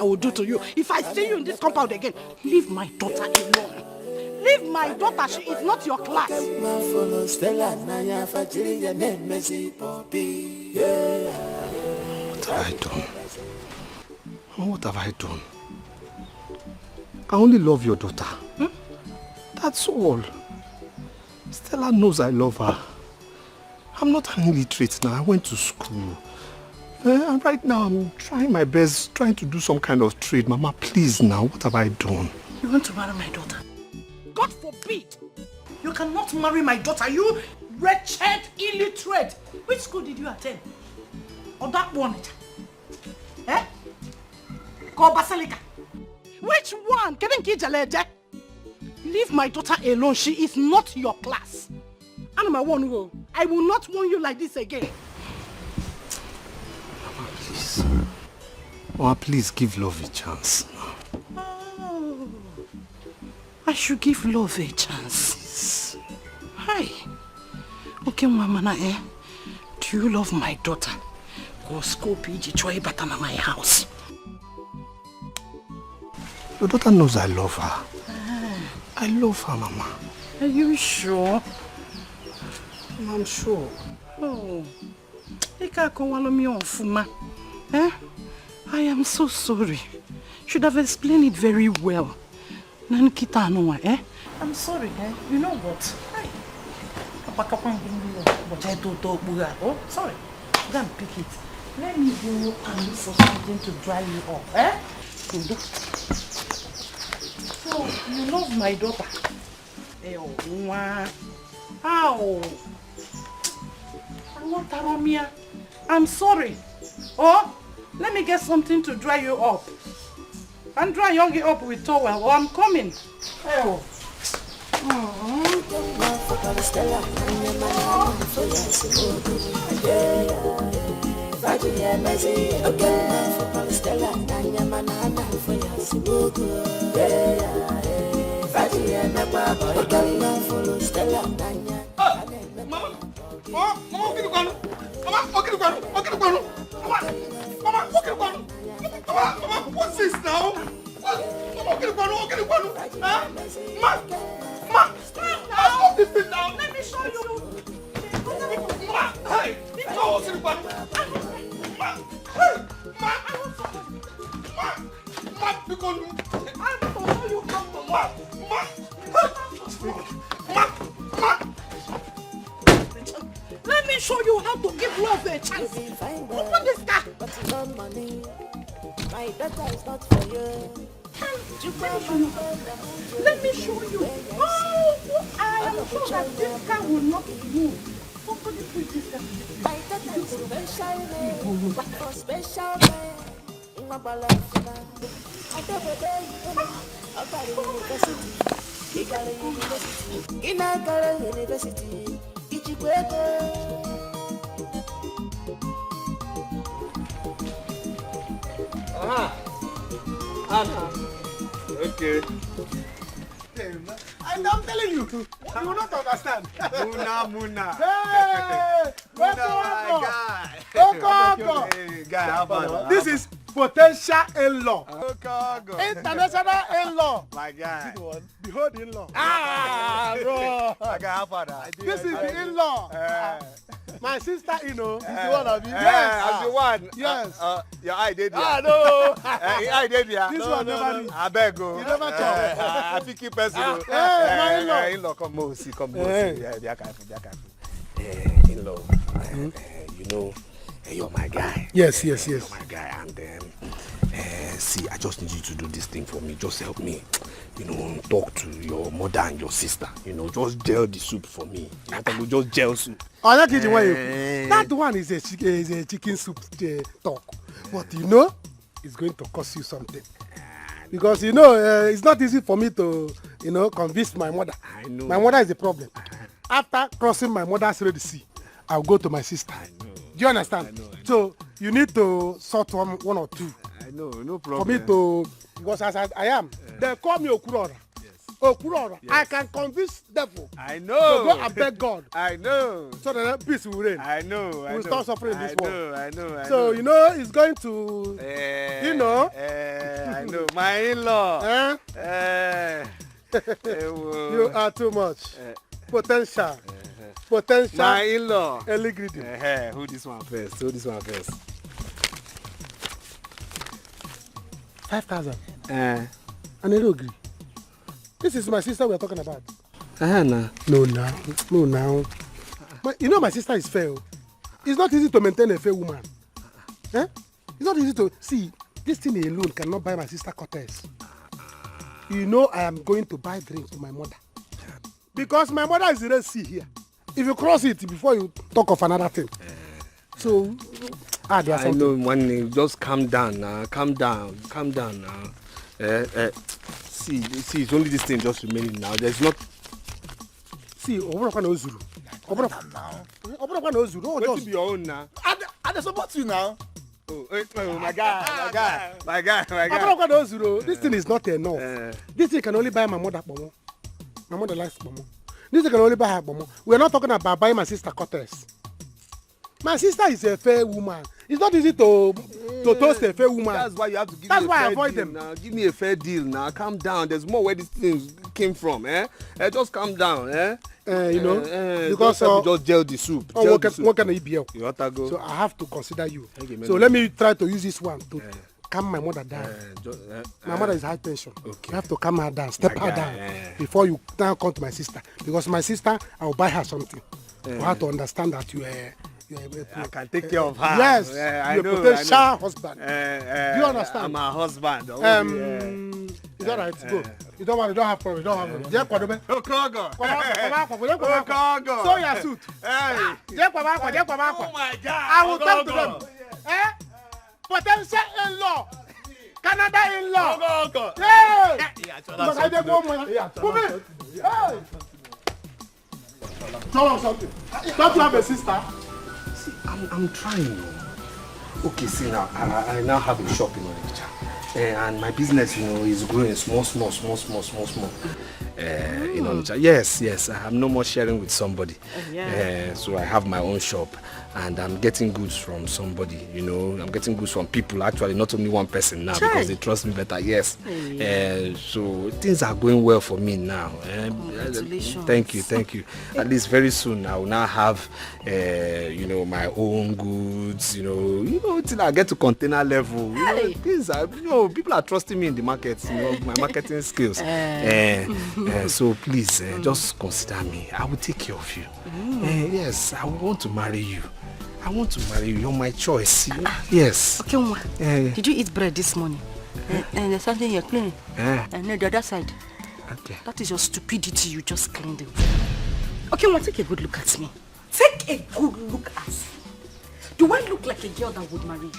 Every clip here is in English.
I will do to you if I see you in this compound again. Leave my daughter alone. Leave my daughter. She is not your class. What have I done? What have I done? I only love your daughter. That's all. Stella knows I love her. I'm not an illiterate now. I went to school. And right now I'm trying my best, trying to do some kind of trade. Mama, please now, what have I done? You want to marry my daughter? God forbid! You cannot marry my daughter, you wretched illiterate! Which school did you attend? Or that one? Eh? Go Basilica. Which one? Leave my daughter alone. She is not your class. I will not warn you like this again. Mama, please. Mama, please give love a chance. Oh, I should give love a chance. Hi. Okay, Mama, do you love my daughter? Go school PG Choi Batana my house. Your daughter knows I love her. I love her, Mama. Are you sure? I'm sure. Oh, I am so sorry. Should have explained it very well. I'm sorry, You know what? Oh, sorry. Go and pick it. Let me go and look for something to dry you off, So, you love my daughter? How? I'm sorry. Oh, let me get something to dry you up. And dry you up with towel. Oh, I'm coming. Oh. What's this now? Stop this thing now. Let me show you. Hey, Let me show you how to give love a chance. Open this car. My daughter is not for you. Let me show you. Oh, I am sure that this car will not move. Somebody put this car. My daughter is special, for special man. In my balance, I university. In a university. Okay. And I'm telling you, you will not understand. Muna. Hey! Welcome, Welcome. Hey, guy, how about This is potential in-law. Welcome. International in-law. My guy. Behold in-law. Bro. My guy, how about This is the in-law. My sister, is the one of you. Yes. As the one. Yes. Your eye did here. No. Your eye did here. This one never did. I beg you. You never talk. I think you person. My in-law. In-law, come on, see, come on. Yeah, be careful. In-law, you know, you're my guy. Yes. You're my guy, and see, I just need you to do this thing for me. Just help me, talk to your mother and your sister. Just gel the soup for me. Just gel soup. Oh, that is the one. That one is a chicken soup talk, but it's going to cost you something. Because it's not easy for me to convince my mother. I know. My mother is the problem. After crossing my mother's Red Sea, I'll go to my sister. I know. Do you understand? I know. So you need to sort one or two. I know, no problem. For me to, because as I am, they call me Okurora. Yes. Okurora. Yes. I can convince devil. I know. To go and beg God. I know. So that peace will reign. I know. We'll stop suffering in this world. I know. So it's going to, I know. My in-law. You are too much. Potential. Potential. My in-law. Early greeting. Who this one first? Who this one first? 5,000. And I don't agree. This is my sister we are talking about. Nah. No, now. You know my sister is fair. It's not easy to maintain a fair woman. It's not easy to... See, this thing alone cannot buy my sister Cortez. You know I am going to buy drinks for my mother. Because my mother is the Red Sea here. If you cross it before you talk of another thing. So, there's something. I know, one just calm down now. Calm down now. See, it's only this thing just remaining now. There's not... See, Obrokwa knows Zulu. Obrokwa knows Zulu. What to be your own now? I support you now. Oh, my guy. Obrokwa knows Zulu. This thing is not enough. This thing can only buy my mother Bomo. My mother likes Bomo. This thing can only buy her Bomo. We are not talking about buying my sister Cortez. My sister is a fair woman. It's not easy to toast a fair woman. That's why you have to give That's me a why I fair avoid deal them. now. Give me a fair deal now. Calm down. There's more where this thing came from. Just calm down. Because just gel the soup. what can I be? You want to go? So I have to consider you. Okay, So let me try to use this one to calm my mother down. My mother is high tension. Okay. You have to calm her down, step her down before you now come to my sister. Because my sister, I will buy her something for her to understand that you I can take care of her. Yes, I you're know. a potential husband. Do you understand? I'm her husband. It's all right. Go. You don't want. You don't have problem. You don't have problem. So your suit. Oh my God. I will talk to them. Potential in-law. Canada in-law. Hey! Tell us something. Don't you have a sister? See, I'm trying. Okay, see now, I now have a shop in Naija. And my business, is growing small. Yes, I'm no more sharing with somebody. So I have my own shop and I'm getting goods from somebody, I'm getting goods from people, actually, not only one person now because they trust me better, yes. So things are going well for me now. Congratulations. Thank you. At least very soon I will now have, my own goods, till I get to container level. Things are, people are trusting me in the market, my marketing skills. So please, just consider me. I will take care of you. Yes, I want to marry you. You're my choice. Yes. Okay, Uma. Did you eat bread this morning? And there's something you're cleaning. And the other side. Okay. That is your stupidity. You just cleaned it. Okay, Uma, take a good look at me. Take a good look at me. Do I look like a girl that would marry you?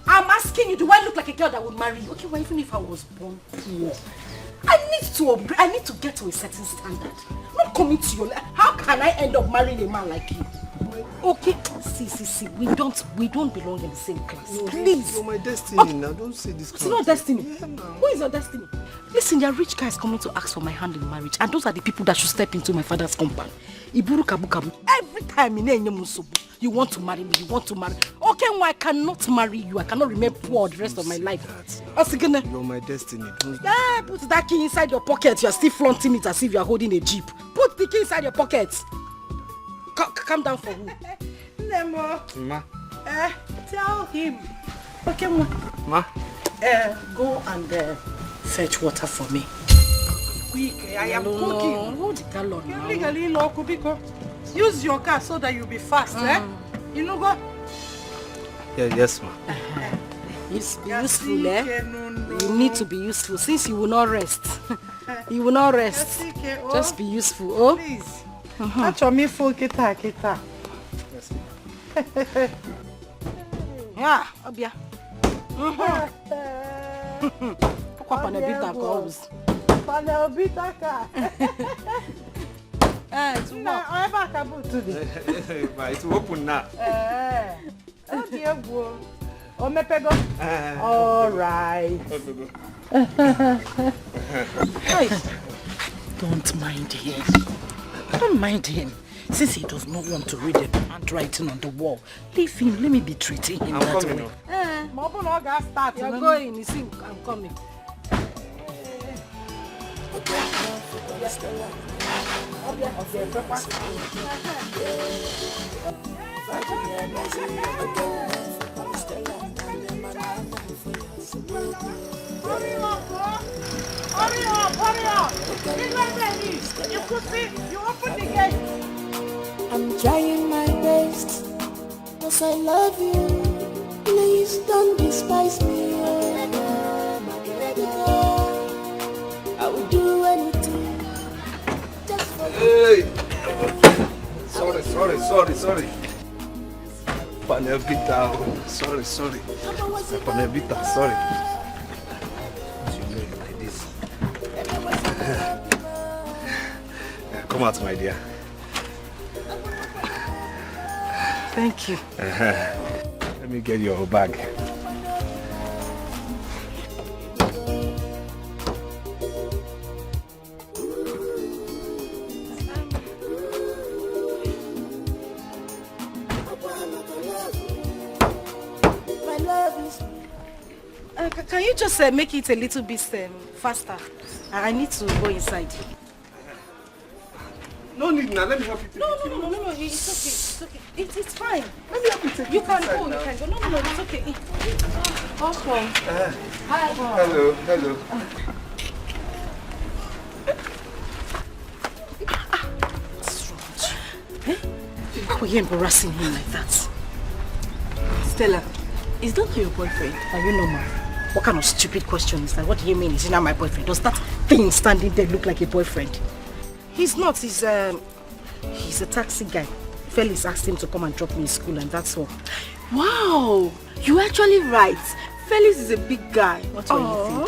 I'm asking you, do I look like a girl that would marry you? Okay, well, even if I was born poor, I need to get to a certain standard. Not coming to your life. How can I end up marrying a man like you? Okay, see. We don't belong in the same class. Please. You're my destiny now. Don't say this. It's not destiny. Who is your destiny? Listen, there are rich guys coming to ask for my hand in marriage, and those are the people that should step into my father's compound. Iburu kabu. Every time you want to marry me, Okay, well, I cannot marry you. I cannot remain poor the rest of my life. You're my destiny. Put that key inside your pocket. You're still flaunting it as if you're holding a jeep. Put the key inside your pocket. Calm down for who? Nemo. Ma. Tell him. Okay, Ma. Go and fetch water for me. Quick, I am cooking. Hold the gallon now. Legally, Kubiko. Use your car so that you'll be fast, You know go? Yes, ma. Be useful, You need to be useful since you will not rest. You will not rest. Just be useful, Please. That's me full kita. Yeah, Obia. Pourquoi pas ne bite encore? Pana obitaka. It's what? I have a kabu today. It's open now. Okay, bro. All right. Hey, don't mind him. Don't mind him. Since he does not want to read the handwriting on the wall, leave him. Let me be treating him that way. Mobile no gas start. You're going. You see, I'm coming. Hurry up, bro. Hurry up. It's not ready. You could see, you open the gate. I'm trying my best, cause I love you. Please don't despise me. I will do anything just for you. Hey! Sorry. Panevita. Sorry. Panevita, sorry. You know you like this. Come out, my dear. Thank you. Let me get your bag. My love is Can you just make it a little bit faster? I need to go inside. No need now, let me help you take No, it. it's okay. It's fine. Let me help you take You it can inside go, now. No, it's okay. Welcome. Hi. Hello. What's wrong with you? Why were you embarrassing him like that? Stella, is that your boyfriend? Are you normal? What kind of stupid question is that? What do you mean? Is he not my boyfriend? Does that thing standing there look like a boyfriend? He's not. He's a taxi guy. Felix asked him to come and drop me in school, and that's all. Wow, you're actually right. Felix is a big guy. What were you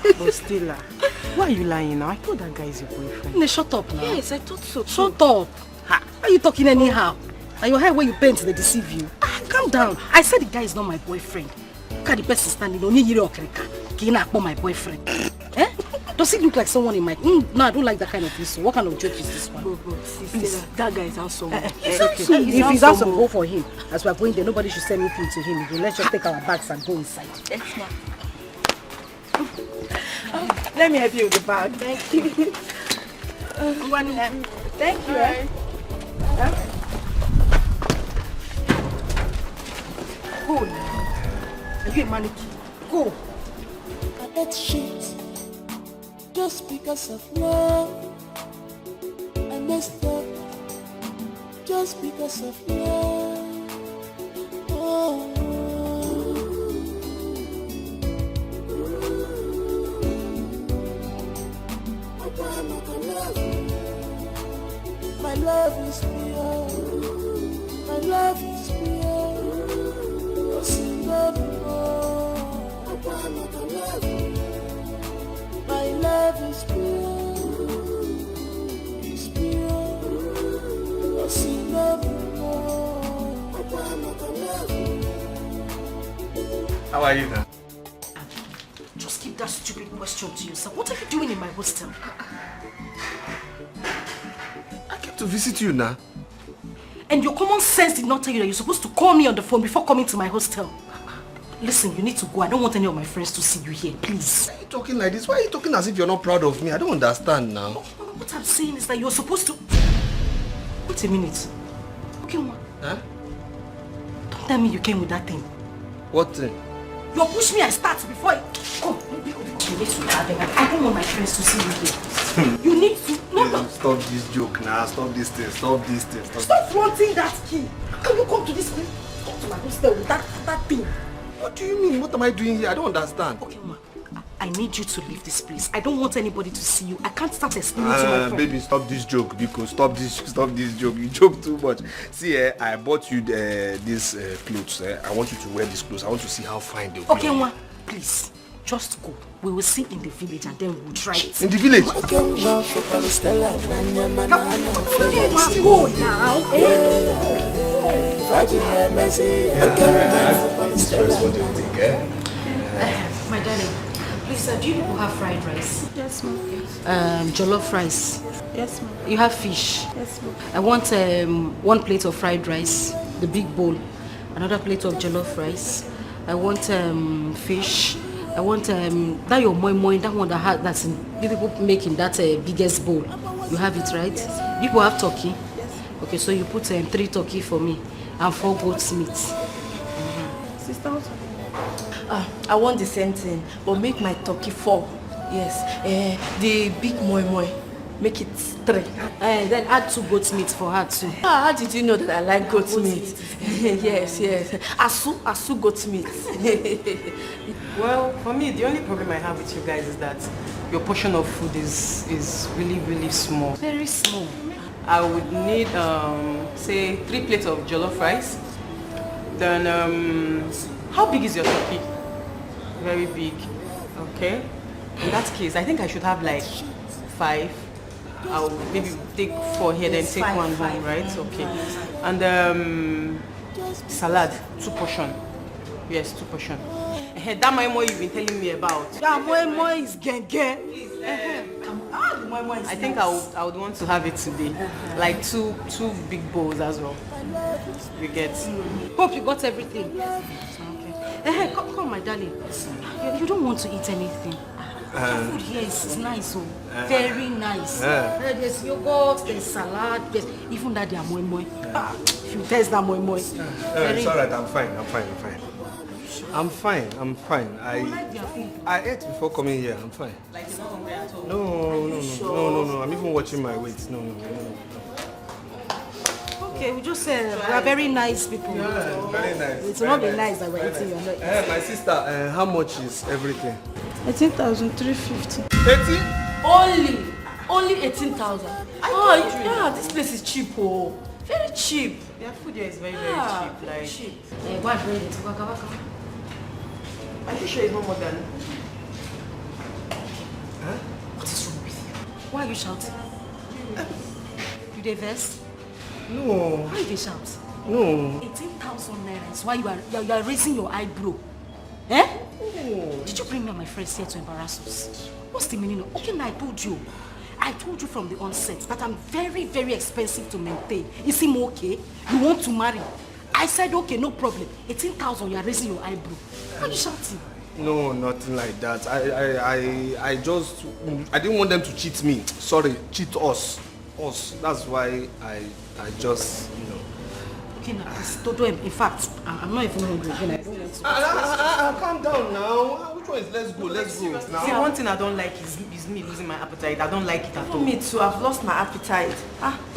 thinking? But Stella, why are you lying now? I thought that guy is your boyfriend. No, shut up now. Yes, I thought so. Shut up. Why are you talking anyhow? And your hair when you paint, they deceive you. Calm down. I said the guy is not my boyfriend. Look at the person standing on my boyfriend. Eh? Does he look like someone in my... No, I don't like that kind of thing. So what kind of joke is this one? Bro, Stella, that guy is handsome. It's okay. If he's handsome, go for him. As we're going there, nobody should send anything to him. Let's just take our bags and go inside. That's not. Let me help you with the bag. Thank you. Thank you. Go now. Are you a mannequin? Go. I ate shit just because of love. I messed up just because of love. Oh. My love is pure. My love is pure. See love more. My love is pure. It's pure. See love more. How are you now? Just keep that stupid question to yourself. What are you doing in my hostel? I came to visit you now. And your common sense did not tell you that you're supposed to call me on the phone before coming to my hostel. Listen, you need to go. I don't want any of my friends to see you here, please. Why are you talking like this? Why are you talking as if you're not proud of me? I don't understand now. What I'm saying is that you're supposed to... Wait a minute. Okay, what? Huh? Don't tell me you came with that thing. What thing? You push me, I start before I... Come, I don't want my friends to see you here. You need to... No. Stop this joke now. Stop this thing. Stop flaunting that key. How can you come to this place? Come to my hostel with that thing. What do you mean? What am I doing here? I don't understand. Okay, ma. I need you to leave this place. I don't want anybody to see you. I can't start explaining to my friend. Baby, stop this joke, because stop this joke. You joke too much. See, I bought you these clothes. I want you to wear these clothes. I want to see how fine they will be. Okay, ma. Please, just go. We will see in the village and then we'll try it. In the village? Go now. My darling, please, do you people have fried rice? Yes, ma'am. Jollof rice. Yes, ma'am. You have fish. Yes, ma'am. I want 1 plate of fried rice, the big bowl, another plate of jollof rice, I want fish. I want that your moi, that one that's in, people make in that biggest bowl. You have it, right? People have turkey. Okay, so you put 3 turkey for me and 4 goat's meat. Sister, I want the same thing, but make my turkey 4. Yes. The big moi, make it 3. Then add 2 goat's meat for her too. How did you know that I like goat meat? Yes. Asu goat meat. Well, for me, the only problem I have with you guys is that your portion of food is really, really small. Very small. I would need, say, 3 plates of jollof rice. Then, how big is your turkey? Very big. Okay. In that case, I think I should have like 5. I'll maybe take 4 here, then take 1 home, right? Okay. And salad, 2 portion. Yes, 2 portion. That moi you've been telling me about. That moi is genge. I think I would want to have it today. Like 2 big bowls as well. You get. Hope you got everything. Okay. Come, my darling. You don't want to eat anything. The food here is nice, very nice. There's yogurt, there's salad, there's even that they are moi. If you taste that moi. It's alright, I'm fine. I'm fine. I ate before coming here. I'm fine. Like you're not hungry at all? No. I'm even watching my weight. No. Okay, we just said we are very nice people. Yeah, very nice. It will not be nice that we're eating your meat. My sister, how much is everything? 18,350. 18? Only 18,000. Yeah, this place is cheap, very cheap. Their food here is very, very cheap. Like cheap. Why bring it? Are you sure it's not more than? What is wrong with you? Why are you shouting? You dey vex? No. Why you dey shout? No. 18,000 naira is why you are raising your eyebrow. Eh? No. Did you bring me and my friends here to embarrass us? What's the meaning of? Okay, now I told you from the onset that I'm very, very expensive to maintain. Is him okay? You want to marry? I said okay, no problem. 18,000, you are raising your eyebrow. Why are you shouting? No, nothing like that. I didn't want them to cheat me. Sorry, cheat us. That's why I just, Okay, now, please, Todo, in fact, I'm not even hungry again. I don't want to. Calm down now. Which one is let's go now? See, one thing I don't like is me losing my appetite. I don't like it at all. Me too, I've lost my appetite.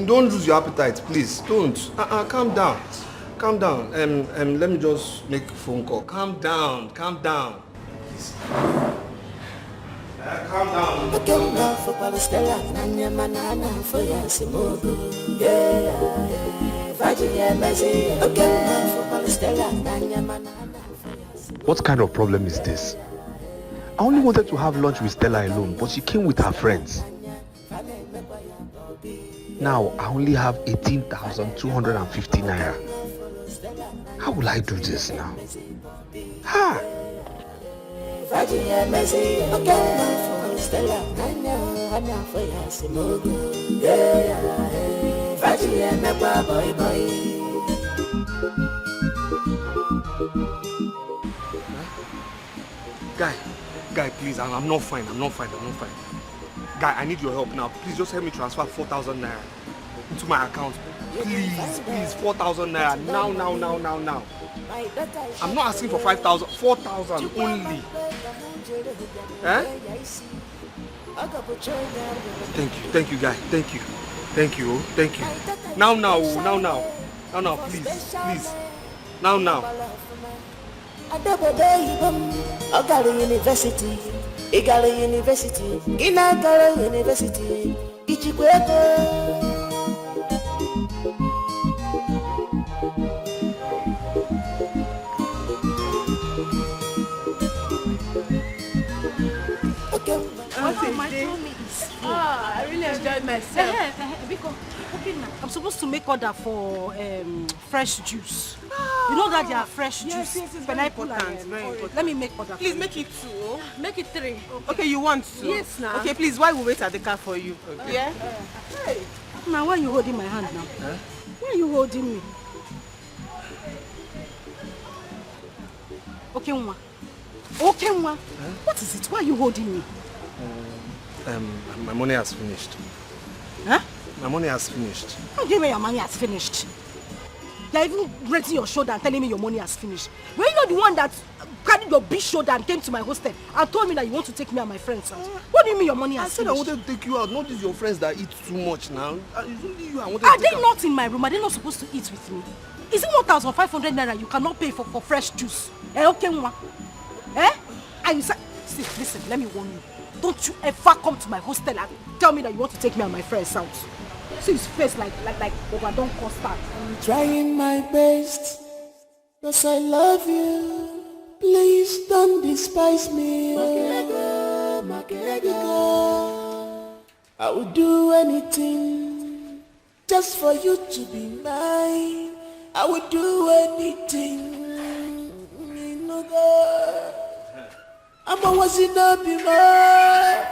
Don't lose your appetite, please. Don't. Calm down. Let me just make a phone call. Calm down. Please. Calm down. Stella, What kind of problem is this? I only wanted to have lunch with Stella alone, but she came with her friends. Now I only have 18,250 naira. How will I do this now? Guy, please, I'm not fine. Guy, I need your help now. Please just help me transfer 4,000 naira into my account. Please, 4,000 naira. Now. I'm not asking for 5,000, 4,000 only. Eh? Thank you, guy. Thank you. Now, please. Now. University. I really enjoyed myself. Because I'm supposed to make order for fresh juice. You know that they are fresh juice. Yes, pineapple and very important. Let me make order. Please make it 2. Make it 3. Okay, you want 2? Yes, now. Okay, please, while we wait at the car for you. Okay. Yeah? Hey. Now, why are you holding my hand now? Why are you holding me? Okay, Nwa. Okay, Nwa. What is it? Why are you holding me? My money has finished. Huh? My money has finished. How do you mean your money has finished? You're even raising your shoulder and telling me your money has finished. Were you not the one that carried your big shoulder and came to my hostel and told me that you want to take me and my friends out? What do you mean your money has finished? I said I wanted to take you out, not these your friends that eat too much now. It's only you I wanted Are to take they not in my room? Are they not supposed to eat with me? Is it 1,500 naira you cannot pay for fresh juice? Okay, Nwa? And you said, see, listen, let me warn you. Don't you ever come to my hostel and tell me that you want to take me and my friends out. See his face like overdone custard. I'm trying my best, cause I love you. Please don't despise me. I would do anything just for you to be mine. I would do anything. I'm always in a be mine.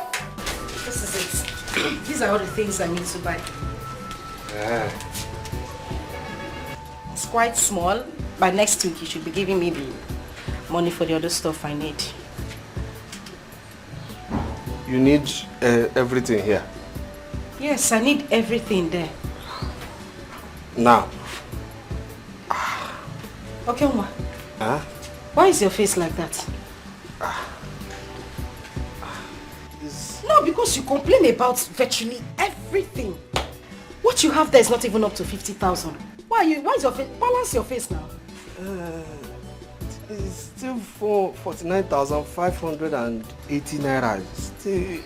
This is it. These are all the things I need to buy. It's quite small. By next week, you should be giving me the money for the other stuff I need. You need everything here? Yes, I need everything there. Now? Okay, Nwa. Huh? Why is your face like that? No, because you complain about virtually everything. What you have there is not even up to 50,000. Why is your face? Balance your face now. It's still 49,580 naira. Still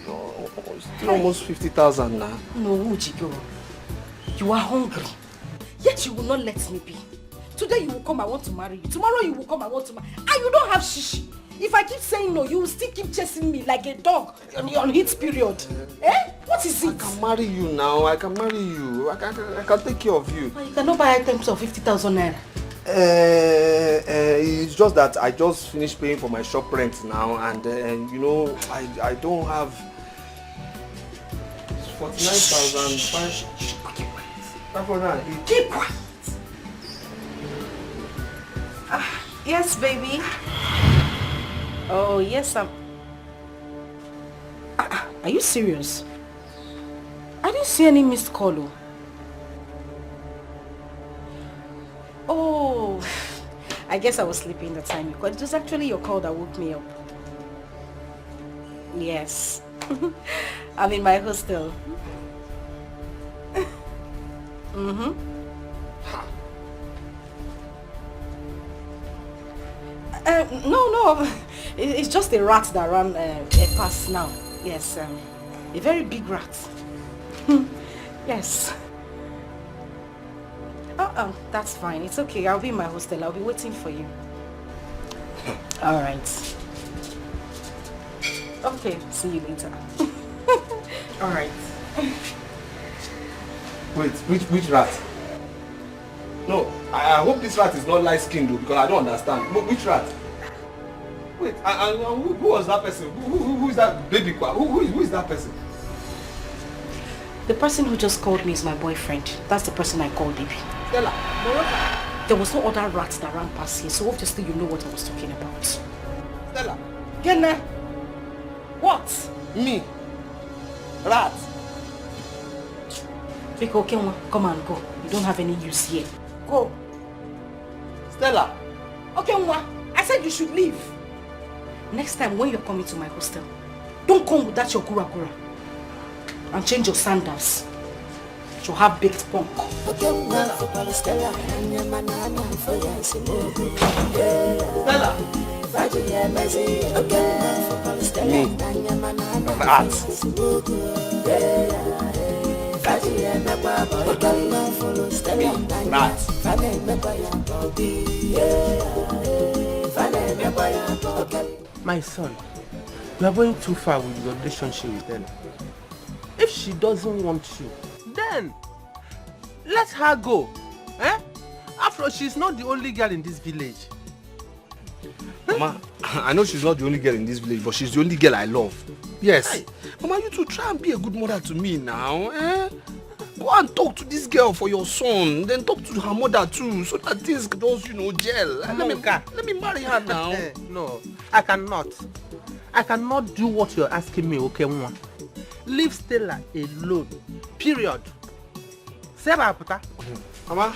almost 50,000 now. No, Ujigo. You are hungry. Yet you will not let me be. Today you will come, I want to marry you. Tomorrow you will come, I want to marry you. And you don't have shishi. If I keep saying no, you will still keep chasing me like a dog on heat period. What is it? I can marry you now. I can marry you. I can take care of you. But you cannot buy items of 50,000 naira. It's just that I just finished paying for my shop rent now, and you know, I don't have 49,500. Keep quiet. Yes, baby. Oh, yes, are you serious? I didn't see any missed call. Oh, I guess I was sleeping the time because it was actually your call that woke me up. Yes. I'm in my hostel. No. It's just a rat that ran past now. Yes, a very big rat. Yes. That's fine. It's okay. I'll be in my hostel. I'll be waiting for you. All right. Okay. See you later. All right. Wait, which rat? No, I hope this rat is not light-skinned though, because I don't understand. But which rat? Wait, who was that person? Who is that baby? Who is that person? The person who just called me is my boyfriend. That's the person I called baby. Stella, there was no other rat that ran past here, so obviously you know what I was talking about. Stella. Gene. What? Me. Rat. Biko, come and go. You don't have any use here. Go. Stella. Okay, Nwa. I said you should leave. Next time when you're coming to my hostel, don't come with that your gura. And change your sandals. You have baked punk. Stella. Me. Rat. My son, you are going too far with your relationship with Stella. If she doesn't want you, then let her go. After all, she's not the only girl in this village. Mama, I know she's not the only girl in this village, but she's the only girl I love. Yes. Mama, you too try and be a good mother to me now. Go and talk to this girl for your son. Then talk to her mother too, so that things just, gel. Let me marry her now. No, I cannot. I cannot do what you're asking me, okay, Mwa. Leave Stella alone. Period. Seba puta. Mama,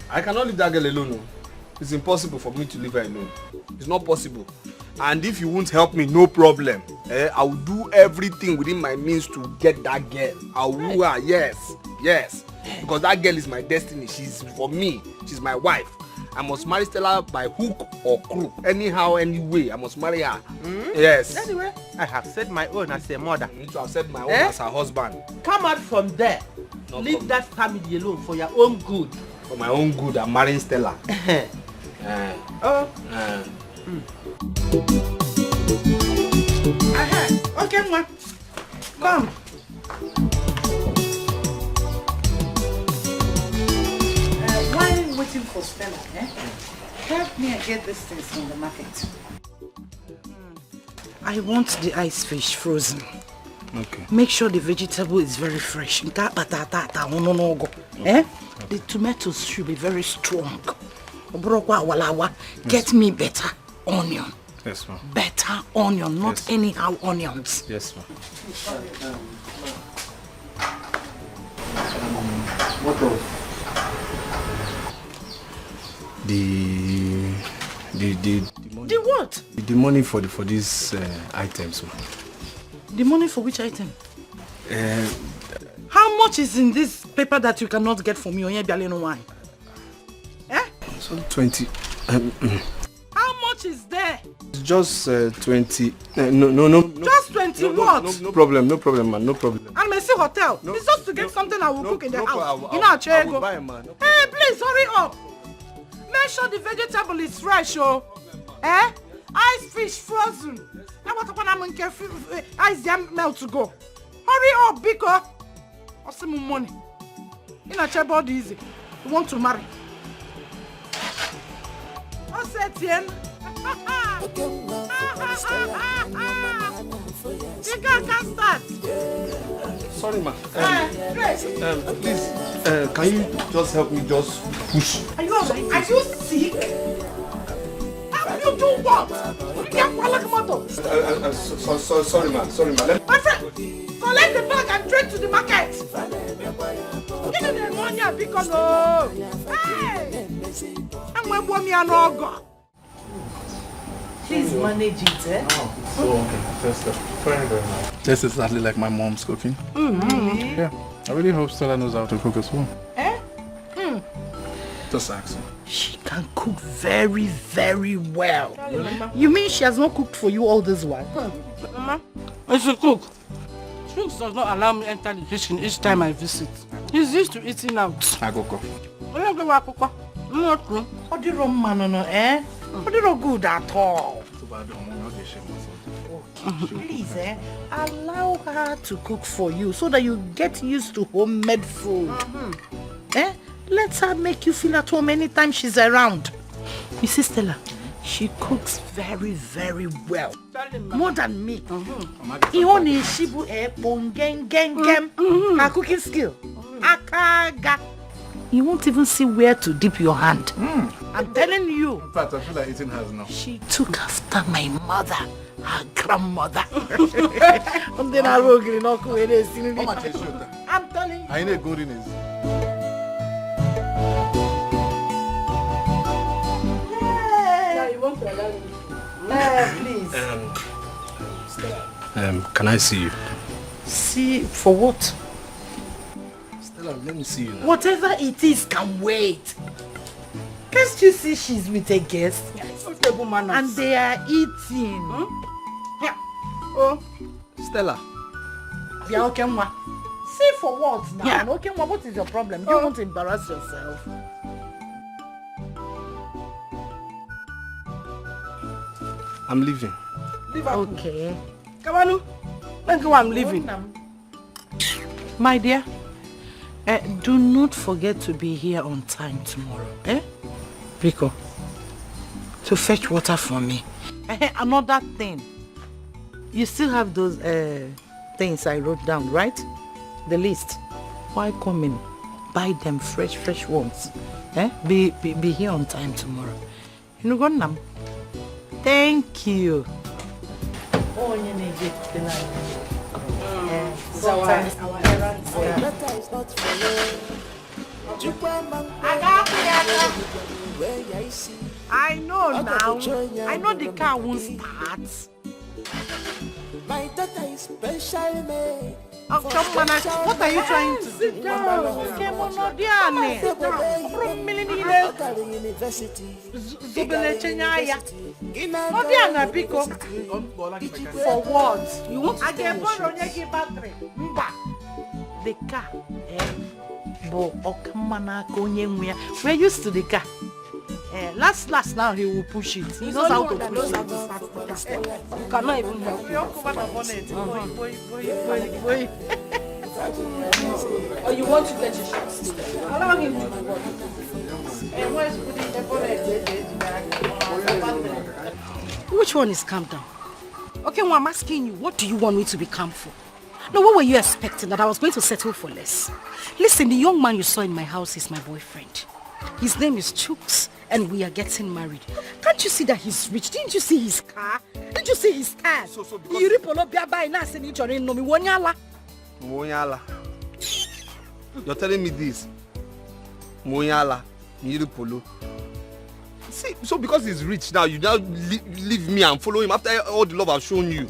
I cannot leave that girl alone. No. It's impossible for me to leave her alone. It's not possible. And if you won't help me, no problem. I will do everything within my means to get that girl. I will woo her, yes. Because that girl is my destiny. She's for me. She's my wife. I must marry Stella by hook or crook. Anyhow, anyway, I must marry her. Yes. Anyway, I have said my own as a mother. I need to have said my own as her husband. Come out from there. No Leave that family alone for your own good. For my own good, I'm marrying Stella. Okay, ma. Come. While waiting for Stella, help me and get these things from the market. I want the ice fish frozen. Okay. Make sure the vegetable is very fresh. The tomatoes should be very strong. Get me better onion. Yes, ma'am. Better onion, not anyhow onions. Yes, ma'am. What of the money? The what? The money for these items, ma'am. The money for which item? How much is in this paper that you cannot get from me? So 20. How much is there? Just 20. No. Just 20 what? No problem, man. No problem. And Messi Hotel. It's just to get something I will cook in the house. I will buy, man. Hey, please hurry up. Make sure the vegetable is fresh, Ice fish frozen. I want to put them in ice jam melt to go. Hurry up, Biko. Or some money. In a chair body easy. You want to marry. What's that, Tien? You can't start. Sorry, ma. Please. Can you just help me just push? Are you sick? How you do what? You can't fall like a motor. Sorry, ma. My friend, collect the bag and trek to the market. Give me the money because hey! I'm going to be an ogre. Please manage it, okay. That's very nice. This is exactly like my mom's cooking. Yeah. I really hope Stella knows how to cook as well. Just ask her. She can cook very, very well. You mean she has not cooked for you all this while? Mama, I should cook. Shrinks does not allow me to enter the kitchen each time I visit. He's used to eating out. I go cook. What do you man, What do you good at all? Please, allow her to cook for you so that you get used to homemade food. Let her make you feel at home anytime she's around. You see, Stella, she cooks very, very well. More than me. Her cooking skill. Akaga. You won't even see where to dip your hand. I'm telling you. In fact, I feel like eating hers now. She took after my mother, her grandmother. I'm telling you. I need goodness. Please. Can I see you? See for what? Stella, let me see you now. Whatever it is can wait. Can't you see she's with a guest? And they are eating. Yeah. Oh, Stella. Yeah, okay, ma. See for what now? Yeah. Okay, ma, what is your problem? You don't want to embarrass yourself. I'm leaving. Okay. Come on, let's go. I'm leaving. My dear, do not forget to be here on time tomorrow. Rico, to fetch water for me. Another thing, you still have those things I wrote down, right? The list. Why come in? Buy them fresh ones. Be here on time tomorrow. You know what, Nam? Thank you. Oh, you need it. Sometimes our errands. I know now. I know the car won't start. My daughter is special made. Oh, come on, what are you trying to do? Sit down. For what? You want to get battery? The car. We're used to the car. Last now he will push it. He knows how to push it. You cannot even help me. Or you want to get your shots? Allow him to do Which one is calm down? Okay, well, I'm asking you, what do you want me to be calm for? No, what were you expecting? That I was going to settle for less? Listen, the young man you saw in my house is my boyfriend. His name is Chooks, and we are getting married. Can't you see that he's rich? Didn't you see his car? Didn't you see his car? Moyala. You're telling me this? Moyala, Polo. See, so because he's rich now, you now leave me and follow him after all the love I've shown you.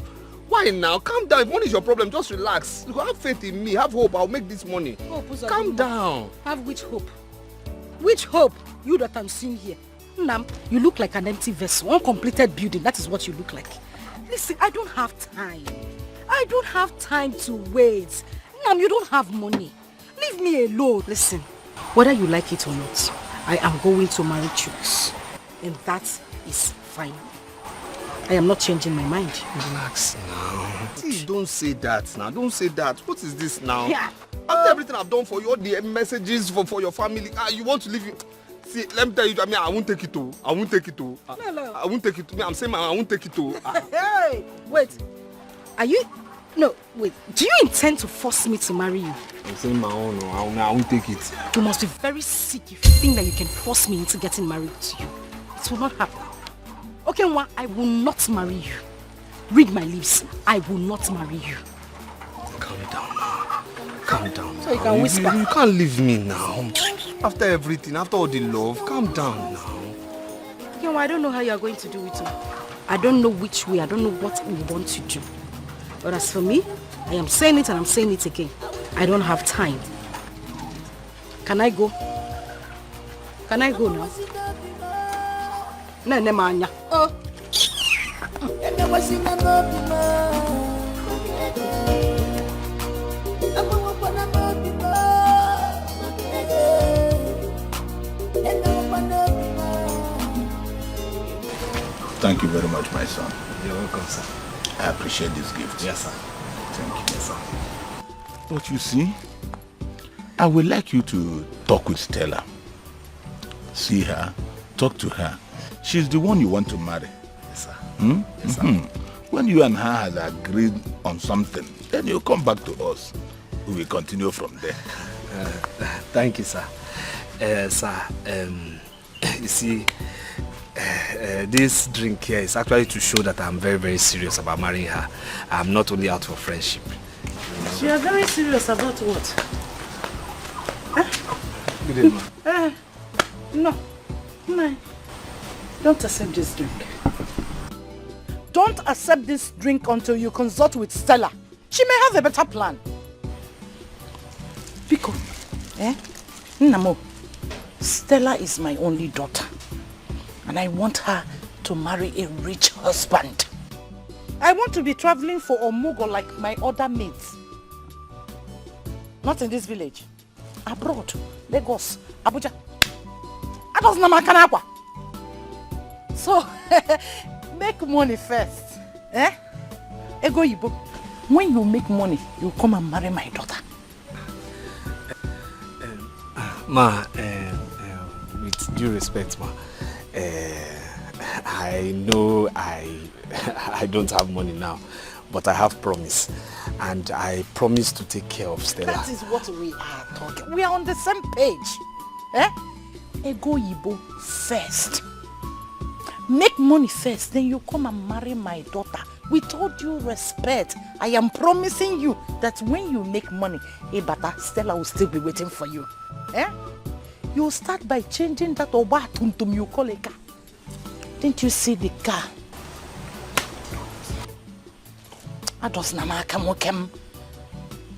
Why now? Calm down. If money is your problem, just relax. You have faith in me. Have hope. I'll make this money. Calm down. Have which hope? Which hope? You that I'm seeing here. Nam, you look like an empty vessel, uncompleted building. That is what you look like. Listen, I don't have time. I don't have time to wait. Nam, you don't have money. Leave me alone. Listen, whether you like it or not, I am going to marry Chooks. And that is fine. I am not changing my mind. Relax now. See, don't say that now. Don't say that. What is this now? Yeah. After everything I've done for you, all the messages for your family, you want to leave it. See, let me tell you, I won't take it to. I won't take it to. No. I won't take it to. I'm saying I won't take it to. Hey, wait. Are you... No, wait. Do you intend to force me to marry you? I'm saying my own. I won't take it. You must be very sick if you think that you can force me into getting married to you. It will not happen. Okay, Nwa, I will not marry you. Read my lips. I will not marry you. Calm down now. Calm down. So you can whisper. You can't leave me now. After everything, after all the love, calm down now. Okay, Nwa, I don't know how you are going to do it. I don't know which way. I don't know what we want to do. But as for me, I am saying it and I'm saying it again. I don't have time. Can I go? Can I go now? No, manya. Oh. Thank you very much, my son. You're welcome, sir. I appreciate this gift. Yes, sir. Thank you. Yes, sir. But you see, I would like you to talk with Stella. See her, talk to her. She's the one you want to marry. Yes, sir. Yes, sir. When you and her have agreed on something, then you come back to us. We will continue from there. Thank you, sir. Sir, you see, this drink here is actually to show that I'm very, very serious about marrying her. I'm not only out for friendship. You are very serious about what? Good evening. No. Don't accept this drink. Don't accept this drink until you consult with Stella. She may have a better plan. Pico, Namo, Stella is my only daughter. And I want her to marry a rich husband. I want to be traveling for Omugo like my other mates. Not in this village. Abroad, Lagos, Abuja. So, make money first. Ego Ibo, when you make money, you come and marry my daughter. Ma, with due respect, ma, I know I don't have money now, but I have promise. And I promise to take care of Stella. That is what we are talking. We are on the same page. Eh? Ego Yibo first. Make money first, then you come and marry my daughter. With all due respect, I am promising you that when you make money, Ebata, Stella will still be waiting for you. Eh? You start by changing that Oba Tuntum you call a car. Didn't you see the car?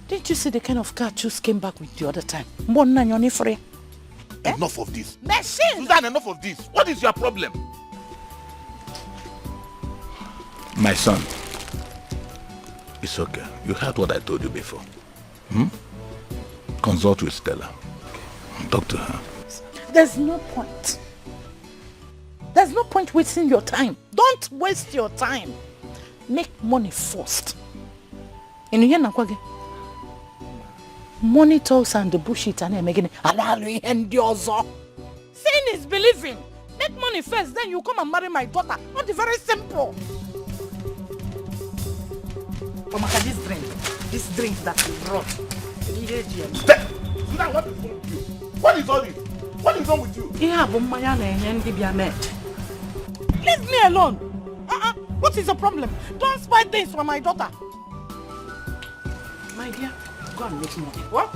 Didn't you see the kind of car Chus came back with the other time? Enough of this. Machine! Susan, enough of this. What is your problem? My son, it's okay. You heard what I told you before. Consult with Stella. Talk to her. There's no point. There's no point wasting your time. Don't waste your time. Make money first. Money talks and the bullshit and making Seeing is believing. Make money first, then you come and marry my daughter. Not very simple. Omaka, this drink that you brought. Step! Susan, what is wrong with you? What is wrong with you? Leave me alone. What is the problem? Don't spoil things for my daughter. My dear, go and make money. What?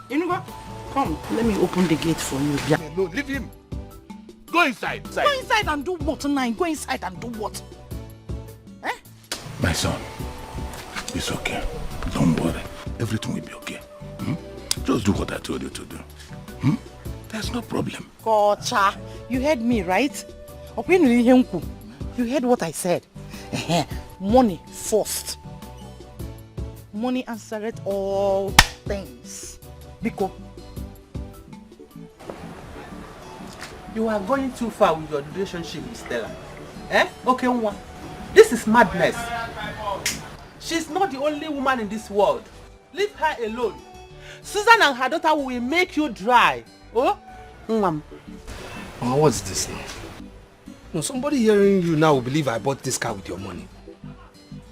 You know what? Come, let me open the gate for you. No, leave him. Go inside. Go inside and do what tonight? Go inside and do what? Eh? My son, it's okay. Don't worry. Everything will be okay. Just do what I told you to do. There's no problem. Kocha, you heard me, right? You heard what I said. Money first. Money answered all things. Because you are going too far with your relationship with Stella. Eh? Okay, this is madness. She's not the only woman in this world. Leave her alone. Susan and her daughter will make you dry. Oh? What's this now? No, somebody hearing you now will believe I bought this car with your money.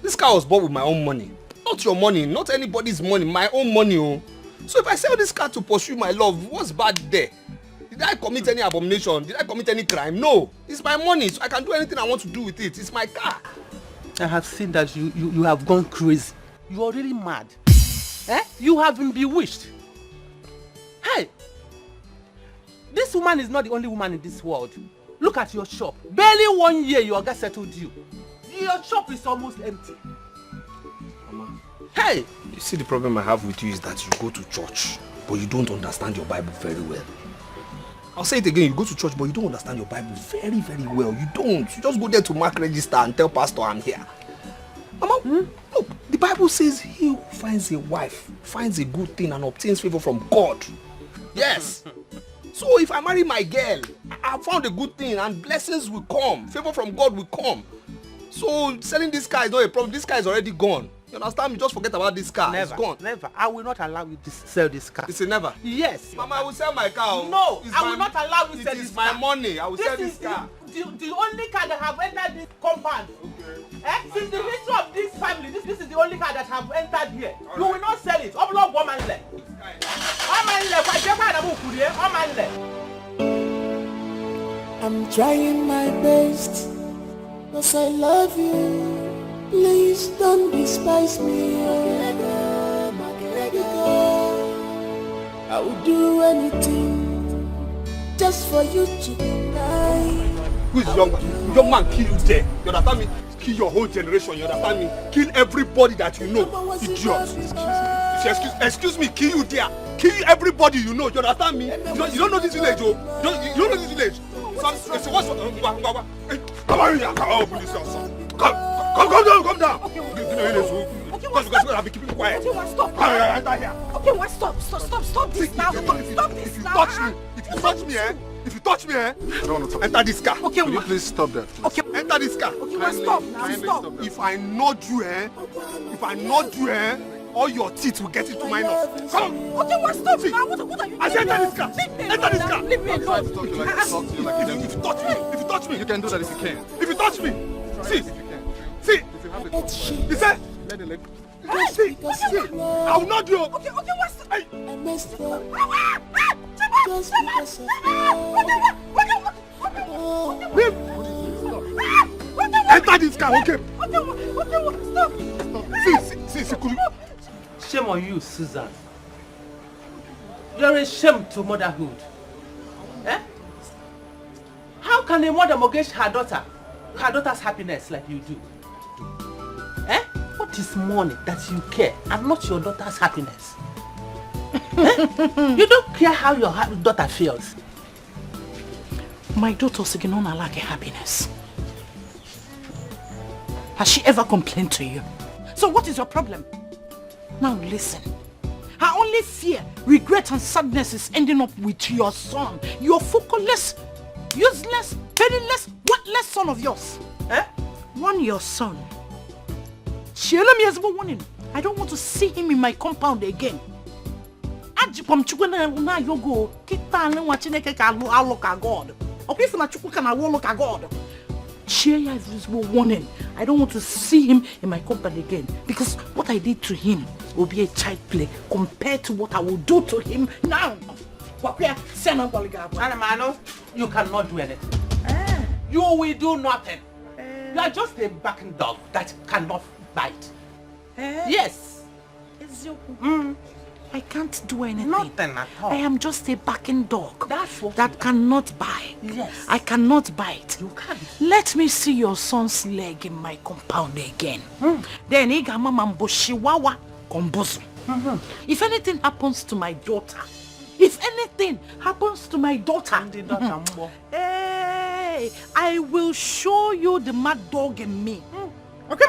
This car was bought with my own money. Not your money, not anybody's money, my own money. Oh. So if I sell this car to pursue my love, what's bad there? Did I commit any abomination? Did I commit any crime? No. It's my money, so I can do anything I want to do with it. It's my car. I have seen that you have gone crazy. You are really mad. Eh? You have been bewitched. Hey! This woman is not the only woman in this world. Look at your shop. Barely 1 year your guy settled you. Your shop is almost empty. Mama. Hey! You see, the problem I have with you is that you go to church, but you don't understand your Bible very well. I'll say it again, you go to church, but you don't understand your Bible very, very well. You don't. You just go there to mark register and tell pastor I'm here. Mama, look, the Bible says he who finds a wife finds a good thing and obtains favor from God. Yes. So if I marry my girl, I found a good thing and blessings will come. Favor from God will come. So selling this car is not a problem. This car is already gone. You understand me? Just forget about this car. Never, it's gone. Never. I will not allow you to sell this car. It's a never. Yes. Mama, I will sell my car. No, I will not allow you to sell this car. It is my money. I will sell this car. The only car that have entered this compound. Okay. Since the history of this family, this is the only car that have entered here. Right. You will not sell it. I'm trying my best, cause I love you. Please don't despise me. I will do anything just for you to be mine. Who is young man kill you there? You understand me? Kill your whole generation, you understand me? Kill everybody that you know. Idiot. Excuse me, kill you there. Kill everybody you know, you understand me? You don't know this village, oh. You don't know this village. Come down. Okay, because I've been keeping quiet. Okay, stop. Okay, stop this now. Stop this now. If you touch me, I don't want to talk. Enter this car. Okay, will you please stop that? Please. Okay, enter this car. Okay, stop. If I nod you, all your teeth will get into my nose. Come on. Okay, stop now. What are you doing? I said enter this car. Enter this car. Leave me alone. If you touch me, you can do that if you can. If you touch me, see. But she He said, let the leg. See, I will not do. Okay, what's the... I messed up just because of Enter this car, okay? Stop. See, could you... Shame on you, Susan. You're a shame to motherhood. Eh? How can a mother mortgage her daughter's happiness like you do? Eh? What is money that you care and not your daughter's happiness? Eh? You don't care how your daughter feels. My daughter's not like happiness. Has she ever complained to you? So what is your problem? Now listen. Her only fear, regret and sadness is ending up with your son. Your focusless, useless, penniless, worthless son of yours. Eh? Warn your son. I don't want to see him in my compound again. Ajipom chukuna na yogo kita na wachineke ka look at God. Okay, for na chukwu kana look at God. Share your visible warning. I don't want to see him in my company again because what I did to him will be a child play compared to what I will do to him now. Anamano, you cannot do anything. You will do nothing. You are just a barking dog that cannot bite. Yes. I can't do anything. Nothing at all. I am just a barking dog That's what that cannot bite. Yes. I cannot bite. You can't. Let me see your son's leg in my compound again. Then if anything happens to my daughter, hey, I will show you the mad dog in me. Okay,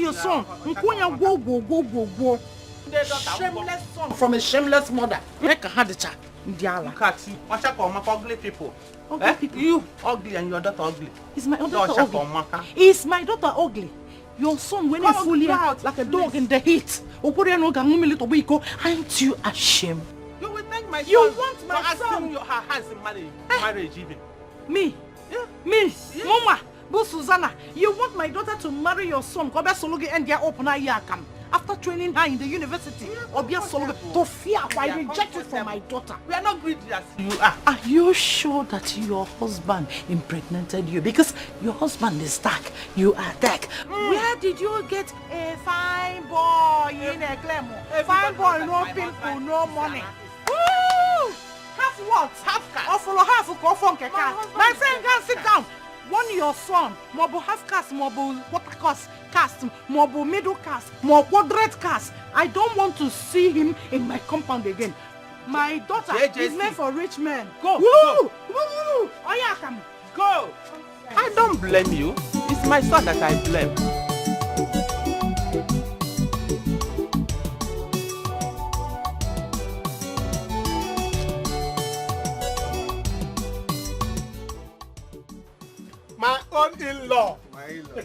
your son. Shameless son from a shameless mother. Make a hard chat. Look at you. Ugly people. Ugly people. You ugly and your daughter ugly. Is my daughter ugly? Is my daughter ugly? Your son when he fully out like a dog in the heat. Aren't you ashamed? You will thank my son. You want my for son? asking her hands in marriage even. Me? Yeah. Me? Yeah. Mama, Bo Susanna, you want my daughter to marry your son? After training her in the university, to fear why I reject it for my daughter. We are not greedy as you are. Are you sure that your husband impregnated you? Because your husband is dark, you are dark. Where did you get a fine boy in a Clemo? Fine boy, no people, no money. Woo! Half what? Half caste. Or follow half of my friend, can sit down. One your son, mobo half caste, mobo quarter caste, mobo middle caste, more quadrant caste. I don't want to see him in my compound again. My daughter is meant for rich men. Go. Woo! Go. Woo! Oh yeah, come. Go. I don't blame you. It's my son that I blame. My own in-law. My in-law.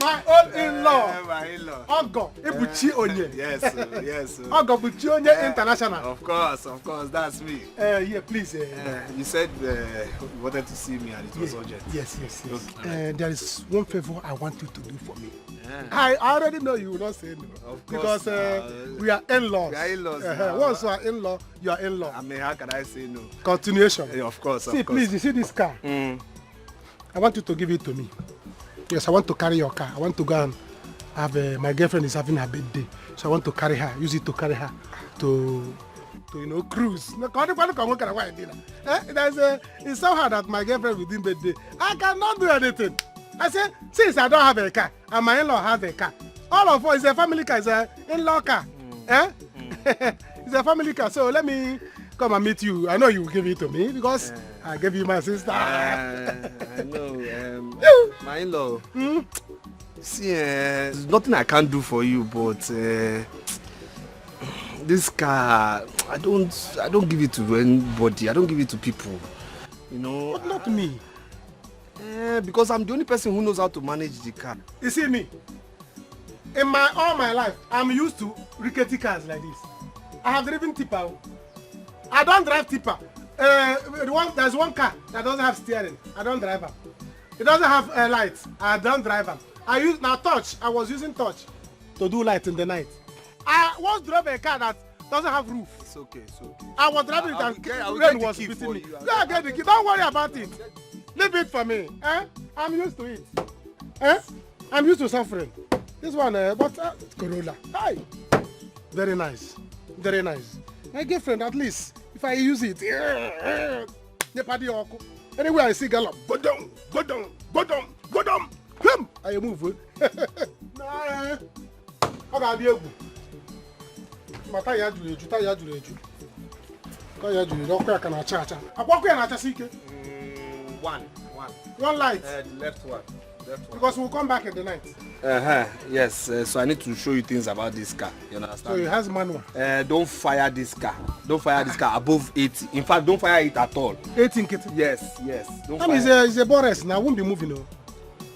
My own in-law. My in-law. Ogo, Ibuchi Onye. Yes, yes. Ogo Buchi Onye International. Of course, that's me. Yeah, please. You said you wanted to see me and it was urgent. Yes. Okay. There is one favor I want you to do for me. Yeah. I already know you will not say no. Of course. Because we are in-laws. We are in-laws. Once you are in-law, you are in-law. I mean, how can I say no? Continuation. Yeah, of course. See, please, you see this car? I want you to give it to me. Yes, I want to carry your car. I want to go and have my girlfriend is having her birthday. So I want to carry her, use it to carry her to cruise. It's so hard that my girlfriend within birthday. I cannot do anything. I said, since I don't have a car, and my in-law have a car, all of us, it's a family car, it's an in-law car. It's a family car, so let me come and meet you. I know you will give it to me because I gave you my sister. I know. My in-law. See, there's nothing I can't do for you, but this car, I don't give it to anybody. I don't give it to people. You know. But not me. Because I'm the only person who knows how to manage the car. You see me? In all my life, I'm used to rickety cars like this. I have driven tipper. I don't drive tipper. There's one car that doesn't have steering. I don't drive them. It doesn't have lights. I don't drive them. Touch. I was using touch to do light in the night. I once drove a car that doesn't have roof. It's okay. I was driving it and rain was beating me. Go get the key. Don't worry about it. Leave it for me. I'm used to it. I'm used to suffering. This one, but Corolla. Hi. Very nice. Very nice. My girlfriend, at least, if I use it, anywhere I see gallop, go down. Come, I move. Nah, I got the Mataya Juju, Taya Juju. Taya Juju, don't crack on a cha. I walk in at a seeker. One The light. left one. Because we'll come back in the night. Yes, so I need to show you things about this car. You understand? So it has manual. Don't fire this car. Don't fire this car above 80. In fact, don't fire it at all. 18 kitty. Yes. Don't fire it's a Boris now. I won't be moving. No.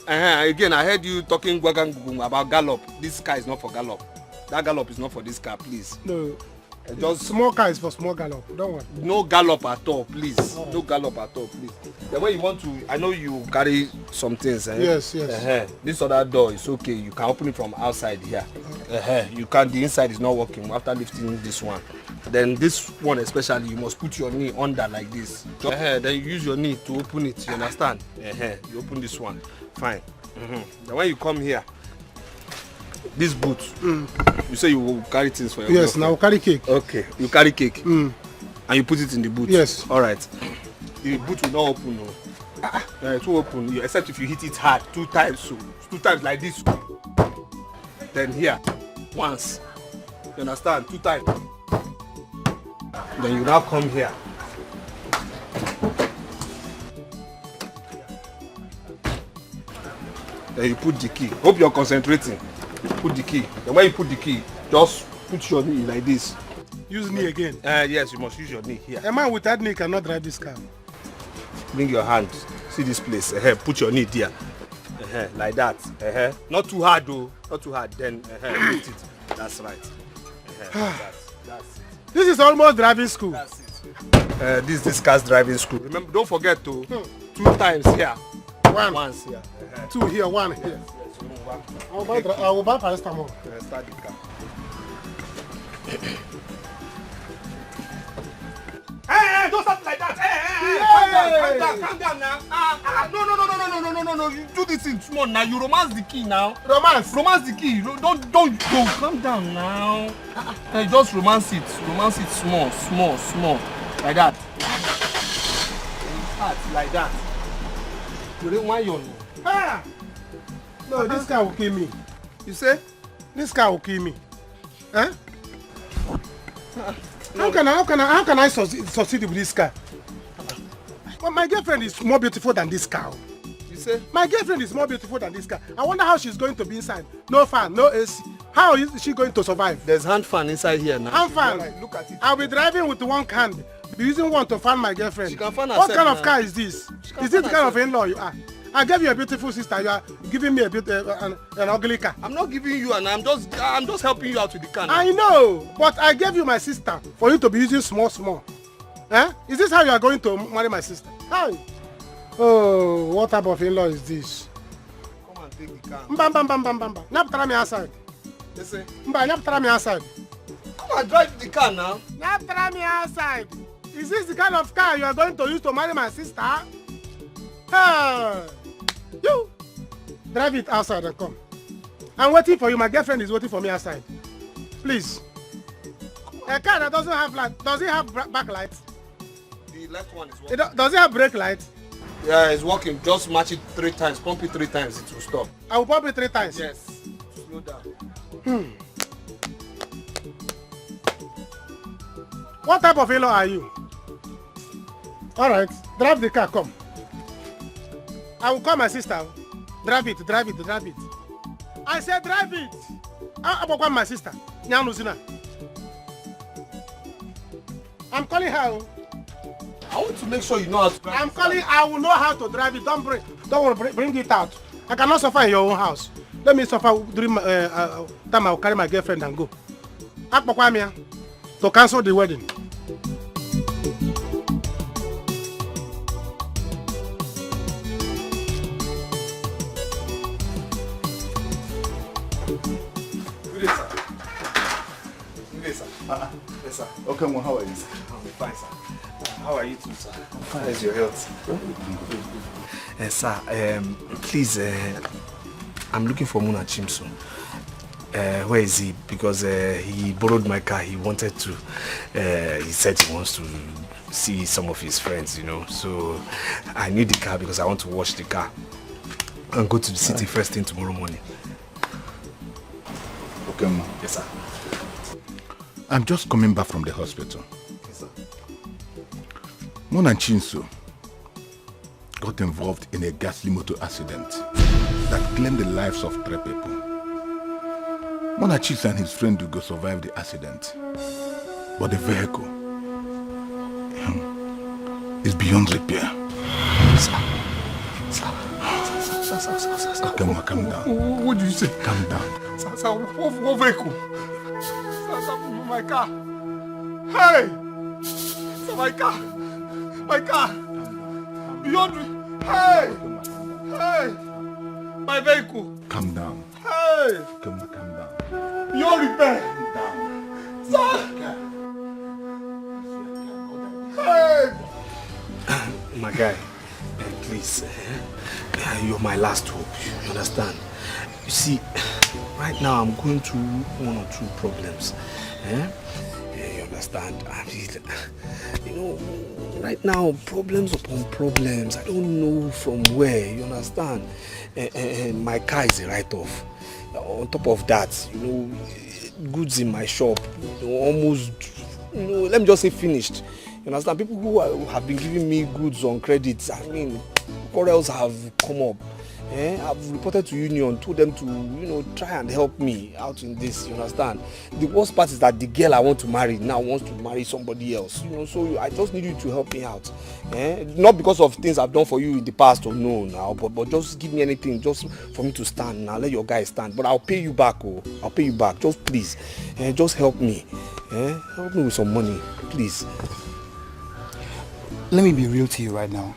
Again, I heard you talking about gallop. This car is not for gallop. That gallop is not for this car, please. No. Just small car is for small gallop. Don't worry. No gallop at all, please. No gallop at all, please. The way you want to, I know you carry some things. Yes. This other door is okay. You can open it from outside here. You can. The inside is not working after lifting this one. Then this one especially, you must put your knee under like this. Then you use your knee to open it. You understand? You open this one. Fine. Then when you come here, this boot, you say you will carry things for your Yes, now carry cake. Okay, you carry cake. And you put it in the boot. Yes. All right. The boot will not open. No. It will open, except if you hit it hard 2 times. So 2 times like this. Then here, once. You understand? 2 times. Then you now come here. Then you put the key. Hope you're concentrating. Put the key. Then when you put the key, just put your knee like this. Use knee again. Yes, you must use your knee here. A man with that knee cannot drive this car. Bring your hand. See this place. Put your knee there. Like that. Not too hard though. Not too hard. Then lift it. That's right. That's it. This is almost driving school. That's it. This car's driving school. Remember, don't forget to 2 times here. Once here. 2 here, 1 here. I will buy paracetamol. Start the car. Hey, don't start like that. Hey, calm down now. No. You do this in small now. You romance the key now. Romance the key. Don't go. Calm down now. Just romance it. Romance it small. Like that. Start like that. You don't want your name. No, this car will kill me. You say? This car will kill me. How can I succeed with this car? Well, my girlfriend is more beautiful than this car. You say? My girlfriend is more beautiful than this car. I wonder how she's going to be inside. No fan, no AC. How is she going to survive? There's hand fan inside here now. Hand fan? Right, look at it. I'll be driving with one hand. Be using one to fan my girlfriend. She can fan herself. What kind of car is this? Is this the kind of in-law you are? I gave you a beautiful sister. You are giving me an ugly car. I'm not giving you, and I'm just helping you out with the car now. I know, but I gave you my sister for you to be using small. Is this how you are going to marry my sister? Hi. Oh, what type of in-law is this? Come and take the car. Mbam. Nyaptara me outside. Listen. Nyaptara me outside. Come and drive the car now. Nyaptara me outside. Is this the kind of car you are going to use to marry my sister? You drive it outside and come. I'm waiting for you. My girlfriend is waiting for me outside. Please. A car that doesn't have light. Does it have back lights? The left one is working. Does it have brake light? Yeah, it's working. Just match it 3 times. Pump it 3 times. It will stop. I will pump it 3 times. Yes. Slow down. What type of in-law are you? All right. Drive the car. Come. I will call my sister. Drive it. I said drive it. I will call my sister. I'm calling her. I want to make sure you know how to drive. I'm calling. I will know how to drive it. Don't bring it out. I cannot suffer in your own house. Let me suffer during my time. I will carry my girlfriend and go. To cancel the wedding. Good day, sir. Good day, sir. Yes, sir. Okay, well, how are you, sir? I'm fine, sir. How are you too, sir? I'm fine. How's your health? Sir, please, I'm looking for Muna Chimso. Where is he? Because he borrowed my car. He wanted to. He said he wants to see some of his friends, you know. So I need the car because I want to wash the car and go to the city first thing tomorrow morning. Okay, ma. Yes, sir. I'm just coming back from the hospital. Yes, sir. Mona Chinso got involved in a ghastly motor accident that claimed the lives of 3 people. Mona Chinso and his friend Ugo survived the accident, but the vehicle is beyond repair. Sir. Okay, ma, calm down. What do you say? Calm down. Sir, what vehicle? Sir, my car. Hey! Sir, my car. My car. Beyond. Hey! Hey! My vehicle. Calm down. Hey! Calm down. Beyond repair. Sir! Hey! My guy, please, you're my last hope. You understand? You see, right now I'm going through 1 or 2 problems. You understand? I mean, you know, right now, problems upon problems. I don't know from where. You understand? My car is a write-off. On top of that, you know, goods in my shop, you know, almost, you know, let me just say finished. You understand? People who have been giving me goods on credit, I mean, quarrels have come up. I've reported to union, told them to, you know, try and help me out in this, you understand? The worst part is that the girl I want to marry now wants to marry somebody else, you know, so I just need you to help me out. Not because of things I've done for you in the past or no now, but just give me anything just for me to stand. Now let your guy stand, but I'll pay you back, I'll pay you back, just please, just help me. Help me with some money, please. Let me be real to you right now.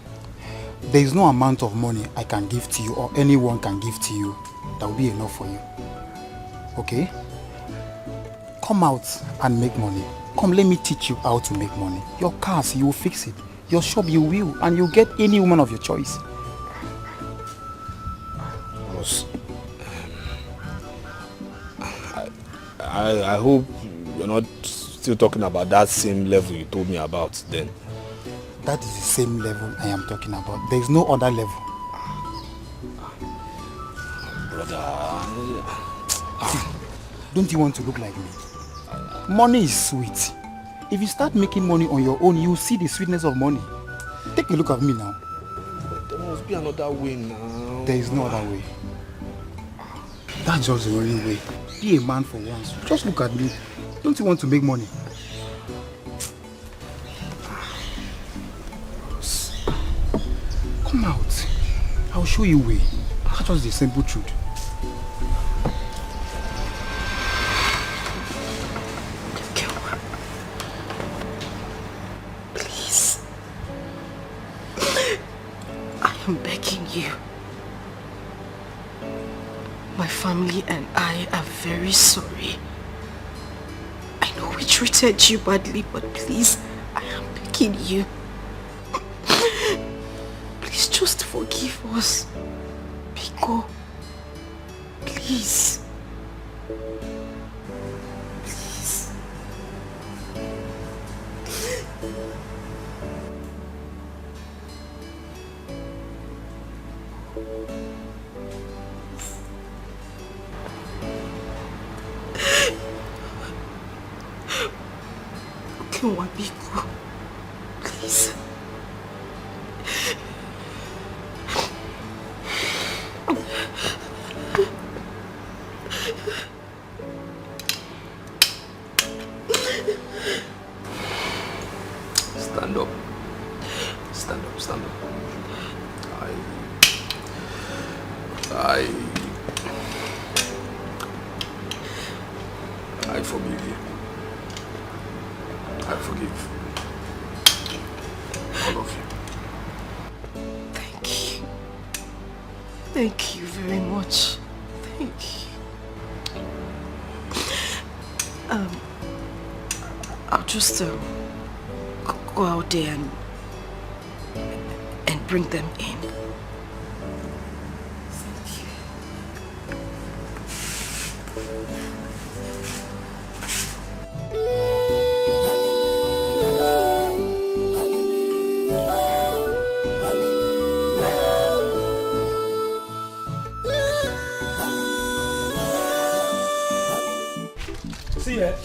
There is no amount of money I can give to you or anyone can give to you that will be enough for you. Okay? Come out and make money. Come, let me teach you how to make money. Your cars, you will fix it. Your shop, you will. And you'll get any woman of your choice. Boss, I hope you're not still talking about that same level you told me about then. That is the same level I am talking about. There is no other level. Brother. Don't you want to look like me? Money is sweet. If you start making money on your own, you will see the sweetness of money. Take a look at me now. There must be another way now. There is no other way. That's just the only way. Be a man for once. Just look at me. Don't you want to make money? Come out. I'll show you a way. That's just the simple truth. Please. I am begging you. My family and I are very sorry. I know we treated you badly, but please, I am begging you. Please just forgive us. Biko. Please. Please. Okay, Biko. Please. Stand up. Stand up, stand up. I forgive you. I forgive all of you. Thank you. Thank you very much. Thank you. I'll just go out there and bring them in.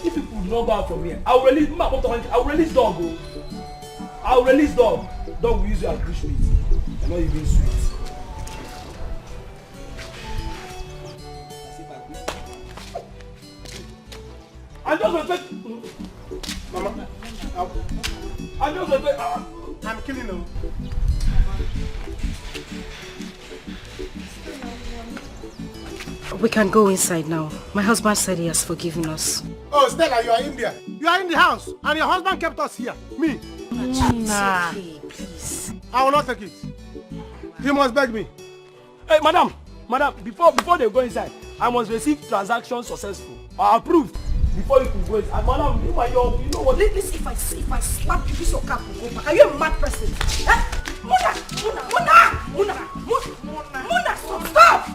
If people do not go out from here, I will release dog. I will release dog. Dog will use you as bush meat. You're not even sweet. I'm just respect. Mama, I'm just respect. I'm killing them. We can go inside now. My husband said he has forgiven us. Oh, Stella, you are in there. You are in the house, and your husband kept us here. Me. Nah. Okay, please. I will not take it. You must beg me. Hey, madam, before they go inside, I must receive transaction successful or approved before you can go inside. Madam, you know what? Listen, if I slap you, this your cap will go back. Are you a mad person? Muna, stop!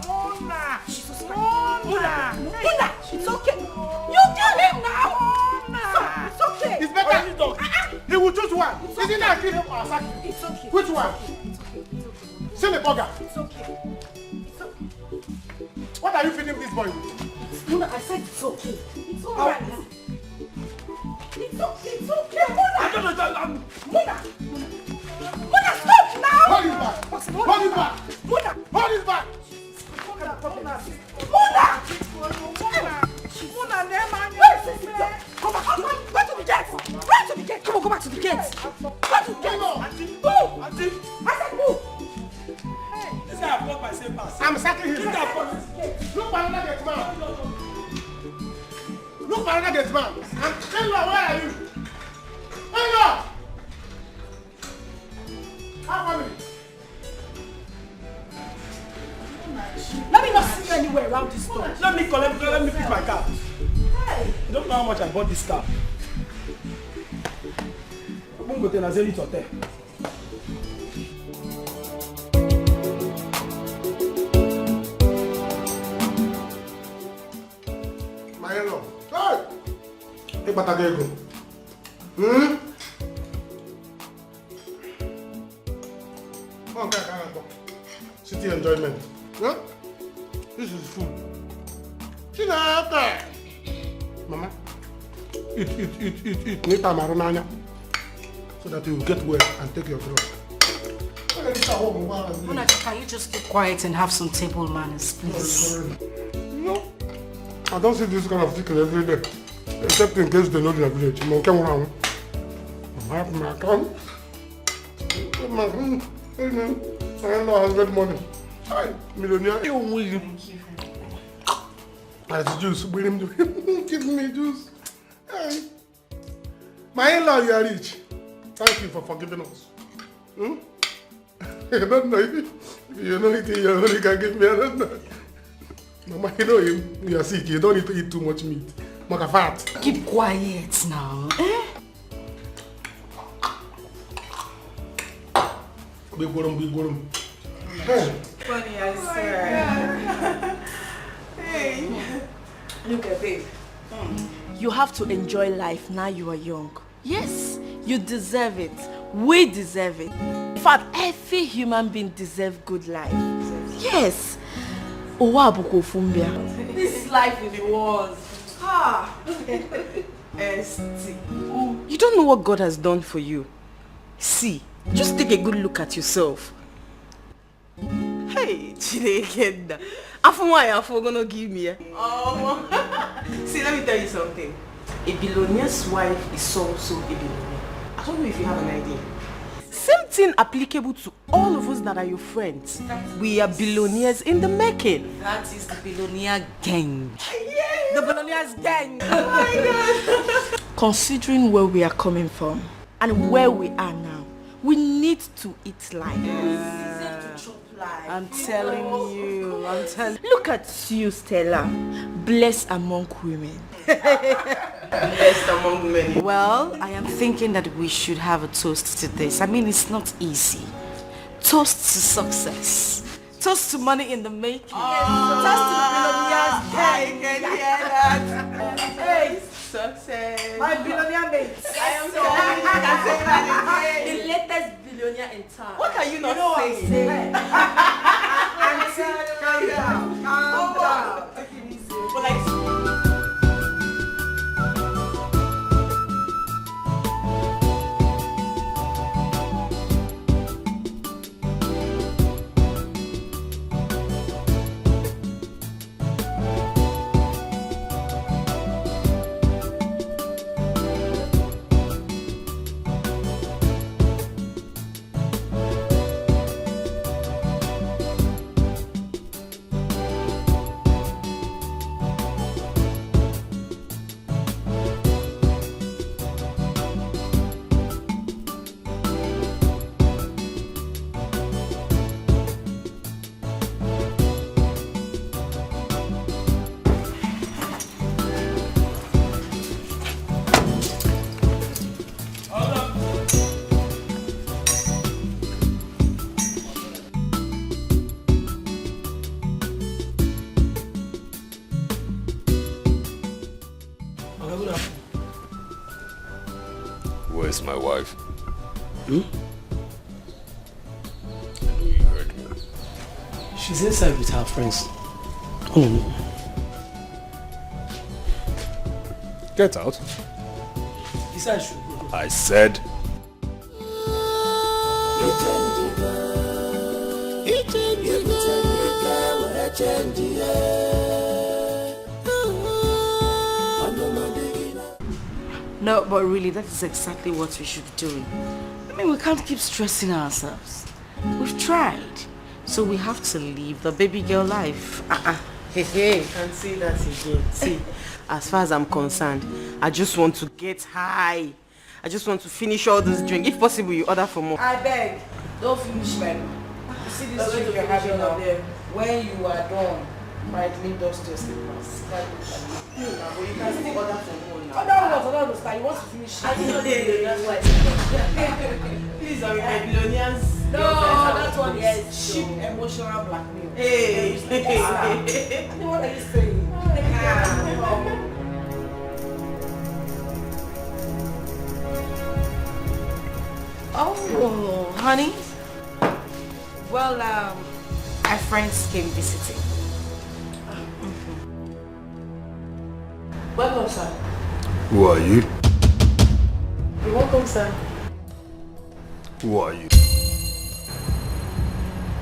Muna, it's okay. You kill him now. It's okay. It's better. He will choose one. Isn't that kill him or sack him? It's okay. Which one? Sell the burger. It's okay. What are you feeding this boy with? Muna, I said it's okay. It's alright. It's okay, Muna, stop now! Hold his back! Hold his back! Muna! Hold his back! Muna! Come back! Go to the gate! Come on, go back to the gate! Go to the gate! Move! I said move! This guy brought my same pass. I'm sacking him! Look for another gate man! Look for another gate man! Hello, where are you? Hello! How are you? Let me not see you anywhere around this store. Let me pick my car. Hey. You don't know how much I bought this car. I'm going to go to Nazeri Hotel. My hello. Hey! Hey, Batagego. Okay. City enjoyment. Huh? This is food. See that? Mama, eat. Nita marinanya. So that you will get well and take your drug. Muna, can you just keep quiet and have some table manners, please? No. I don't see this kind of chicken every day. Except in case they know the village. I know I have money. Hi, millionaire. Thank you. That's juice. Give me juice. Hey. My in-law, you are rich. Thank you for forgiving us. I don't know if you know anything you only can give me. I don't know. Mama, you know you are sick. You don't need to eat too much meat. Maka fat. Keep quiet now. Big worm. Hey. Funny, I swear. Hey. Look at babe. You have to enjoy life now you are young. Yes, you deserve it. We deserve it. In fact, every human being deserves good life. Yes. This life is worse. You don't know what God has done for you. See, just take a good look at yourself. Hey, Chidekenda. Afumwa gonna give me. See, let me tell you something. A billionaire's wife is also a billionaire. I don't know if you have an idea. Same thing applicable to all of us that are your friends. We are billionaires in the making. That is the billionaire gang. Yeah. The billionaire's gang. Oh my God. Considering where we are coming from and where we are now, we need to eat life. I'm telling you. Look at you, Stella. blessed among women. Blessed among many. Well, I am thinking that we should have a toast to this. I mean, it's not easy. Toast to success. Toast to money in the making. Toast to the billionaires. I can hear that. Hey, success. My billionaire mates. I am so happy you can say that again. The latest billionaire in town. What are you not saying? Calm down. Calm down. Take it easy. But like, Where's my wife? Hmm? I know you heard me. She's inside with her friends. Oh. Get out. He said I should go. I said. No, but really, that is exactly what we should be doing. I mean, we can't keep stressing ourselves. We've tried. So we have to live the baby girl life. Hey. And see that again. See, as far as I'm concerned, I just want to get high. I just want to finish all this drink. If possible, you order for more. I beg, don't finish, man. You see this drink you're having up there? When you are done, quietly dust your slippers. You can still order for more now. Other ones, you want to finish. I didn't know they Please, are my billionaires? No, that one is cheap emotional blackmail. Hey. What are you saying? Oh, honey. Well, my friends came visiting. Welcome, sir. Who are you? You're welcome, sir. Who are you?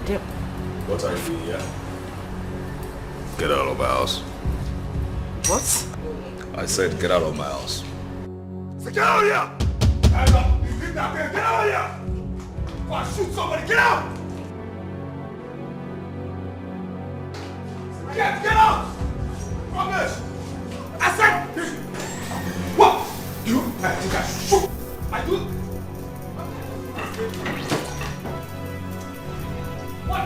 Yep. What are you doing here? Get out of my house. What? I said get out of my house. So get out of here! Stand up! You did that thing! Get out of here! Or I'll shoot somebody! Get out! Get out! Rubbish! I said! What? You? I think I shoot! I do? What?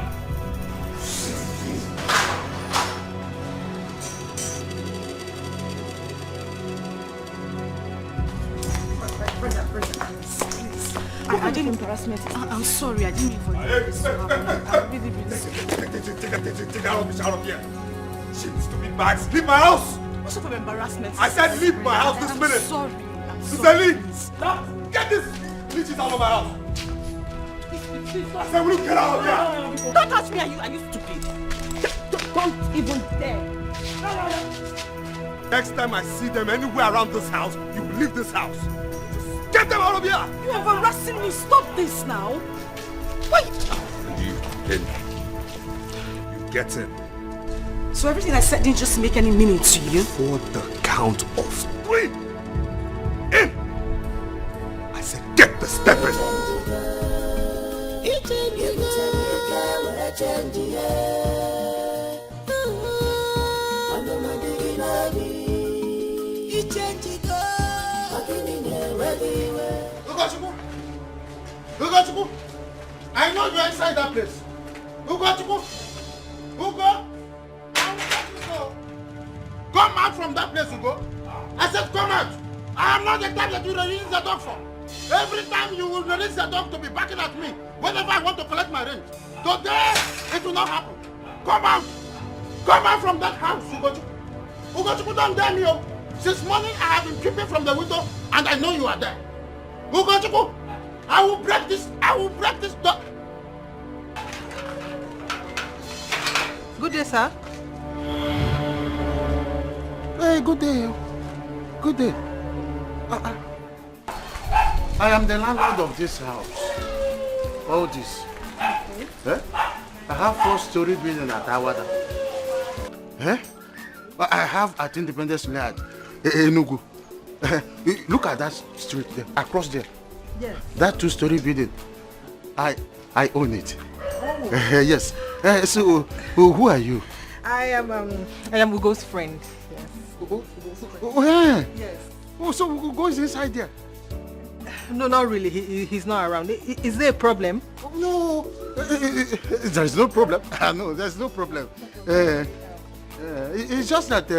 I didn't embarrassment. I'm sorry, I didn't mean for you to happen. I'm really Take that rubbish out of here. Shit, stupid bags. Leave my house! What sort of embarrassment? I said leave my house this minute. Sorry. Sister Lee, stop! Get this leeches out of my house. I said, will you get out of here? Don't touch me, are you stupid? Don't even dare. Next time I see them anywhere around this house, you will leave this house. Just get them out of here! You are harassing me. Stop this now. Wait. You in. You get in. So everything I said didn't just make any meaning to you? For the count of 3. In! I said get the step in! Ugochukwu! I know you're inside that place. Ugochukwu! Ugo! Go out from that place, Ugo. I said come out. I am not the type that you release the dog for. Every time you will release the dog to be barking at me whenever I want to collect my rent. Today, it will not happen. Come out. Come out from that house, Ugochukwu. Ugochukwu, don't dare me. Since morning, I have been peeping from the window and I know you are there. Ugochukwu, I will break this door. Good day, sir. Hey, good day. Good day. I am the landlord of this house. All this. Eh? I have 4-story building at Awada. Eh? I have at Independence Layout, Enugu. Look at that street there, across there. Yes. That 2-story building. I own it. Oh. Yes. So, who are you? I am Ugo's friend. Yes. Oh, yeah. Yes. Oh, so Ugo is inside there? No, not really. He's not around. Is there a problem? No. There is no problem. No, there's no problem. It's just that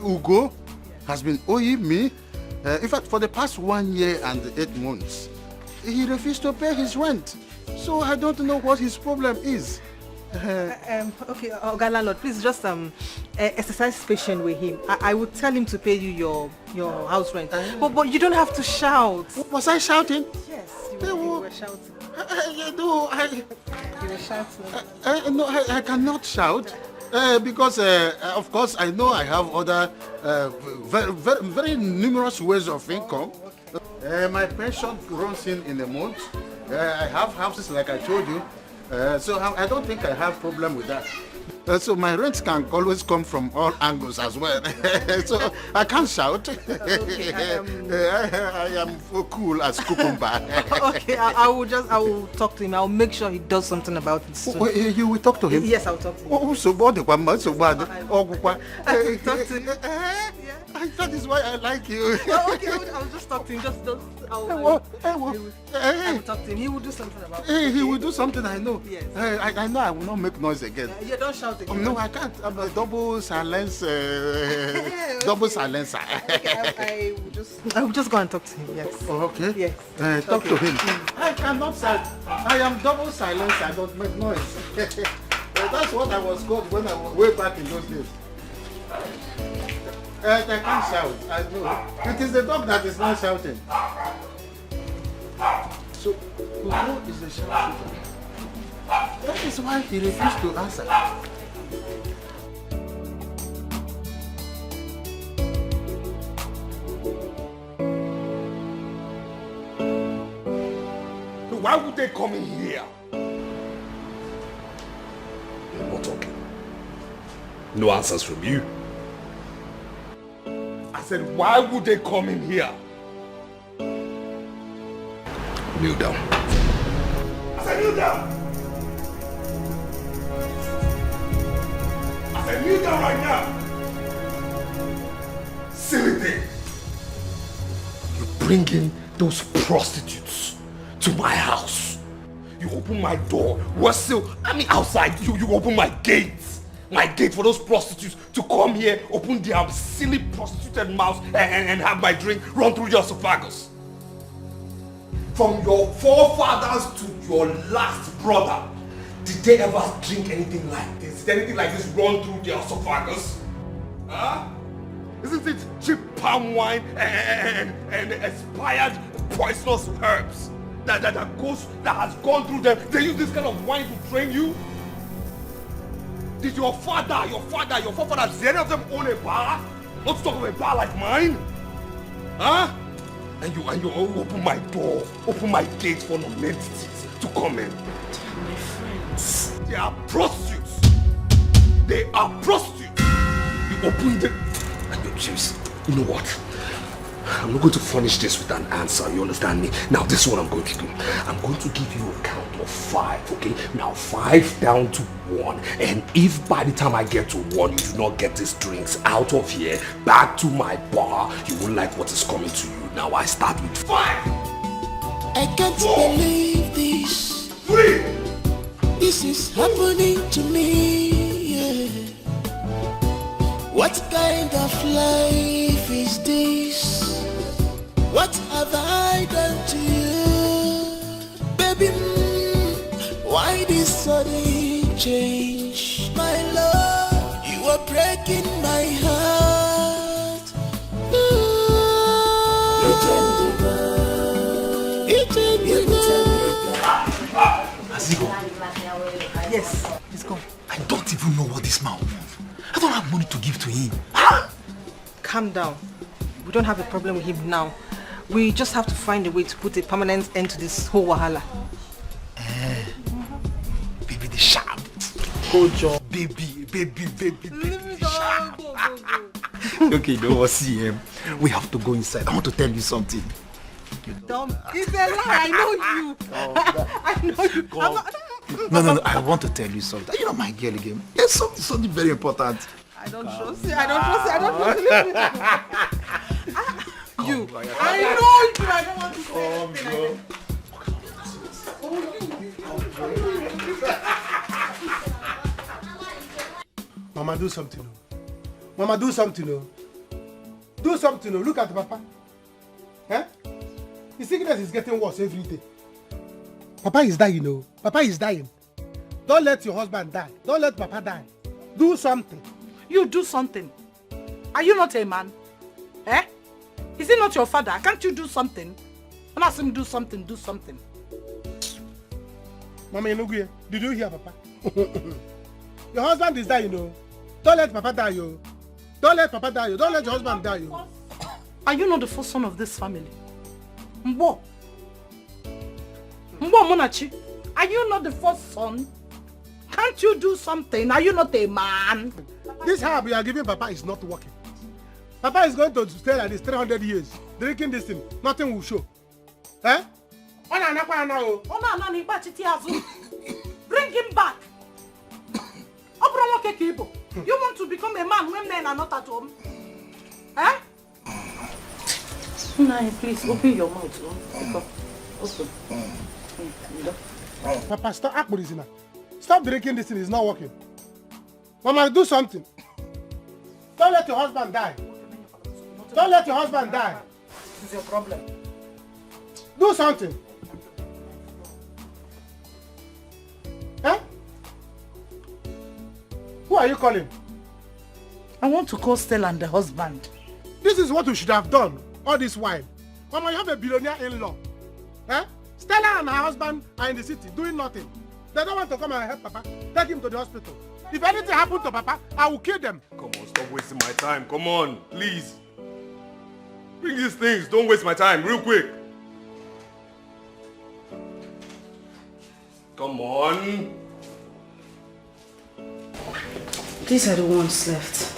Ugo has been owing me. In fact, for the past 1 year and 8 months, he refused to pay his rent. So I don't know what his problem is. Okay, Oga Landlord, please just exercise patience with him. I will tell him to pay you your house rent. But you don't have to shout. Was I shouting? Yes, you were shouting. No, You were shouting. No, I cannot shout. Because, of course, I know I have other very numerous ways of income. My pension runs in a month. I have houses like I told you. So I don't think I have problem with that. So my rent can always come from all angles as well. So I can't shout. Okay, I am cool as cucumber. Okay, I will talk to him. I'll make sure he does something about it soon. You will talk to him? Yes, I'll talk to him. Oh, so bad. So bad. I will talk to him. That is why I like you. Oh, okay, I'll just talk to him. I will talk to him. He will do something about it. He will do something, I know. Yes. I know I will not make noise again. Yeah, don't shout again. No, I can't. I'm a double silence. Double silencer. Okay, I will just go and talk to him. Yes. Oh, okay. Yes. Talk to him. I cannot shout. I am double silence. I don't make noise. That's what I was called when I was way back in those days. I can't shout. I know. It is the dog that is not shouting. So, who is the shouter? That is why he refused to answer. So why would they come in here? You're not talking. No answers from you. I said, why would they come in here? Kneel down. I said, kneel down. I said, kneel down right now. Silly thing. You bring in those prostitutes to my house. You open my door. We're still, outside. You open my gate. My gate for those prostitutes to come here, open their silly prostituted mouths and have my drink run through your esophagus. From your forefathers to your last brother, did they ever drink anything like this? Did anything like this run through their esophagus? Huh? Isn't it cheap palm wine and expired poisonous herbs that has gone through them? They use this kind of wine to train you? Did your forefathers, did any of them own a bar? Not to talk of a bar like mine? Huh? And you open my door, open my gate for non-entities to come in. They are my friends. They are prostitutes. They are prostitutes. You open them and you choose. You know what? I'm not going to furnish this with an answer, you understand me? Now this is what I'm going to do. I'm going to give you a count of 5, okay? Now 5 down to 1. And if by the time I get to 1, you do not get these drinks out of here, back to my bar, you won't like what is coming to you. Now I start with 5. I can't believe this. 3. This is happening to me, yeah. What kind of life is this? What have I done to you? Baby, why this sudden change? My love, you are breaking my heart. Yes, let's go. I don't even know what this man wants. I don't have money to give to him. Calm down. We don't have a problem with him now. We just have to find a way to put a permanent end to this whole wahala. Baby, the sharp. Good job. Baby, the sharp. Okay, don't see him. We have to go inside. I want to tell you something. Don't. It's a lie. I know you. I know you. No. I want to tell you something. You know my girl again. There's something very important. I don't trust you. I don't trust you. You. I know you. I don't want to say anything. Mama, do something. Mama, do something. Do something. Look at Papa. Huh? His sickness is getting worse every day. Papa is dying, Papa is dying. Don't let your husband die. Don't let Papa die. Do something. You do something. Are you not a man? Eh? Is he not your father? Can't you do something? I'm asking him do something, do something. Mama, did you hear Papa? Your husband is dying, Don't let Papa die, Don't let Papa die, Don't let your husband die, Are you not the first son of this family? Mbo Monachi, are you not the first son? Can't you do something? Are you not a man? This herb you are giving Papa is not working. Papa is going to stay like this 300 years, drinking this thing. Nothing will show. Eh? Bring him back. You want to become a man when men are not at home? Eh? Nai, please open your mouth. Open. Papa, stop drinking this thing. It's not working. Mama, do something. Don't let your husband die. Don't let your husband die. This is your problem. Do something. Huh? Who are you calling? I want to call Stella and the husband. This is what we should have done all this while. Mama, you have a billionaire in-law. Eh? Stella and her husband are in the city doing nothing. They don't want to come and help Papa. Take him to the hospital. If anything happens to Papa, I will kill them. Come on, stop wasting my time. Come on, please. Bring these things. Don't waste my time. Real quick. Come on. These are the ones left.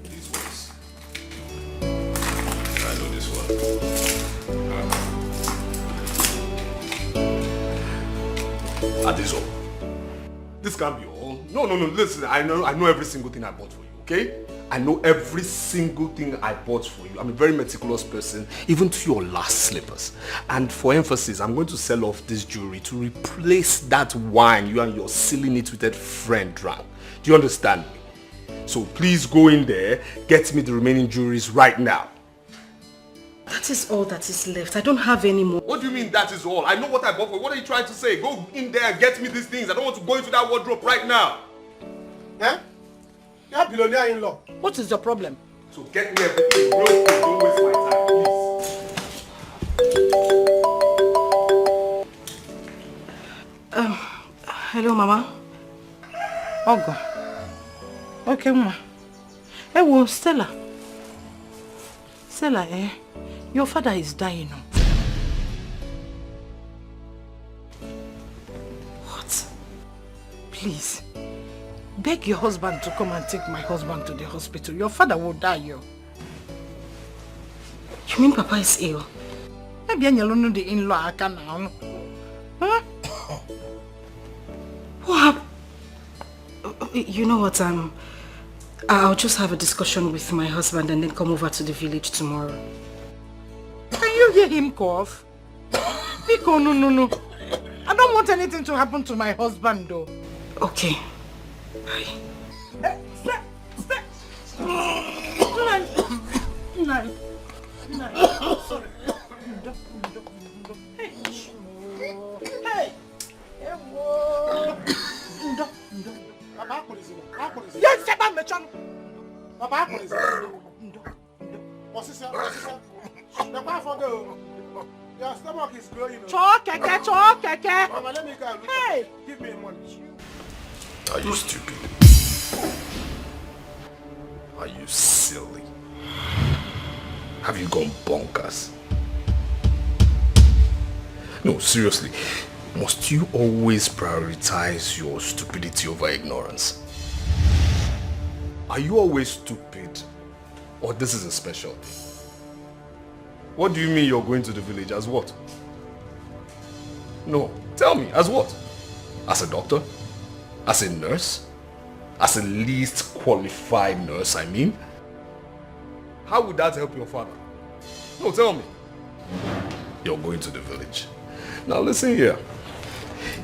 These ones. I know this one. Are these all? This can't be all. No. Listen, I know every single thing I bought for you, okay? I know every single thing I bought for you. I'm a very meticulous person, even to your last slippers. And for emphasis, I'm going to sell off this jewelry to replace that wine you and your silly nitwitted friend drank. Do you understand me? So please go in there, get me the remaining jewelries right now. That is all that is left. I don't have any more. What do you mean that is all? I know what I bought for you. What are you trying to say? Go in there and get me these things. I don't want to go into that wardrobe right now. Eh? You have billionaire in-law. What is your problem? So get me everything real quick. Don't waste my time, please. Hello, Mama. Ogo. Okay, Mama. Hey, well, Stella. Stella, your father is dying now. What? Please. Beg your husband to come and take my husband to the hospital. Your father will die, yo. You mean Papa is ill? Maybe I'm alone the in-law I can now. Huh? What happened? You know what, I'll just have a discussion with my husband and then come over to the village tomorrow. Can you hear him cough? Nico, no. I don't want anything to happen to my husband though. Okay. Sorry. Hey. Yes, Seba Mechan. Papa, what is it? What's this? The power your stomach is growing. Chalk, keke. Mama, let me go. Hey, give me money. Are you stupid? Are you silly? Have you gone bonkers? No, seriously. Must you always prioritize your stupidity over ignorance? Are you always stupid? Or this is a special thing? What do you mean you're going to the village as what? No, tell me, as what? As a doctor? As a nurse? As a least qualified nurse, I mean? How would that help your father? No, tell me. You're going to the village. Now listen here.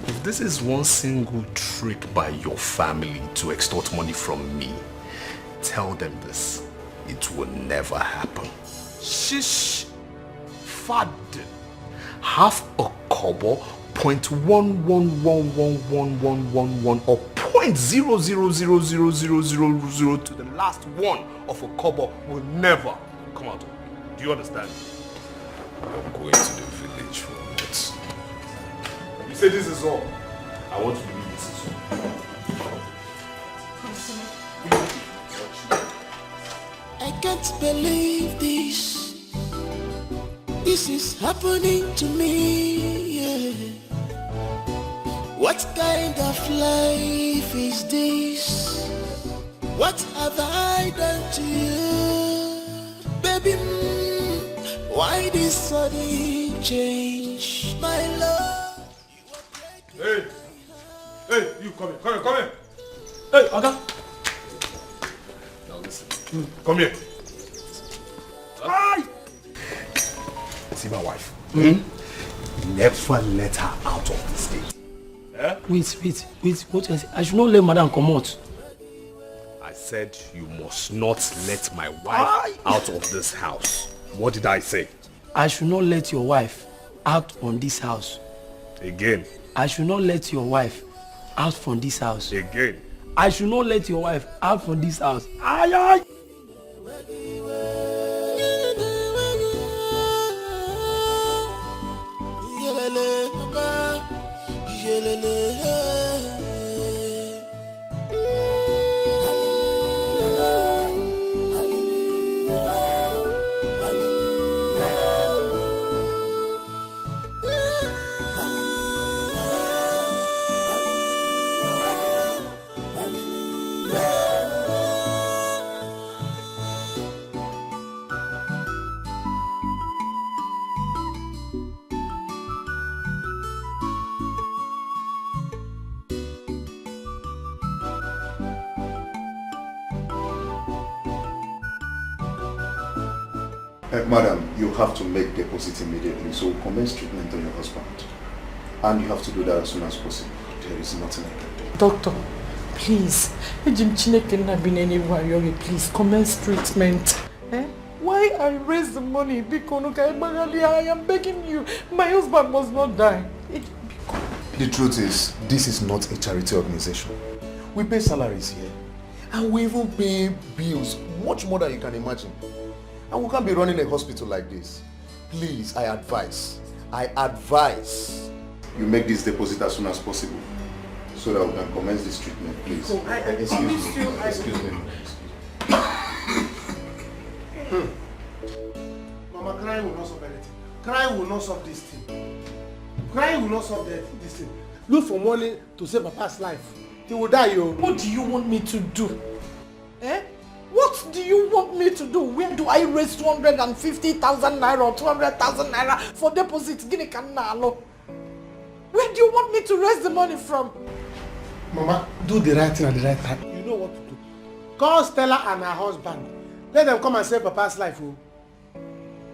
If this is one single trick by your family to extort money from me, tell them this. It will never happen. Shish. Fad. Half a kobo, 0.1111111 or 0.000000 to the last one of a kobo will never come out. Do you understand? I'm going to the village for what? You say this is all. I want to believe this is all. I can't believe this. This is happening to me, yeah. What kind of life is this? What have I done to you? Baby, why this sudden change? My love. Hey, you come here. Hey, Oga. Now listen. Come here. Hi. See my wife. Never let her out of the state. Eh? Wait. What I say? I should not let madam come out. I said you must not let my wife out of this house. What did I say? I should not let your wife out on this house. Again. I should not let your wife out from this house. Again. I should not let your wife out from this house. Aye. Madam, you have to make deposit immediately, so commence treatment on your husband. And you have to do that as soon as possible. There is nothing I can do. Doctor, please. Please commence treatment. Why I raise the money? Because I am begging you. My husband must not die. The truth is, this is not a charity organization. We pay salaries here. And we even pay bills, much more than you can imagine. And we can't be running a hospital like this. Please, I advise. You make this deposit as soon as possible so that we can commence this treatment, please. Excuse me. Mama, crying will not solve anything. Crying will not solve this thing. Crying will not solve this thing. Look for money to save Papa's life. He will die, yo. What do you want me to do? What do you want me to do? Where do I raise 250,000 naira or 200,000 naira for deposit? Where do you want me to raise the money from? Mama, do the right thing at the right time. You know what to do. Call Stella and her husband. Let them come and save Papa's life. Oh.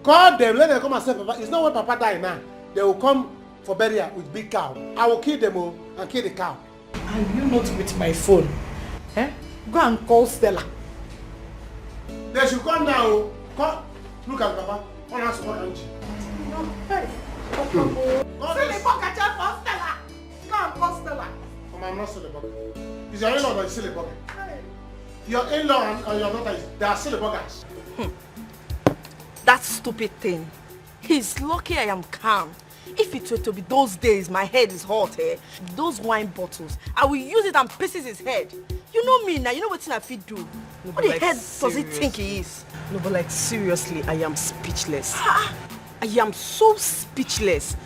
Call them, let them come and save Papa. It's not when Papa die now. They will come for burial with big cow. I will kill them all and kill the cow. Are you not with my phone? Go and call Stella. They should come now. Come. Look at Papa. On us, what aren't you? Hey. Silly bucket for Stella. Go and call Stella. I'm not silly bucket. It's your in-law that is silly bucket. Your in-law and your daughter, they are silly buckets. That stupid thing. He's lucky I am calm. If it were to be those days, my head is hot, eh? Those wine bottles, I will use it and pieces his head. You know me now, you know what I fit do. No, what the like, head does he think he is? No, but like seriously, I am speechless. I am so speechless.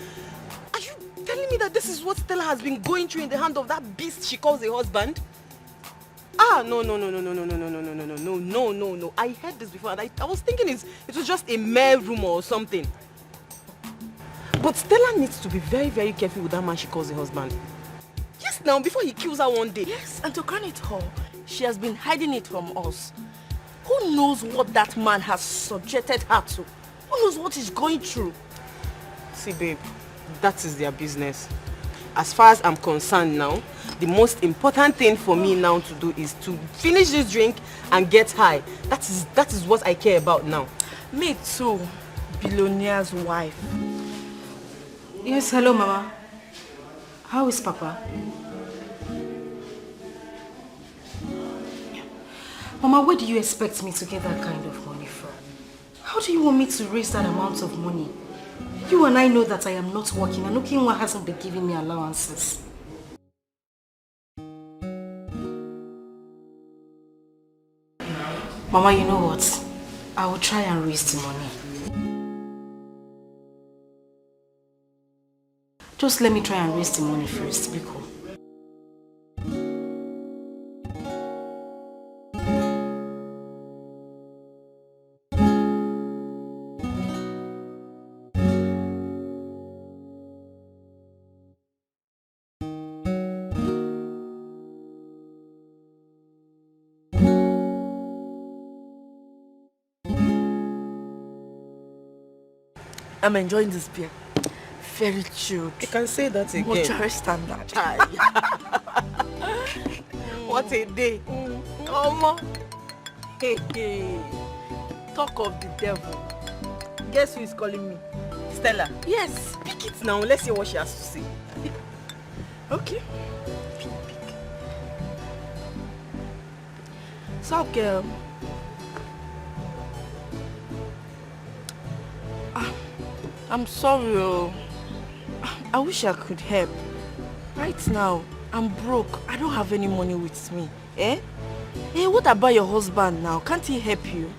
Are you telling me that this is what Stella has been going through in the hand of that beast she calls a husband? No. I heard this before and I was thinking it was just a mere rumor or something. But Stella needs to be very, very careful with that man she calls a husband. Yes, now, before he kills her one day. Yes, and to crown it all, she has been hiding it from us. Who knows what that man has subjected her to? Who knows what he's going through? See, babe, that is their business. As far as I'm concerned now, the most important thing for me now to do is to finish this drink and get high. That is what I care about now. Me too, billionaire's wife. Yes, hello, Mama. How is Papa? Mama, where do you expect me to get that kind of money from? How do you want me to raise that amount of money? You and I know that I am not working and Okinwa hasn't been giving me allowances. Mama, you know what? I will try and raise the money. Just let me try and raise the money first, Biko. I'm enjoying this beer. Very chilled. You can say that again. Mortuary standard. What a day. Come on. Hey. Talk of the devil. Guess who is calling me? Stella. Yes. Pick it now. Let's hear what she has to say. Okay. So, girl. I'm sorry. I wish I could help. Right now, I'm broke. I don't have any money with me. Eh? Hey, what about your husband now? Can't he help you?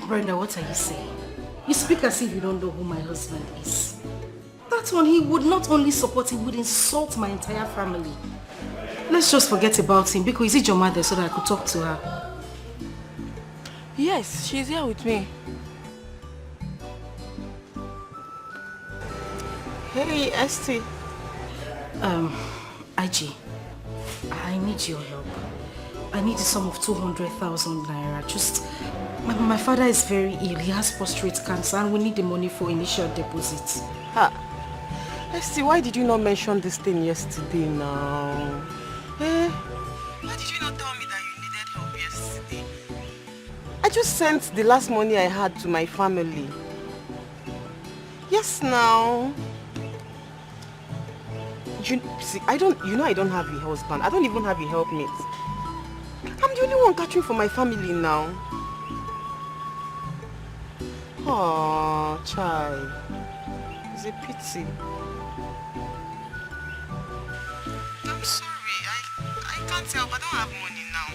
Brenda, what are you saying? You speak as if you don't know who my husband is. That one, he would not only support, he would insult my entire family. Let's just forget about him. Because is it your mother so that I could talk to her? Yes, she's here with me. Hey, Esti. IG, I need your help. I need the sum of 200,000 naira. Just, my father is very ill. He has prostate cancer and we need the money for initial deposit. Esti, why did you not mention this thing yesterday now? Eh? Why did you not tell me that you needed help yesterday? I just sent the last money I had to my family. Yes, now. See, I don't have a husband. I don't even have a helpmate. I'm the only one catching for my family now. Oh, child. It's a pity. I'm sorry. I can't help. I don't have money now.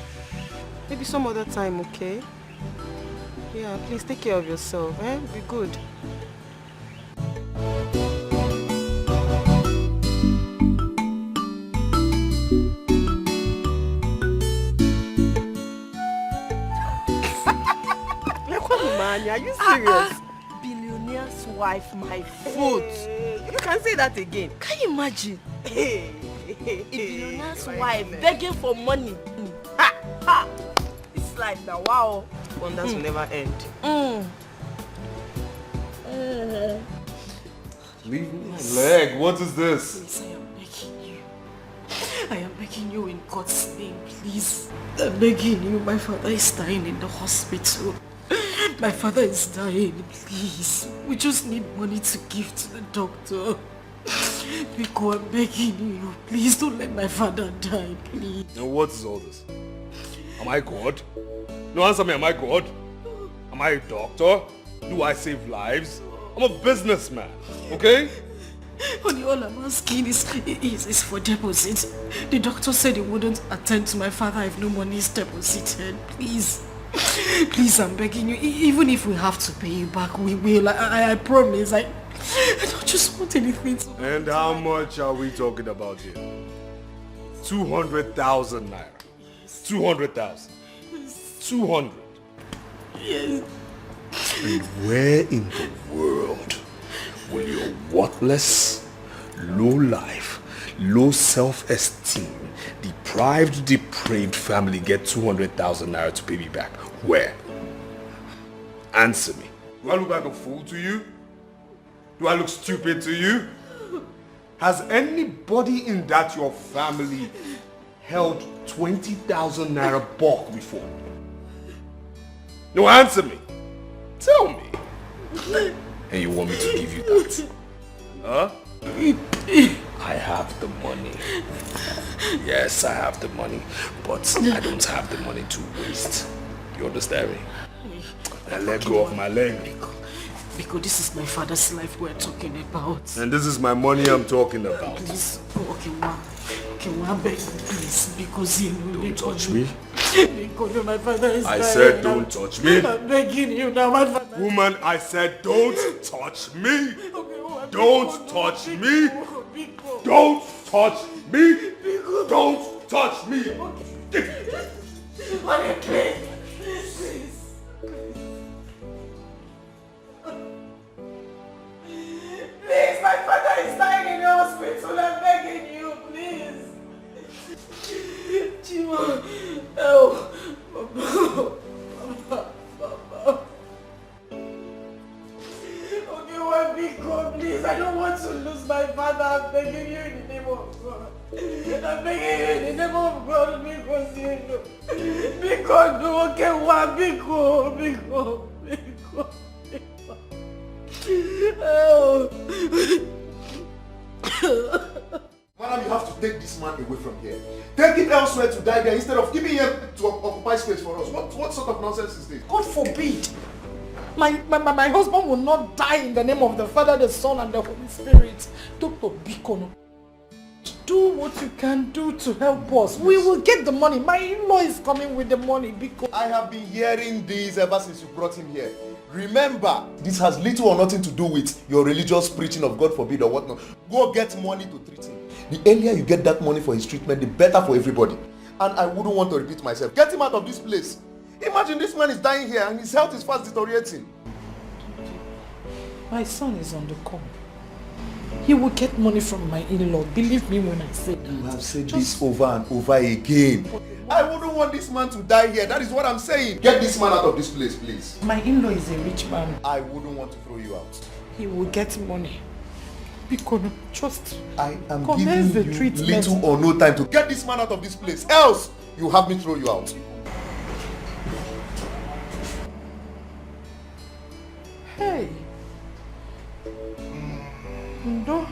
Maybe some other time, okay? Yeah, please take care of yourself, eh? Be good. Are you serious? Billionaire's wife, my foot. You can say that again. Can you imagine? A billionaire's wife begging for money. It's like now, wow. Wonders will never end. Leave my leg. What is this? I am begging you in God's name, please. I'm begging you. My father is dying in the hospital. My father is dying, please. We just need money to give to the doctor. Biko, I'm begging you. Please don't let my father die, please. Now what is all this? Am I God? No, answer me, am I God? Am I a doctor? Do I save lives? I'm a businessman, okay? Only all I'm asking is for deposit. The doctor said he wouldn't attend to my father if no money is deposited. Please. Please, I'm begging you. Even if we have to pay you back, we will. I promise. I don't just want anything to... And how much are we talking about here? 200,000 naira. 200,000. 200. Yes. And where in the world will your worthless, low life, low self-esteem, depraved family get 200,000 naira to pay me back? Where? Answer me. Do I look like a fool to you? Do I look stupid to you? Has anybody in that your family held 20,000 naira bulk before? No, answer me. Tell me. And you want me to give you that? Huh? I have the money. Yes, I have the money. But I don't have the money to waste. You understand me? Now let go of my leg. Because this is my father's life we're talking about. And this is my money I'm talking about. Please. Oh, okay, one beg, please. Because you know... Don't touch me. Because my father is I dying. said don't touch me. I'm begging you now, my father. Woman, I said don't touch me. Don't touch me. Don't touch me. Don't touch me. Honey, please. Please, my father is dying in the hospital. I'm begging you, please. Chima, help. Mama. Okay, one big God, please. I don't want to lose my father. I'm begging you in the name of God. I'm begging you in the name of God, because you know. Because no, okay, one big God. Madam, you have to take this man away from here. Take him elsewhere to die there instead of giving him to occupy space for us. What sort of nonsense is this? God forbid. My husband will not die in the name of the Father, the Son, and the Holy Spirit. Dr. Bikono, do what you can do to help us. We will get the money. My in-law is coming with the money because... I have been hearing this ever since you brought him here. Remember, this has little or nothing to do with your religious preaching of God forbid or whatnot. Go get money to treat him. The earlier you get that money for his treatment, the better for everybody. And I wouldn't want to repeat myself. Get him out of this place. Imagine this man is dying here and his health is fast deteriorating. My son is on the call. He will get money from my in-law. Believe me when I say that. You have said this over and over again. I wouldn't want this man to die here. That is what I'm saying. Get this man out of this place, please. My in-law is a rich man. I wouldn't want to throw you out. He will get money. Because just I am commence giving the you treatment. little or no time to get this man out of this place. Else, you have me throw you out. Hey. Ndo.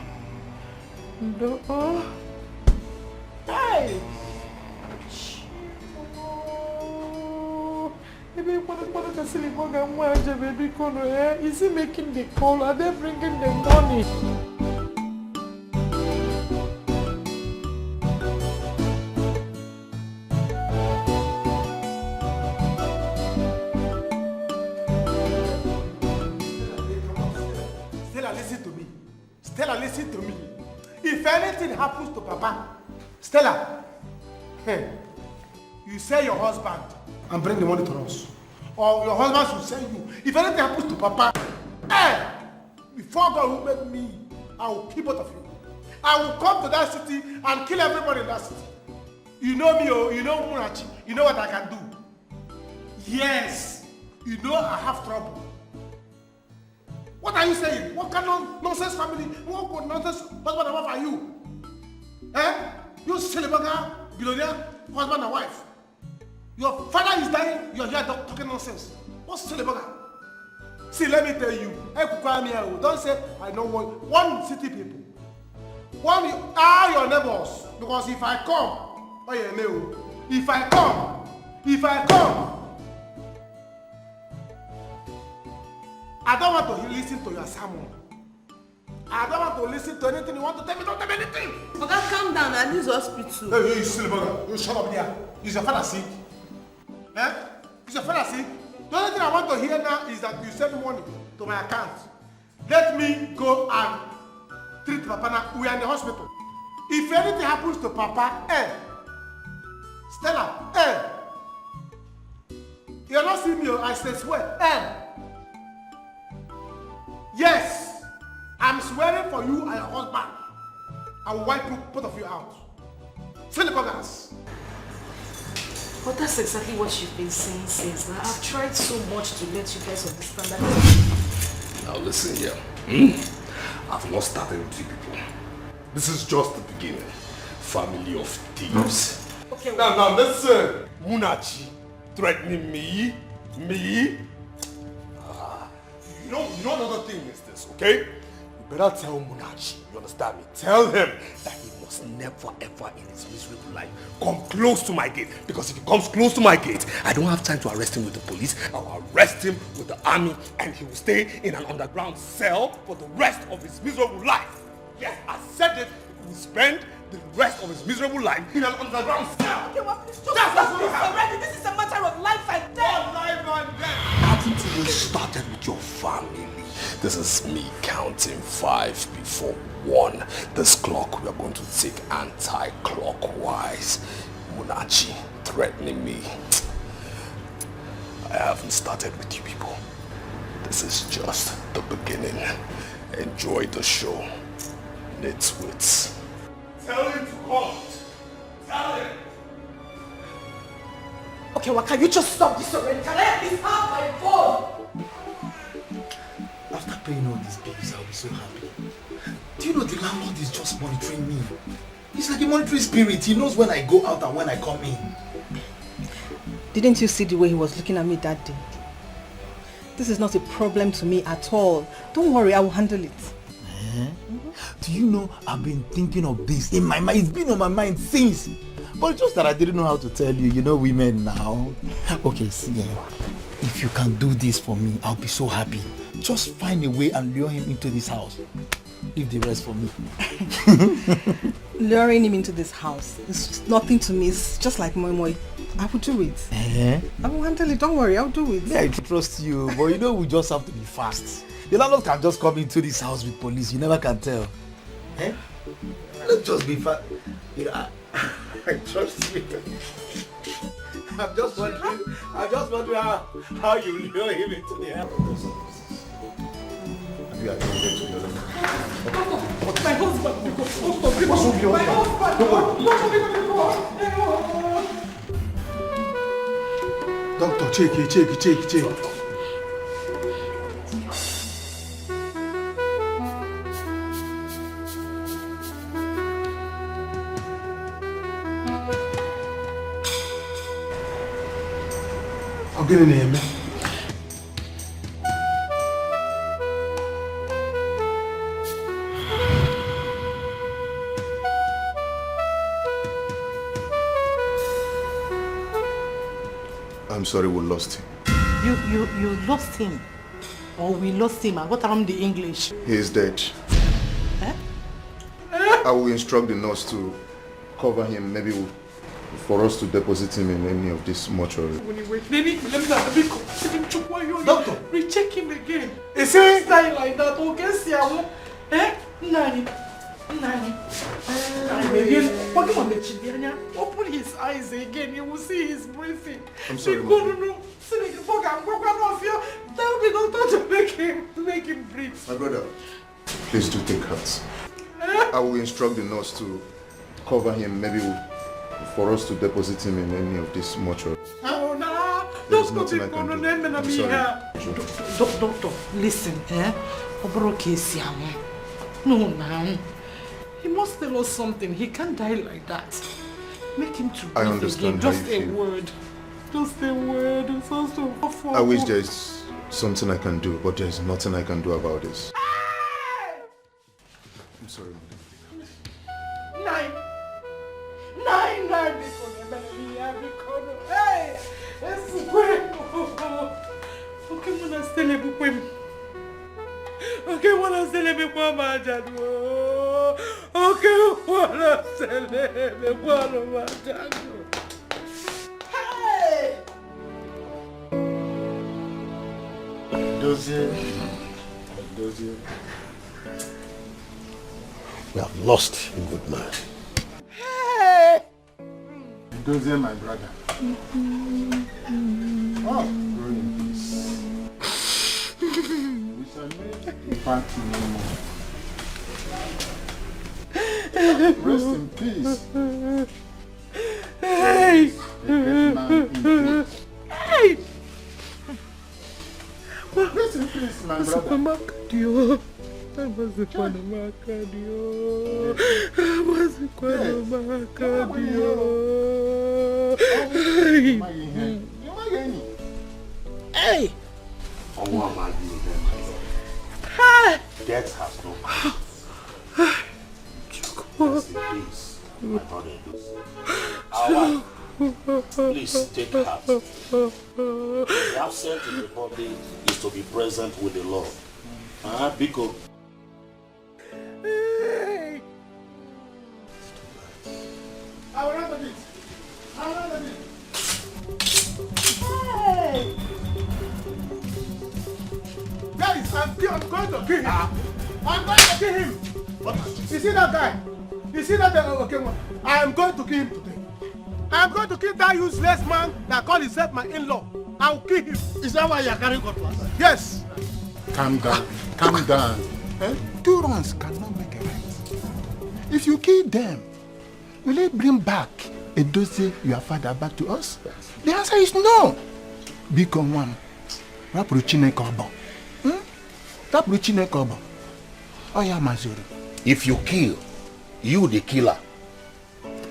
Hey. Is he making the call? Are they bringing the money? Stella, listen to me. If anything happens to Papa, Stella, hey, you sell your husband and bring the money to us. Or your husband should sell you. If anything happens to Papa, hey, before God who made me, I will kill both of you. I will come to that city and kill everybody in that city. You know me, oh, you know Munachi, you know what I can do. Yes, you know I have trouble. What are you saying? What kind of nonsense family? What nonsense husband and wife are you? Eh? You silly bugger, billionaire, husband and wife. Your father is dying, you're here talking nonsense. What's silly bugger? See, let me tell you, don't say I don't want one city people. One are your neighbors. Because if I come, if I come, I don't want to listen to your sermon. I don't want to listen to anything you want to tell me. Don't tell me anything. Okay, calm down. I need hospital. Hey, you silly bugger. You shut up there. Is your father sick? Eh? Is your father sick? The only thing I want to hear now is that you send money to my account. Let me go and treat Papa now. We are in the hospital. If anything happens to Papa, Stella, you're not seeing me, I say swear, yes, I'm swearing for you and your husband. I will wipe both of you out. Send the buggers. But that's exactly what you've been saying since. Now, I've tried so much to let you guys understand that. Now listen here. I've not started with you people. This is just the beginning. Family of thieves. Okay, now listen. Munachi threatening me. You know another thing is this, okay? You better tell Munachi, you understand me? Tell him that he must never ever in his miserable life come close to my gate. Because if he comes close to my gate, I don't have time to arrest him with the police. I'll arrest him with the army and he will stay in an underground cell for the rest of his miserable life. Yes, I said it. He will spend the rest of his miserable life in an underground cell. Okay, well, please just stop this already. This is a matter of life and death. Life and death. Haven't even started with your family. This is me counting 5 before 1. This clock we are going to take anti-clockwise. Munachi threatening me. I haven't started with you people. This is just the beginning. Enjoy the show. Nitwits. Tell him to come. Tell him. Okay, well, can you just stop this already? Can I at least have my phone? After paying all these bills, I'll be so happy. Do you know the landlord is just monitoring me? He's like a monitoring spirit. He knows when I go out and when I come in. Didn't you see the way he was looking at me that day? This is not a problem to me at all. Don't worry, I will handle it. Do you know I've been thinking of this in my mind? It's been on my mind since. But just that I didn't know how to tell you. You know women now. Okay, see, if you can do this for me, I'll be so happy. Just find a way and lure him into this house. Leave the rest for me. Luring him into this house is just nothing to me. It's just like moi moi. I will do it. I will handle it. Don't worry, I'll do it. Yeah, I trust you. But you know we just have to be fast. The landlord can just come into this house with police. You never can tell. Let's just be fast. You know, I trust you. I'm just wondering how you lure him into the house. You are going to your room. My husband, my husband. Doctor, check. I'm getting here, man. I'm sorry we lost him. You lost him? Or we lost him? What happened in English? He is dead. I will instruct the nurse to cover him, maybe for us to deposit him in any of this mortuary. Doctor, recheck him again. Is he dying like that? Okay, Nani. Open his eyes again, you will see his breathing. I'm sorry, Tell the doctor to make him breathe. My brother, please do take heart. I will instruct the nurse to cover him, maybe for us to deposit him in any of this mortuary. Oh, no. There's nothing I can do. I'm sorry. Doctor, listen, No, man. He must tell us something. He can't die like that. Make him to breathe I understand again. how Just you a feel. word. Just a word. It's so awful. I wish there is something I can do, but there is nothing I can do about this. I'm sorry, madam. Nine, hey, it's okay, wanna celebrate with me. Okay, wanna celebrate with my dad. Okay, wanna celebrate with my dad. Hey! Dozie. We have lost a good man. Hey! Dozie, my brother. Oh, grow in peace. We shall make part no more. Rest in peace. Hey! A great man indeed. Hey! Rest in peace, my brother. I was the one of my cardio. I was the one of my cardio. Hey! Death has no power. Rest in peace, my brother. Our wife, please take heart. The absent in the body is to be present with the Lord. Biko. Hey! I will not do this. I will not do this. Hey! Guys, I'm going to kill him. I'm going to kill him. You see that guy? You see that okay one? I am going to kill him today. I am going to kill that useless man that called himself my in-law. I will kill him. Is that why you are carrying cutlass? Yes. Calm down. Calm down. Two wrongs cannot make a right. If you kill them, will it bring back Edozie, your father, back to us? The answer is no. Become one. Rapuru Chineke obo. Rapuru Chineke obo. Oya Mazuru. If you kill, you the killer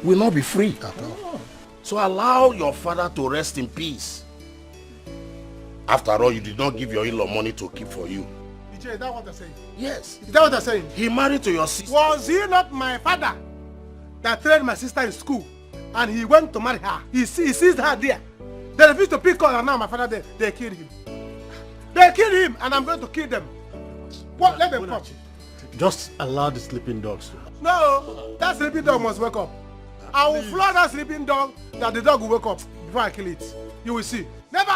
will not be free at all. So allow your father to rest in peace. After all, you did not give your in-law money to keep for you. Is that what they're saying? Yes. Is that what they're saying? He married to your sister. Was he not my father that trained my sister in school? And he went to marry her. He seized her there. They refused to pick her, and now my father there. They killed him. They killed him, and I'm going to kill them. What? Let them come. Just allow the sleeping dogs to. No, that sleeping dog must wake up. I will floor that sleeping dog that the dog will wake up before I kill it. You will see. Never!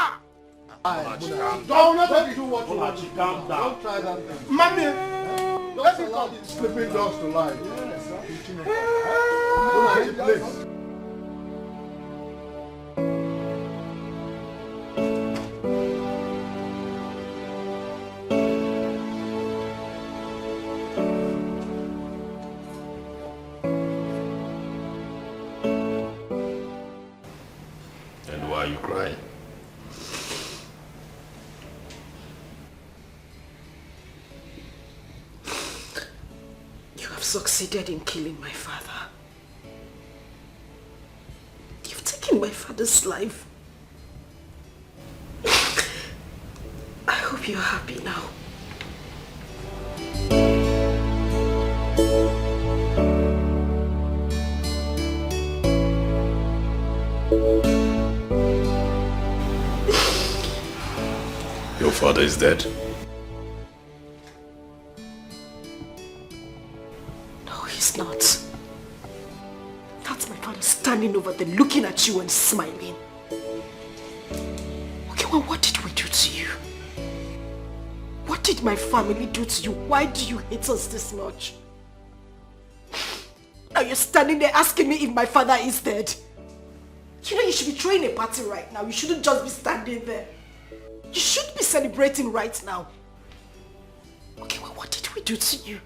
Don't not do what you want. Calm down. Don't try that thing. Mommy, let me call these sleeping dogs to life. Yes, And why are you crying? You have succeeded in killing my father. You've taken my father's life. I hope you're happy now. Your father is dead. No, he's not. That's my father standing over there looking at you and smiling. Okay, well, what did we do to you? What did my family do to you? Why do you hate us this much? Now you're standing there asking me if my father is dead. You know you should be throwing a party right now. You shouldn't just be standing there. You should be celebrating right now. Okay, well, what did we do to you?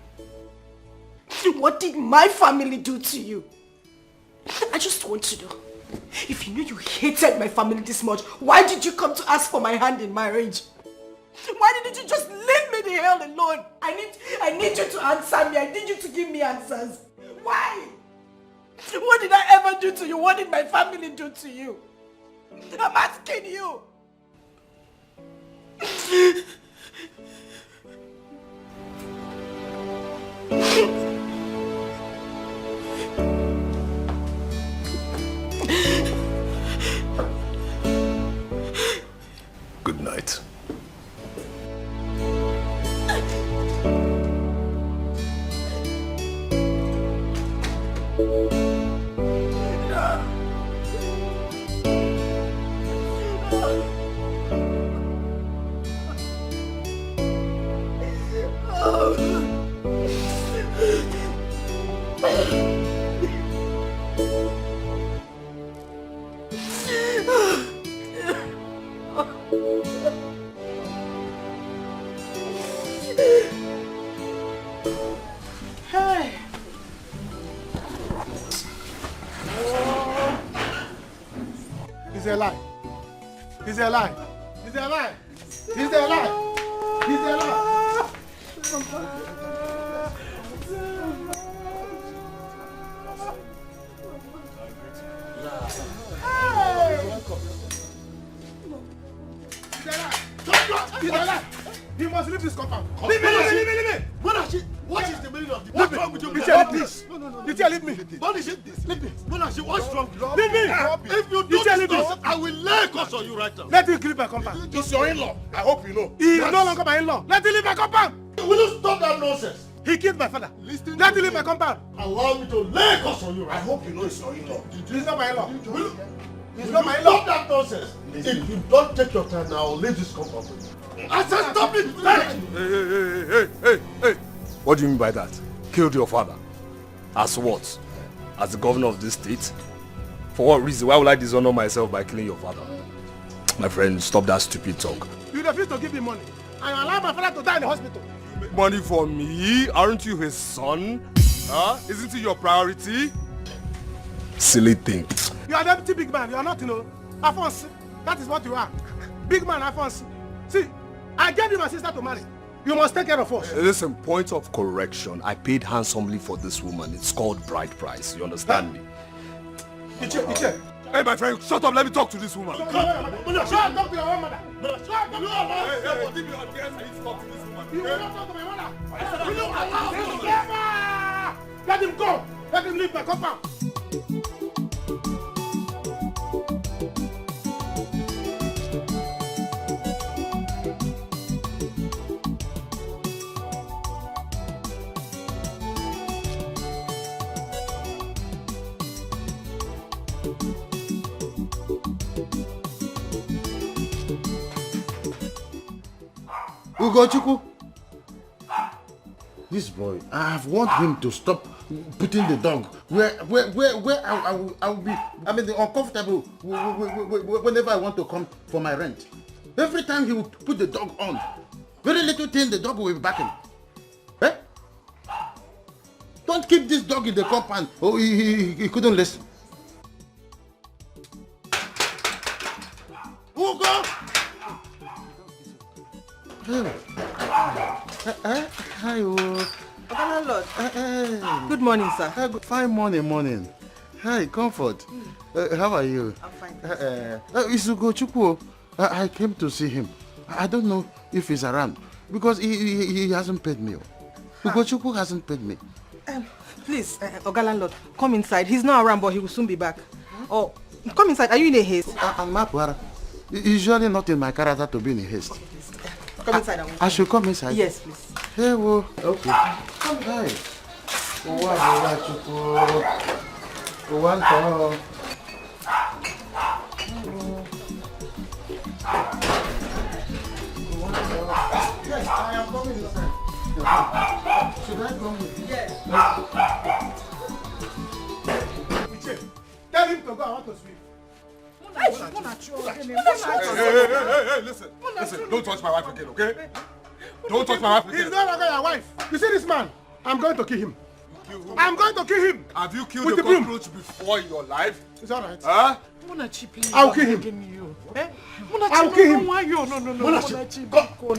What did my family do to you? I just want to know. If you knew you hated my family this much, why did you come to ask for my hand in marriage? Why didn't you just leave me the hell alone? I need you to answer me. I need you to give me answers. Why? What did I ever do to you? What did my family do to you? I'm asking you. Good night. Hey. It's a lie. It's a lie. It's a lie. It's a lie. It's a lie. It's a lie. You must leave this compound. Leave me, leave me, leave me. What is the meaning of this? What's wrong with you? Leave this. No. Leave me. What is it? Leave me. Monashi, what's wrong? Leave me. If you do this nonsense, I will lay a curse on you right now. Let him leave my compound. It's your in-law. I hope you know. He is no longer my in-law. Let him leave my compound. Will you stop that nonsense? He killed my father. Let him leave my compound. Allow me to lay a curse on you. I hope you know it's your in-law. He's not my in-law. He's not my in-law. Stop that nonsense. If you don't take your time now, I'll leave this compound. I said stop it. Hey. What do you mean by that? Killed your father? As what? As the governor of this state? For what reason? Why would I dishonor myself by killing your father? My friend, stop that stupid talk. You refuse to give me money and allow my father to die in the hospital. Money for me? Aren't you his son? Huh? Isn't it your priority? Silly thing. You are an empty big man. You are not, Alphonse. That is what you are. Big man, Alphonse. See, I gave you my sister to marry. You must take care of us. Listen, point of correction. I paid handsomely for this woman. It's called bride price. You understand me? Iche. Hey, my friend, shut up. Let me talk to this woman. Shut up to your own mother. Shut up. You will not talk to my mother. Will you allow me? Let him go. Let him leave my compound. Ugochukwu, this boy, I have warned him to stop putting the dog where I will be, uncomfortable whenever I want to come for my rent. Every time he will put the dog on, very little thing the dog will be backing. Eh? Don't keep this dog in the compound. Oh, he couldn't listen. Ugo! Hi, Landlord. Good morning, sir. Fine morning. Hi, Comfort. How are you? I'm fine. It's Ugochukwu. I came to see him. I don't know if he's around because he hasn't paid me. Ugochukwu hasn't paid me. Please, Oga Landlord, come inside. He's not around, but he will soon be back. Oh, come inside. Are you in a haste? I'm Mapuara. It's usually not in my character to be in a haste. Come inside. I should come inside? Yes, please. Hey, well, okay. Come hi. Yes, I am coming inside. Should I come with you? Yes. Tell him to go. I want to sleep. Hey, listen, don't touch my wife again, okay? Don't touch my wife again. He's no longer your wife. You see this man? I'm going to kill him. I'm going to kill him. Have you killed a cockroach before in your life? It's alright. Huh? Munachi, please. I'll kill him. You. I'll kill him. No. Munachi,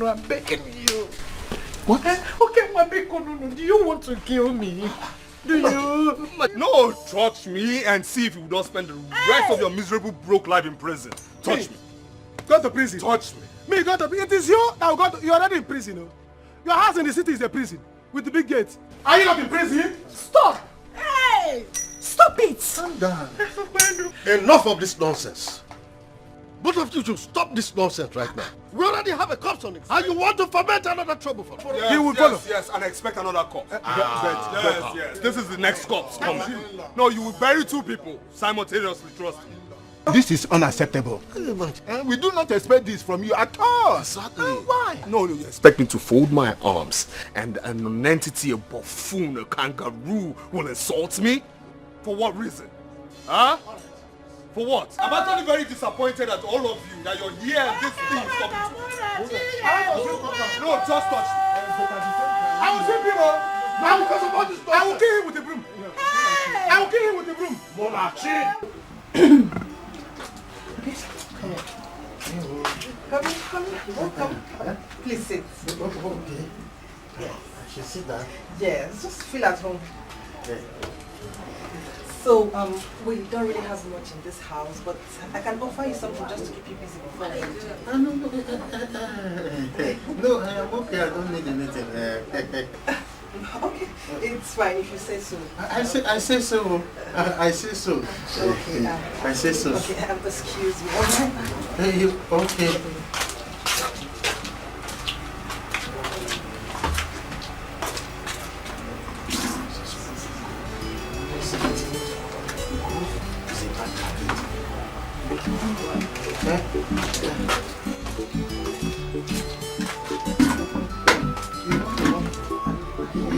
I'm begging you. What? Okay, Mabeko, no. Do you want to kill me? Do you? No, touch me and see if you don't spend the rest of your miserable broke life in prison. Touch me. Go to prison. Touch me. Me go to prison. It is you that will go to, you're already in prison. You know? Your house in the city is a prison with the big gates. Are you not in prison? Stop! Hey! Stop it! Calm down. Enough of this nonsense. Both of you should stop this nonsense right now. We already have a corpse on it. And you want to foment another trouble for us. Yes, He will follow. Yes, and I expect another corpse. Yes. This is the next corpse coming. No, you will bury 2 people simultaneously, trust me. This is unacceptable. We do not expect this from you at all. Exactly. Why? No, you expect me to fold my arms and a nonentity, a buffoon, a kangaroo will insult me? For what reason? Huh? For what? I'm actually very disappointed at all of you that you're here and this thing is coming to. No, just touch me. I will sweep him up. I will kill him with a broom. I will kill him with a broom. Come. Please sit. Okay. Yes. I should sit down. Yes, just feel at home. Yeah. So, we don't really have much in this house, but I can offer you something just to keep you busy before we enter. No, I am okay. I don't need anything. Okay, it's fine if you say so. I say so. I say so. Okay. I say so. Okay, excuse me. Okay.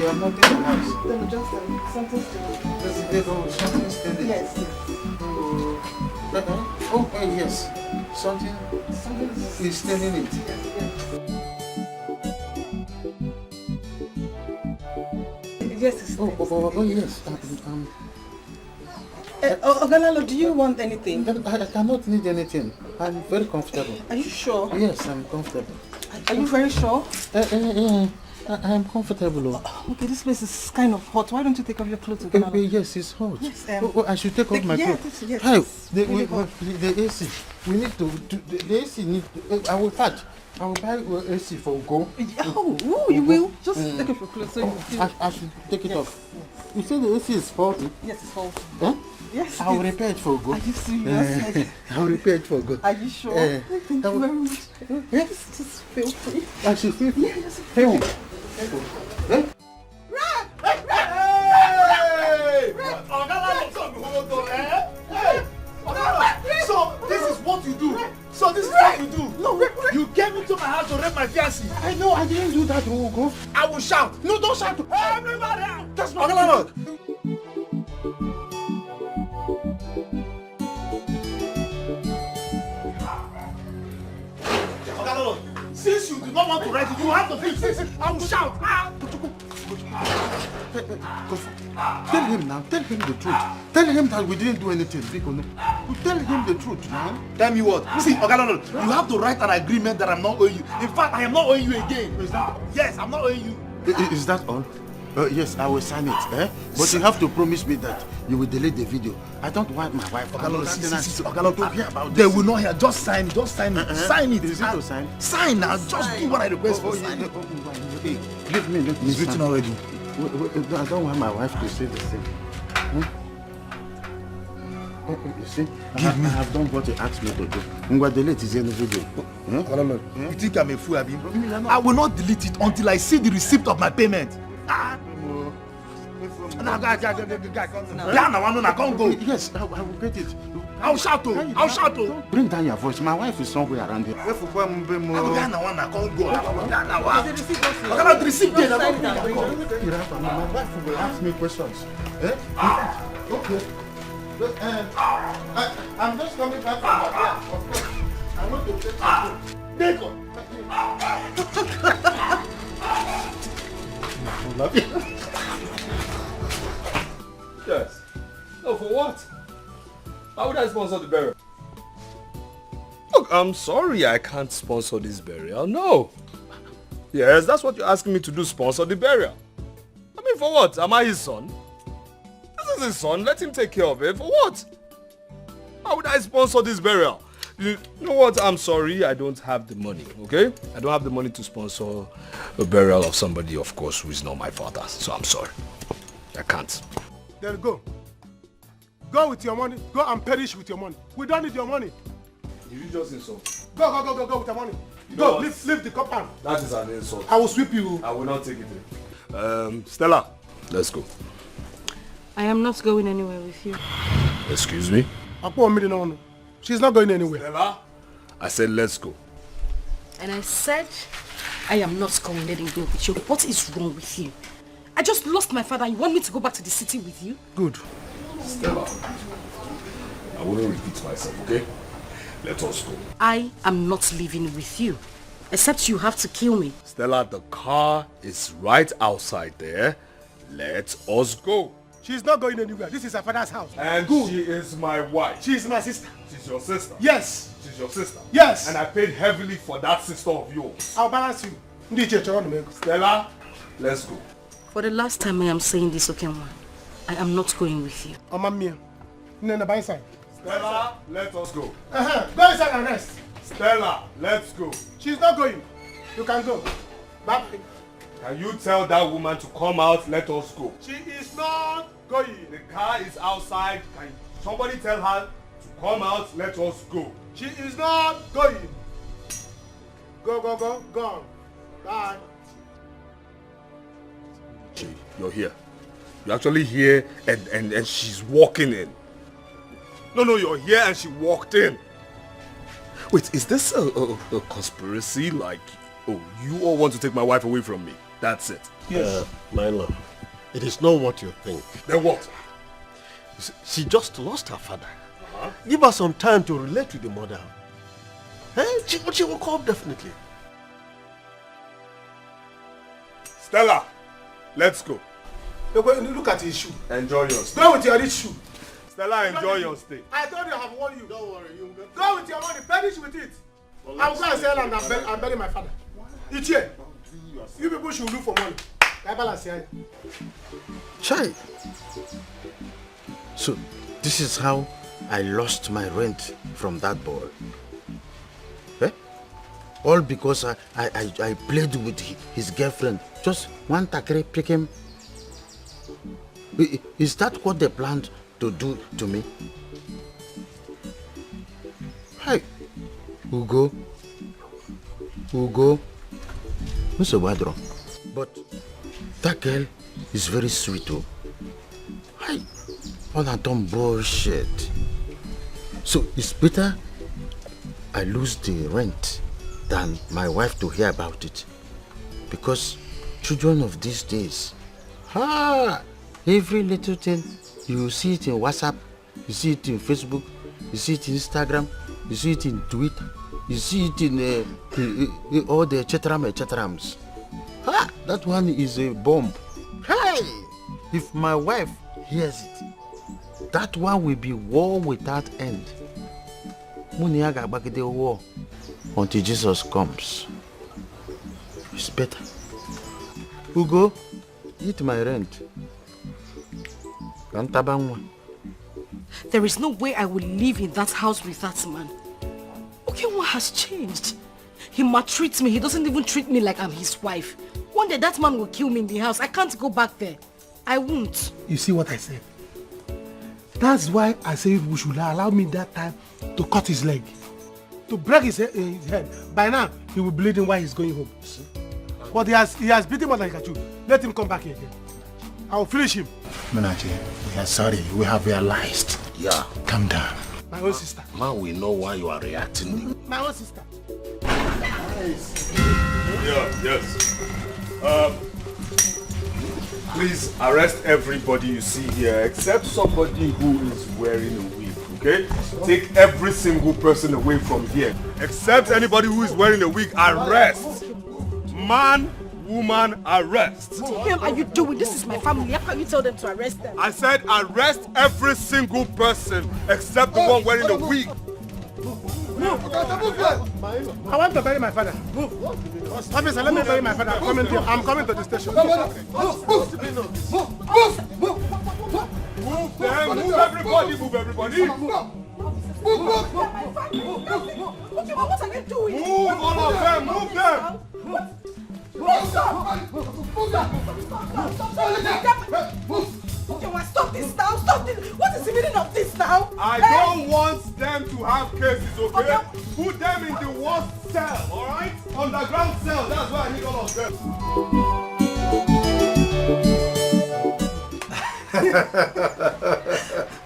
I'm not in the house. Then just something to... Yes. Yes. Something is telling it. Yes, it's yes. Ogalalo, do you want anything? I cannot need anything. I'm very comfortable. Are you sure? Yes, I'm comfortable. Are you very sure? Yeah. I am comfortable. Okay, this place is kind of hot. Why don't you take off your clothes again? Yes, it's hot. Yes, I should take off my clothes. Yes. Hi, the AC. We need to the AC need. I will buy AC for go. Oh, you will? Just take off your clothes so you feel... I should take it off. You say the AC is faulty? Yes, it's faulty. Huh? Yes. I will repair it for go. Are you serious? I will repair it for good. Are you sure? Thank you very much. Yes, just feel free. I should feel free. Yeah, just feel free. Hey! So this is what you do. No, you came into my house to rape my fiancé. I know, I didn't do that, Ogo. I will shout. No, don't shout. Everybody out. That's my landlord. Since you do not want to write it, you have to fix this. I will shout. Tell him now. Tell him the truth. Tell him that we didn't do anything. Tell him the truth now. Tell me what? See, Ogalolo, you have to write an agreement that I'm not owing you. In fact, I am not owing you again. Is that? Yes, I'm not owing you. Is that all? Yes, I will sign it. But you have to promise me that you will delete the video. I don't want my wife. Ogalolo, they will not hear. Just sign it. Sign it. Is it to sign? Sign now. Just do what I request for. Hey, leave me. It's written already. I don't want my wife to say the same. You see, I have done what you asked me to do. Delete is in the video. You think I'm a fool? I will not delete it until I see the receipt of my payment. Now, guy, come go. Yes, I will get it. I'll shout to. Bring down your voice. My wife is somewhere around here. The receipt. My wife will ask me questions. Okay. I'm just coming back from my work. I want to take some food. Yes. No, for what? How would I sponsor the burial? Look, I'm sorry I can't sponsor this burial. No. Yes, that's what you're asking me to do, sponsor the burial. I mean, for what? Am I his son? his son. Let him take care of it. For what? How would I sponsor this burial? You know what? I'm sorry. I don't have the money, okay? I don't have the money to sponsor a burial of somebody, of course, who is not my father. So I'm sorry. I can't. Then go. Go with your money. Go and perish with your money. We don't need your money. You just insult. Go with your money. Go, leave the compound. That is an insult. I will sweep you. I will not take it. Stella, let's go. I am not going anywhere with you. Excuse me? She's not going anywhere. Stella? I said let's go. And I said I am not going anywhere with you. What is wrong with you? I just lost my father. You want me to go back to the city with you? Good. Stella, I wouldn't repeat myself, okay? Let us go. I am not leaving with you. Except you have to kill me. Stella, the car is right outside there. Let us go. She's not going anywhere. This is her father's house. And good. She is my wife. She is my sister. She's your sister? Yes. She's your sister? Yes. And I paid heavily for that sister of yours. I'll balance you. Stella, let's go. For the last time I am saying this, okay, man. I am not going with you. Stella, let us go. Go inside and rest. Stella, let's go. She's not going. You can go. Bye. Can you tell that woman to come out? Let us go. She is not going. The car is outside. Can somebody tell her to come out? Let us go. She is not going. Go. Bye. You're here. You're actually here and she's walking in. No, you're here and she walked in. Wait, is this a conspiracy? Like, oh, you all want to take my wife away from me? That's it. Yes. My love, it is not what you think. Then what? She just lost her father. Give her some time to relate with the mother. She will come definitely. Stella, let's go. Look at his shoe. Enjoy your stay. Go with your rich shoe. Stella, enjoy your stay. I told you I have warned you. Don't worry. Go with your money. Perish with it. I will go and sell and bury my father. It's here. You people should look for money. I balance here. Chai. So, this is how I lost my rent from that boy. All because I played with his girlfriend. Just one takere prick him. Is that what they planned to do to me? Hey, Ugo. Mr. Wadro. But that girl is very sweet too. Hey, all that dumb bullshit. So it's better I lose the rent than my wife to hear about it. Because children of these days, every little thing, you see it in WhatsApp, you see it in Facebook, you see it in Instagram, you see it in Twitter, you see it in all the etcetrams. That one is a bomb. Hey! If my wife hears it, that one will be war without end. Muniaga back the war until Jesus comes. It's better. Ugo, eat my rent. There is no way I will live in that house with that man. Okay, what has changed? He maltreats me. He doesn't even treat me like I'm his wife. One day that man will kill me in the house. I can't go back there. I won't. You see what I said? That's why I say we should allow me that time to cut his leg. To break his head. By now, he will bleed in while he's going home. But he has beaten more than he can chew. Let him come back here again. I will finish him. Munachi, we are sorry. We have realized. Yeah. Calm down. My own sister. Man, we know why you are reacting. My own sister. Yes. Please arrest everybody you see here except somebody who is wearing a wig, okay? Take every single person away from here. Except anybody who is wearing a wig, arrest. Man, woman, arrest. What the hell are you doing? This is my family. How can you tell them to arrest them? I said arrest every single person except the one wearing the wig. I want to bury my father. Move. Officer, let me bury my father. I'm coming to the station. Move. them, move everybody, move everybody. Move. Okay, what are you doing? Move all of them, move them. Stop this now, stop this. What is the meaning of this now? I don't want them to have cases, okay? Put them in the worst cell, alright? Underground cell, that's why I need all of them.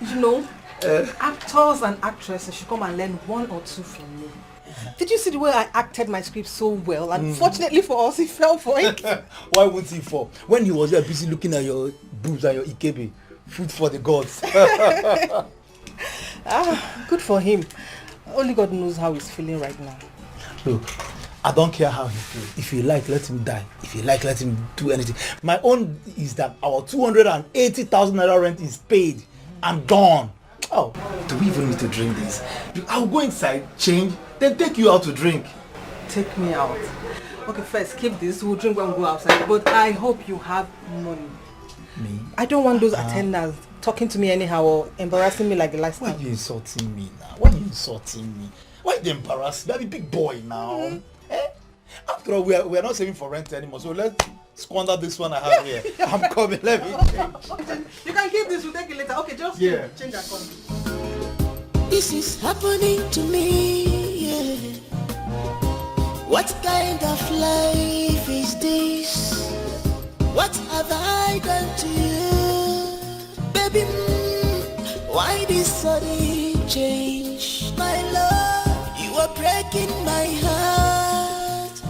You know, actors and actresses should come and learn one or two from me. Did you see the way I acted my script so well? And fortunately for us, he fell for it. Why wouldn't he fall? When he was there busy looking at your boobs and your ikebe, food for the gods. Good for him. Only God knows how he's feeling right now. Look, I don't care how he feels. If you like, let him die. If you like, let him do anything. My own is that our 280,000 naira rent is paid and done. Oh, do we even need to drink this? I'll go inside, change, then take you out to drink. Take me out. Okay, first keep this. We'll drink when we go outside. But I hope you have money. Me? I don't want those attendants talking to me anyhow or embarrassing me like the last time. Why are you insulting me now? Why are you insulting me? Why you embarrass me? I'm a big boy now. After all, we are not saving for rent anymore. So let's squander this one I have here. I'm coming. Let me change. Okay, you can keep this. We'll take it later. Okay, just change that come. This is happening to me, yeah. What kind of life is this? What have I done to you? Baby, why this sudden change? My love, you are breaking my heart.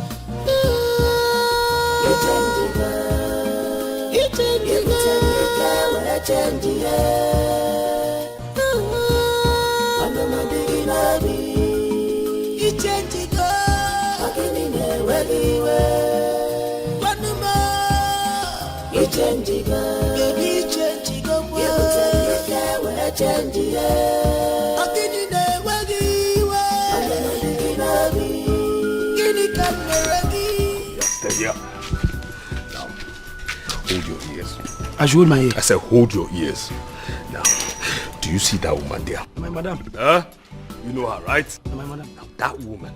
You change the girl. You change the girl. When I change the girl. I'm not digging a bee. You change the girl. Walking in the way. One more. You change the girl. Baby, change the girl. You change the girl. When I change the girl. Walking in the way. I'm not digging a bee. Guinea can ready. Steady up. Now, hold your ears. I should hold my ear. I said hold your ears. Now, do you see that woman there? My madam. You know her, right? My madam. Now, that woman,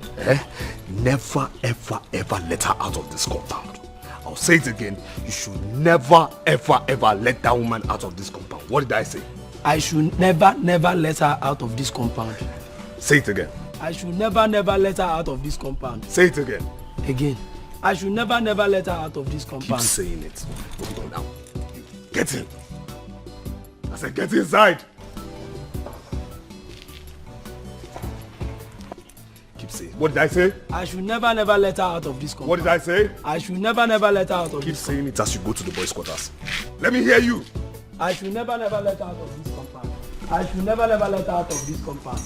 never, ever, ever let her out of this compound. I'll say it again. You should never, ever, ever let that woman out of this compound. What did I say? I should never, never let her out of this compound. Say it again. I should never, never let her out of this compound. Say it again. Again. I should never, never let her out of this compound. Keep saying it. Now, get in. I said get inside. Keep saying. What did I say? I should never, never let her out of this compound. What did I say? I should never, never let her out of Keep this saying it as you go to the boys' quarters. Let me hear you. I should never, never let her out of this compound. I should never, never let her out of this compound.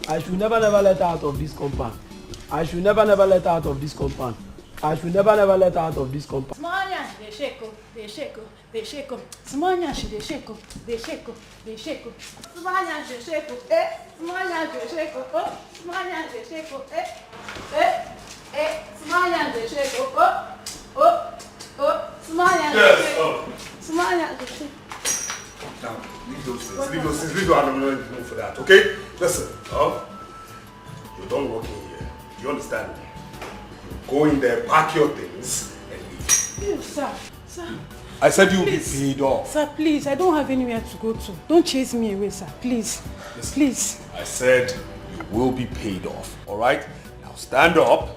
I should never, never let her out of this compound. I should never, never let her out of this compound. I should never, never let her out of this compound. Smanya, they shake, they shake, they shake. Smanya, they shake, they shake, they shake. Smanya, they shake, Smanya, they shake, Smanya, they shake, Smanya, they shake, Smanya, they shake, Smanya, they shake. Now, leave those things. Leave those things. Leave the animal for that, okay? Listen, you don't work in here. You understand me? Go in there, pack your things, and leave. You, sir. I said you'll be paid off. Sir, please, I don't have anywhere to go to. Don't chase me away, sir. Please. Listen, please. I said you will be paid off, alright? Now stand up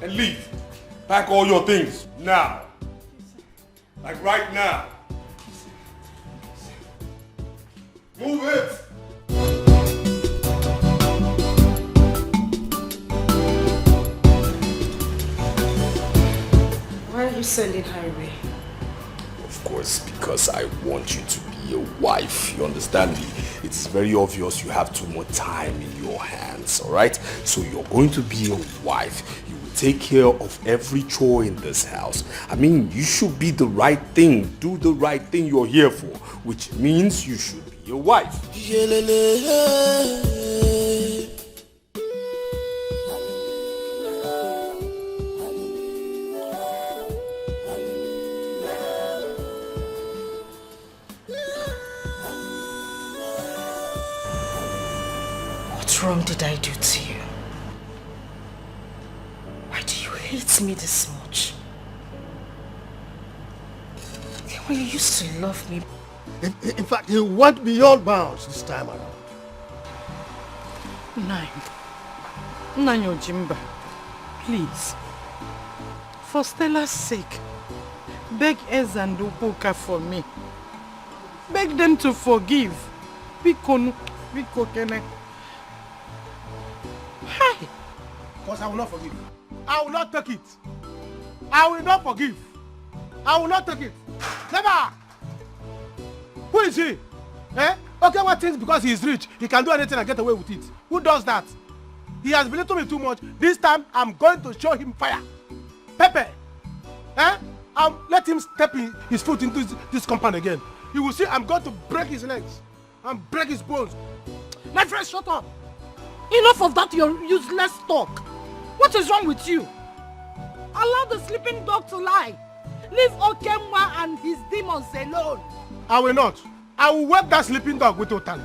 and leave. Pack all your things, now. Like right now. Move it! Why are you sending her away? Of course, because I want you to be a wife. You understand me? It's very obvious you have too much time in your hands, alright? So you're going to be a wife. You will take care of every chore in this house. I mean, you should be the right thing. Do the right thing you're here for, which means you should be a wife. wrong did I do to you? Why do you hate me this much? When you used to love me. In fact, you went beyond bounds this time around. Nanyo Jimba, please, for Stella's sake, beg Ez and Upoka for me. Beg them to forgive. Biko Kene. Hi. Because I will not forgive. I will not take it. I will not forgive. I will not take it. Never. Who is he? Eh? Okay, what things because he is rich, he can do anything and get away with it. Who does that? He has belittled me too much. This time, I'm going to show him fire. Pepe. Eh? I'll let him step his foot into this compound again. You will see I'm going to break his legs and break his bones. My friend, shut up. Enough of that your useless talk. What is wrong with you? Allow the sleeping dog to lie. Leave Okemwa and his demons alone. I will not. I will wake that sleeping dog with Otani.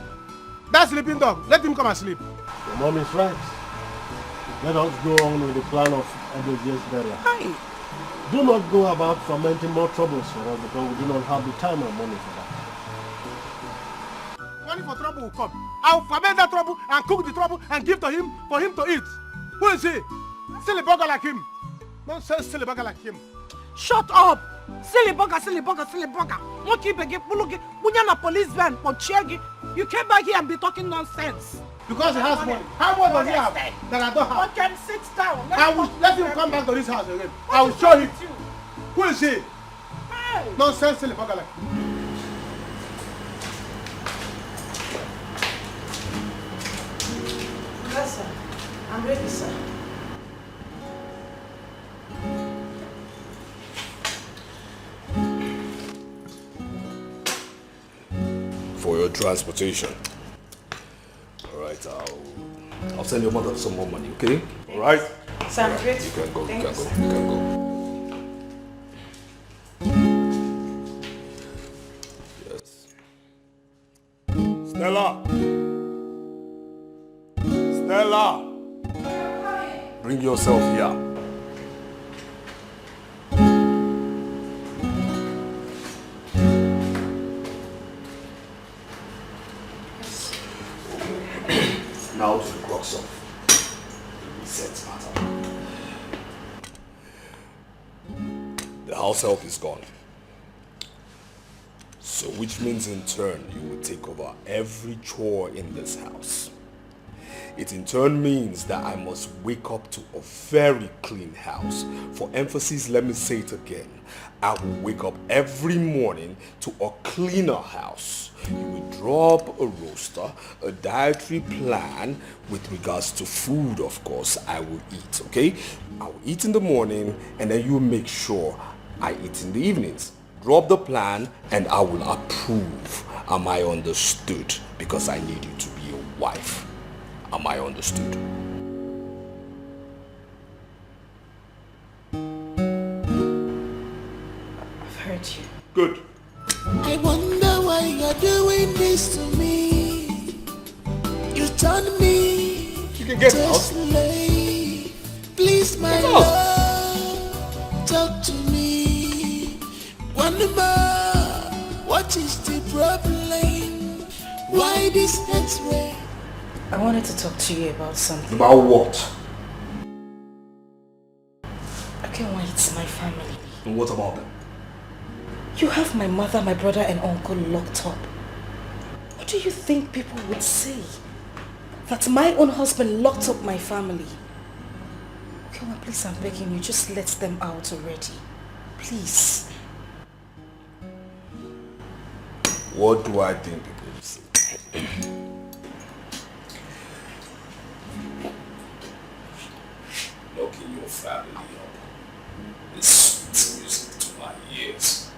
That sleeping dog, let him come and sleep. Your mom is right. Let us go on with the plan of Edozia's burial. Hi. Do not go about fomenting more troubles for us because we do not have the time or money for that. Money for trouble will come. I will foment that trouble and cook the trouble and give to him for him to eat. Who is he? Silly bugger like him. Don't say silly bugger like him. Shut up! Silly bugger, silly bugger, silly bugger. You came back here and be talking nonsense. Because he has money. How much does he have that I don't have? Okay, sit down. I will let him come back to this house again. I will show him. Who is he? Hey. Nonsense, silly bugger like him. Yes, sir. I'm ready, sir. For your transportation. Alright, I'll send your mother some more money, okay? Alright? So I'm grateful. You can go, Thank you you, can sir. go, you can go. Yes. Stella! Stella! Bring yourself here. Now to the crux of the reset matter. The house help is gone. So which means in turn you will take over every chore in this house. It in turn means that I must wake up to a very clean house. For emphasis, let me say it again. I will wake up every morning to a cleaner house. You will drop a roster, a dietary plan with regards to food, of course, I will eat, okay? I will eat in the morning and then you make sure I eat in the evenings. Drop the plan and I will approve. Am I understood? Because I need you to be a wife. Am I understood? I've heard you. Good. I wonder why you're doing this to me. You turn me you can get to out. a slave. Please, my love, talk to me. Wonder what is the problem? Why this X-ray? I wanted to talk to you about something. About what? Okay, well, it's my family. And what about them? You have my mother, my brother and uncle locked up. What do you think people would say? That my own husband locked up my family. Okay, well, please, I'm begging you, just let them out already. Please. What do I think people will say? Locking your family up is sweet music to my ears.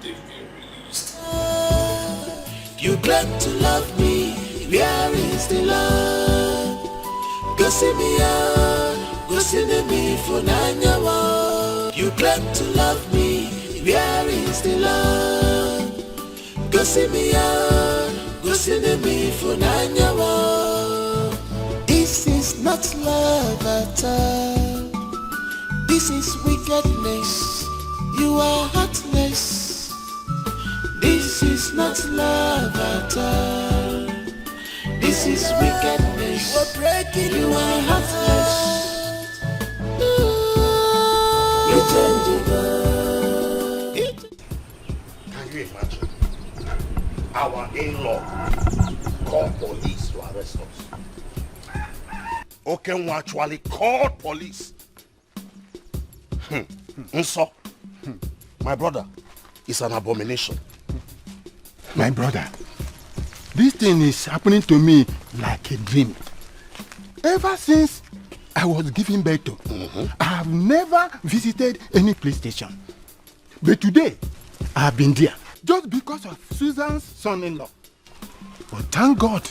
They've been released. You claim to love me, where is the love? Go see me out, go see me for Naija. You claim to love me, where is the love? Go see me out, go This is not love at all. This is wickedness. You are heartless. This is not love at all. This is wickedness. You are heartless. Can you imagine? Our in-law called police to arrest us. Okenwa actually called police. Nso, my brother, it's an abomination. My brother, this thing is happening to me like a dream. Ever since I was giving birth to, I have never visited any police station. But today, I have been there just because of Susan's son-in-law. But thank God,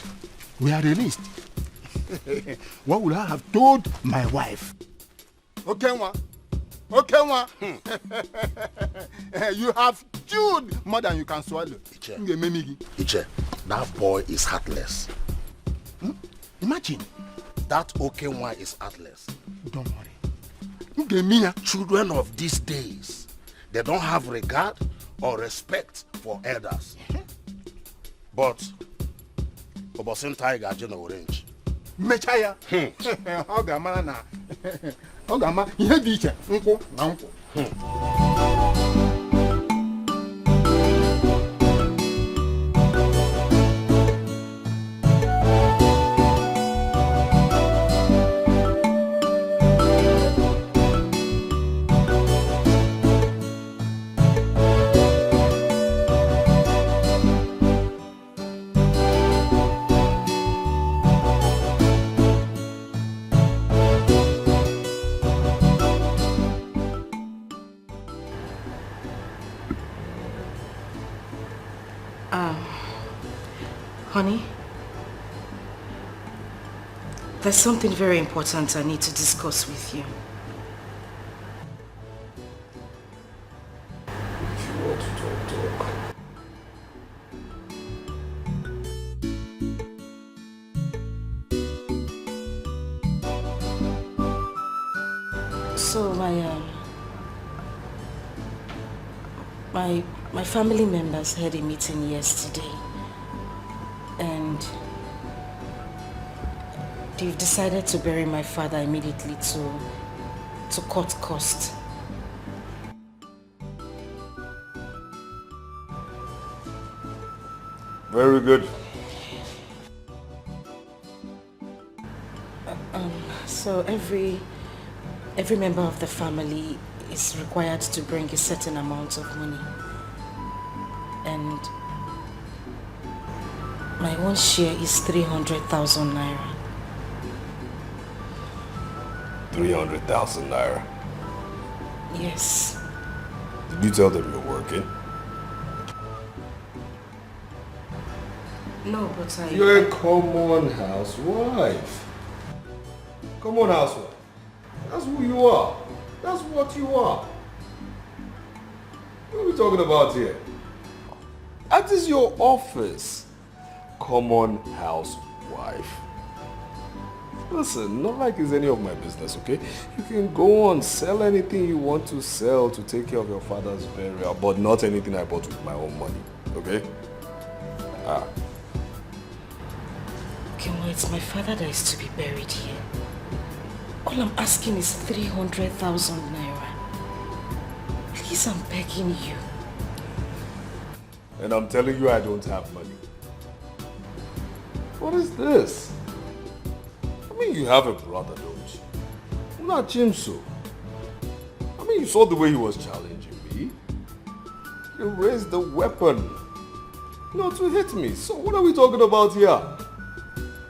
we are released. What would I have told my wife? Okenwa, you have chewed more than you can swallow. Iche, that boy is heartless. Imagine. That Okenwa is heartless. Don't worry. Children of these days, they don't have regard or respect for elders. But Obosin Tiger General Orange. Mechaya. Ogama na. Ogama ihe dị iche nkwụ na nkwụ. Honey, there's something very important I need to discuss with you. If you want to talk. So my family members had a meeting yesterday. And they've decided to bury my father immediately to cut cost. Very good. So every member of the family is required to bring a certain amount of money. And my own share is 300,000 naira. 300,000 naira. Yes. Did you tell them you're working? No, but You're a common housewife. Common housewife. That's who you are. That's what you are. What are we talking about here? That is your office. Common housewife. Listen, not like it's any of my business, okay? You can go on, sell anything you want to sell to take care of your father's burial, but not anything I bought with my own money, okay? Okay, well, it's my father that is to be buried here. All I'm asking is 300,000 naira. Please, I'm begging you. And I'm telling you I don't have money. What is this? I mean, you have a brother, don't you? Not Jimso. I mean, you saw the way he was challenging me. He raised the weapon, to hit me. So what are we talking about here?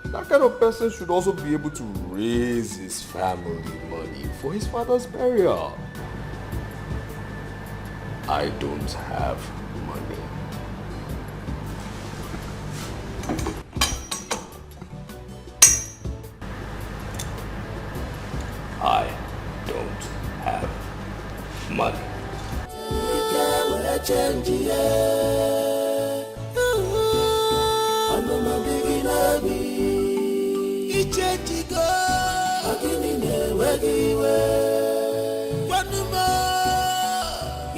That kind of person should also be able to raise his family money for his father's burial. I don't have money. I don't have money.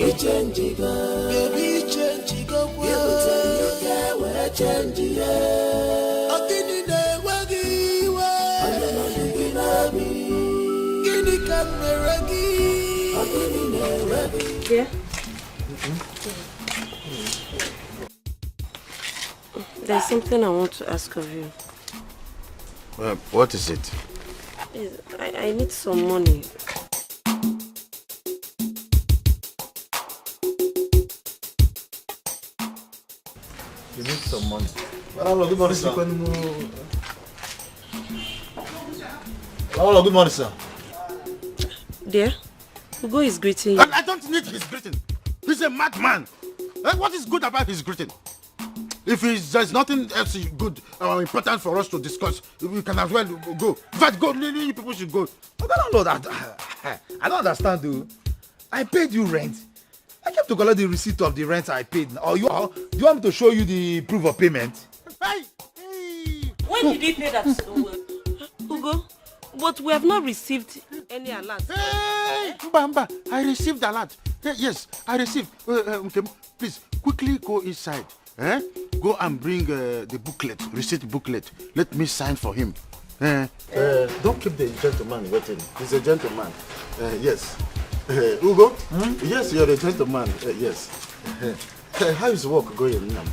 Ichenjigo, baby ichenjigo kwa. Ibute we chenji ye. Akini ne wagiwa. Anama diginabi. Gini kameragi. Akini ne wagi. Yeah. There's something I want to ask of you. What is it? I need some money. You need some money. Good morning, sir. Good morning, sir. Dear, Ugo is greeting you. I don't need his greeting. He's a madman. What is good about his greeting? If there's nothing else good or important for us to discuss, we can as well go. In fact, go. You people should go. Lord, I don't understand, though. I paid you rent. I kept to collect the receipt of the rent I paid. Or do you want me to show you the proof of payment? When did he pay that? Ugo, but we have not received any alert. Hey, Mbamba, I received alert. Yes, I received. Okay, please, quickly go inside. Go and bring the booklet, receipt booklet. Let me sign for him. Don't keep the gentleman waiting. He's a gentleman. Yes. Ugo? Yes, you're a gentleman. Yes. How is work going now?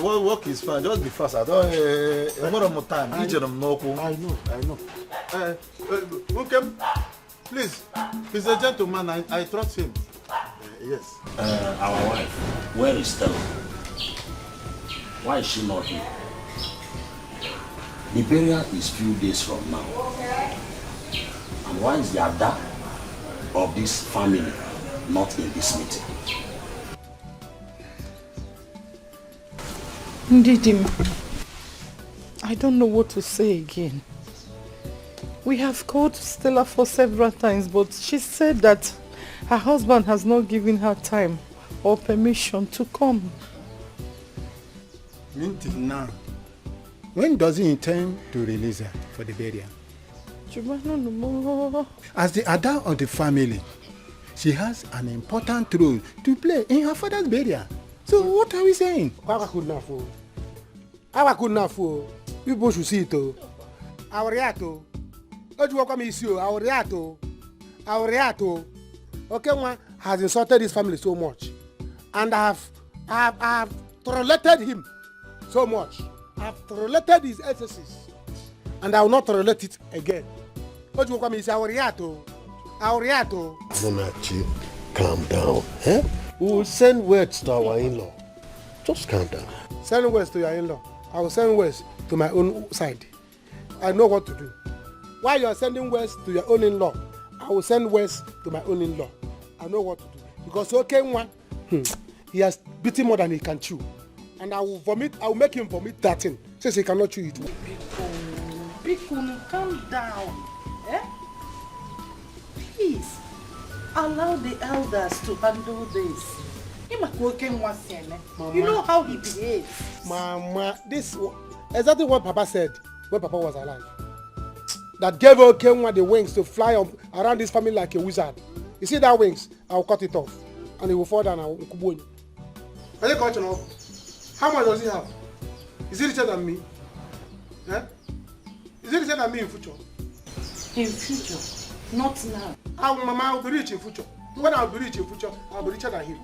Work is fine. Just be fast. I don't more time. I know. Okay. Please. He's a gentleman. I trust him. Yes. Our wife, where is Stella? Why is she not here? The burial is few days from now. And why is the Ada of this family not in this meeting? Ndidi, I don't know what to say again. We have called Stella for several times, but she said that her husband has not given her time or permission to come. Until now, when does he intend to release her for the burial? As the Ada of the family, she has an important role to play in her father's burial. So what are we saying? People should see it. Our reato. Okay, one has insulted his family so much, and I have tolerated him so much. I have tolerated his excesses, and I will not tolerate it again. What you call me is our reato. Munachi, calm down. We will send words to our in-law. Just calm down. Send words to your in-law. I will send words to my own side. I know what to do. While you are sending words to your own in-law, I will send words to my own in-law. I know what to do. Because okay, one, he has beaten more than he can chew. And I will make him vomit that thing, since he cannot chew it. Bikun, calm down. Please, allow the elders to handle this. You know how he behaves. Mama, this is exactly what Papa said when Papa was alive. That devil came with the wings to fly around this family like a wizard. You see that wings? I'll cut it off. And it will fall down and will kubo. Are you cutting off? How much does he have? Is he richer than me? Is he richer than me in future? In future? Not now. Mama, I'll be rich in future. When I'll be rich in future, I'll be richer than him.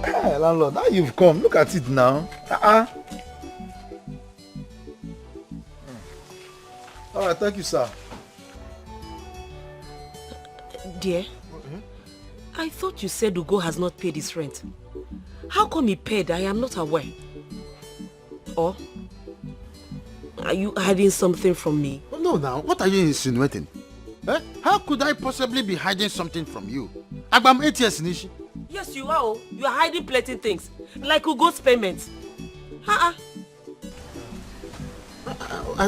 Hey, landlord, now you've come. Look at it now. All right, thank you, sir. Dear, I thought you said Ugo has not paid his rent. How come he paid? I am not aware. Or are you hiding something from me? No, now, what are you insinuating? How could I possibly be hiding something from you? I'm 8 years, Nishi. Yes, you are. You are hiding plenty things, like Ugo's payments. I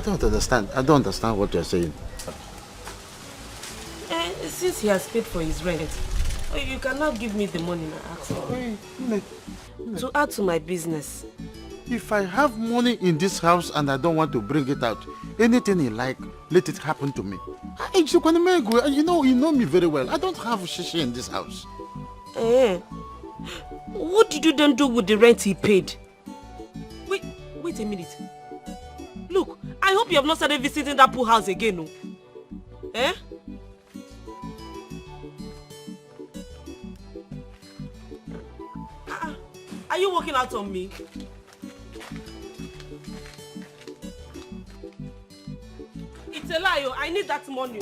don't understand. I don't understand what you're saying. Since he has paid for his rent, you cannot give me the money I asked for. To add to my business. If I have money in this house and I don't want to bring it out, anything you like, let it happen to me. You know me very well. I don't have shishi in this house. What did you then do with the rent he paid? Wait a minute. Look, I hope you have not started visiting that pool house again, no? Are you walking out on me? It's a lie, I need that money.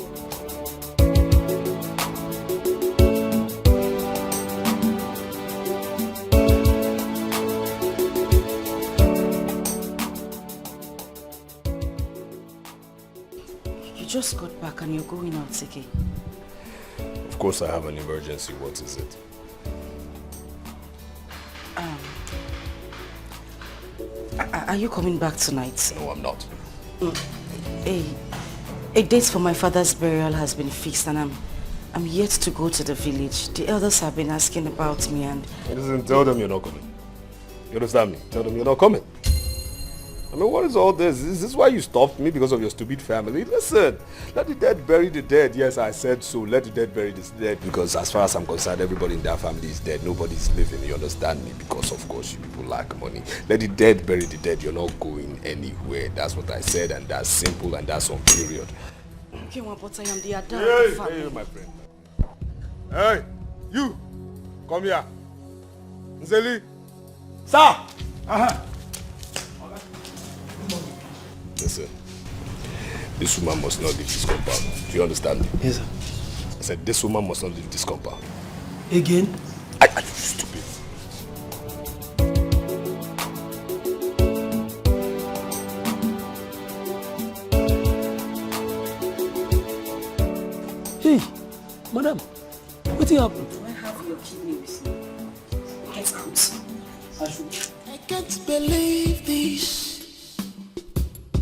You just got back and you're going out, Siki. Of course I have an emergency. What is it? Are you coming back tonight? No, I'm not. A date for my father's burial has been fixed and I'm yet to go to the village. The elders have been asking about me and... Listen, tell them you're not coming. You understand me? Tell them you're not coming. I mean, what is all this? Is this why you stopped me? Because of your stupid family? Listen, let the dead bury the dead. Yes, I said so. Let the dead bury the dead. Because as far as I'm concerned, everybody in that family is dead. Nobody's living. You understand me? Because of course you people lack money. Let the dead bury the dead. You're not going anywhere. That's what I said, and that's simple, and that's on period. Okay, but I am the adult of the family. Hey, my friend. Hey, you! Come here. Nzeli. Sir! Listen, this woman must not leave this compound. Do you understand me? Yes, sir. I said this woman must not leave this compound. Again? Are you stupid? Hey, madam, what happened? Do I have your kidney with you? Get out. I can't believe this.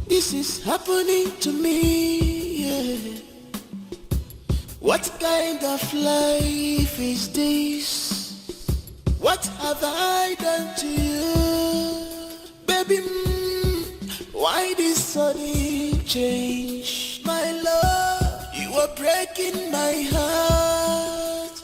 This is happening to me, yeah. What kind of life is this? What have I done to you? Baby, why this sudden change? My love, you are breaking my heart.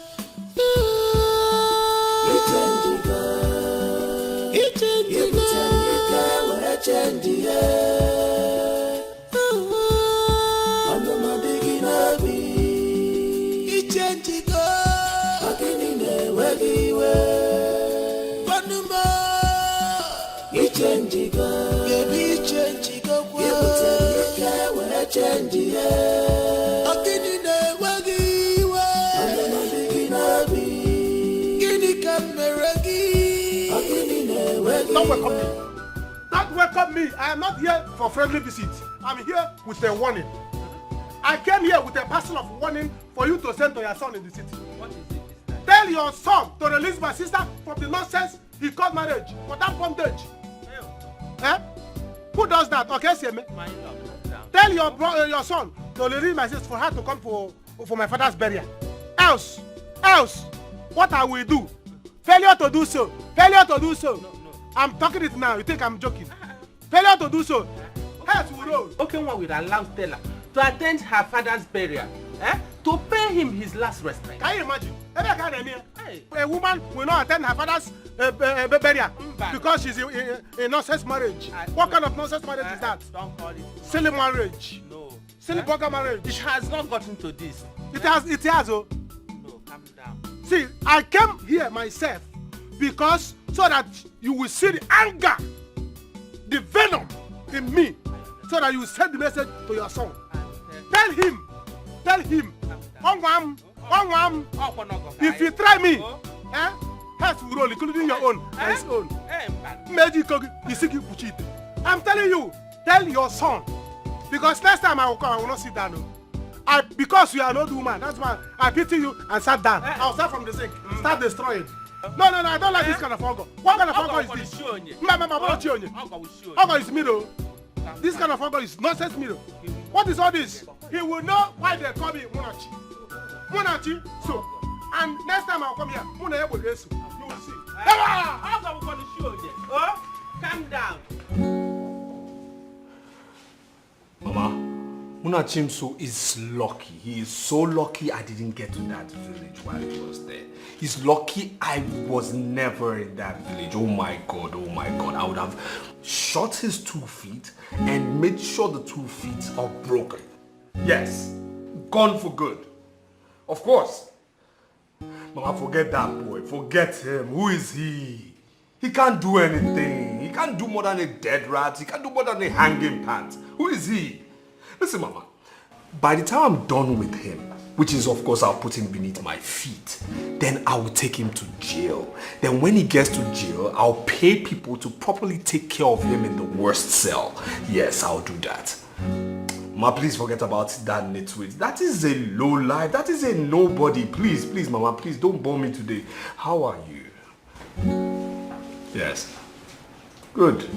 Don't welcome me. Don't welcome me. I am not here for friendly visit. I'm here with a warning. I came here with a parcel of warning for you to send to your son in the city. What is it? Tell your son to release my sister from the nonsense he called marriage for that bondage. Who does that? Okay, see me. Tell your son to release my sister for her to come for my father's burial. Else, what I will do? Failure to do so. Failure to do so. No. I'm talking it now. You think I'm joking? Failure to do so. Heads will roll. Okay, one will allow Stella to attend her father's burial, to pay him his last respect. Can you imagine? A woman will not attend her father's burial because she's in nonsense marriage. What kind of nonsense marriage is that? Don't call it. Silly marriage. No. Silly burger marriage. It has not gotten to this. It has. Oh. No, calm down. See, I came here myself because so that you will see the anger, the venom in me, so that you will send the message to your son. Tell him, if you try me, heads will roll, including your own and his own. I'm telling you, tell your son, because next time I will come, I will not sit down. Because you are an old woman, that's why I pity you and sat down. I'll start from the sink, start destroying. No, I don't like this kind of fungo. What kind of fungo is this? Fungo is middle. This kind of fungo is nonsense middle. What is all this? He will know why they call me Munachi. So, and next time I'll come here, you will see. calm down. Mama, Munachimso is lucky. He is so lucky I didn't get to that village while he was there. He's lucky I was never in that village. Oh my God, oh my God. I would have shot his 2 feet and made sure the 2 feet are broken. Yes, gone for good. Of course. Mama, forget that boy. Forget him. Who is he? He can't do anything. He can't do more than a dead rat. He can't do more than a hanging pant. Who is he? Listen, Mama. By the time I'm done with him, which is of course I'll put him beneath my feet, then I will take him to jail. Then when he gets to jail, I'll pay people to properly take care of him in the worst cell. Yes, I'll do that. Ma, please forget about that nitwit. That is a low life. That is a nobody. Please, please, Mama, please don't bore me today. How are you? Yes. Good.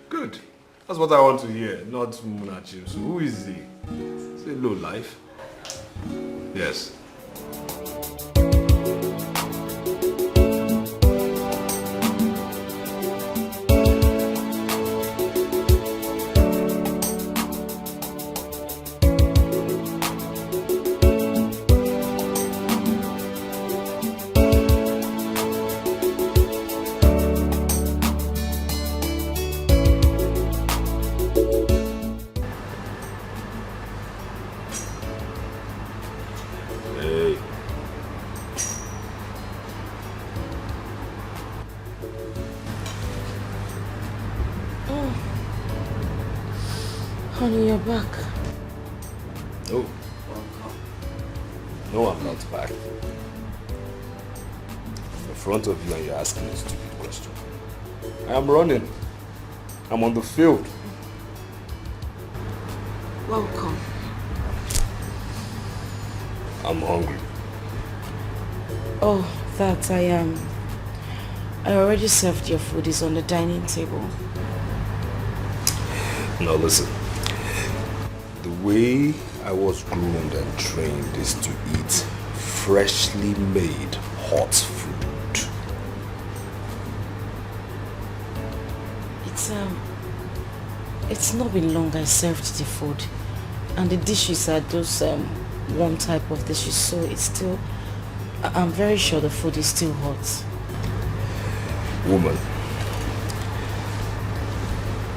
Good. That's what I want to hear, not Munachim. So who is he? It's a low life. Yes. Honey, you're back. Oh. No, I'm not back. I'm in front of you and you're asking a stupid question. I am running. I'm on the field. Welcome. I'm hungry. Oh, that I am. I already served your food. It's on the dining table. Now listen. The way I was groomed and trained is to eat freshly made hot food. It's not been long I served the food, and the dishes are those one type of dishes, so it's still, I'm very sure the food is still hot. Woman,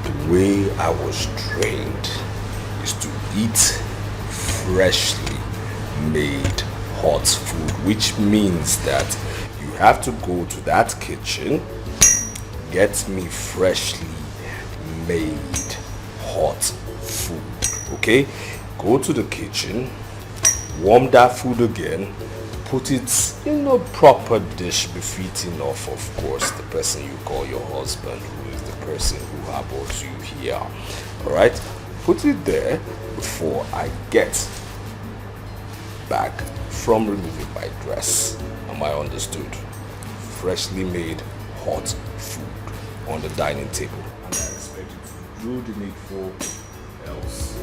the way I was trained is to eat freshly made hot food, which means that you have to go to that kitchen, get me freshly made hot food, okay? Go to the kitchen, warm that food again, put it in a proper dish befitting of course, the person you call your husband, who is the person who harbors you here, alright? Put it there before I get back from removing my dress. Am I understood? Freshly made hot food on the dining table. And I expect you to do the needful, else.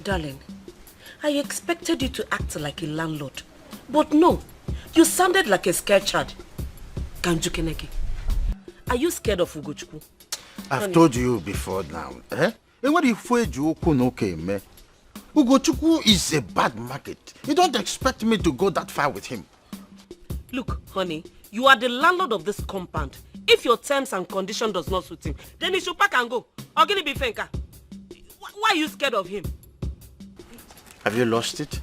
Darling, I expected you to act like a landlord. But no, you sounded like a scared child. Kanjukeneke, are you scared of Ugochukwu? I've told you before now. Ugochukwu is a bad market. You don't expect me to go that far with him. Look, honey, you are the landlord of this compound. If your terms and condition does not suit him, then he should pack and go. Or gonna be fenka. Why are you scared of him? Have you lost it?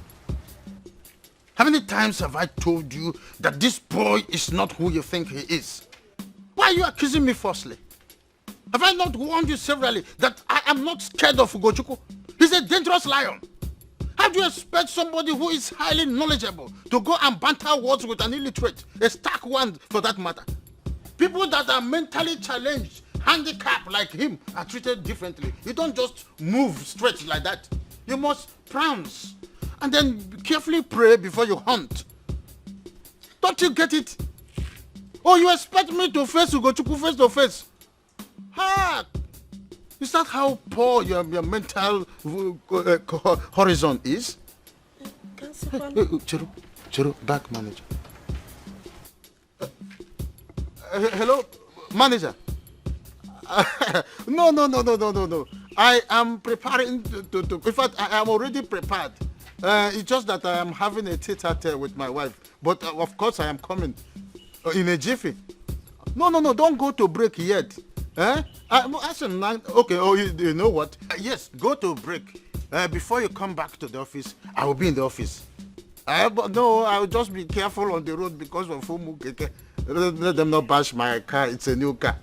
How many times have I told you that this boy is not who you think he is? Why are you accusing me falsely? Have I not warned you severally that I am not scared of Ugochukwu? He's a dangerous lion. How do you expect somebody who is highly knowledgeable to go and banter words with an illiterate, a stark one for that matter? People that are mentally challenged, handicapped like him, are treated differently. You don't just move straight like that. You must prounce and then carefully pray before you hunt. Don't you get it? Oh, you expect me to face Ugochukwu face to face? Ha! Is that how poor your mental horizon is? Chiro, back manager. Hello, manager. No. I am preparing to. In fact, I am already prepared. It's just that I am having a tete-a-tete with my wife. But of course, I am coming in a jiffy. No, don't go to break yet. Okay, oh, you know what? Yes, go to break. Before you come back to the office, I will be in the office. But no, I will just be careful on the road because of Fumu. Let them not bash my car. It's a new car.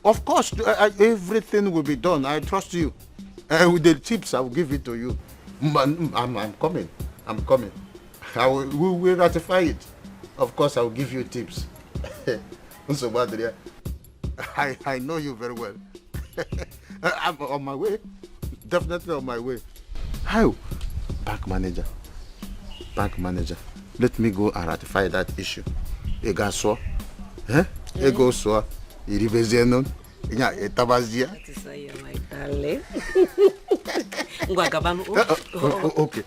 Of course, everything will be done. I trust you. With the tips, I will give it to you. I'm coming. We will ratify it. Of course, I will give you tips. I know you very well. I'm on my way. Definitely on my way. How? Bank manager. Let me go and ratify that issue. Egaswa. Egoswa. Iribezenon. Etabazia. That is why you're my darling. Okay.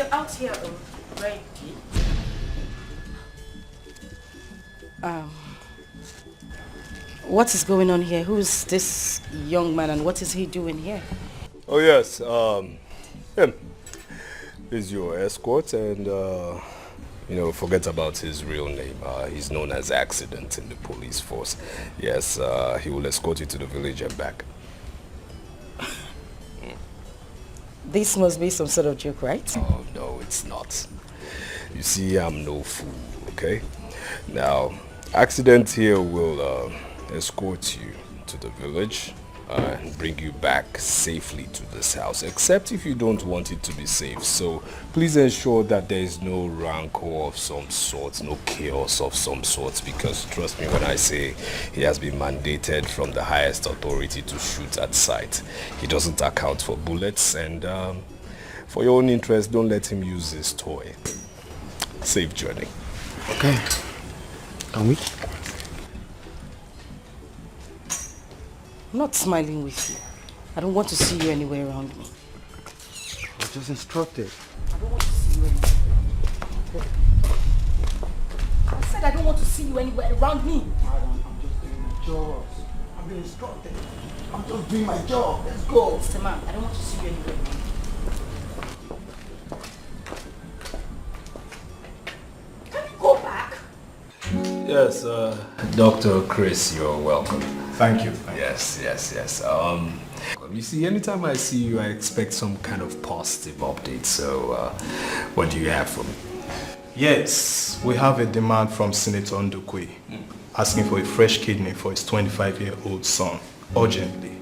Out here already. What is going on here? Who's this young man and what is he doing here? Oh yes, him is your escort and forget about his real name. He's known as Accident in the police force. Yes, he will escort you to the village and back. This must be some sort of joke, right? Oh, no, it's not. You see, I'm no fool, okay? Now, Accident here will escort you to the village and bring you back safely to this house, except if you don't want it to be safe. So please ensure that there is no rancor of some sort, no chaos of some sort, because trust me when I say he has been mandated from the highest authority to shoot at sight. He doesn't account for bullets, and for your own interest, don't let him use his toy. Safe journey. Okay. Can we? I'm not smiling with you. I don't want to see you anywhere around me. I was just instructed. I don't want to see you anywhere. I said I don't want to see you anywhere around me. Madam, I'm just doing my job. I've been instructed. I'm just doing my job. Let's go. Mr. Man, I don't want to see you anywhere. Can you go back? Yes, Dr. Chris, you're welcome. Thank you. Yes. You see, anytime I see you, I expect some kind of positive update. So, what do you have for me? Yes, we have a demand from Senator Ndukwe asking for a fresh kidney for his 25-year-old son, urgently.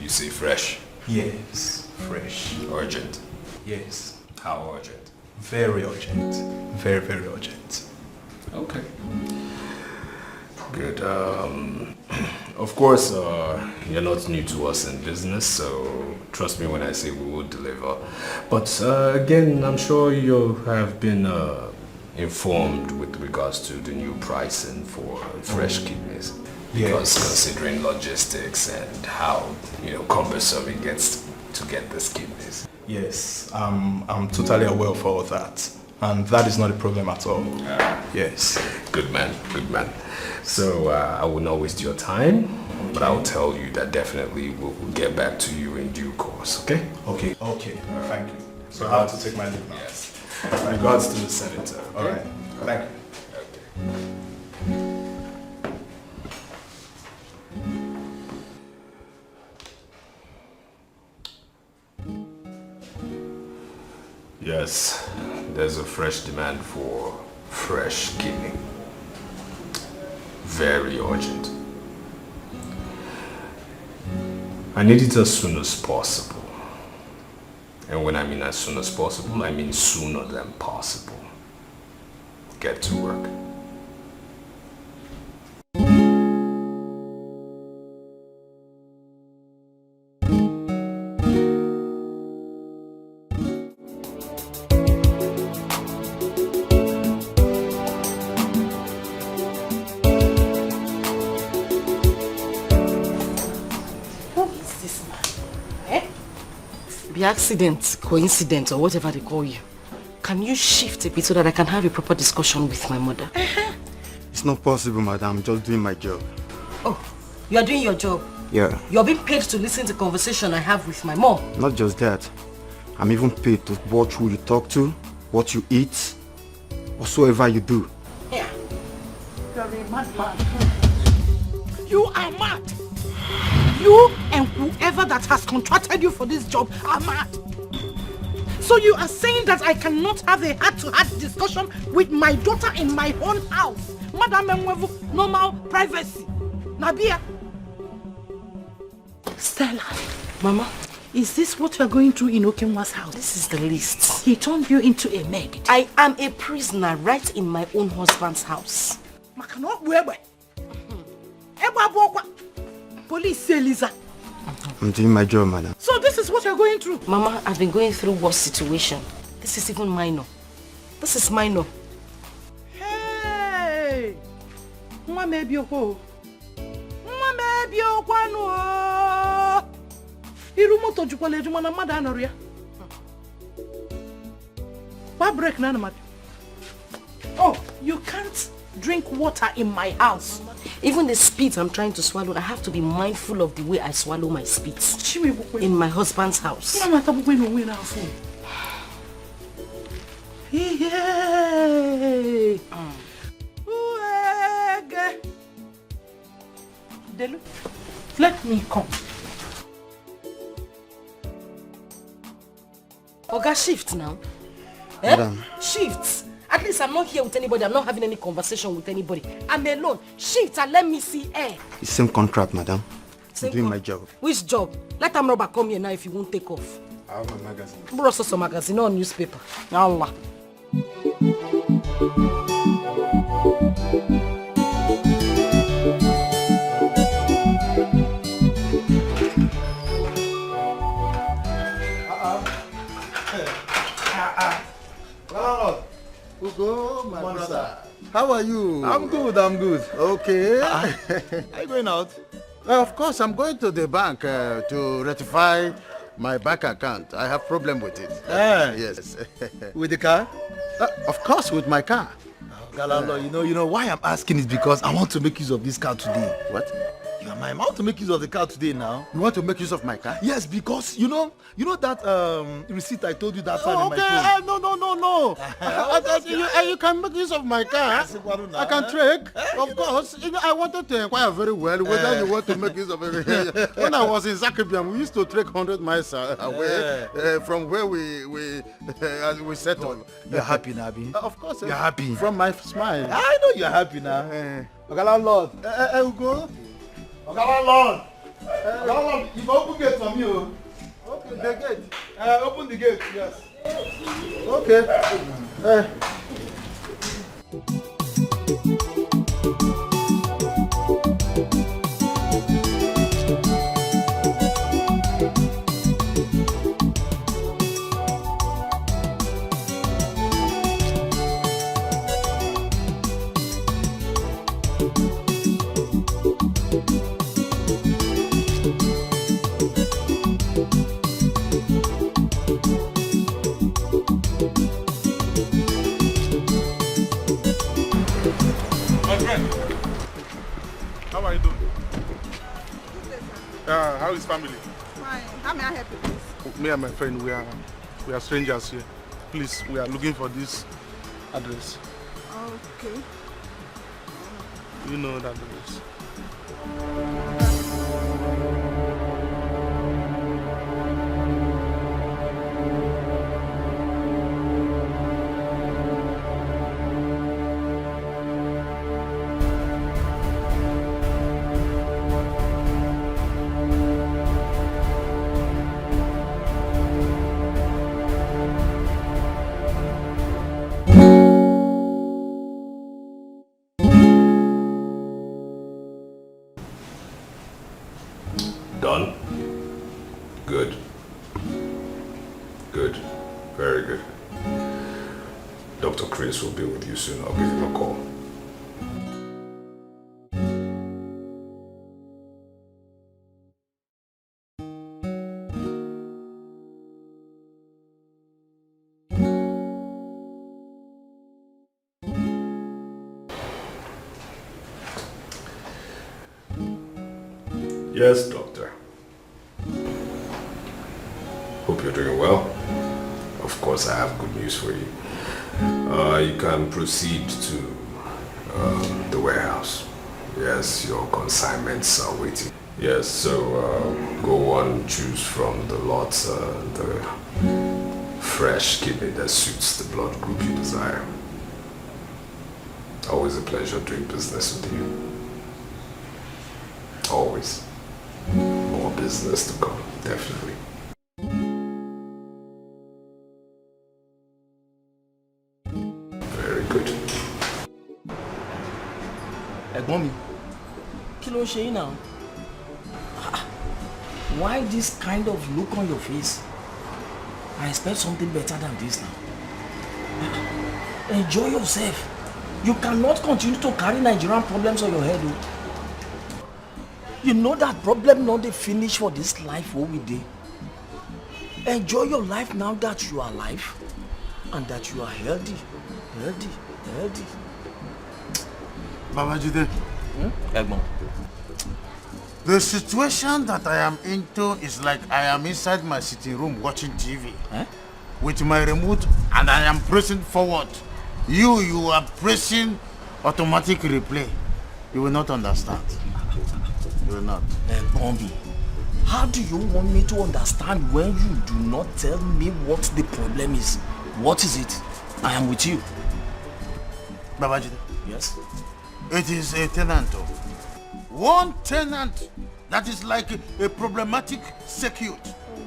You say fresh? Yes, fresh. Urgent? Yes. How urgent? Very urgent. Very, very urgent. Okay. Good. Of course, you're not new to us in business, so trust me when I say we will deliver. But again, I'm sure you have been informed with regards to the new pricing for fresh kidneys. Because considering logistics and how cumbersome it gets to get these kidneys. Yes, I'm totally aware of all that. And that is not a problem at all. Yes. Good man. So I will not waste your time, but I'll tell you that definitely we'll get back to you in due course, okay? Okay. Thank you. So I have to take my leave now. Yes. Regards to the senator. All right. Thank you. Yes, there's a fresh demand for fresh kidney. Very urgent. I need it as soon as possible. And when I mean as soon as possible, I mean sooner than possible. Get to work. Be accident, coincidence, or whatever they call you. Can you shift a bit so that I can have a proper discussion with my mother? It's not possible, madam. I'm just doing my job. Oh, you are doing your job? Yeah. You're being paid to listen to the conversation I have with my mom. Not just that. I'm even paid to watch who you talk to, what you eat, whatsoever you do. Yeah. You're a madman. You are mad. You and whoever that has contracted you for this job are mad. So you are saying that I cannot have a heart-to-heart discussion with my daughter in my own house? Madam Mwevu, normal privacy. Nabia. Stella. Mama. Is this what you're going through in Okenwa's house? This is the list. He turned you into a maid. I am a prisoner right in my own husband's house. Police say Lisa. I'm doing my job, madam. So this is what you're going through? Mama, I've been going through worse situation. This is even minor. This is minor. Hey! Mwa maybe yoko. Mwa maybe yoko no. Irumoto jukwale jumana mada anoria. Heartbreak na mad. Oh, you can't drink water in my house. Even the spit I'm trying to swallow, I have to be mindful of the way I swallow my spit. In my husband's house. Yeah. Delu, let me come. Oga, shift now. Madam. Shift. At least I'm not here with anybody. I'm not having any conversation with anybody. I'm alone. Shift and let me see air. It's same contract, madam. Same I'm doing my job. Which job? Let them rubber come here now if you won't take off. I have my magazine. Bro, some magazine or newspaper. Allah. Ugo, my brother. How are you? I'm good, I'm good. Okay. Are you going out? Of course, I'm going to the bank to rectify my bank account. I have problem with it. Yes. With the car? Of course, with my car. Galalo, you know why I'm asking is because I want to make use of this car today. What? You are my I want to make use of the car today now. You want to make use of my car? Yes, because you know that receipt I told you that time in my phone. No. You can make use of my car. I can trade. Of course. You know, I wanted to inquire very well whether you want to make use of it. When I was in Zakibiam, we used to trek 100 miles away from where we settled. You're happy, Nabi? Of course. You're happy? From my smile. I know you're happy now. Okay, landlord. Ugo. Okay, landlord. Landlord, you open gate for me. Okay, the gate. Open the gate, yes. Okay. How are you doing? How is family? Fine. How may I help you, please? Me and my friend, we are strangers here. Please, we are looking for this address. Okay. You know that address. Good. Very good. Dr. Chris will be with you soon. I'll give him a call. Yes, doctor. Hope you're doing well. Of course, I have good news for you. You can proceed to the warehouse. Yes, your consignments are waiting. Yes, so go on, choose from the lot the fresh kidney that suits the blood group you desire. Always a pleasure doing business with you. Always. More business to come, definitely. Very good. Ẹ̀gbọ́n mi, kí ló ń ṣe yín now? Why this kind of look on your face? I expect something better than this now. Enjoy yourself. You cannot continue to carry Nigerian problems on your head. You know that problem not the finish for this life what we did. Enjoy your life now that you are alive and that you are healthy. Babajide, the situation that I am into is like I am inside my sitting room watching TV with my remote and I am pressing forward. You are pressing automatic replay. You will not understand. You will not. Bombi, how do you want me to understand when you do not tell me what the problem is? What is it? I am with you. Babajide. Yes? It is a tenant. One tenant that is like a problematic circuit.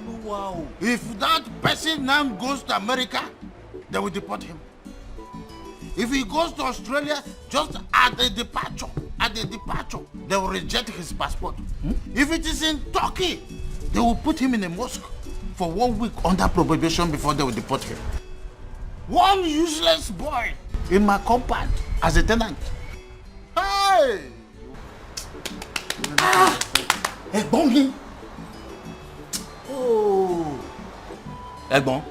Oh, wow. If that person now goes to America, they will deport him. If he goes to Australia, just at the departure, they will reject his passport. If it is in Turkey, they will put him in a mosque for 1 week under probation before they will deport him. One useless boy in my compound as a tenant. Hey! Ẹ̀gbọ́n. Oh. Ẹ̀gbọ́n.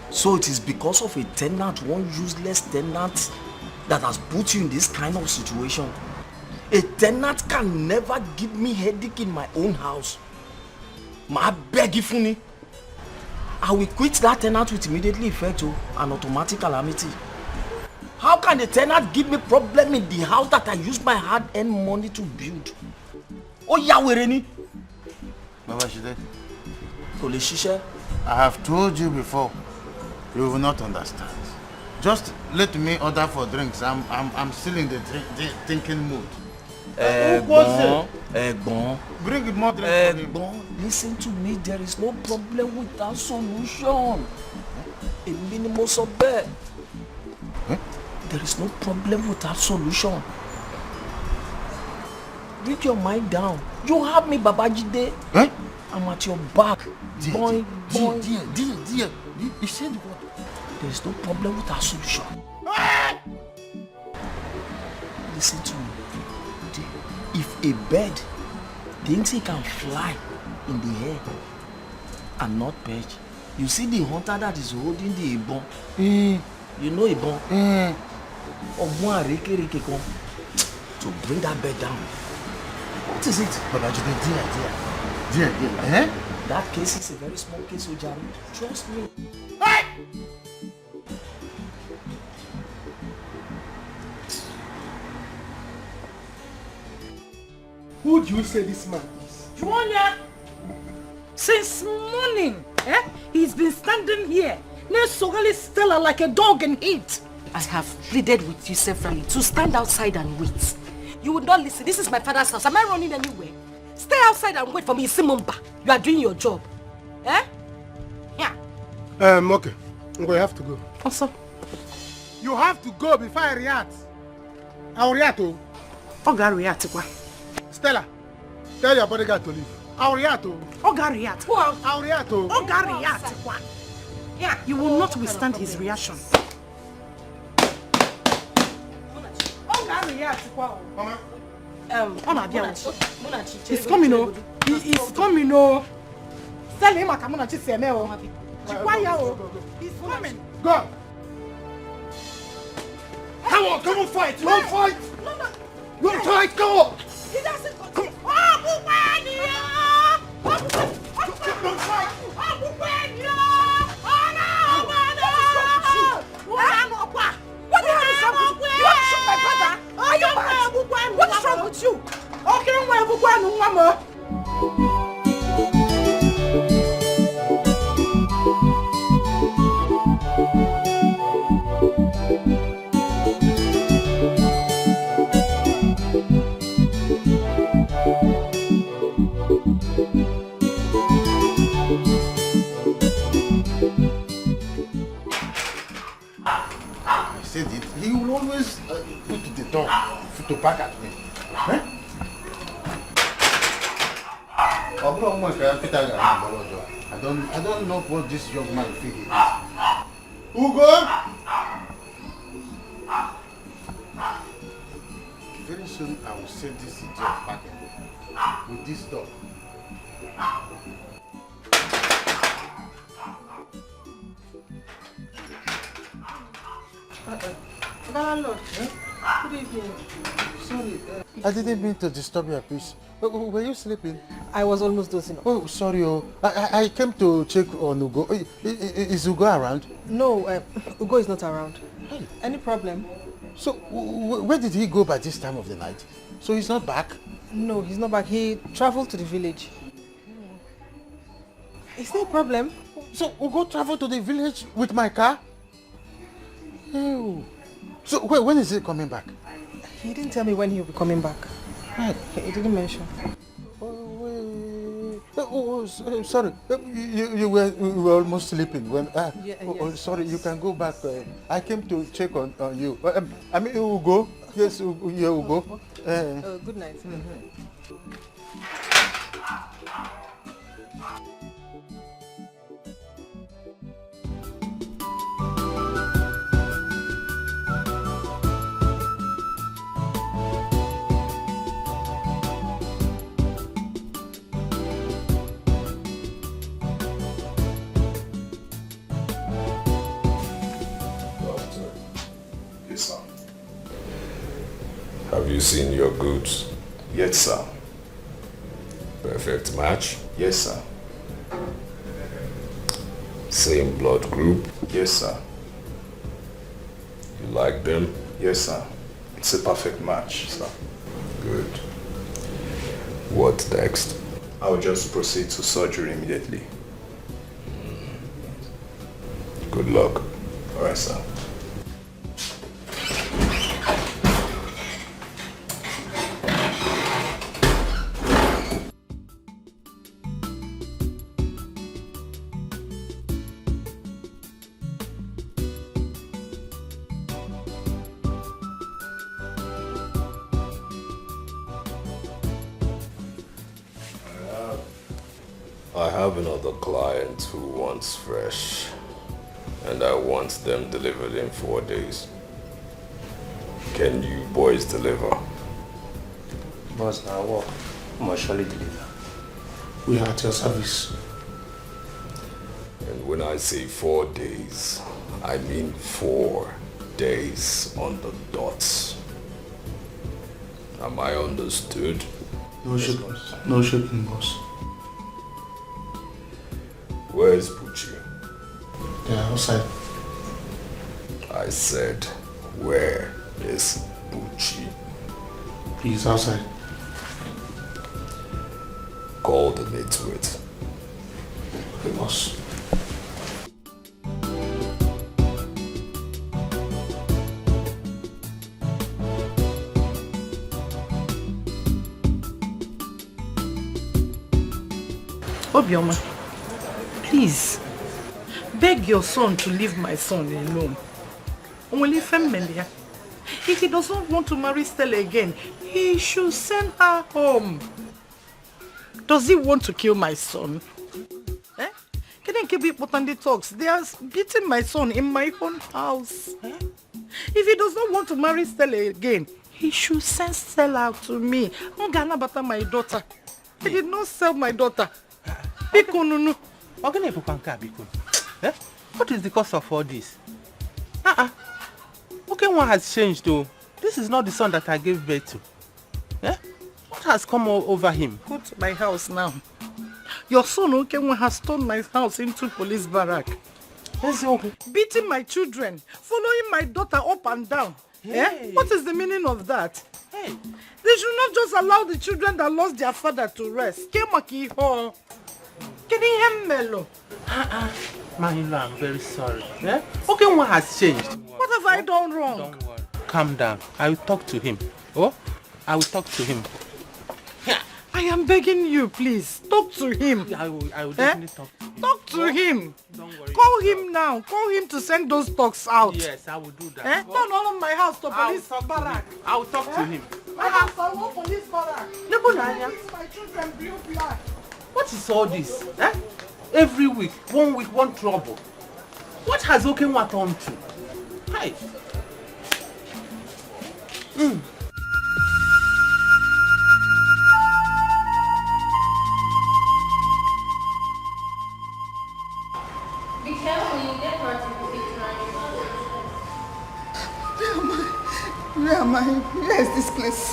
So it is because of a tenant, one useless tenant, that has put you in this kind of situation. A tenant can never give me headache in my own house. Ma beg you for me. I will quit that tenant with immediately effect, an automatic calamity. How can a tenant give me problem in the house that I use my hard-earned money to build? Oh, Yawereni. Babajide, Koleshisha. I have told you before, you will not understand. Just let me order for drinks. I'm still in the thinking mood. Ẹ̀gbọ́n. Bring more drinks. Ẹ̀gbọ́n, listen to me. There is no problem without solution. A minimum of bed. There is no problem without solution. Bring your mind down. You have me, Babajide. I'm at your back. Dear. You said what? There is no problem without solution. Listen to me. If a bird thinks he can fly in the air and not perch, you see the hunter that is holding the ibon. You know ibon? To bring that bird down. What is it? Dear. That case is a very small case, Ojari. Trust me. Who do you say this man is? Juanya! Since morning, he's been standing here, next to Stella like a dog in heat. I have pleaded with you severally to stand outside and wait. You would not listen. This is my father's house. Am I running anywhere? Stay outside and wait for me, Simumba. You are doing your job. Yeah. Okay. We have to go. Also. You have to go before I react. I'll react. Oga react. Stella, tell your bodyguard to leave. I'll react. Oga react. I'll react. Oga react. Yeah, you will not withstand his reaction. Mama. He's coming, oh. He's coming, oh. Tell him I'm going to say, oh. He's coming. Go. Come on, fight. You want to fight? No. You want to fight? Come on. He doesn't come. Don't fight. What the hell is wrong with you? You want to shoot my brother? Are you mad? What is wrong with you? Okay, I said it. He will always put the door to back at me. Huh? I don't know what this young man feels. Ugo! Very soon I will send this idiot back with this dog. Landlord, good evening. Sorry, I didn't mean to disturb your peace. Were you sleeping? I was almost dozing off. Oh, sorry. I came to check on Ugo. Is Ugo around? No, Ugo is not around. Hey. Any problem? So, where did he go by this time of the night? So he's not back? No, he's not back. He traveled to the village. Is there a problem? So Ugo traveled to the village with my car? Oh. So when is he coming back? He didn't tell me when he'll be coming back. Right. He didn't mention. Sorry. You were almost sleeping when. Yes. Sorry. You can go back. I came to check on you. I mean, Ugo. Yes, Ugo. Good night. Yes, sir. Have you seen your goods? Yes, sir. Perfect match? Yes, sir. Same blood group? Yes, sir. You like them? Yes, sir. It's a perfect match, sir. Good. What next? I'll just proceed to surgery immediately. Good luck. All right, sir. I have another client who wants fresh, and I want them delivered in 4 days. Can you boys deliver? Boss, now what? I must surely deliver. We are at your service. And when I say 4 days, I mean 4 days on the dot. Am I understood? No shaking. No shaking, boss. Where is Pucci? They are outside. I said, where is Pucci? He's outside. Call the maid to it. Okay, boss. Obioma, please, beg your son to leave my son alone. Only family. If he does not want to marry Stella again, he should send her home. Does he want to kill my son? Can didn't keep it put on the talks. They are beating my son in my own house. If he does not want to marry Stella again, he should send Stella out to me. I'm gonna bata my daughter. I did not sell my daughter. What is the cause of all this? Okay, one has changed though. This is not the son that I gave birth to. What has come over him? Go to my house now. Your son Okenwa has turned my house into police barrack. Beating my children, following my daughter up and down. What is the meaning of that? They should not just allow the children that lost their father to rest. My in-law, I'm very sorry. Okay, what has changed? What have I done wrong? Don't worry. Calm down. I will talk to him. I will talk to him. I am begging you, please. Talk to him. I will definitely talk to him. Talk to him. Don't worry. Call him now. Call him to send those talks out. Yes, I will do that. Turn all of my house to police barrack. I will talk to him. My house, I want police barrack. My children blue black. What is all this? Every week, 1 week, one trouble. What has Okenwa turned to? Hi. Be careful, you get hurt if you keep trying. Where am I? Where is this place?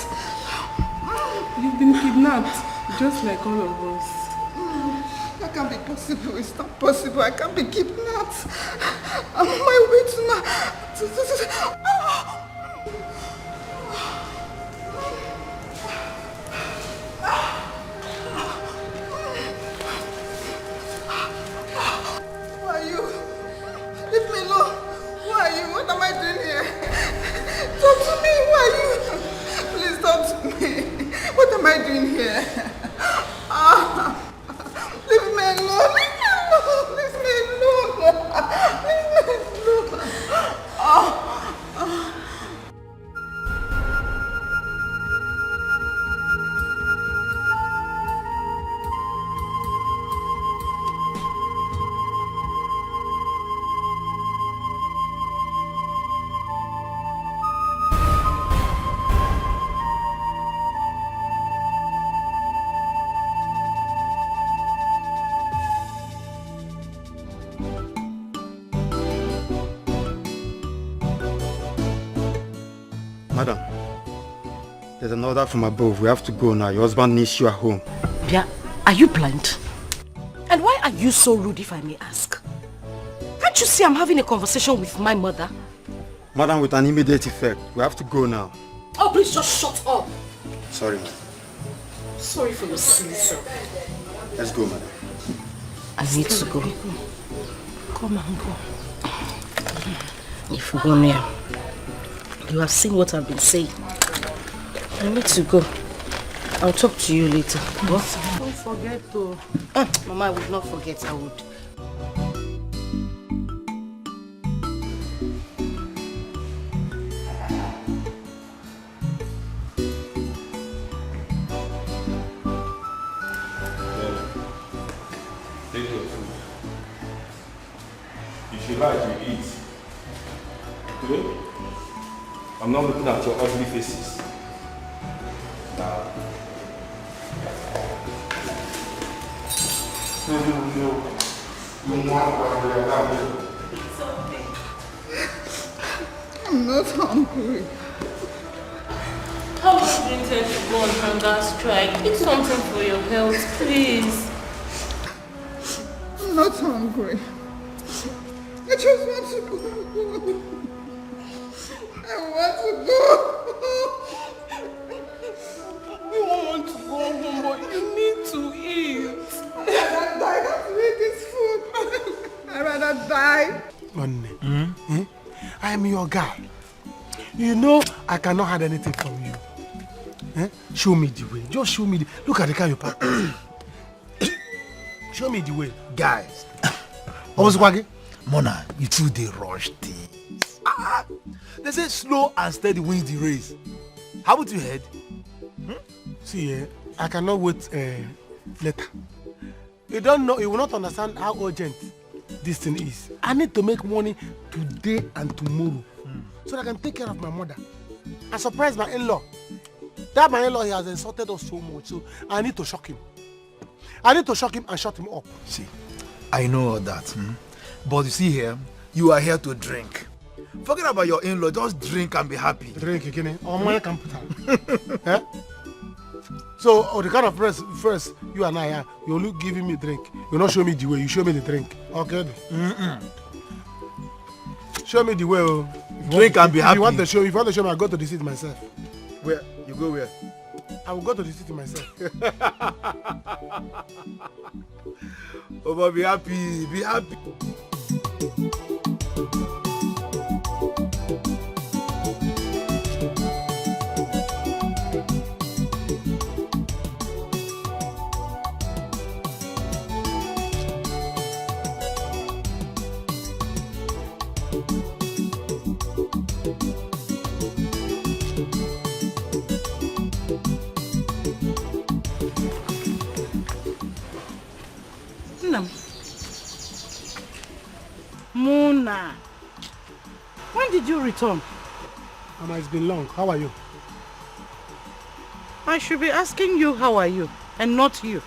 You've been kidnapped, just like all of us. That can't be possible. It's not possible. I can't be kidnapped. I'm on my way to my... Who are you? Leave me alone. Who are you? What am I doing here? Talk to me. Who are you? Please talk to me. What am I doing here? Leave me alone. Leave me alone. Leave me alone. Madam, there's an order from above. We have to go now. Your husband needs you at home. Bia, are you blind? And why are you so rude, if I may ask? Can't you see I'm having a conversation with my mother? Madam, with an immediate effect. We have to go now. Oh, please just shut up. Sorry, madam. Sorry for your silly self. Let's go, madam. I need to go. Come and go. If you go near, you have seen what I've been saying. I need to go. I'll talk to you later. What? Don't forget to... Mama, I would not forget. I would. Take your food. If you like, you eat. Okay? I'm not looking at your ugly faces. Now. No. It's okay. I'm not hungry. How would you intend to go on hunger strike? Eat something for your health, please. I'm not hungry. I just want to go. I want to go. You want to go home, but you need to eat. I'd rather die than to eat this food. I'd rather die. Money. I am your guy. You know I cannot hide anything from you. Show me the way. Just show me the... Look at the car you parked. Show me the way. Guys. Mona, you two they rush things. They say slow and steady wins the race. How would you head? See, I cannot wait later. You don't know, you will not understand how urgent this thing is, I need to make money today and tomorrow so that I can take care of my mother and surprise my in-law. That my in-law, he has insulted us so much, so I need to shock him. I need to shock him and shut him up. See, I know all that. But you see here, you are here to drink. Forget about your in-law, just drink and be happy. Drink again, or my computer. Eh? So, the kind of first you and I, you're not giving me drink. You not show me the way, you show me the drink. Okay? Show me the way. Drink and be happy. If you want to show me, I'll go to the city myself. Where? You go where? I will go to the city myself. Oh, but be happy, be happy. Muna, when did you return? Mama, it's been long. How are you? I should be asking you how are you and not you.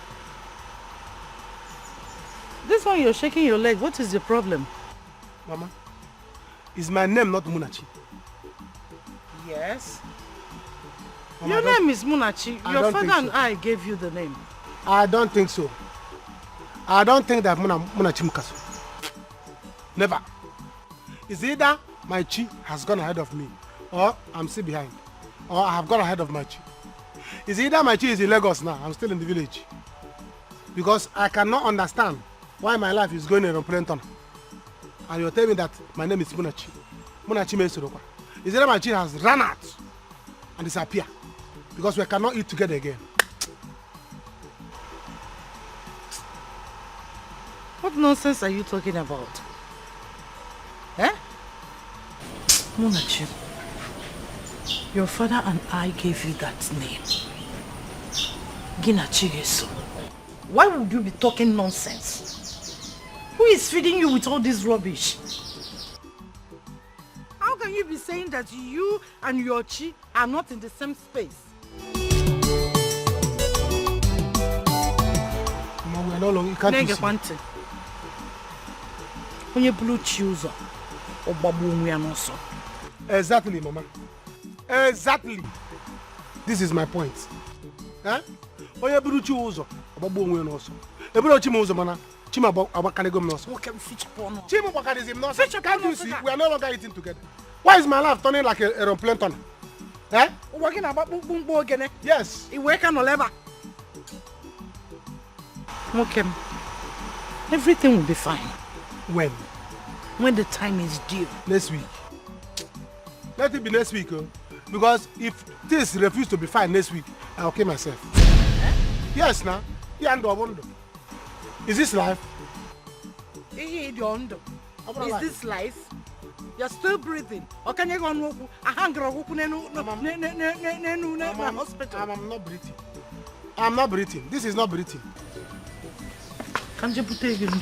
This one you're shaking your leg. What is the problem? Mama, is my name not Munachi? Yes. Mama, Your name is Munachi. Your father and so. I gave you the name. I don't think so. I don't think that Munachi Mukasu. Never. It's either my chi has gone ahead of me, or I'm still behind, or I have gone ahead of my chi. It's either my chi is in Lagos now, I'm still in the village. Because I cannot understand why my life is going in a plane tunnel. And you're telling me that my name is Munachi. Munachi means Surokwa. It's either my chi has run out and disappeared, because we cannot eat together again. What nonsense are you talking about? Eh? Munachi, your father and I gave you that name. Ginachigeso. Why would you be talking nonsense? Who is feeding you with all this rubbish? How can you be saying that you and your chi are not in the same space? Mama, we are no longer, you can't you see? Onye blue chooser. Exactly, Mama. Exactly. This is my point. Huh? Onye buru chi uzo, ogbagbo onwe no so. Eburu chi uzo mana, chi ma abakanegom no so. Okay, fit upon. Chi mo bakadism no so. Can't you see? We are no longer eating together. Why is my life turning like a aeroplane tunnel? Eh? Working about bumbo again. Yes. You work on lever. Okay. Everything will be fine. When? When the time is due. Next week. Let it be next week, because if this refuses to be fine next week, I'll kill myself. Eh? Yes, now. Is this life? Is this life? You're still breathing. Or can you go on hospital? I'm not breathing. I'm not breathing. This is not breathing. Can't you put it again?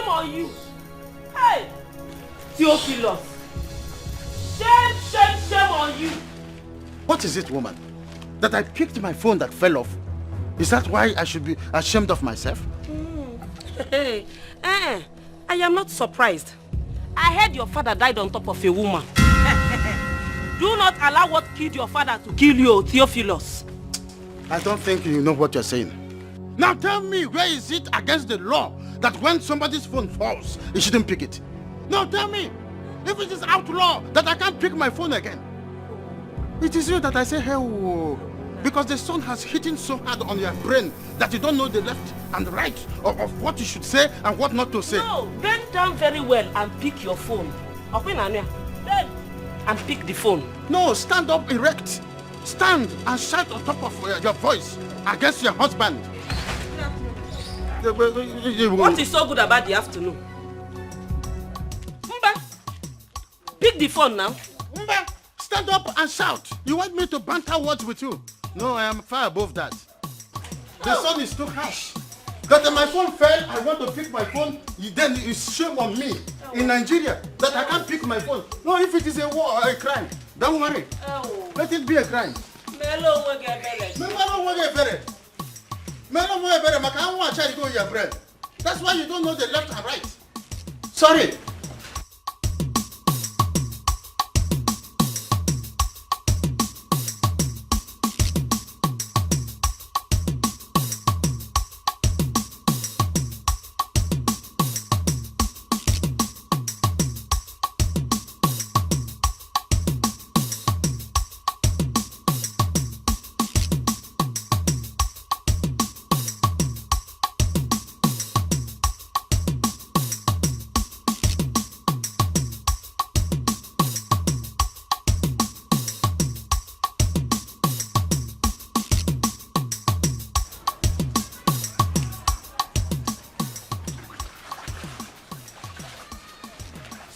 on you. Hey, Theophilus. Shame on you. What is it, woman? That I picked my phone that fell off? Is that why I should be ashamed of myself? Hey, I am not surprised. I heard your father died on top of a woman. Do not allow what killed your father to kill you, Theophilus. I don't think you know what you're saying. Now tell me, where is it against the law that when somebody's phone falls, you shouldn't pick it? Now tell me, if it is outlaw that I can't pick my phone again. It is you that I say, hey, whoa, because the sun has hit so hard on your brain that you don't know the left and the right of what you should say and what not to say. No, bend down very well and pick your phone. Bend and pick the phone. No, stand up erect. Stand and shout on top of your voice against your husband. What is so good about the afternoon? Mba, pick the phone now. Mba, stand up and shout. You want me to banter words with you? No, I am far above that. The sun is too harsh. That my phone fell, I want to pick my phone, then it's shame on me in Nigeria that I can't pick my phone. No, if it is a war or a crime, don't worry. Let it be a crime. That's why you don't know the left and right. Sorry.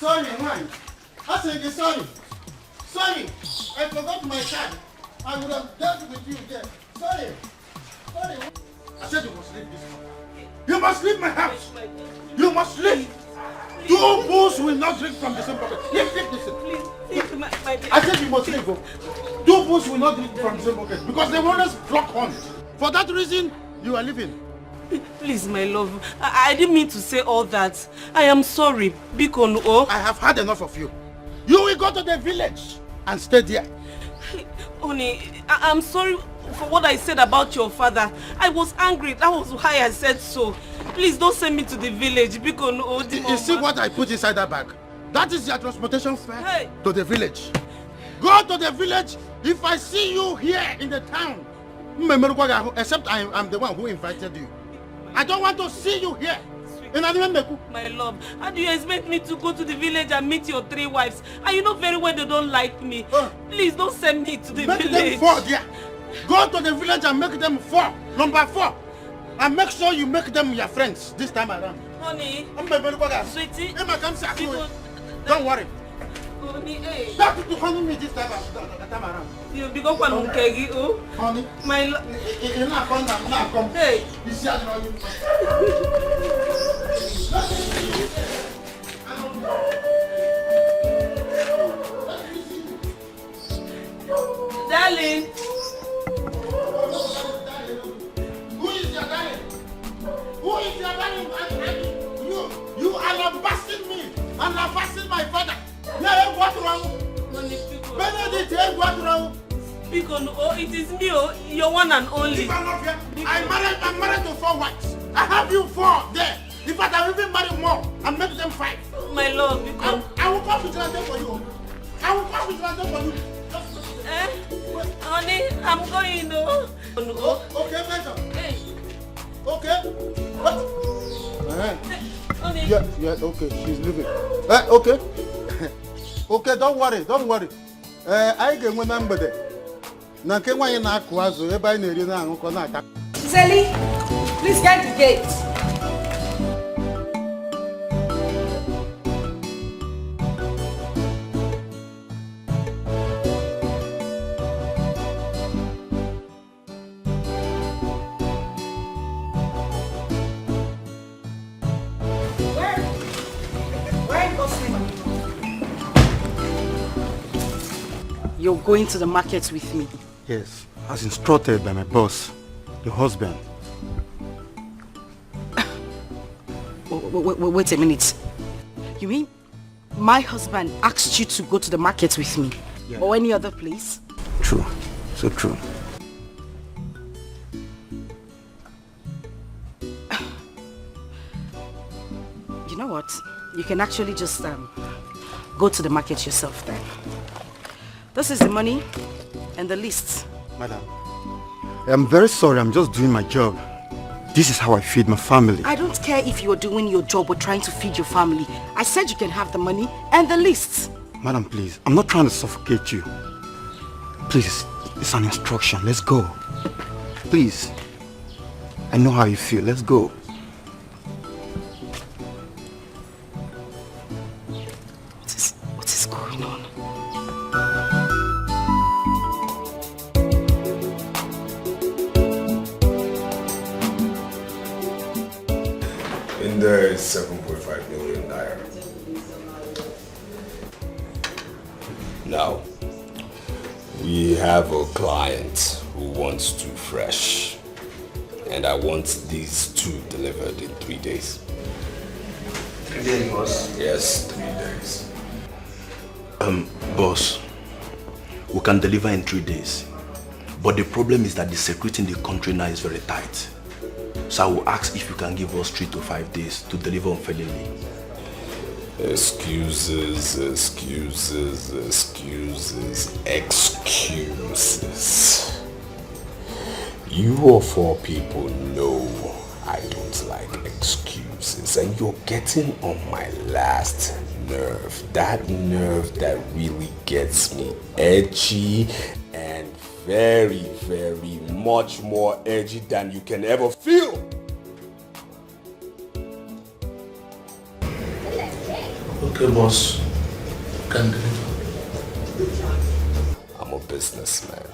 Sorry, man. I said sorry. Sorry. I forgot my card. I would have dealt with you there. Sorry. Sorry. I said you must leave this house. You must leave my house. You must leave. Two bulls will not drink from the same bucket. Leave this. Please, my I said you must leave. Two bulls will not drink from the same bucket because they will always block on. For that reason, you are leaving. Please, my love, I didn't mean to say all that. I am sorry. Bikono. I have had enough of you. You will go to the village and stay there. Honey, I'm sorry for what I said about your father. I was angry. That was why I said so. Please don't send me to the village. Bikono. You see what I put inside that bag? That is your transportation fare to the village. Go to the village. If I see you here in the town, except I'm the one who invited you. I don't want to see you here. My love, how do you expect me to go to the village and meet your 3 wives? And you know very well they don't like me. Please don't send me to the village. Make them 4 there. Go to the village and make them 4. Number 4. And make sure you make them your friends this time around. Honey, sweetie, don't worry. Honey, stop to honey me this time around. You become one of honey, my love. Hey, you see how you darling. Who is your darling? Who is your darling? You are lambasting me and lambasting my father. Yeah, what wrong? Benedict, what wrong? Because it is me, your one and only. I'm married to 4 wives. I have you 4 there. In fact, I will even marry more and make them 5. My love, because I will come to translate for you. I will come to translate for you. Honey, I'm going to. Okay, better. Hey. Okay. What? Honey. Yeah, okay. She's leaving. Okay. Okay, don't worry. I get one number there. Now, can why na akwazo? Everybody need na anko na ata. Sally, please get the gate. Where? You're going to the market with me? Yes, as instructed by my boss, your husband. Wait a minute. You mean my husband asked you to go to the market with me? Yeah. Or any other place? True. So true. You know what? You can actually just go to the market yourself then. This is the money and the list. Madam, I'm very sorry. I'm just doing my job. This is how I feed my family. I don't care if you're doing your job or trying to feed your family. I said you can have the money and the list. Madam, please. I'm not trying to suffocate you. Please, it's an instruction. Let's go. Please. I know how you feel. Let's go. What is going on? In there is 7.5 million naira. Now, we have a client who wants two fresh, and I want these two delivered in 3 days. 3 days, boss? Yes, 3 days. Boss, we can deliver in 3 days, but the problem is that the security in the country now is very tight. So I will ask if you can give us 3 to 5 days to deliver unfailingly. Excuses, excuses, excuses, excuses. You of all people know I don't like excuses, and you're getting on my last nerve. That nerve that really gets me edgy and very, very much more edgy than you can ever feel. Okay, boss. Can deliver. I'm a businessman.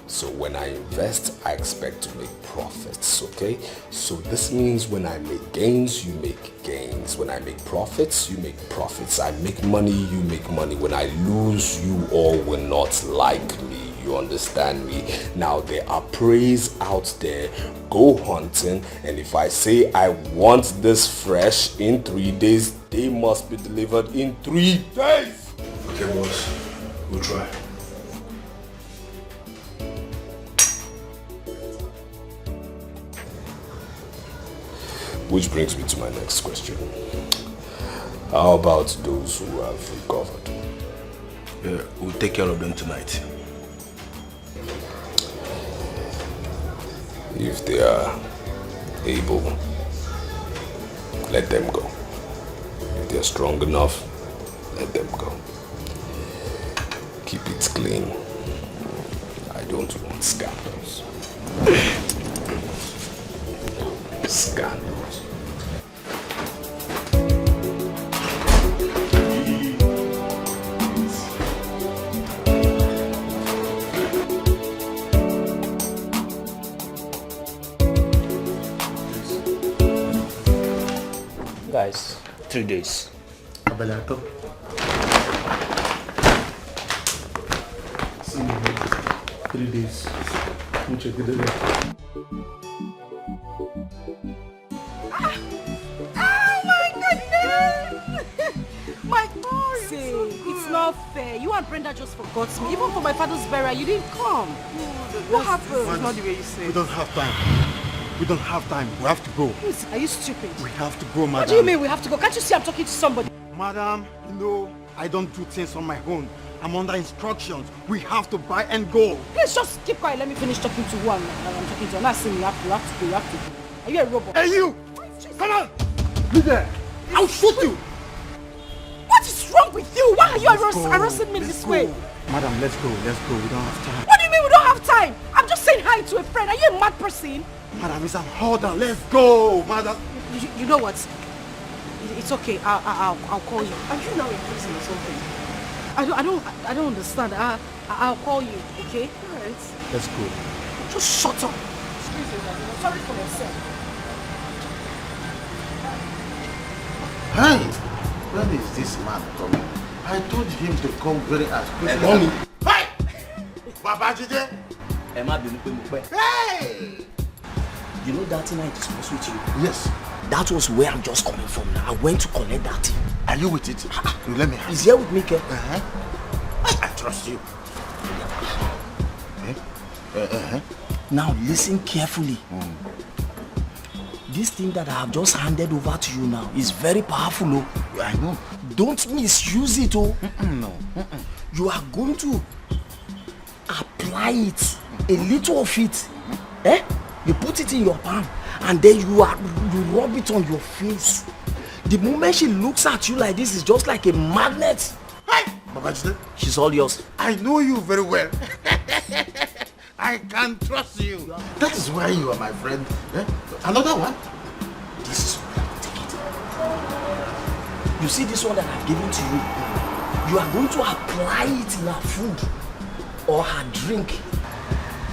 So when I invest, I expect to make profits, okay? So this means when I make gains, you make gains. When I make profits, you make profits. I make money, you make money. When I lose, you all will not like me. You understand me? Now there are preys out there. Go hunting, and if I say I want this fresh in 3 days, they must be delivered in 3 days. Okay, boss. We'll try. Which brings me to my next question. How about those who have recovered? Yeah, we'll take care of them tonight. If they are able, let them go. If they are strong enough, let them go. Keep it clean. I don't want scandals. Scandals. Guys, 3 days. Abelato. See me here. 3 days. Mucho good. Oh my goodness! My say, it's not fair. You and Brenda just forgot me. Even for my father's burial, you didn't come. What happened? It's not the way you say. We don't have time. We don't have time. We have to go. Are you stupid? We have to go, madam. What do you mean we have to go? Can't you see I'm talking to somebody? Madam, you know, I don't do things on my own. I'm under instructions. We have to buy and go. Please just keep quiet. Let me finish talking to one. I'm talking to. I'm not saying you have to go. Are you a robot? Hey, you! Come on! Leave there! I'll shoot you! What is wrong with you? Why are you harassing me this way? Madam, let's go. Let's go. We don't have time. What do you mean we don't have time? I'm just saying hi to a friend. Are you a mad person? Madam, it's an order. Let's go, madam. You know what? It's okay. I'll call you. Are you now in prison or something? I don't understand. I'll call you. Okay? Alright. Let's go. Just shut up. Excuse me, I'm sorry for myself. Hey, when is this man coming? I told him to come very as quick. Mommy. Hey! Babajide! Hey! You know that thing I discussed with you? Yes. That was where I'm just coming from now. I went to collect that thing. Are you with it? You let me have He's here with me, Ke. I trust you. Now listen carefully. This thing that I have just handed over to you now is very powerful. Oh. I know. Don't misuse it. Oh. No. You are going to apply it, a little of it. You put it in your palm and then you rub it on your face. The moment she looks at you like this, it's just like a magnet. Hey, Babajide. She's all yours. I know you very well. I can trust you. That is why you are my friend. Another one? This is take it. You see this one that I've given to you? You are going to apply it in her food or her drink.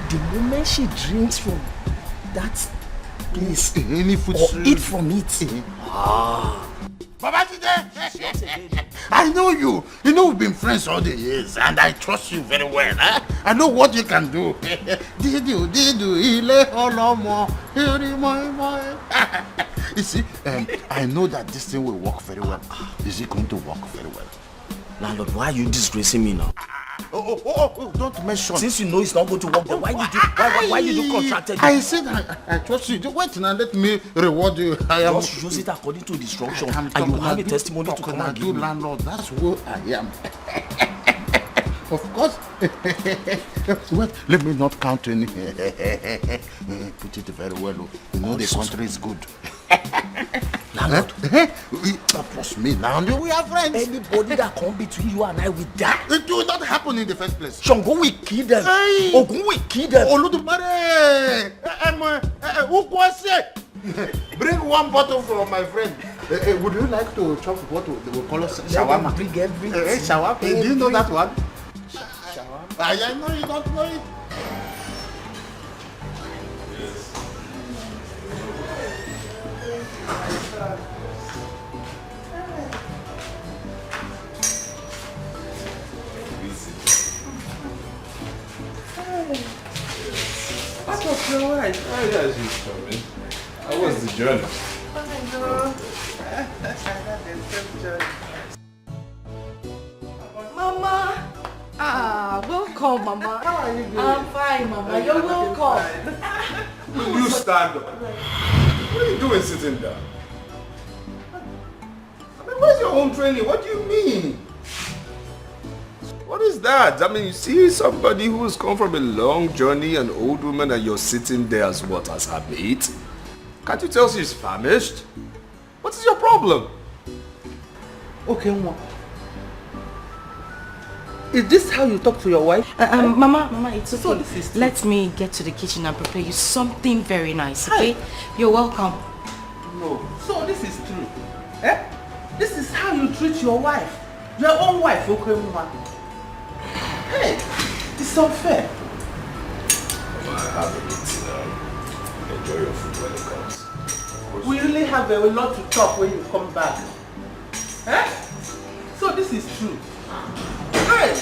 The moment she drinks from that place any food or eat from it. Babajide! I know you. You know we've been friends all the years and I trust you very well. I know what you can do. You see, I know that this thing will work very well. Is it going to work very well? Landlord, why are you disgracing me now? Oh, don't mention. Since you know it's not going to work, then why did you contract it? I said I trust you. Wait now, let me reward you. Just use it according to the instruction and you have a testimony to come and give me. Landlord, that's who I am. Of course. Wait, let me not count any. Put it very well. You know the country is good. Landlord, trust me now. We are friends. Anybody that come between you and I will die. It will not happen in the first place. Shango will kill them. Hey. Ogun will kill them. Oludumare. Bring one bottle from my friend. Would you like to chop what they will call us shawarma? Bring everything. Shawarma. Do you know that one? Shawarma. I know you don't know it. What was your wife? Oh yeah, she's coming. How was the journey? Mama! Welcome, Mama. How are you doing? I'm fine, Mama. You're welcome. You stand up. What are you doing sitting down? I mean, where's your home training? What do you mean? What is that? I mean, you see somebody who's come from a long journey, an old woman, and you're sitting there as what? As her mate? Can't you tell she's famished? What is your problem? Okay, Mama. Is this how you talk to your wife? Mama, it's okay. So this is true. Let me get to the kitchen and prepare you something very nice, okay? You're welcome. No. So this is true. This is how you treat your wife. Your own wife, okay, Mama? Hey, it's unfair. Mama, I have a meeting now. Enjoy your food when it comes. We really have a lot to talk when you come back. So this is true. Hey!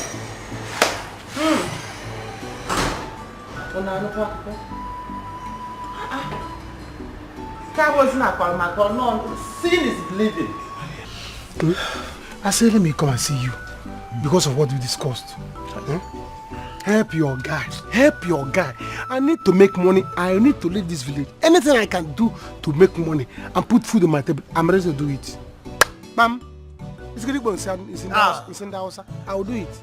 That was not my call. No, sin is bleeding. I said, let me come and see you because of what we discussed. Help your guy. Help your guy. I need to make money. I need to leave this village. Anything I can do to make money and put food on my table, I'm ready to do it. Ma'am, it's in the house. I will do it.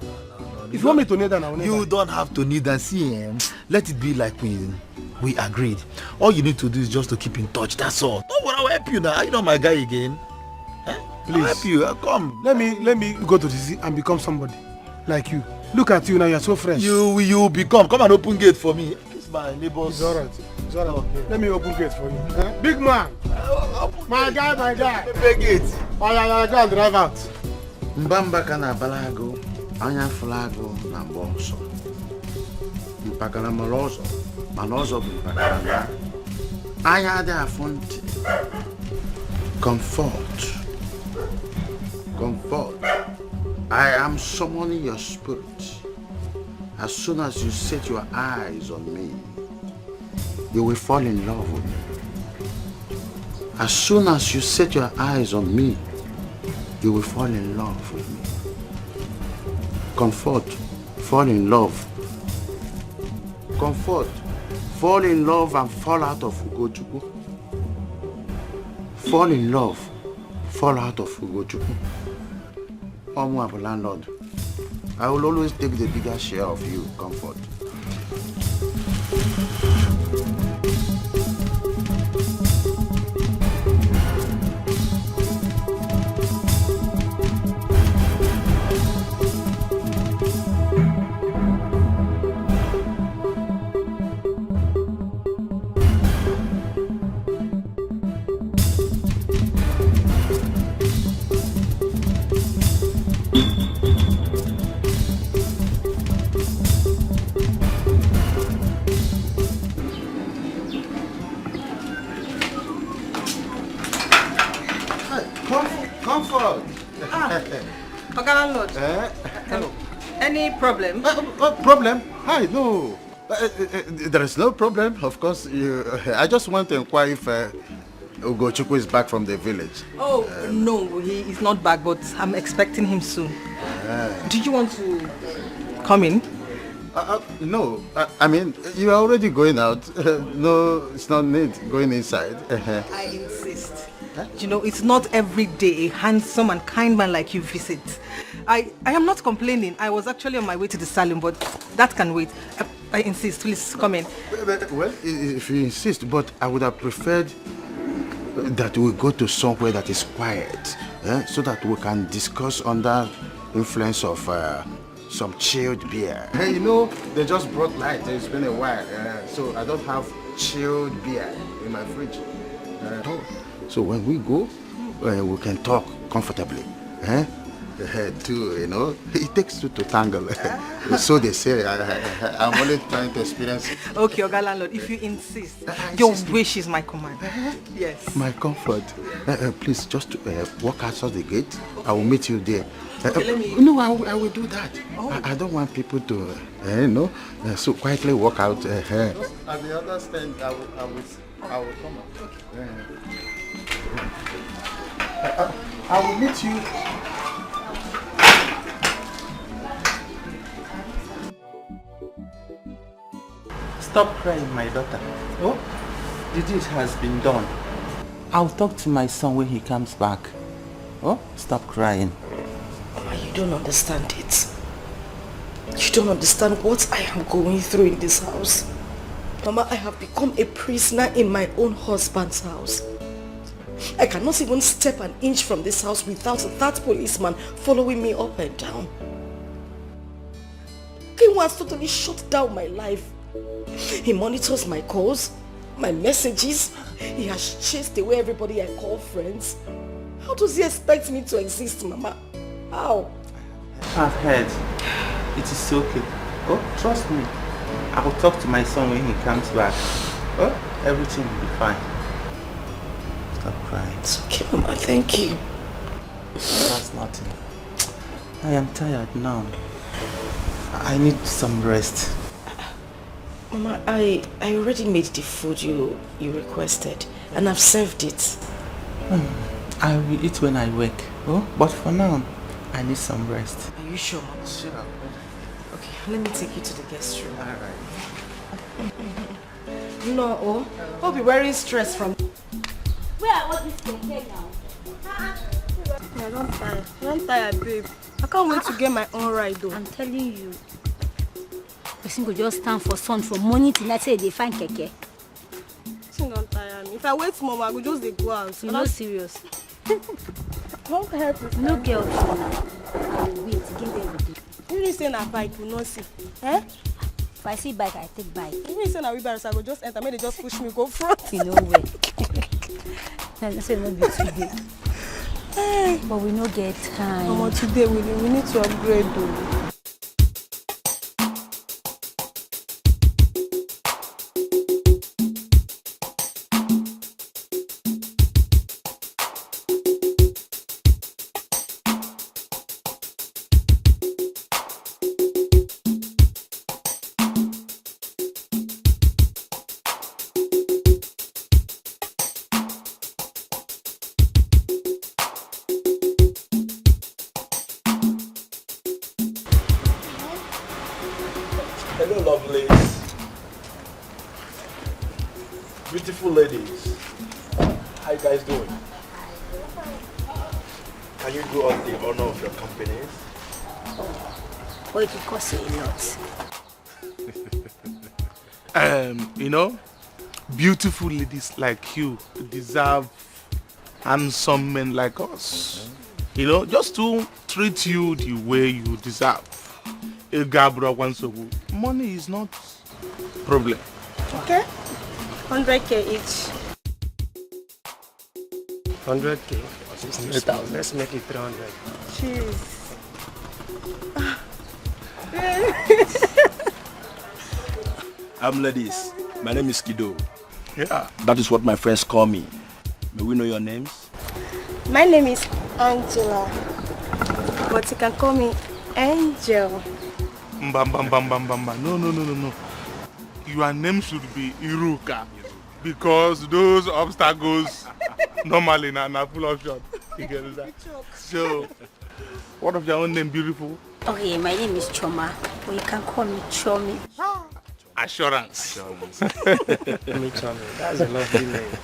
If you want me to kneel down, I will kneel down. You don't have to kneel down. See, let it be like we agreed. All you need to do is just to keep in touch. That's all. Don't worry, I'll help you now. You're not my guy again. Please. I'll help you. Come. Let me go to the sea and become somebody like you. Look at you now. You're so fresh. You become. Come and open gate for me. It's my neighbors. It's alright. It's alright. Okay. Let me open gate for you. Big man. My guy. Big gate. Oh yeah, go and drive out. Mbamba kana balago, anya flago na boso. Mpakala malozo, malozo mpakala. Anya de afonte. Comfort. I am summoning your spirit. As soon as you set your eyes on me, you will fall in love with me. As soon as you set your eyes on me, you will fall in love with me. Comfort, fall in love. Comfort, fall in love and fall out of Ugochukwu. Fall in love, fall out of Ugochukwu. Omu landlord, I will always take the bigger share of you, Comfort. Comfort. Oga landlord. Hello. Any problem? Problem? Hi, no. There is no problem, of course. I just want to inquire if Ugochukwu is back from the village. Oh, no, he is not back, but I'm expecting him soon. Do you want to come in? No, I mean, you are already going out. No, it's not need going inside. I insist. You know, it's not every day a handsome and kind man like you visit. I am not complaining. I was actually on my way to the salon, but that can wait. I insist. Please come in. Well, if you insist, but I would have preferred that we go to somewhere that is quiet, so that we can discuss under influence of some chilled beer. You know, they just brought light. It's been a while, so I don't have chilled beer in my fridge. So when we go, we can talk comfortably. You know, it takes two to tangle. So they say. I'm only trying to experience it. Okay, Oga landlord, if you insist, your wish is my command. Yes. My comfort. Please, just walk outside the gate. I will meet you there. Okay, let me... No, I will do that. Oh. I don't want people to, so quietly walk out. At the other stand, I will come out. Okay. I will meet you. Stop crying, my daughter. Oh, the deed has been done. I'll talk to my son when he comes back. Oh, stop crying. Mama, you don't understand it. You don't understand what I am going through in this house. Mama, I have become a prisoner in my own husband's house. I cannot even step an inch from this house without that policeman following me up and down. He has totally shut down my life. He monitors my calls, my messages. He has chased away everybody I call friends. How does he expect me to exist, Mama? How? I've heard. It is okay. Oh, trust me. I will talk to my son when he comes back. Oh, everything will be fine. Stop crying. It's okay, Mama. Thank you. That's nothing. I am tired now. I need some rest. Mama, I already made the food you requested, and I've served it. I will eat when I wake. Oh, but for now, I need some rest. Are you sure, Mama? Sure. Okay, let me take you to the guest room. Alright. No, oh, I'll be very stressed from... Where are all these things now? I don't tire. I don't tire, babe. I can't wait to get my own ride though. I'm telling you. Person go just stand for sun from morning till night say they find keke. She don't tire me. If I wait more, I will just go out. You no serious. Don't help me. No girl now. I will wait, give them the day. You say na bike, you no see. Eh? If I see bike, I take bike. You say na wheelbarrow, so I go just enter. Maybe they just push me go front. You know where. I say no be today. But we no get time. Mama, today we need to upgrade though. Hello, lovelies. Beautiful ladies. How you guys doing? Can you do us the honor of your companies? Oh, it will cost you a lot. You know, beautiful ladies like you deserve handsome men like us. You know, just to treat you the way you deserve. Money is not problem. Okay. 100K each. 100K or 600,000. Let's make it 300. Jeez. Ladies, my name is Kido. Yeah. That is what my friends call me. May we know your names? My name is Angela, but you can call me Angel. No. Your name should be Iruka, because those obstacles normally are full of shot. You get that? So, what of your own name, beautiful? Okay, my name is Choma, but you can call me Chomi. Assurance. Me, Chomi. That's a lovely name.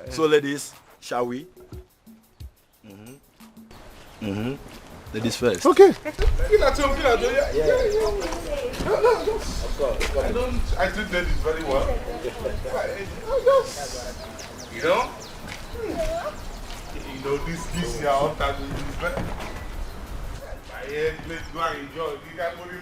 So, ladies, shall we? Ladies first. Okay. Yeah. I treat ladies very well. You know? This here after this better. Let's go and enjoy. You can go in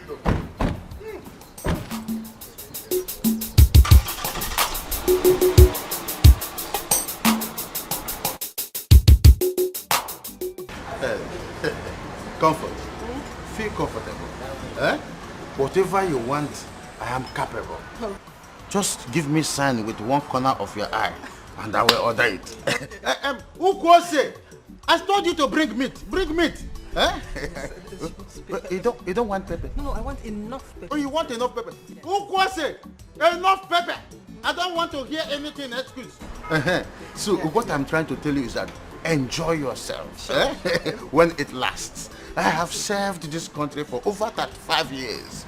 Comfort. Feel comfortable. Whatever you want, I am capable. Just give me sign with one corner of your eye, and I will order it. Ukwose, I told you to bring meat. Bring meat. You don't want pepper? No, I want enough pepper. Oh, you want enough pepper? Ukwose, enough pepper. I don't want to hear anything excuse. So what I'm trying to tell you is that enjoy yourself when it lasts. I have served this country for over 35 years.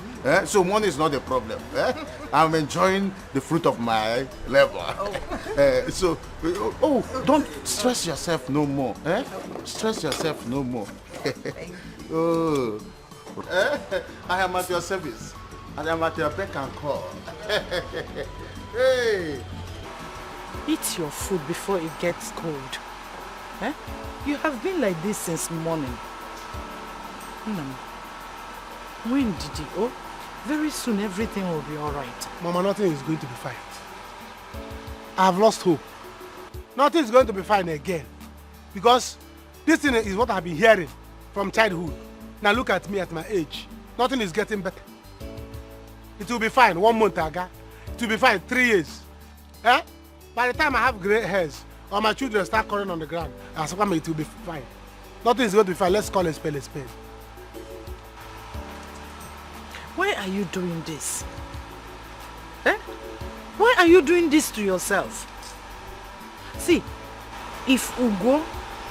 So money is not a problem. I'm enjoying the fruit of my labor. Don't stress yourself no more. Stress yourself no more. I am at your service. And I am at your beck and call. Hey. Eat your food before it gets cold. You have been like this since morning. When did you go? Very soon everything will be alright. Mama, nothing is going to be fine. I've lost hope. Nothing is going to be fine again. Because this thing is what I've been hearing from childhood. Now look at me at my age. Nothing is getting better. It will be fine 1 month ago. It will be fine 3 years. By the time I have grey hairs, or my children start crawling on the ground, it will be fine. Nothing is going to be fine. Let's call a spade a spade. Why are you doing this? Why are you doing this to yourself? See, if Ugo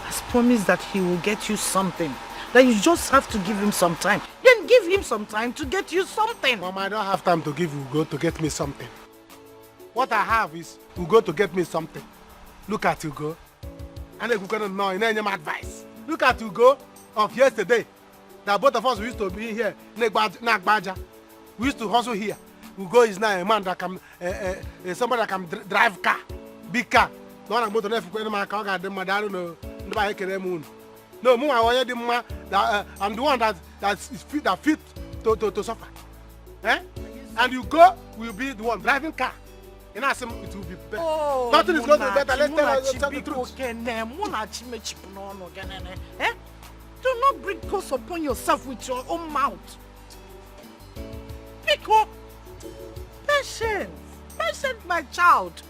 has promised that he will get you something, that you just have to give him some time, then give him some time to get you something. Mama, I don't have time to give Ugo to get me something. What I have is Ugo to get me something. Look at Ugo. And if Ugo don't know, you need any advice. Look at Ugo of yesterday. That both of us we used to be here. We used to hustle here. Ugo is now a man that can, somebody that can drive car, big car. No one about to left my car. I don't know. No, I'm the one that is fit to suffer. And Ugo will be the one driving car. And I said it will be better. Oh, nothing is going to be better. Let's tell the truth. Do not bring curse upon yourself with your own mouth. Pick up. Patience. Patience, my child.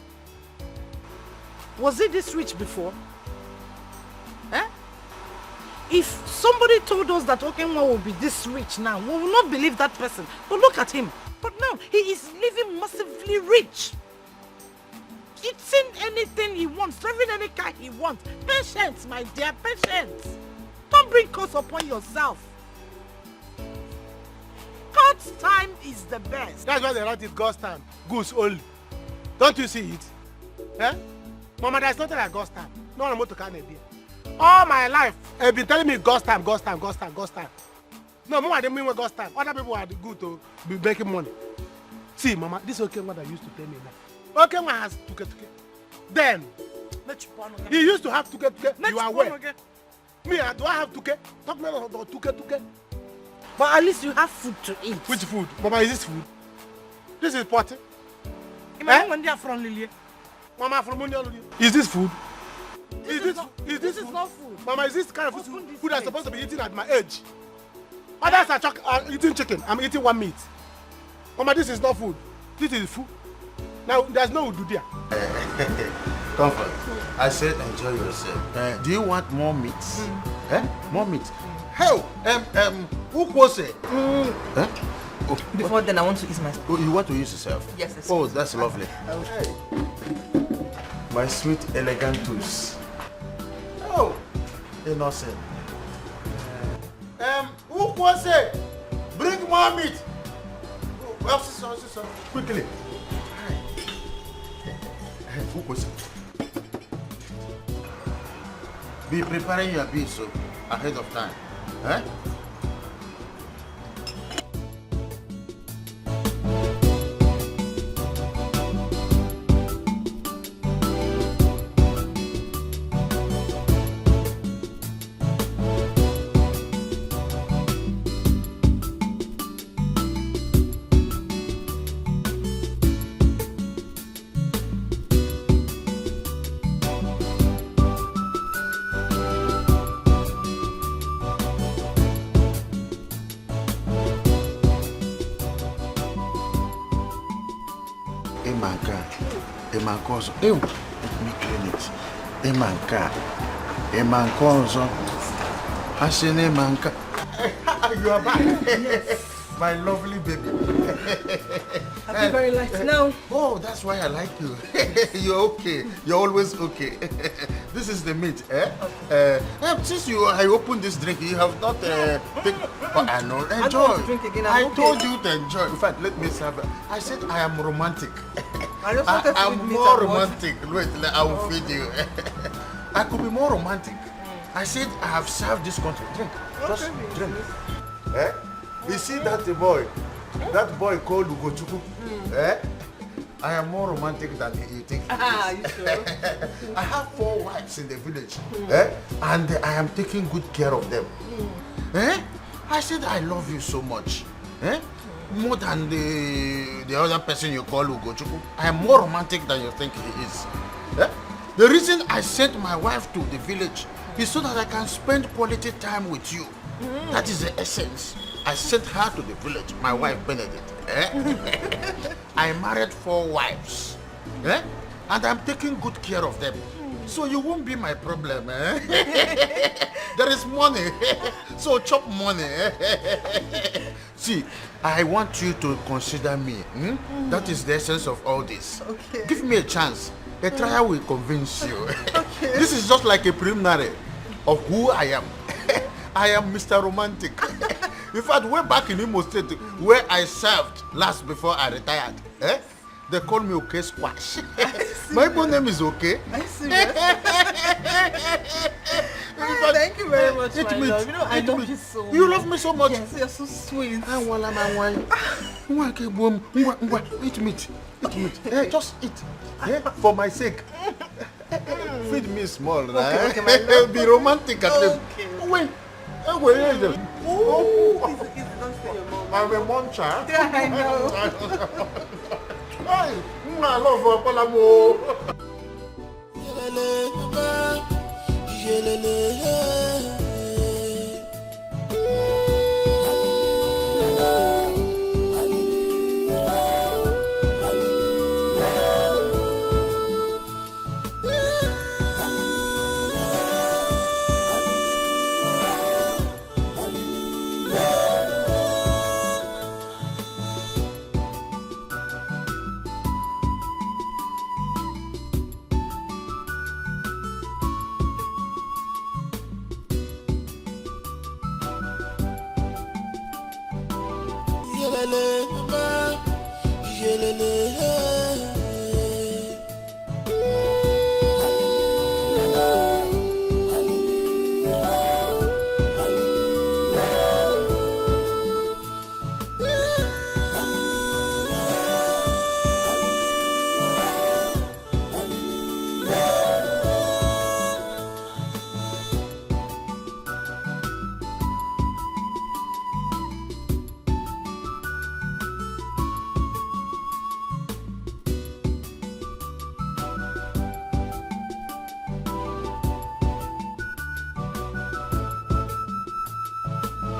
Was he this rich before? If somebody told us that Okenwa will be this rich now, we will not believe that person. But look at him. But now, he is living massively rich. Eating anything he wants, driving any car he wants. Patience, my dear, patience. Don't bring curse upon yourself. God God's time is the best. That's why they write it God's time. Goose only. Don't you see it? Eh? Mama, there's nothing like God's time. No one to can be. All my life, they've been telling me God's time, God's time, God's time, God's time. No, Mama, I didn't mean God's time. Other people are good to be making money. See, Mama, this okay one that used to tell me now. Okay one has tuke. Then, he used to have tuke. You are aware. Me, do I have tuke? Talk me about tuke. But at least you have food to eat. Which food? Mama, is this food? This is potty. Mama, from is this food? Is this not food? Mama, is this kind of food I'm supposed to be eating at my age? Others are eating chicken. I'm eating one meat. Mama, this is not food. This is food. Now, there's no udu there. Comfort. I said enjoy yourself. Do you want more meats? More meat. Hell, who was it? Before then, I want to eat myself. Oh, you want to use yourself? Yes. Oh, that's lovely. Hey. My sweet, elegant tools. Oh, innocent. Who was it? Bring more meat. Well, sister, quickly. Who was it? Be preparing your beef so ahead of time. Eh? Cause let me clean it. Emancozo. Hasine manka. You are back. Yes. My lovely baby. I feel very light now. Oh, that's why I like you. You're okay. You're always okay. This is the meat, eh? Okay. Since I opened this drink, you have not I know. Enjoy. I don't want to drink again. I told you to enjoy. In fact, let me serve. I said I am romantic. I'm more romantic. Wait, I will feed you. I could be more romantic. I said I have served this country. Drink. Just drink. Eh? You see that boy? That boy called Ugochukwu. Eh? I am more romantic than you think. You sure? I have 4 wives in the village. And I am taking good care of them. I said I love you so much. More than the other person you call Ugochukwu. I am more romantic than you think he is. The reason I sent my wife to the village is so that I can spend quality time with you. That is the essence. I sent her to the village, my wife Benedict. I married 4 wives. And I'm taking good care of them. So you won't be my problem. There is money. So chop money. See, I want you to consider me. That is the essence of all this. Okay. Give me a chance. A trial will convince you. Okay. This is just like a preliminary of who I am. I am Mr. Romantic. In fact, way back in Imo State, where I served last before I retired, they call me OK Squash. My full name is OK. Are you serious? Thank you very much, my love. You know, I love you so much. You love me so much? Yes, you're so sweet. Eat meat. Eat meat. Just eat. For my sake. Feed me small. Okay, my love. Be romantic at least. Wait. Don't say your mom. I'm a muncher. Yeah, I know. Hey, I love Apolamo.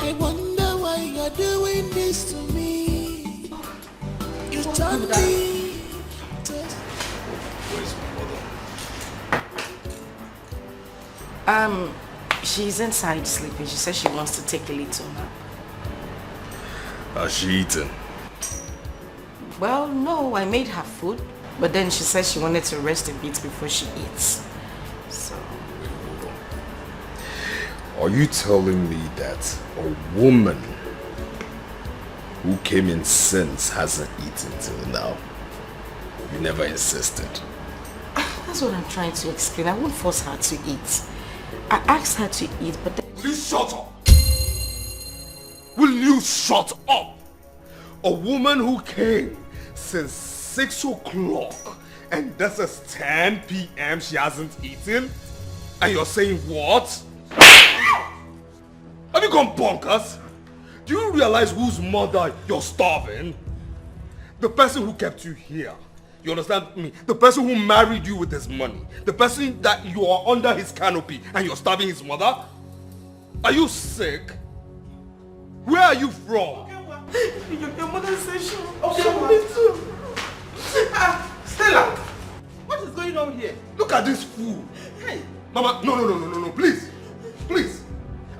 I wonder why you're doing this to me. You turned me. Where's my mother? She's inside sleeping. She says she wants to take a little nap. Has she eaten? Well, no, I made her food, but then she said she wanted to rest a bit before she eats. So... Are you telling me that a woman who came in since hasn't eaten till now? You never insisted. That's what I'm trying to explain. I won't force her to eat. I asked her to eat, but then... Will you shut up? Will you shut up? A woman who came since 6 o'clock and this is 10 p.m. she hasn't eaten? And you're saying what? Have you gone bonkers? Do you realize whose mother you're starving? The person who kept you here. You understand me? The person who married you with his money. The person that you are under his canopy and you're starving his mother? Are you sick? Where are you from? Your mother said she me too. Stella, what is going on here? Look at this fool. Hey. Mama, no, please. Please.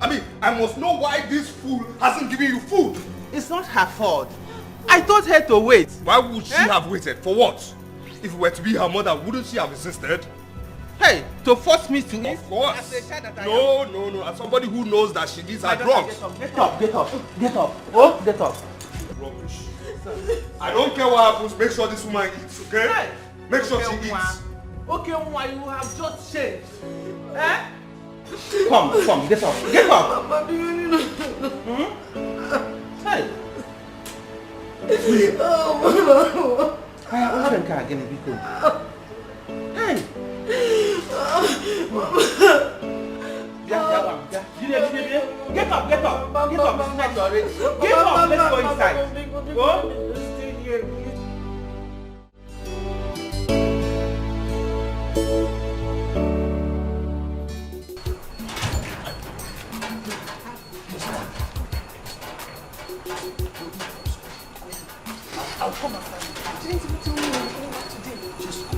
I mean, I must know why this fool hasn't given you food. It's not her fault. I told her to wait. Why would she have waited? For what? If it were to be her mother, wouldn't she have insisted? Hey, to force me to eat? Of course. No. As somebody who knows that she needs her drugs. Get up. Oh, get up. Rubbish. I don't care what happens. Make sure this woman eats, okay? Hey. Make sure she eats. Okay, why you have just changed? Eh? Come, get up. Hey. Hey. Get up. Get up. Let's go inside. Go. I'll come after you. You didn't even tell me you were going back today. Just go.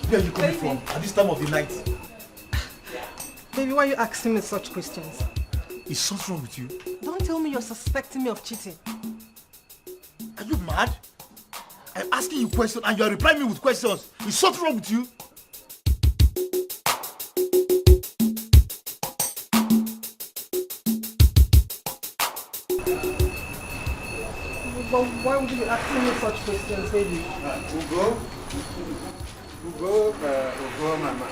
Where are you coming from at this time of the night? Baby, why are you asking me such questions? Is something wrong with you? Don't tell me you're suspecting me of cheating. Are you mad? I'm asking you questions and you are replying me with questions. Is something wrong with you? But why would you be asking me such questions, baby? Ugo, mama.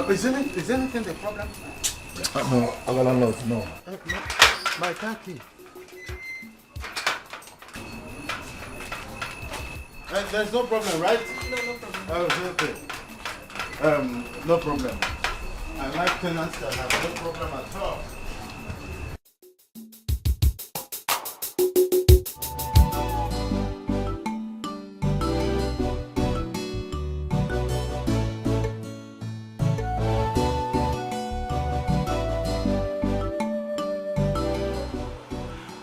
Is anything the problem? No, our landlord, no. My car key. There's no problem, right? No problem. Oh, okay. No problem. I like tenants that have no problem at all.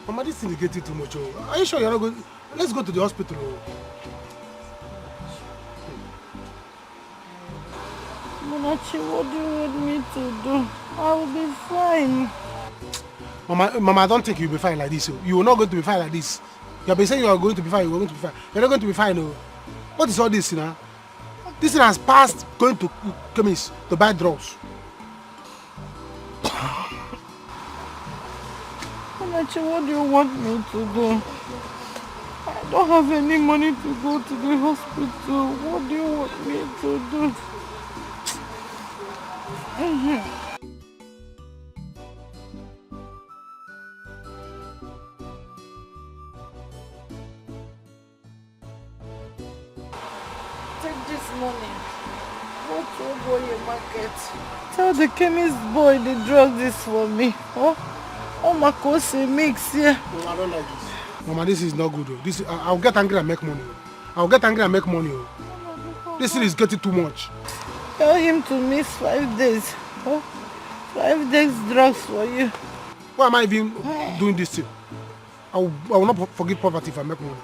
Mama, this thing is getting too much. Are you sure you're not going? Let's go to the hospital. Munachi, what do you want me to do? I will be fine. Mama, I don't think you'll be fine like this. You are not going to be fine like this. You have been saying you are going to be fine, you are going to be fine. You're not going to be fine, no. What is all this, you know? This thing has passed going to chemist to buy drugs. Anachi, what do you want me to do? I don't have any money to go to the hospital. What do you want me to do? Take this money. Go to Oboye market. Tell the chemist boy the drug this for me. Oh my course mix here. I don't like this. Mama, this is not good. This I'll get angry and make money. I'll get angry and make money. This thing is getting too much. Tell him to miss 5 days. 5 days drugs for you. Why am I even doing this thing? I will not forgive poverty if I make money.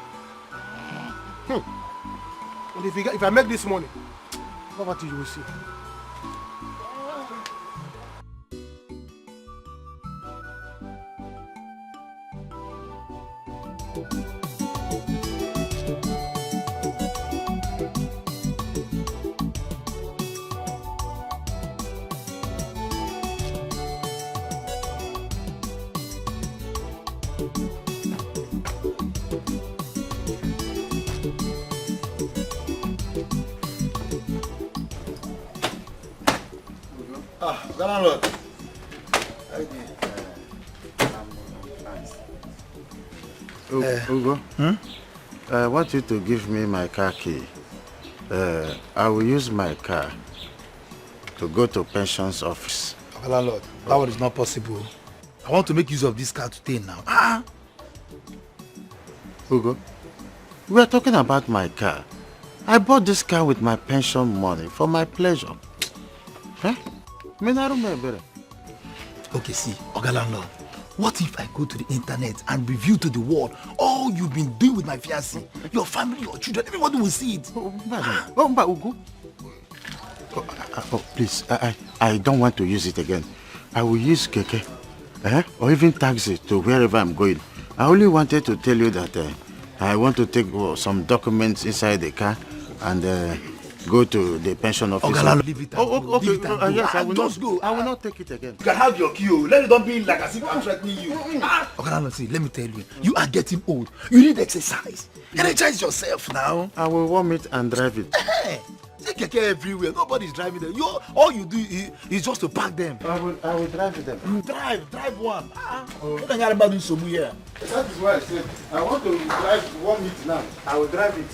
And if I make this money, poverty you will see. Landlord. Ugo, I want you to give me my car key. I will use my car to go to pension's office. Landlord, that one is not possible. I want to make use of this car today now. Ugo, we are talking about my car. I bought this car with my pension money for my pleasure. Okay, see, Oga Landlord, what if I go to the internet and review to the world all you've been doing with my fiancé, your family, your children, everybody will see it. Ugo. Please, I don't want to use it again. I will use keke, or even taxi to wherever I'm going. I only wanted to tell you that I want to take some documents inside the car and go to the pension office. Okay, leave it. Okay. Leave it Yes, I will just not. go. I will not take it again. You can have your key. Let it not be like as if I'm threatening you. Okay, see, let me tell you, you are getting old. You need exercise. Energize yourself now. I will warm it and drive it. Take keke everywhere. Nobody's driving them. All you do is just to park them. I will drive them. You drive one. What are you about doing so here? That is why I said I want to drive 1 minute now. I will drive it.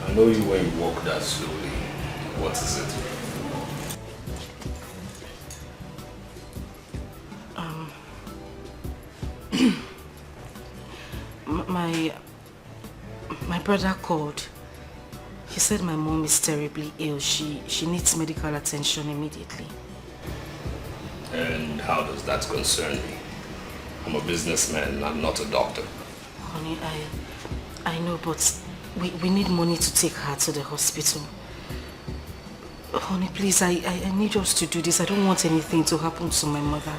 I know you when you walk that slowly. What is it? My brother called. He said my mom is terribly ill. She needs medical attention immediately. And how does that concern me? I'm a businessman, I'm not a doctor. Honey, I know, but we need money to take her to the hospital. Honey, please, I need us to do this. I don't want anything to happen to my mother.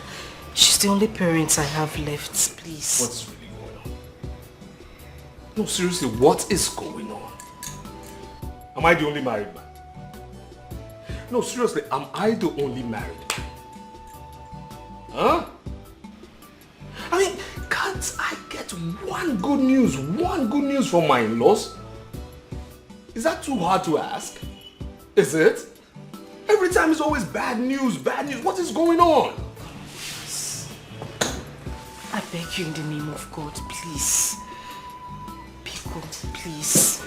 She's the only parent I have left, please. What's really going on? No, seriously, what is going on? Am I the only married man? No, seriously, am I the only married man? Huh? I mean, can't I get one good news from my in-laws? Is that too hard to ask? Is it? Every time it's always bad news, bad news. What is going on? I beg you in the name of God, please. Biko, please.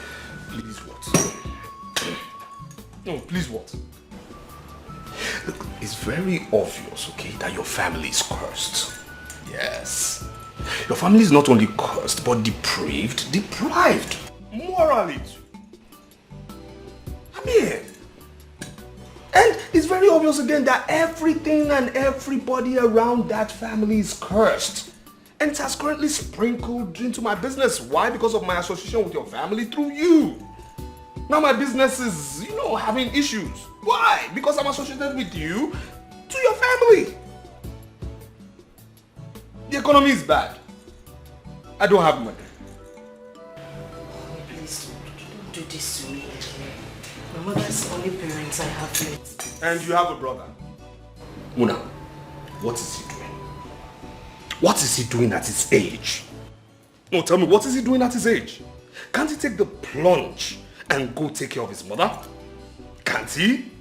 Please what? No, please what? Look, it's very obvious, okay, that your family is cursed. Yes. Your family is not only cursed, but depraved, deprived. Morally too. I mean, and it's very obvious again that everything and everybody around that family is cursed. And it has currently sprinkled into my business. Why? Because of my association with your family through you. Now my business is, having issues. Why? Because I'm associated with you to your family. The economy is bad. I don't have money. Please don't do this to me. My mother's the only parents I have left. And you have a brother. Muna, what is he doing? What is he doing at his age? No, tell me, what is he doing at his age? Can't he take the plunge and go take care of his mother? Can't he?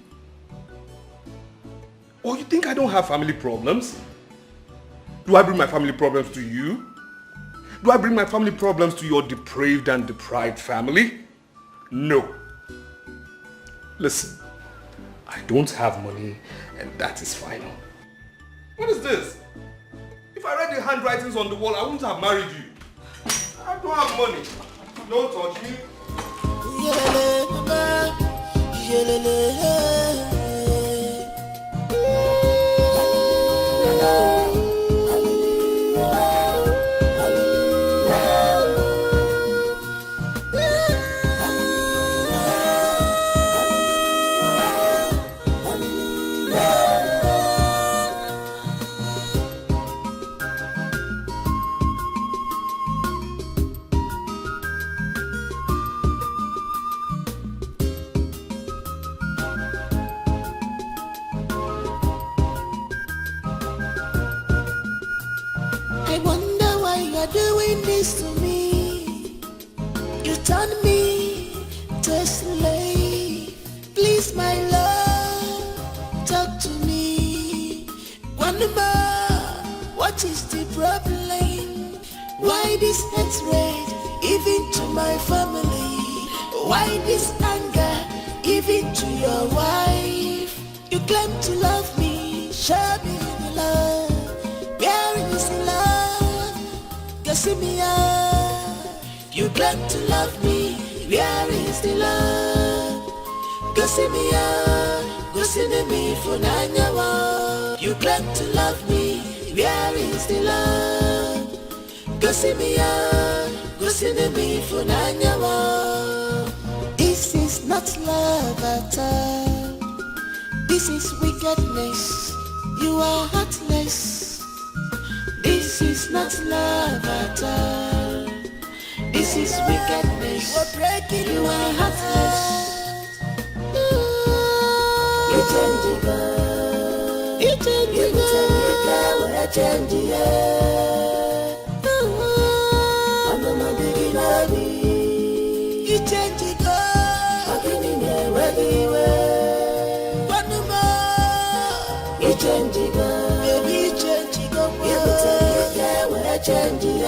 Or you think I don't have family problems? Do I bring my family problems to you? Do I bring my family problems to your depraved and deprived family? No. Listen, I don't have money and that is final. What is this? If I read the handwritings on the wall, I wouldn't have married you. I don't have money. Don't touch me. I wonder why you're doing this to me. You turn me to a slave. Please, my love, talk to me. One more, what is the problem? Why this hatred, even to my family? Why this anger, even to your wife? You claim to love me, show me the love. Where is the love? Go see me out. You claim to love me. Where is the love? Go see me out. Go see me for Naija. You claim to love me. Where is the love? Go see me out. Go see me for Naija. This is not love at all. This is wickedness. You are heartless. This is not love at all. This is wickedness. You are breaking. You are heartless. You change it, girl. You change it, girl. You change it, I'm not beginning. You change it, girl. I'm beginning everywhere. One more. You change it, girl. Baby, you change it, girl. You change it, girl. Change it.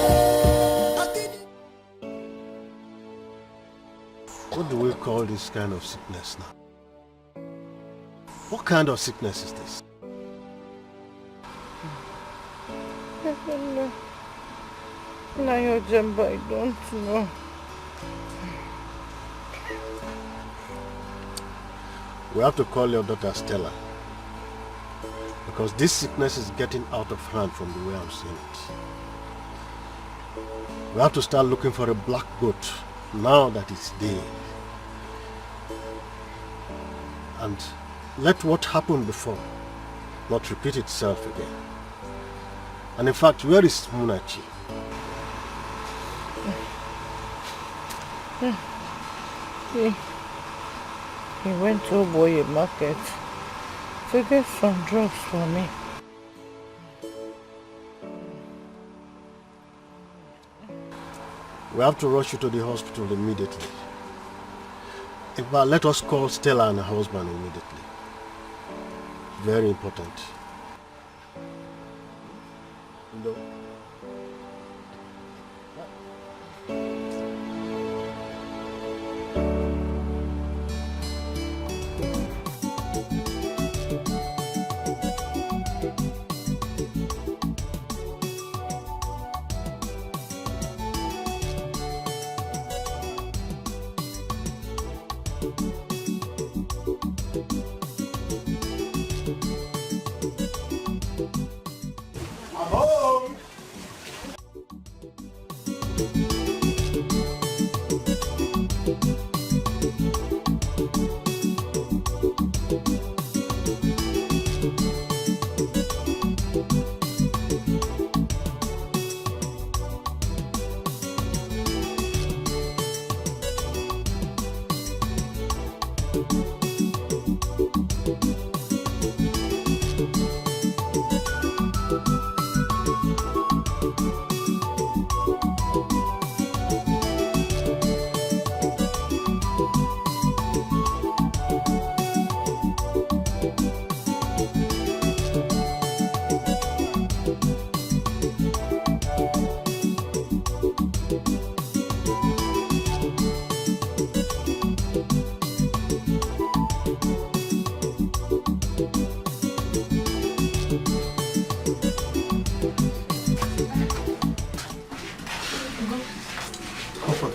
What do we call this kind of sickness now? What kind of sickness is this? I don't know. Now your jumbo, I don't know. We have to call your daughter Stella. Because this sickness is getting out of hand from the way I'm seeing it. We have to start looking for a black goat now that it's day. And let what happened before not repeat itself again. And in fact, where is Munachi? He went to Oboye market to get some drugs for me. We have to rush you to the hospital immediately. In fact, let us call Stella and her husband immediately. Very important. No.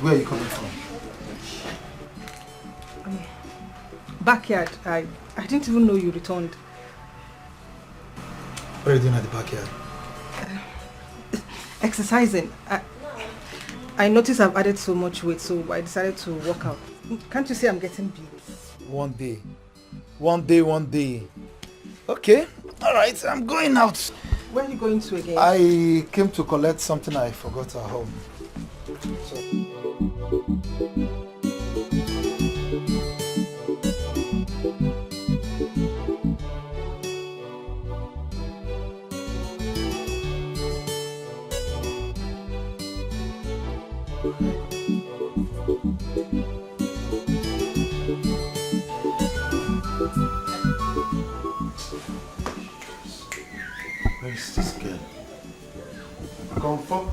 Where are you coming from? Backyard. I didn't even know you returned. What are you doing at the backyard? Exercising. I noticed I've added so much weight, so I decided to work out. Can't you see I'm getting big? One day. Okay. Alright, I'm going out. Where are you going to again? I came to collect something I forgot at home. So. Where is this girl? Comfort?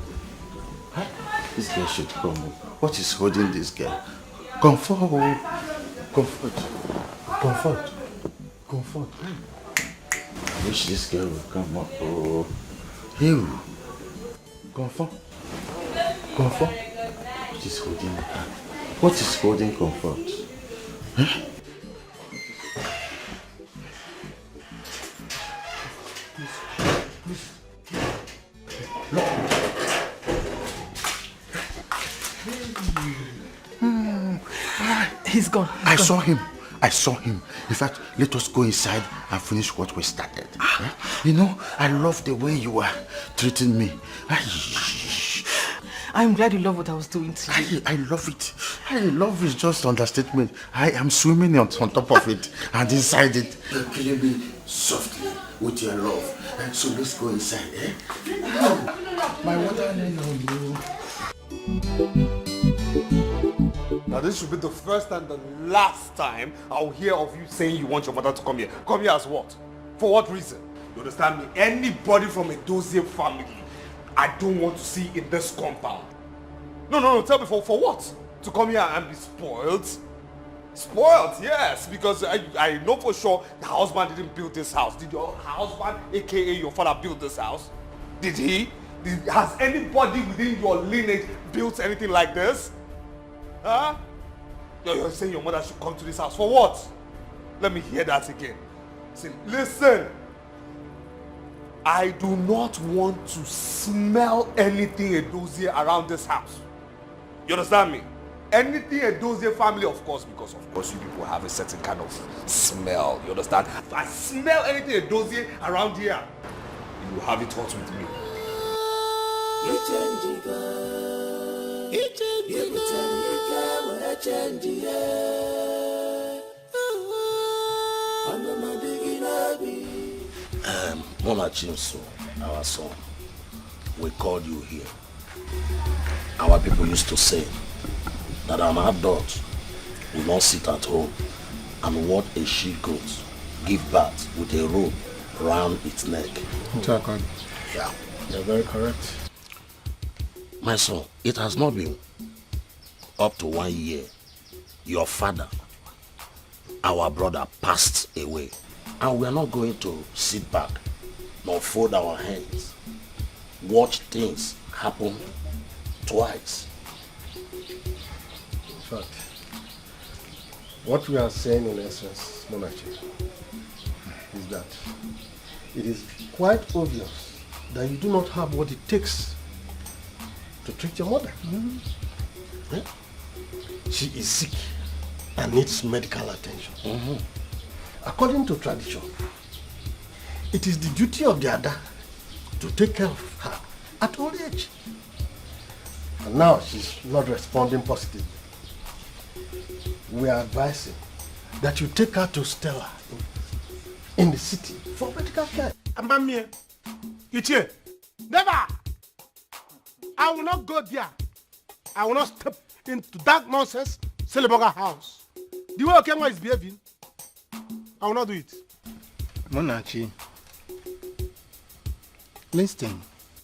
Huh? This girl should come. What is holding this girl? Comfort. I wish this girl would come up. Oh, you. Comfort. What is holding her? What is holding Comfort? Huh? He's gone. I saw him. In fact, let us go inside and finish what we started. You know, I love the way you are treating me. I'm glad you love what I was doing to you. I love it. I love it, just understatement. I am swimming on top of it and inside it. You're killing me softly with your love. So let's go inside, eh? My water, no. Now this should be the first and the last time I'll hear of you saying you want your mother to come here. Come here as what? For what reason? You understand me? Anybody from a Dozie family, I don't want to see in this compound. No, tell me for what? To come here and be spoiled? Spoiled, yes, because I know for sure the husband didn't build this house. Did your husband, aka your father, build this house? Did he? Has anybody within your lineage built anything like this? Huh? You're saying your mother should come to this house for what? Let me hear that again. Listen. I do not want to smell anything Edozie around this house. You understand me? Anything Edozie family, of course, because of course you people have a certain kind of smell. You understand? If I smell anything Edozie around here, you will have it hot with me. Mona Chinso, our son, we called you here. Our people used to say that an adult will not sit at home and watch a she-goat give birth with a rope round its neck. Yeah. You're very correct. My son, it has not been up to 1 year. Your father, our brother, passed away. And we are not going to sit back nor fold our hands. Watch things happen twice. In fact, what we are saying in essence, Monachi, is that it is quite obvious that you do not have what it takes to treat your mother. She is sick and needs medical attention. According to tradition, it is the duty of the Ada to take care of her at old age. And now she's not responding positively. We are advising that you take her to Stella in the city for medical care. Amamie, Ichie, never! I will not go there. I will not step into that nonsense Seleboga house. The way Okenwa is behaving, I will not do it. Monachi, listen,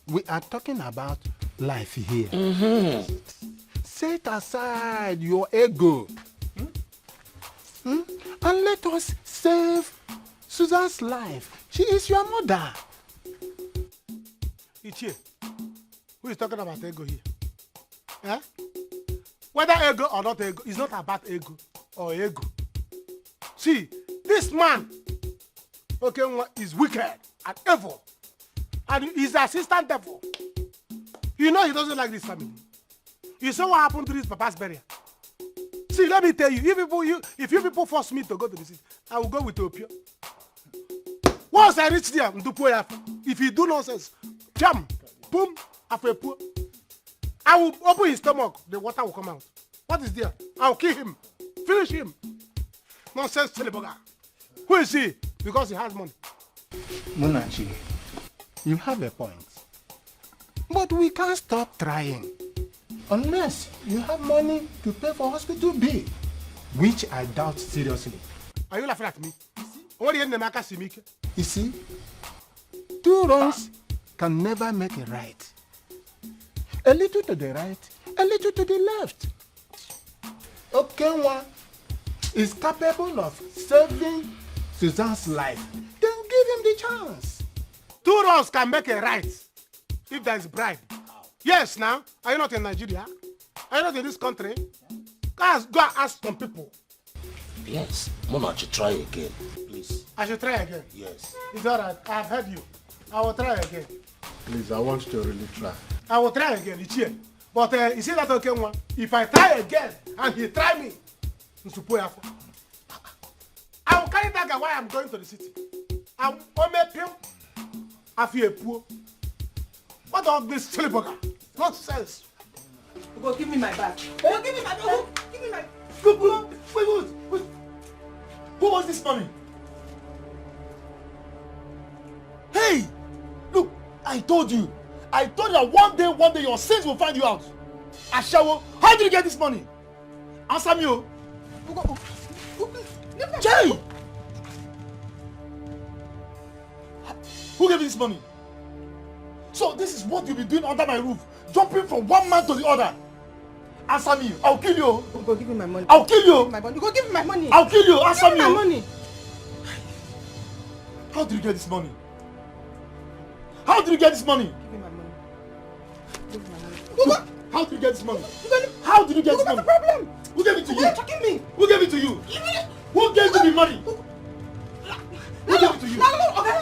we are talking about life here. Set aside your ego. And let us save Susan's life. She is your mother. Ichie, who is talking about ego here? Eh? Whether ego or not ego, it's not about ego or ego. See, this man, okay, is wicked and evil. And he's the assistant devil. You know he doesn't like this family. You saw what happened to his papa's burial. See, let me tell you, if you people force me to go to the city, I will go with Opio. Once I reach there, if you do nonsense, jam, boom, after poor, I will open his stomach, the water will come out. What is there? I will kill him, finish him. Nonsense, Teleboga. Who is he? Because he has money. Munachi, you have a point. But we can't stop trying. Unless you have money to pay for hospital bill, which I doubt seriously. Are you laughing at me? What do you You see, two wrongs can never make a right. A little to the right, a little to the left. Okenwa is capable of saving Susan's life. Then give him the chance. Two wrongs can make a right if there is bribe. Yes, now, are you not in Nigeria? Are you not in this country? Go and ask some people. Yes, Monachi, try again, please. I should try again? Yes. It's alright, I have heard you. I will try again. Please, I want you to really try. I will try again, it's here. But you see that okay one? If I try again and he try me, I will carry that guy while I'm going to the city. I will make him after poor. What all this silly burger? Nonsense. Go give me my bag. Oh, give me my bag. Give me my. Wait. Who was this money? Hey! Look, I told you that one day your sins will find you out. Ashawo, how did you get this money? Answer me, oh. Jay! Who gave you this money? So this is what you'll be doing under my roof, jumping from one man to the other. Answer me, I'll kill you. Go give me my money. I'll kill you. You go give me my money. I'll kill you. Answer me. Give me my money. How did you get this money? How did you get this money? Give me my money. Give me my money. Look, how did you get this money? How did you get this money? What's the problem? Who gave it to you? Why are you talking me? Who gave it to you? Who gave you the money? Who gave it to you? No, okay.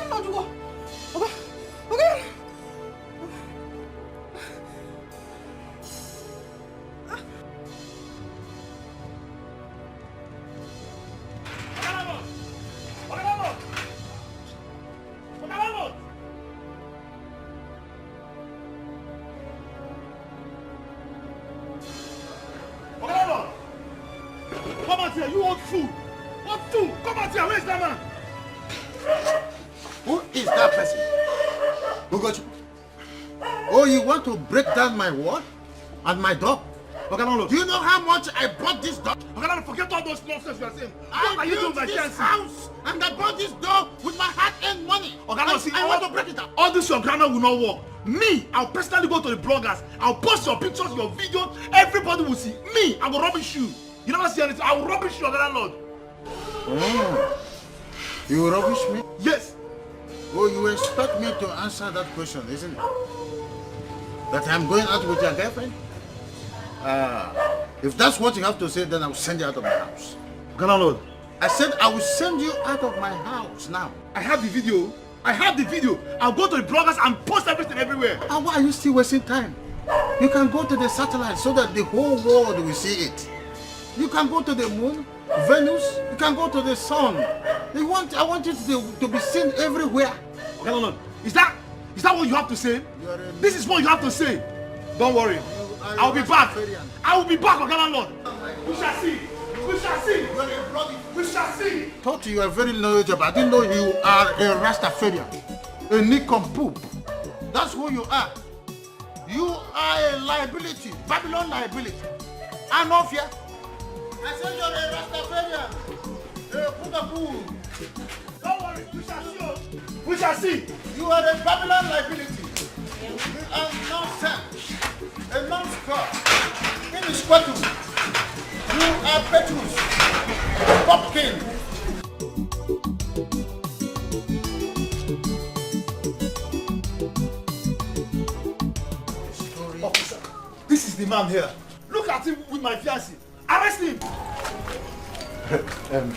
Come out here, you old fool! What fool? Come out here, where is that man? Who is that person? Who got you? Oh, you want to break down my wall and my door? Do you know how much I bought this door? Forget all those nonsense you are saying. I built this house and I bought this door with my hard-earned money. I want to break it up. All this your grammar will not work. Me, I'll personally go to the bloggers. I'll post your pictures, your videos. Everybody will see. Me, I will rubbish you. You never see anything. I will rubbish your landlord. You will rubbish me? Yes. Oh, you expect me to answer that question, isn't it? That I'm going out with your girlfriend? If that's what you have to say, then I will send you out of my house. Landlord. I said I will send you out of my house now. I have the video. I'll go to the bloggers and post everything everywhere. And why are you still wasting time? You can go to the satellite so that the whole world will see it. You can go to the moon, Venus, you can go to the sun. I want it to be seen everywhere. Okay, no. Is that what you have to say? This is what you have to say. Don't worry. I'll be back. I will be back, okay, landlord. We shall see. We shall see. We shall see. Thought you are very knowledgeable. I didn't know you are a Rastafarian. A nincompoop. That's who you are. You are a liability. Babylon liability. I'm not here. I said you're a Rastafarian. A Pugaboo. Don't worry. We shall see. We shall see. You are a Babylon liability. You are nonsense. A non-score. Inesquatu. You are Petrus. Popkin. Officer, this is the man here. Look at him with my fiancée. Arrest him.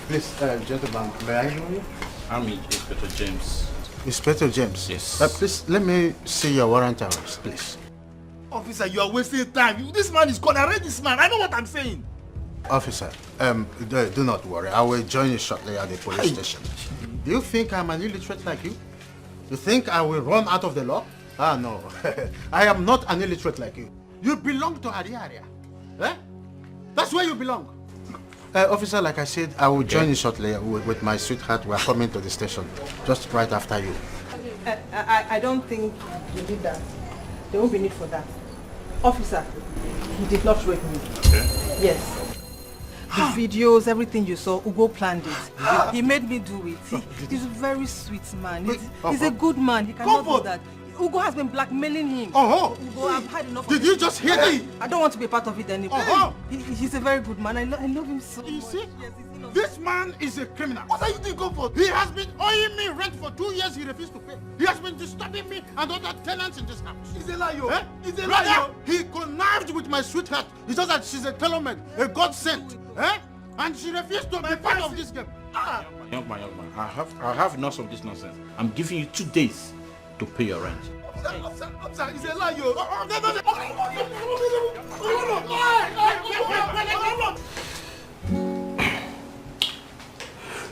Please, gentlemen, may I know you? I'm Inspector James. Inspector James? Yes. Please, let me see your warrant arrest, please. Officer, you are wasting time. This man is called. Arrest this man. I know what I'm saying. Officer, do not worry. I will join you shortly at the police station. Do you think I'm an illiterate like you? You think I will run out of the law? Ah, no. I am not an illiterate like you. You belong to Ariaria. Eh? That's where you belong. Officer, like I said, I will join you shortly with my sweetheart. We are coming to the station just right after you. I don't think you need that. There won't be need for that. Officer, he did not rape me. Okay. Yes. The videos, everything you saw, Ugo planned it. He made me do it. He's a very sweet man. He's a good man. He cannot do that. Ugo has been blackmailing him. Ugo, I've had enough of it. Did you just hear that? I don't want to be a part of it anymore. He's a very good man. I love him so much. You see? This man is a criminal. What are you doing, Comfort? He has been owing me rent for 2 years. He refused to pay. He has been disturbing me and other tenants in this house. He's a liar. Eh? He's a Brother, liar. he connived with my sweetheart. It's just that she's a teleman, a God sent. Eh? And she refused to be part of this game. Young man. I have enough of this nonsense. I'm giving you 2 days to pay your rent. Officer, he's a liar.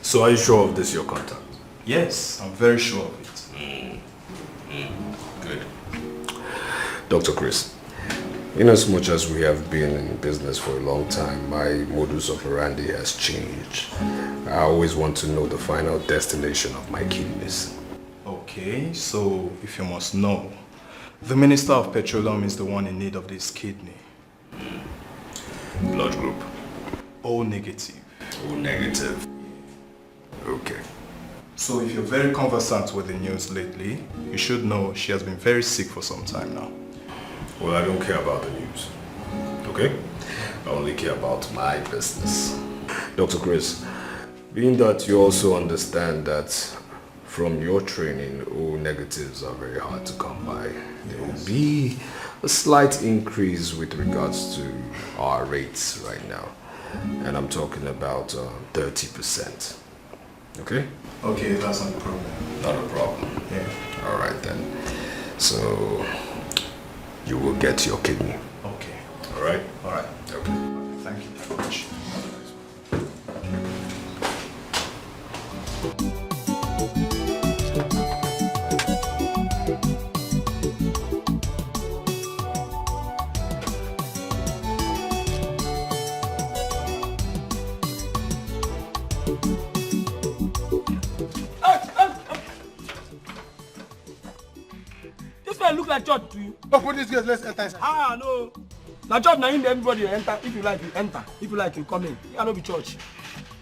So are you sure of this, your contact? Yes, I'm very sure of it. Good. Dr. Chris, in as much as we have been in business for a long time, my modus operandi has changed. I always want to know the final destination of my kidneys. Okay, so if you must know, the Minister of Petroleum is the one in need of this kidney. Blood group? O negative. O negative. Okay. So if you're very conversant with the news lately, you should know she has been very sick for some time now. Well, I don't care about the news. Okay? I only care about my business. Dr. Chris, being that you also understand that from your training, O negatives are very hard to come by, there will be a slight increase with regards to our rates right now. And I'm talking about 30%. Okay? Okay, that's not a problem. Not a problem. Yeah. All right then. So you will get your kidney. Okay. All right? All right. Okay. Thank you very much. This man look like church to you. Open this gate, let's enter inside. No. Now church, now everybody will enter. If you like, you enter. If you like, you come in. Here no be church.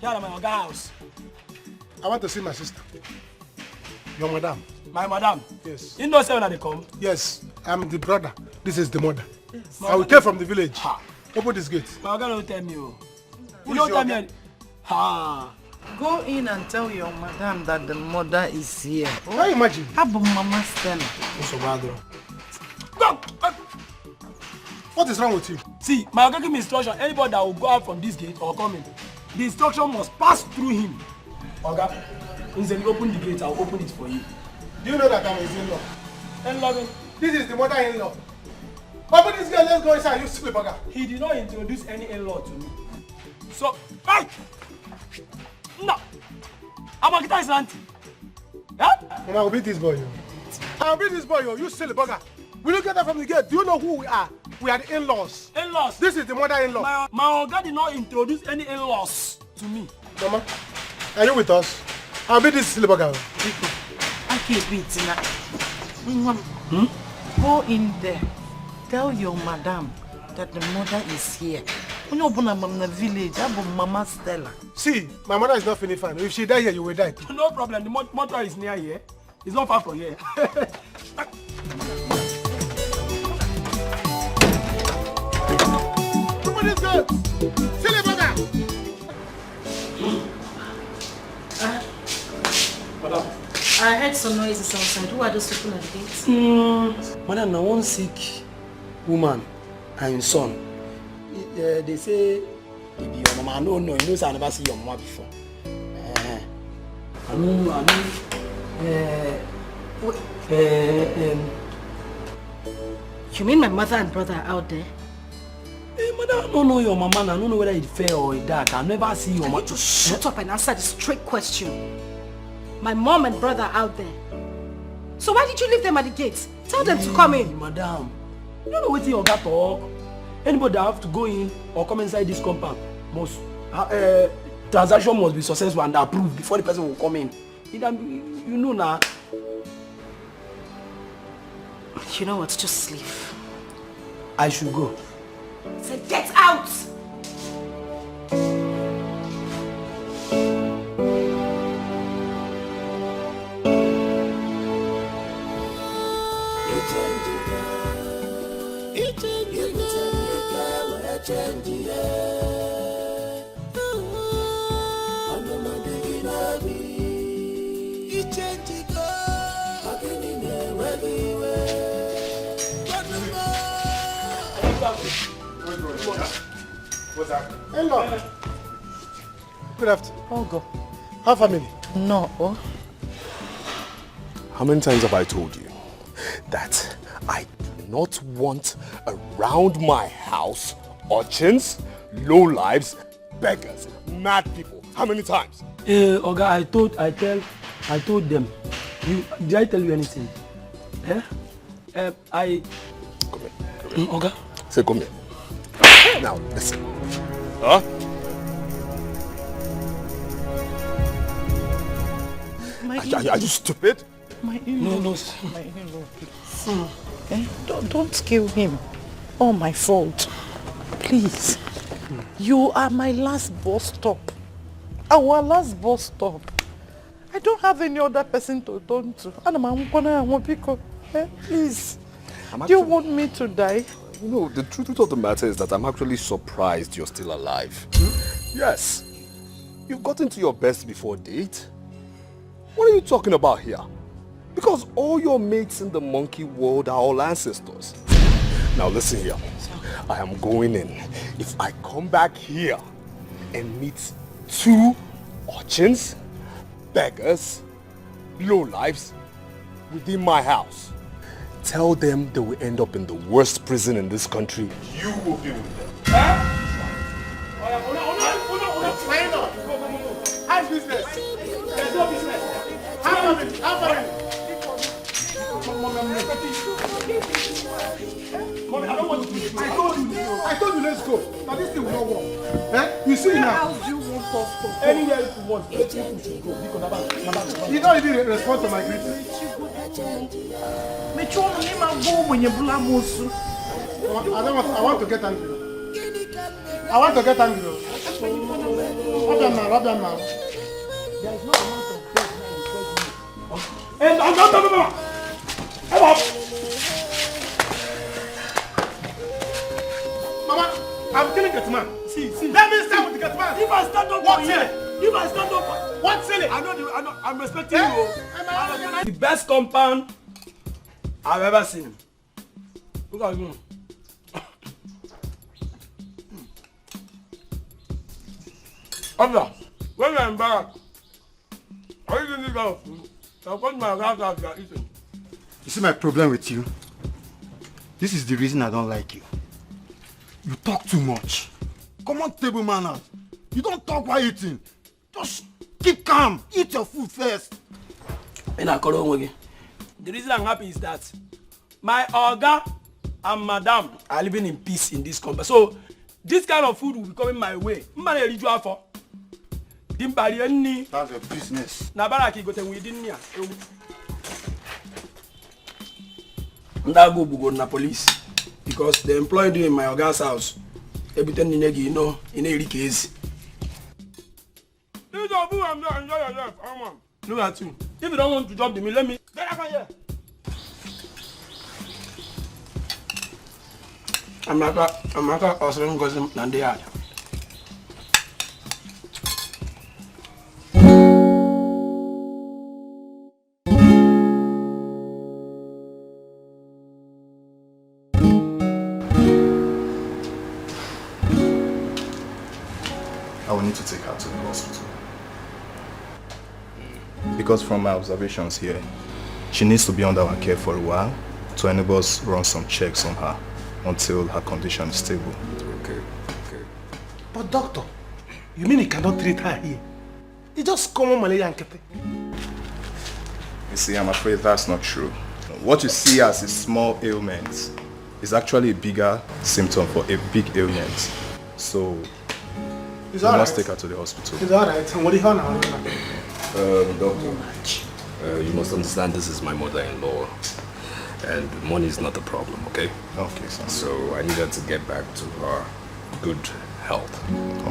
Here na my oga house. I want to see my sister. Your madam. My madam? Yes. You know when they come? Yes, I'm the brother. This is the mother. Yes. I will came from the village. Open this gate. My oga don't tell me. You Who don't is tell your me. Go in and tell your madam that the mother is here. Can you imagine? Abo Mama Stella. Go! What is wrong with you? See, my oga give me instruction. Anybody that will go out from this gate or come in, the instruction must pass through him. Oga, instead you open the gate, I'll open it for you. Do you know that I'm his in-law? In-law? This is the mother-in-law. Open this girl, let's go inside, you stupid bugger. He did not introduce any in-law to me. So, hey! No! Abagita is auntie. Yeah? And I'll beat this boy, yo. I'll beat this boy, yo. You silly bugger. We look at that from the gate. Do you know who we are? We are the in-laws. In-laws? This is the mother-in-law. My Oga did not introduce any in-laws to me. Mama, are you with us? I'll beat this silly bugger. I can't beat Go in there. Tell your madam that the mother is here. When you open the village, I have Mama Stella. See, my mother is not feeling fine. If she die here, you will die too. No problem. The mother is near here. It's not far from here. Open this gate. Silly bugger. Madam. I heard some noises outside. Who are those people at the gate? Madam, now one sick woman and son. They say they be your mama. No, you know, I never see your mama before. You mean my mother and brother are out there? Madam, I don't know your mama. I don't know whether it's fair or it's dark. I never see your mama. Just shut up and answer the straight question. My mom and brother are out there. So why did you leave them at the gate? Tell them to come in. Madam, you don't know what you got talk. Anybody that have to go in or come inside this compound must transaction must be successful and approved before the person will come in. You know now. You know what? Just leave. I should go. Say get out! What's that? Hello. Good afternoon. Oh, go. How family? No. Oh. How many times have I told you that I do not want around my house urchins, lowlifes, beggars, mad people? How many times? Oga, I told them. Did I tell you anything? Come here. Oga. Say come here. Now listen. Huh? Are you stupid? My in-law. No. My in-law, please. Don't kill him. All my fault. Please. You are my last bus stop. Our last bus stop. I don't have any other person to turn to. Please. Do you want me to die? You know, the truth of the matter is that I'm actually surprised you're still alive. Yes. You've gotten to your best before date. What are you talking about here? Because all your mates in the monkey world are all ancestors. Now listen here. I am going in. If I come back here and meet 2 urchins, beggars, lowlifes within my house, tell them they will end up in the worst prison in this country. You will be with them. How's business? There's no business. How Mommy, I don't want to do it. I told you let's go. But this thing will not work. You see now. How do you want us to go? Anywhere you want, you should go. Because you don't even respond to my greeting. I want to get angry. Rub them now. There is no amount of praise now in praise. Come up! Mama, I'm killing that man. See. Let me stand with the cat man. If I stand up What for you, if I stand up for... What's silly? I'm respecting you. The best compound I've ever seen. Look at you. Abba, when you're embarrassed, are you doing this kind of food? I'll put my house out, you are eating. You see my problem with you? This is the reason I don't like you. You talk too much. Come on, table manners. You don't talk while eating. Just keep calm. Eat your food first. The reason I'm happy is that my Oga and Madam are living in peace in this compound. So this kind of food will be coming my way. That's a business. Go na police because they employed you in my Oga's house. Everything you know in a case. Enjoy yourself. Look at you. If you don't want to drop the meal, let me get up here. Amaka also goes in the yard. I will need to take her to the hospital. Because from my observations here, she needs to be under our care for a while to enable us run some checks on her until her condition is stable. Okay. But doctor, you mean you cannot treat her here? It's just common malaria and kete. You see, I'm afraid that's not true. What you see as a small ailment is actually a bigger symptom for a big ailment. So, we must take her to the hospital. It's alright. What do you want now? Doctor, you must understand this is my mother-in-law, and money is not a problem, okay? Okay, sir. So I need her to get back to her good health.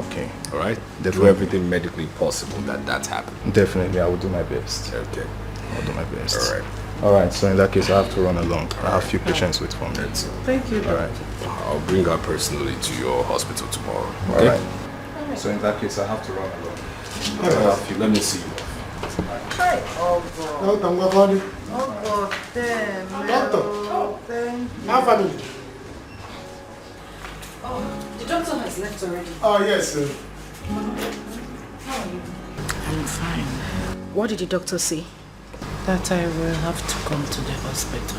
Okay. All right? Definitely. Do everything medically possible that happens. Definitely, I will do my best. Okay. I'll do my best. All right. All right, so in that case, I have to run along. I have a few patients wait for me. Thank you. All right. I'll bring her personally to your hospital tomorrow. All Okay? right. So in that case, I have to run along. All right. Let me see you. Hi. Oh God. Oh God. Damn. Doctor. Oh, thank you. How family? Oh, the doctor has left already. Oh yes, sir. How are you? I'm fine. What did the doctor say? That I will have to come to the hospital.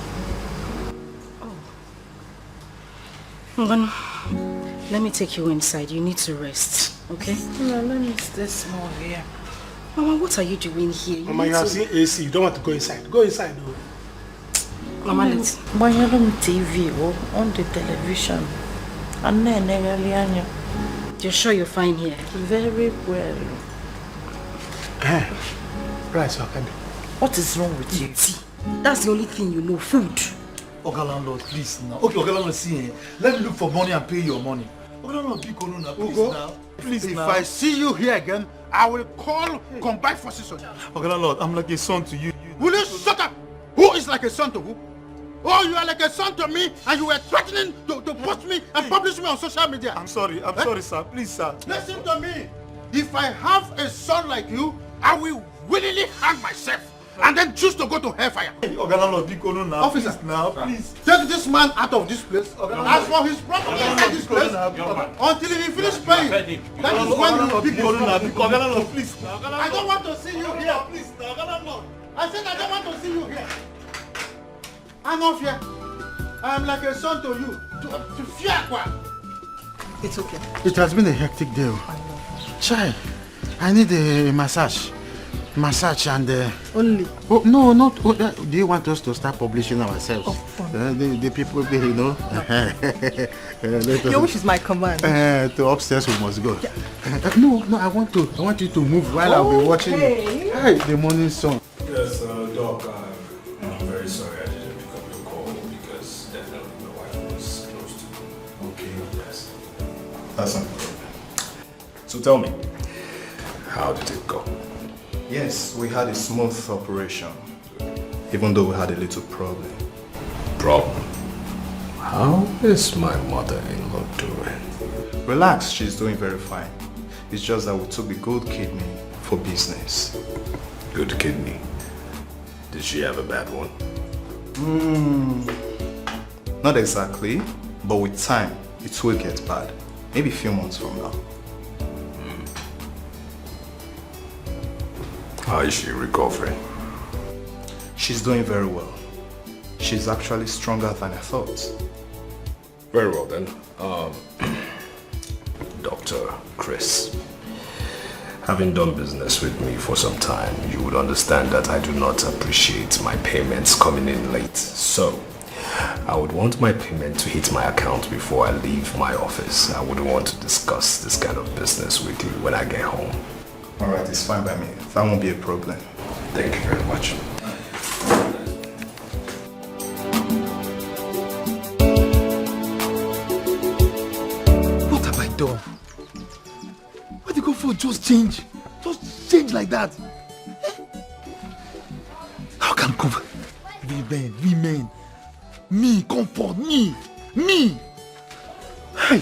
Well, let me take you inside. You need to rest, okay? No, let me stay small here. Mama, what are you doing here? Mama, you have seen AC. You don't want to go inside. Go inside, though. Mama, let's... But you're on TV or on the television. And then you're sure you're fine here? Very well. Right, so I can do. What is wrong with you? That's the only thing you know, food. Oga landlord, please now. Okay, Oga landlord, see, let me look for money and pay your money. Oga landlord, please now. Please If now. I see you here again, I will call combined forces on you. Oga landlord, I'm like a son to you. Will you shut up? Who is like a son to who? Oh, you are like a son to me and you were threatening to post me and publish me on social media. I'm sorry, sir. Please, sir. Listen to me. If I have a son like you, I will willingly hang myself and then choose to go to hellfire. Oga landlord, now. Officer, please, now, please. Take this man out of this place. As for his property inside this place, until he finish paying, that is when he will pick his property. Oga landlord, please. I don't want to see you here, please. I said I don't want to see you here. I'm off here. I am like a son to you. To fear what? It's okay. It has been a hectic day. Child, I need a massage. Massage and... Only? Oh, no, not... Oh, do you want us to start publishing ourselves? The people, you know... Your wish is my command. To upstairs we must go. Yeah. No, I want you to move while I'll be watching the morning sun. Yes, Doc, I'm very sorry I didn't pick up your call because definitely my wife was close to me. Okay. Yes. That's not a problem. So tell me, how did it go? Yes, we had a smooth operation, even though we had a little problem. Problem? How is my mother-in-law doing? Relax, she's doing very fine. It's just that we took the good kidney for business. Good kidney? Did she have a bad one? Not exactly, but with time, it will get bad. Maybe a few months from now. How is she recovering? She's doing very well. She's actually stronger than I thought. Very well then. Dr. Chris, having done business with me for some time, you would understand that I do not appreciate my payments coming in late. So, I would want my payment to hit my account before I leave my office. I wouldn't want to discuss this kind of business with you when I get home. Alright, it's fine by me. That won't be a problem. Thank you very much. What have I done? Why did you go for just change? Just change like that? How can comfort? Women. Me, comfort, me. Hey,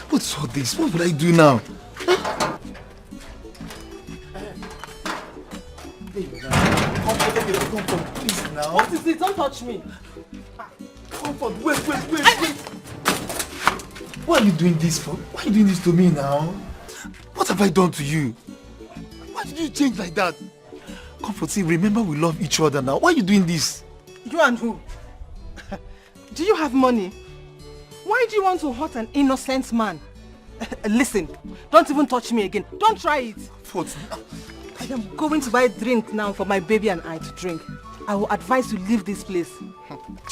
what's all this? What would I do now? Comfort, please now. What is it? Don't touch me. Comfort, wait. Why are you doing this for? Why are you doing this to me now? What have I done to you? Why did you change like that? Comfort, see, remember we love each other now. Why are you doing this? You and who? Do you have money? Why do you want to hurt an innocent man? Listen, don't even touch me again. Don't try it. What? I am going to buy a drink now for my baby and I to drink. I will advise you leave this place.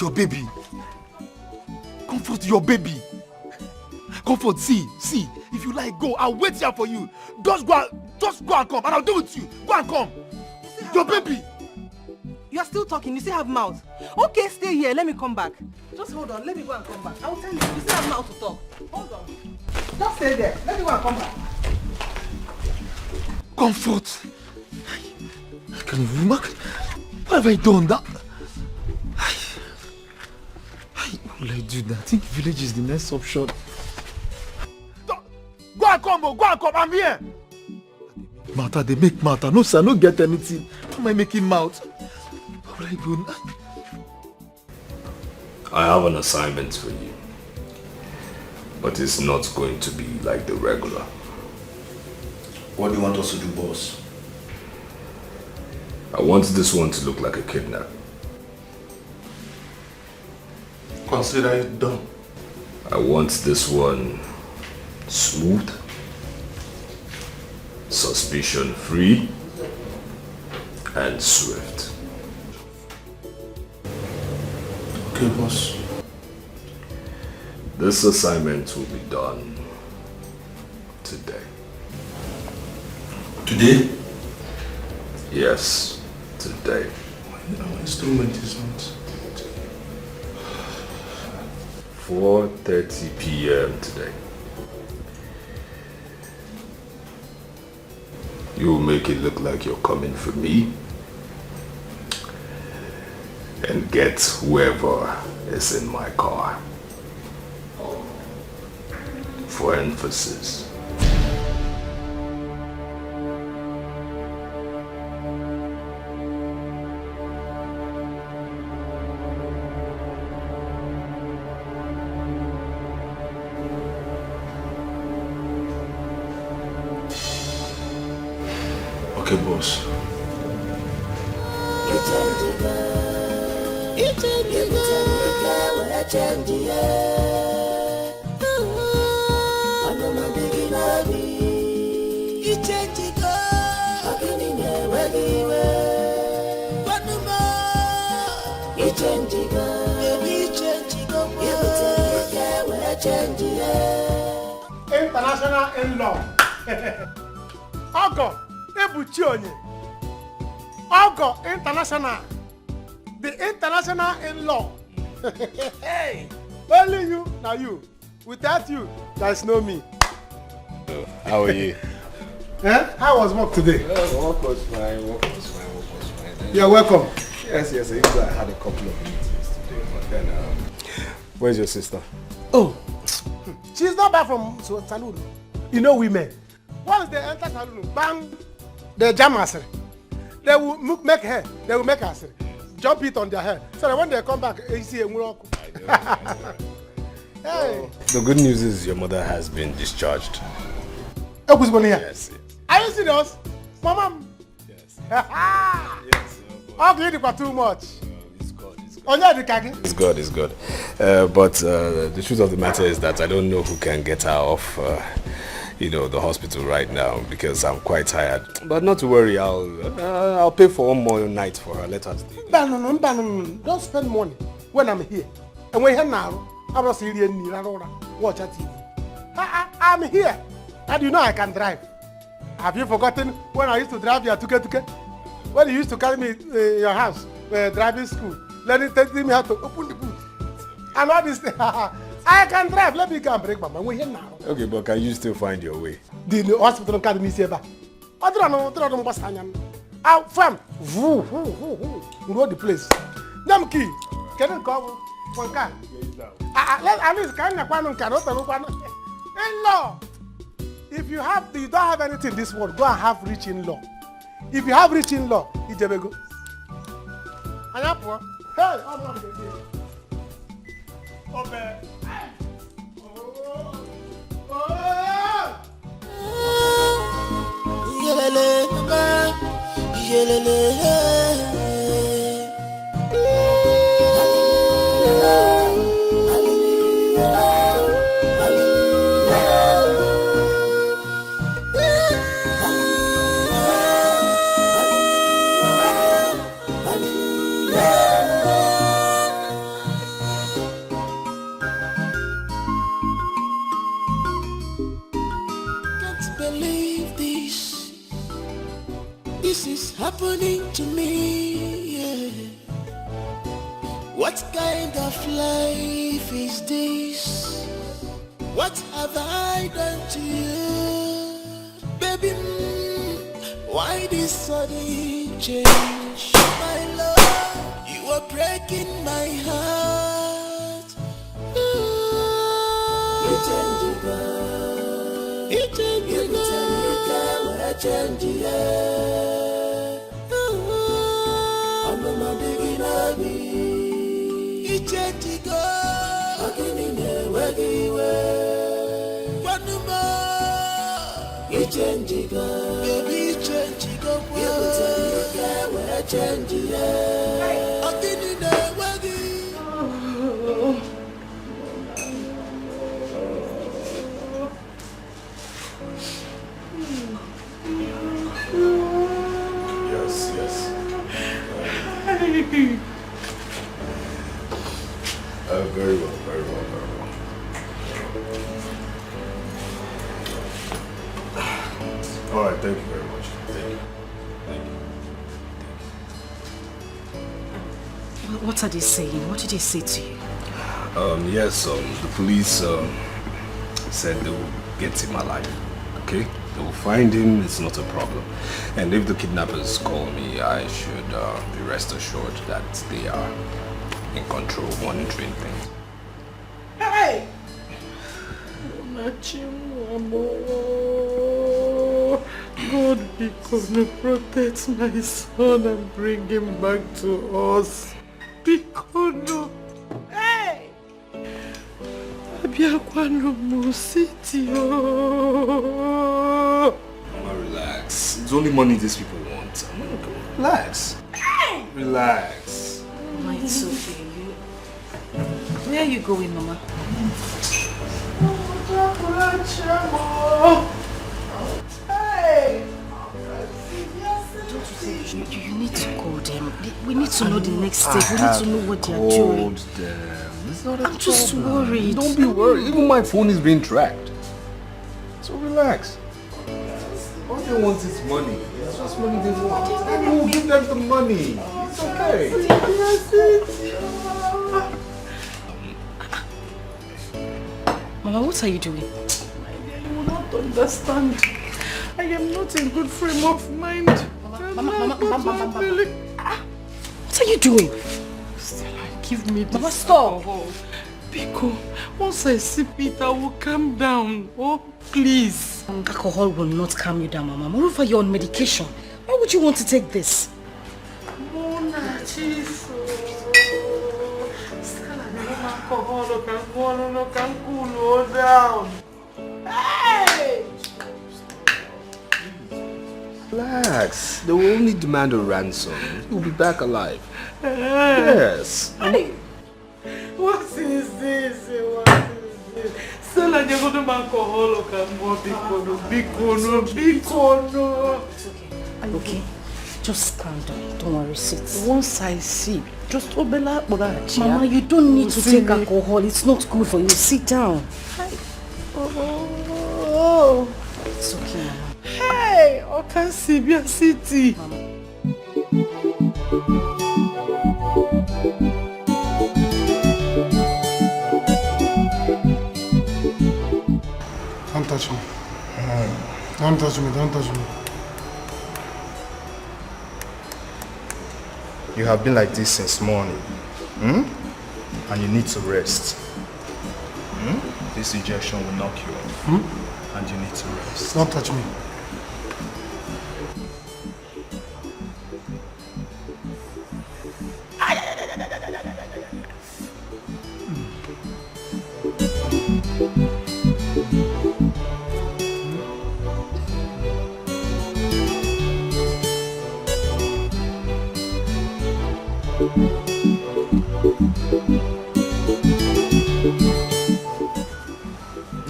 Your baby. Comfort, your baby. Comfort, see. If you like, go. I'll wait here for you. Just go and come, and I'll do it with you. Go and come. Your baby. You are still talking. You still have mouth. Okay, stay here. Let me come back. Just hold on. Let me go and come back. I will tell you. You still have mouth to talk. Hold on. Just stay there. Let me go and come back. Comfort. I can't even mark. What have I done? That. What will I do now? I think village is the next option. Go and come. I'm here. Matter, they make matter. No, sir, no get anything. How am I making mouth? What will I do now? I have an assignment for you. But it's not going to be like the regular. What do you want us to do, boss? I want this one to look like a kidnap. Consider it done. I want this one smooth, suspicion-free, and swift. Okay, boss. This assignment will be done today. Today? Yes, today. Our instrument is not. 4:30 p.m. today. You will make it look like you're coming for me and get whoever is in my car. For emphasis. Okay, boss. International in-law. Ogo, Ebuchi onye. Ogo International. The international in-law. Hey, only you, now you. Without you, there is no me. How are you? How was work today? Work was fine. You're welcome. Yes, even though I had a couple of meetings today, but then, where's your sister? Oh, she's not back from saloon. You know women. Once they enter saloon, bang, they jam us. They will make hair. They will make us jump it on their hair. So that when they come back, you see a miracle. Hey. The good news is your mother has been discharged. Yes. Are you serious? Mama? Yes. Yes. Okay, you too much. It's good. It's good, it's good. But the truth of the matter is that I don't know who can get her off, the hospital right now because I'm quite tired. But not to worry, I'll pay for one more night for her. Let her stay. No. Don't spend money when I'm here. And when you're now, I'm not serious. Watch a TV. I'm here. And you know I can drive. Have you forgotten when I used to drive your tuke? When you used to carry me your house, driving school, telling me how to open the boot. And all this thing. I can drive. Let me go and break my mind. We're here now. Okay, but can you still find your way? The hospital can't miss ever. I don't know. Out from know the place. Them key. Can you come? One car. At least can you in-law. If you don't have anything in this world, go and have rich in-law. If you have rich in-law, it's a go. Hey, I'm on the okay. Happening to me, yeah. What kind of life is this? What have I done to you? Baby, why this sudden change? My love, you are breaking my heart. You change, girl. You change, girl. Etiko, akinine wegiwe. Wanuma, ichenjigo, baby ichenjigo. Yekutenike we chenjiye. Akinine wegi. Yes. Very well. All right, thank you very much. Thank you. What are they saying? What did they say to you? Yes, the police said they will get him alive. Okay? They will find him, it's not a problem. And if the kidnappers call me, I should be rest assured that they are in control, monitoring things. Hey! God be gonna protect my son and bring him back to us. Because hey! Abiakwano Musitio. Mama, relax. It's only money these people want. Relax. Relax. Mama, it's okay. Where are you going, Mama? Hey! You need to call them. We need to know the next step. We need to know what they are doing. I'm just worried. Don't be worried. Even my phone is being tracked. So relax. All they want is money. It's just money they want. Maybe we'll give them the money. It's okay. Mama, what are you doing? You will not understand. I am not in good frame of mind. Mama. What are you doing? Stella, give me this. Mama, stop. Alcohol. Because once I sip it, I will calm down. Oh, please. Alcohol will not calm you down, Mama. Moreover, you're on medication. Why would you want to take this? Mona, Jesus. Stella, the alcohol can cool you down. Hey! Relax. They will only demand a ransom. You'll be back alive. Yes. Hey, what is this? What is this? Stella, you're going to make alcohol or big no. It's okay. Are you okay? Just calm down. Don't worry, sit. Once I see, just obela burachi. Mama, you don't need to take alcohol. It's not good for you. Sit down. Oh. It's okay, Mama. Hey, Okan Sibia City. Mama. Don't touch me. Don't touch me. Don't touch me. You have been like this since morning. And you need to rest. This rejection will knock you off. And you need to rest. Don't touch me.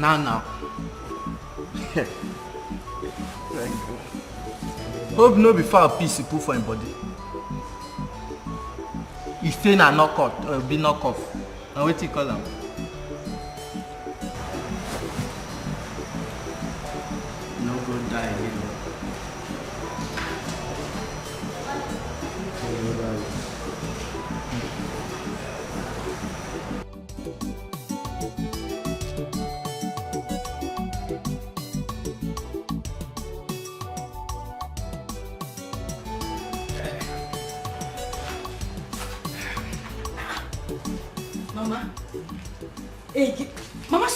Now. Hope no be foul piece you put for him body. If they na knock out or be knock off. Now what you call him? No go die. Mama. Hey, Mama,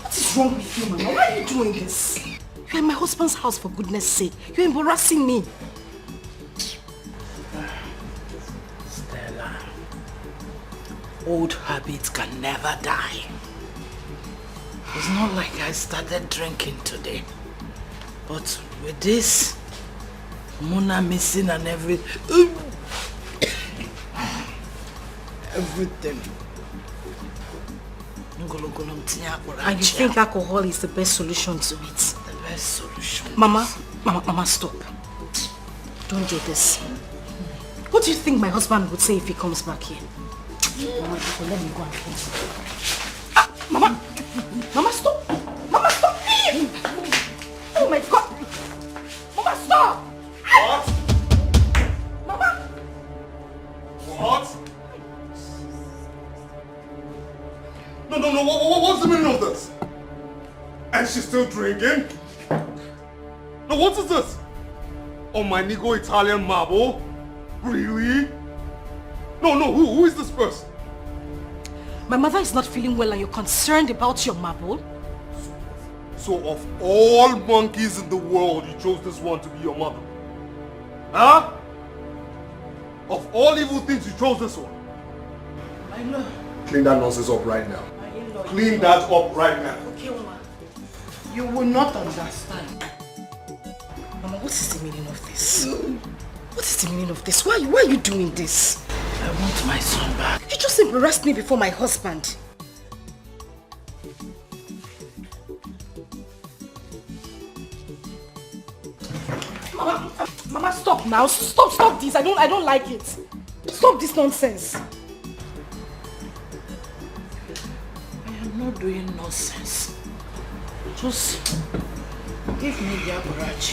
what is wrong with you, Mama? Why are you doing this? You're in my husband's house, for goodness sake. You're embarrassing me. Stella, old habits can never die. It's not like I started drinking today. But with this, Mona missing and everything. And you think alcohol is the best solution to it? The best solution. Mama, stop. Don't do this. What do you think my husband would say if he comes back here? Mama, let me go and finish. Mama, stop. Mama, stop. Oh my God. Mama, stop. What? Mama. What? No, what's the meaning of this? And she's still drinking? No, what is this? Oh, my Nigo Italian marble? Really? No, who is this person? My mother is not feeling well and you're concerned about your marble? So of all monkeys in the world, you chose this one to be your mother? Huh? Of all evil things, you chose this one? I know. Clean that nonsense up right now. Clean that up right now. Okay, Mama. You will not understand. Mama, what is the meaning of this? What is the meaning of this? Why are you doing this? I want my son back. You just embarrassed me before my husband. Mama, stop now. Stop this. I don't like it. Stop this nonsense. I'm not doing nonsense. Just give me the apparat.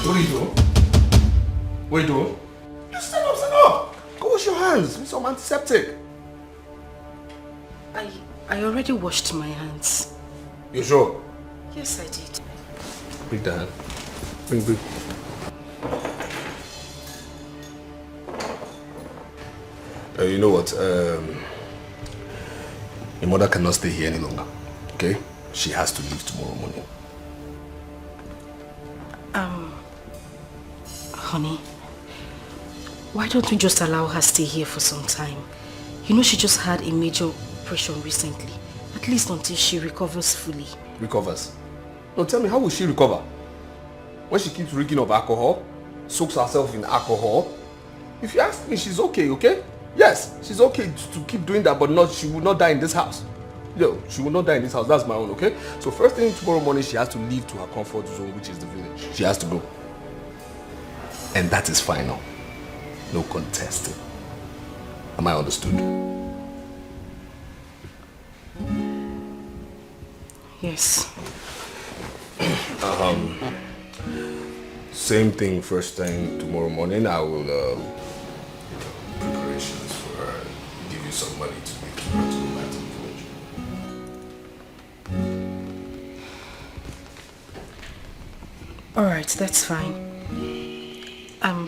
What are you doing? What are you doing? Just stand up. Go wash your hands with some antiseptic. I already washed my hands. You sure? Yes, I did. Bring the hand. Bring. You know what? Your mother cannot stay here any longer. Okay? She has to leave tomorrow morning. Honey, why don't we just allow her stay here for some time? You know she just had a major operation recently. At least until she recovers fully. Recovers? No, tell me, how will she recover? When she keeps drinking of alcohol, soaks herself in alcohol? If you ask me, she's okay, okay? Yes, she's okay to keep doing that, but she will not die in this house. Yo, she will not die in this house. That's my own, okay? So first thing tomorrow morning, she has to leave to her comfort zone, which is the village. She has to go. And that is final. No contesting. Am I understood? Yes. Same thing first thing tomorrow morning. I will preparations for her. Give you some money to make her to go back to the village. Alright, that's fine.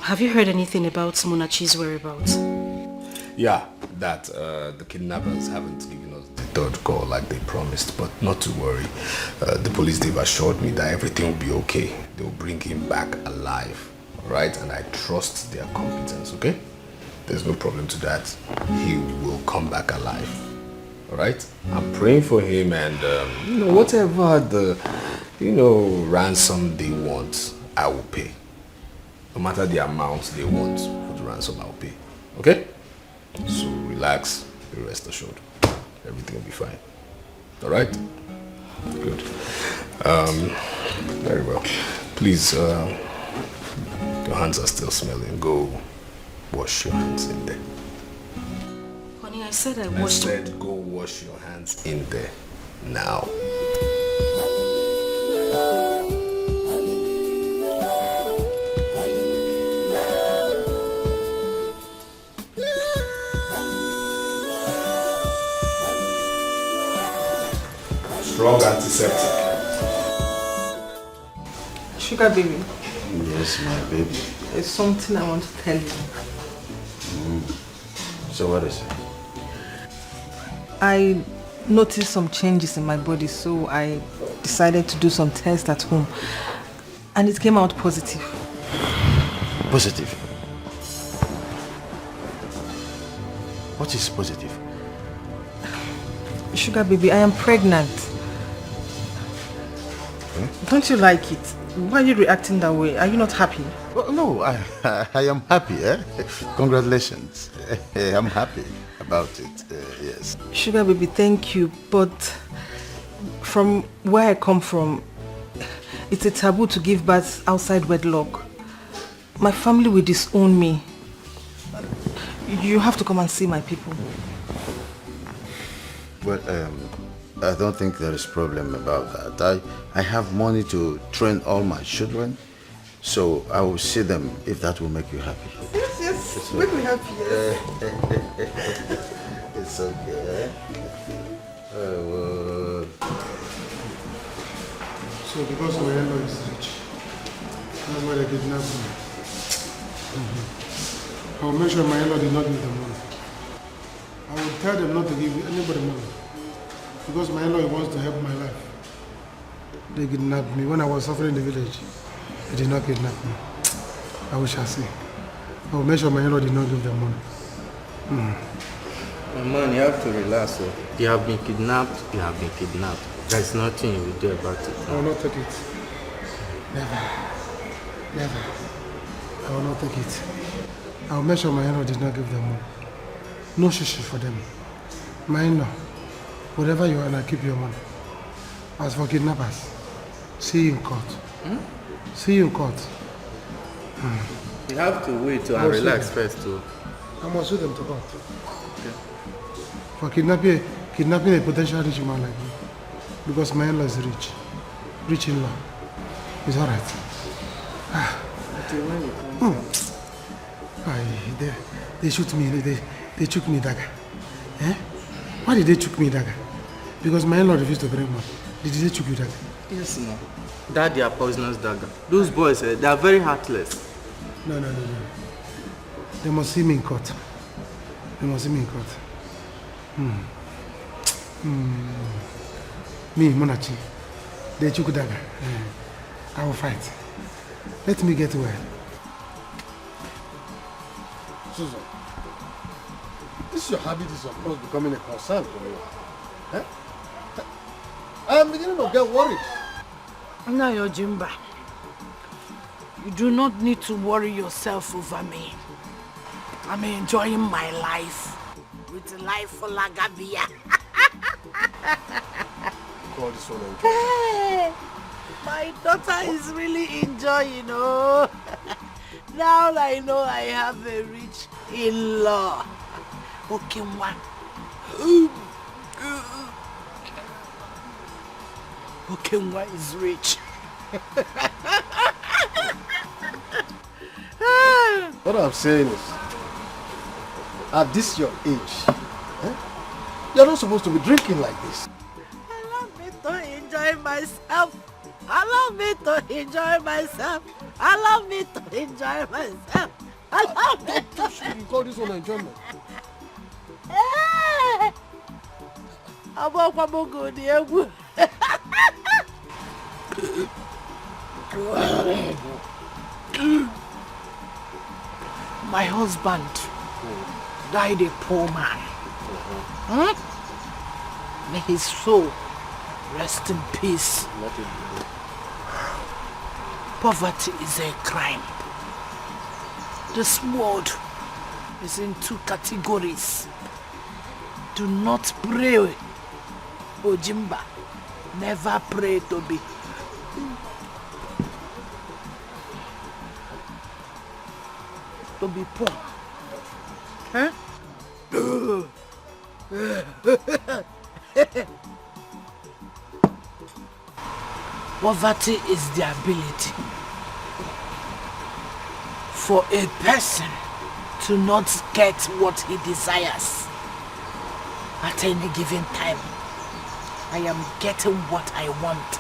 Have you heard anything about Munachi's whereabouts? Yeah, that the kidnappers haven't given us the third call like they promised, but not to worry. The police, they've assured me that everything will be okay. They'll bring him back alive, right? And I trust their competence, okay? There's no problem to that. He will come back alive, all right? I'm praying for him, and whatever the ransom they want, I will pay. No matter the amount they want for the ransom, I'll pay. Okay? So relax, rest assured. Everything will be fine. Alright? Good. Very well. Please, your hands are still smelling. Go wash your hands in there. Honey, I said I washed... I said go wash your hands in there. Now. Strong antiseptic. Sugar baby. Yes, my baby. There's something I want to tell you. So what is it? I noticed some changes in my body, so I decided to do some tests at home. And it came out positive. Positive? What is positive? Sugar baby, I am pregnant. Don't you like it? Why are you reacting that way? Are you not happy? Oh, no, I am happy. Congratulations. I'm happy about it. Yes. Sugar baby, thank you. But from where I come from, it's a taboo to give birth outside wedlock. My family will disown me. You have to come and see my people. Well, I don't think there is problem about that. I have money to train all my children, so I will see them if that will make you happy. Yes, make me happy. It's okay. So because my in-law is rich, that's why they kidnapped me. I will make sure my in-law did not give them money. I will tell them not to give anybody money. Because my in-law wants to help my life. They kidnapped me when I was suffering in the village. They did not kidnap me. I wish I see. I will make sure my in-law did not give them money. My man, you have to relax. You have been kidnapped. You have been kidnapped. There's nothing you will do about it. I will not take it. Never. Never. I will not take it. I will make sure my in-law did not give them money. No shishi for them. My in-law, whatever you want, I keep your money. As for kidnappers, see you in court. See you in court. You have to wait and relax first too. I must sue them to court. Okay. For kidnapping a potential rich man like me. Because my in-law is rich. Rich in-law. It's alright. They shoot me. They took me dagger. Eh? Why did they took me dagger? Because my in-law refused to bring money. Did they took you dagger? Yes, no. That they are poisonous dagger. Those boys, they are very heartless. No. They must see me in court. They must see me in court. Me, Munachi, they took dagger. I will fight. Let me get well. Susan, this your habit is of course becoming a concern to me. Eh? I'm beginning to get worried. Now, Jimba, you do not need to worry yourself over me. I'm enjoying my life with life for Lagabia. Call this one enjoy. Hey, my daughter is really enjoying, oh. Now I know I have a rich in-law. Okay, one. Okay, one is rich. What I'm saying is, at this your age, you're not supposed to be drinking like this. Allow me to enjoy myself. Allow me to enjoy myself. Allow me to enjoy myself. Allow me to... You call this one enjoyment? My husband died a poor man. May his soul rest in peace. Poverty is a crime. This world is in two categories. Do not pray, Ojimba. Never pray to be. To be poor. Huh? Poverty is the ability for a person to not get what he desires at any given time. I am getting what I want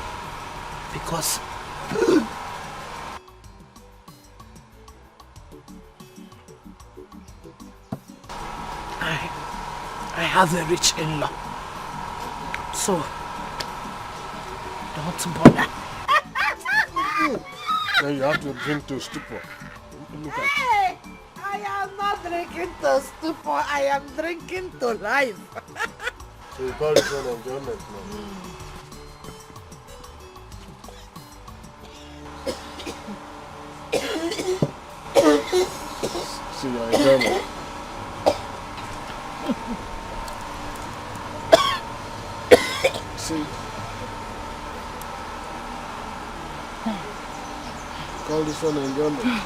because I have a rich in-law. So don't bother. Then you have to drink to stupor. Look at Hey, I am not drinking to stupor. I am drinking to life. So you call this one enjoyment now? See your enjoyment. See? Call this one enjoyment.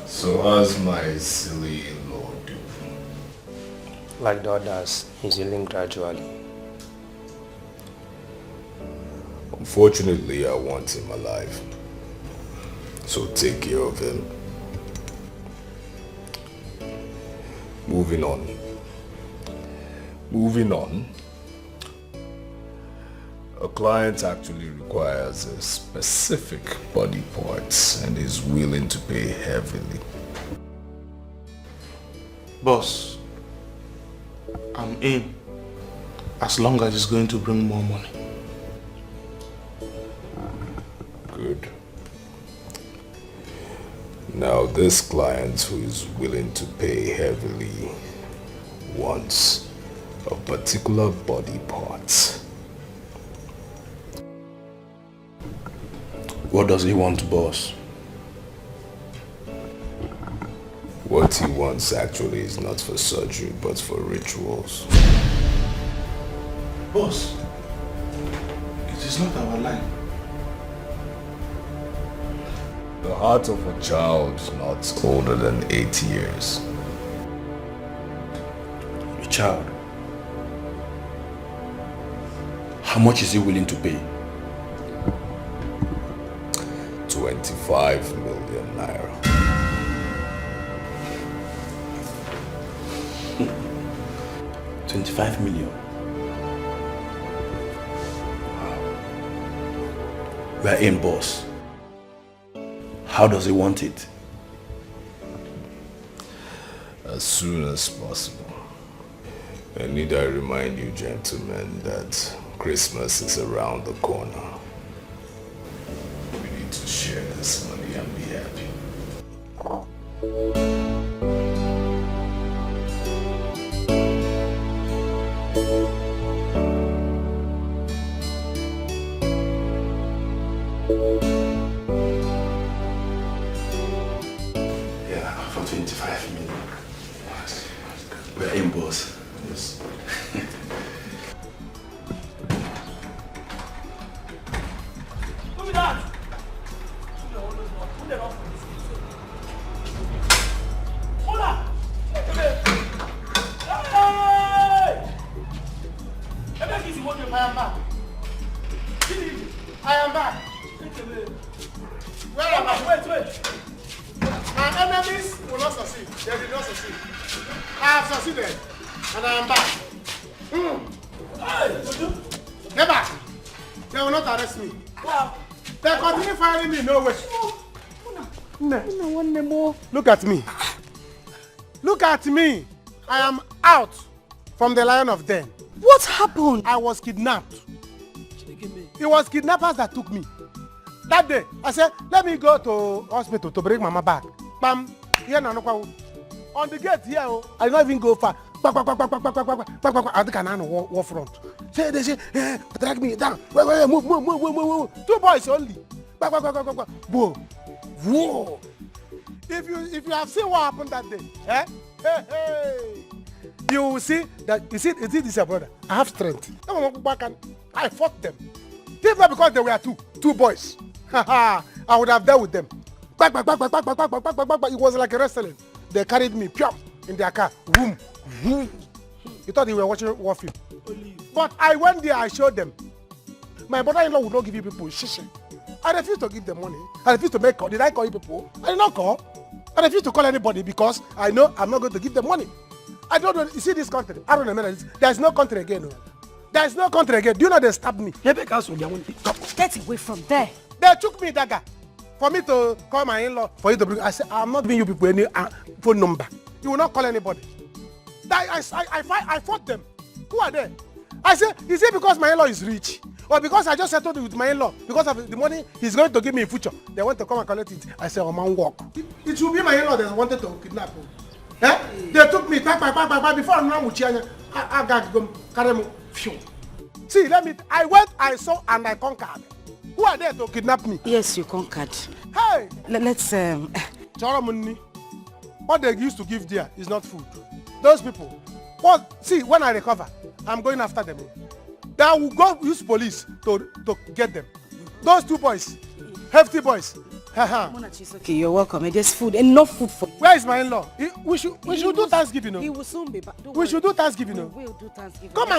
So how's my silly in-law doing? Like the others, he's healing gradually. Unfortunately, I want him alive. So take care of him. Moving on. A client actually requires a specific body parts and is willing to pay heavily. Boss, I'm in as long as it's going to bring more money. Good. Now this client who is willing to pay heavily wants a particular body part. What does he want, boss? What he wants actually is not for surgery, but for rituals. Boss, it is not our line. The heart of a child is not older than 8 years. A child? How much is he willing to pay? 25 million naira. 25 million. We are in, boss. How does he want it? As soon as possible. And need I remind you, gentlemen, that Christmas is around the corner. this money and be happy. Yeah, for 25 million. We're in, boss. Yes. Who is that? Hold on! Hey! I am back. I am back. Where am I? Wait. My enemies will not succeed. They did not succeed. I have succeeded. And I am back. Never. They will not arrest me. They continue firing me. No way. Look at me. Look at me. I am out from the Lion of Den. What happened? I was kidnapped. It was kidnappers that took me. That day, I said, let me go to hospital to bring mama back. Bam, here na on the gate here, I did not even go far. I think I war front. They say, drag me down. Wait, move. 2 boys only. Whoa. If you have seen what happened that day, hey. You will see that you see this your brother. I have strength. I fought them. If not because they were two boys, I would have dealt with them. It was like a wrestling. They carried me in their car. Boom. You thought they were watching war film. But I went there, I showed them. My brother-in-law would not give you people shishi. I refused to give them money. I refused to make call. Did I call you people? I did not call. I refused to call anybody because I know I'm not going to give them money. I don't know. You see this country? I don't know. There's no country again. No. There's no country again. Do you know they stabbed me? Get away from there. They took me dagger for me to call my in-law for you to bring. I said, I'm not giving you people any phone number. You will not call anybody. I fought them. Who are they? I said, is it because my in-law is rich? Or because I just settled with my in-law? Because of the money he's going to give me in future. They want to come and collect it. I said, man, walk. It should be my in-law that wanted to kidnap me. They took me before I'm not with you. I got to carry me. See, I went, I saw, and I conquered. Who are there to kidnap me? Yes, you conquered. Hey! Let's what they used to give there is not food. Those people. Well, see, when I recover, I'm going after them. They will go use police to get them. Those 2 boys, hefty boys. It's okay, you're welcome. There's food, enough food for you. Where is my in-law? We should do Thanksgiving. He will soon be back. We should do Thanksgiving. We will do Thanksgiving. Come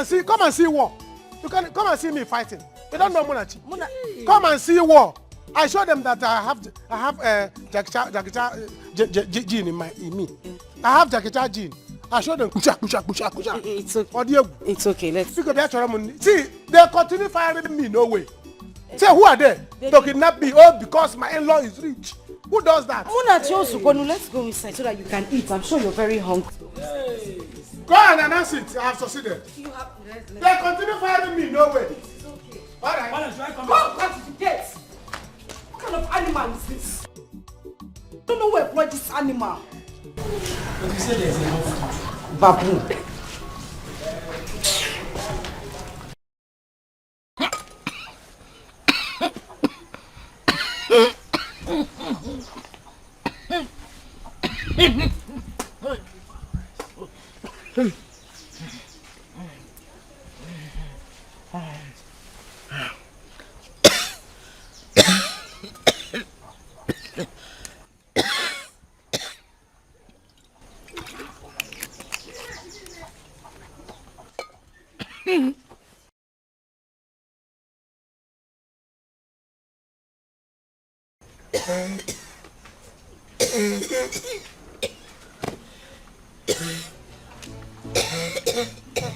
and see war. You can come and see me fighting. You don't know Munachi. Come and see war. I show them that I have gene in me. I have Jakicha gene. I show them. It's okay. It's okay. Let's see, they continue firing me. No way. Say, who are they? To kidnap me? Oh, because my in-law is rich. Who does that? Let's go inside so that you can eat. I'm sure you're very hungry. Hey. Go and announce it. I have succeeded. They continue firing me. No way. It's okay. All right. What did you get? What kind of animal is this? I don't know who employed this animal. But you said there's enough food. Baboon.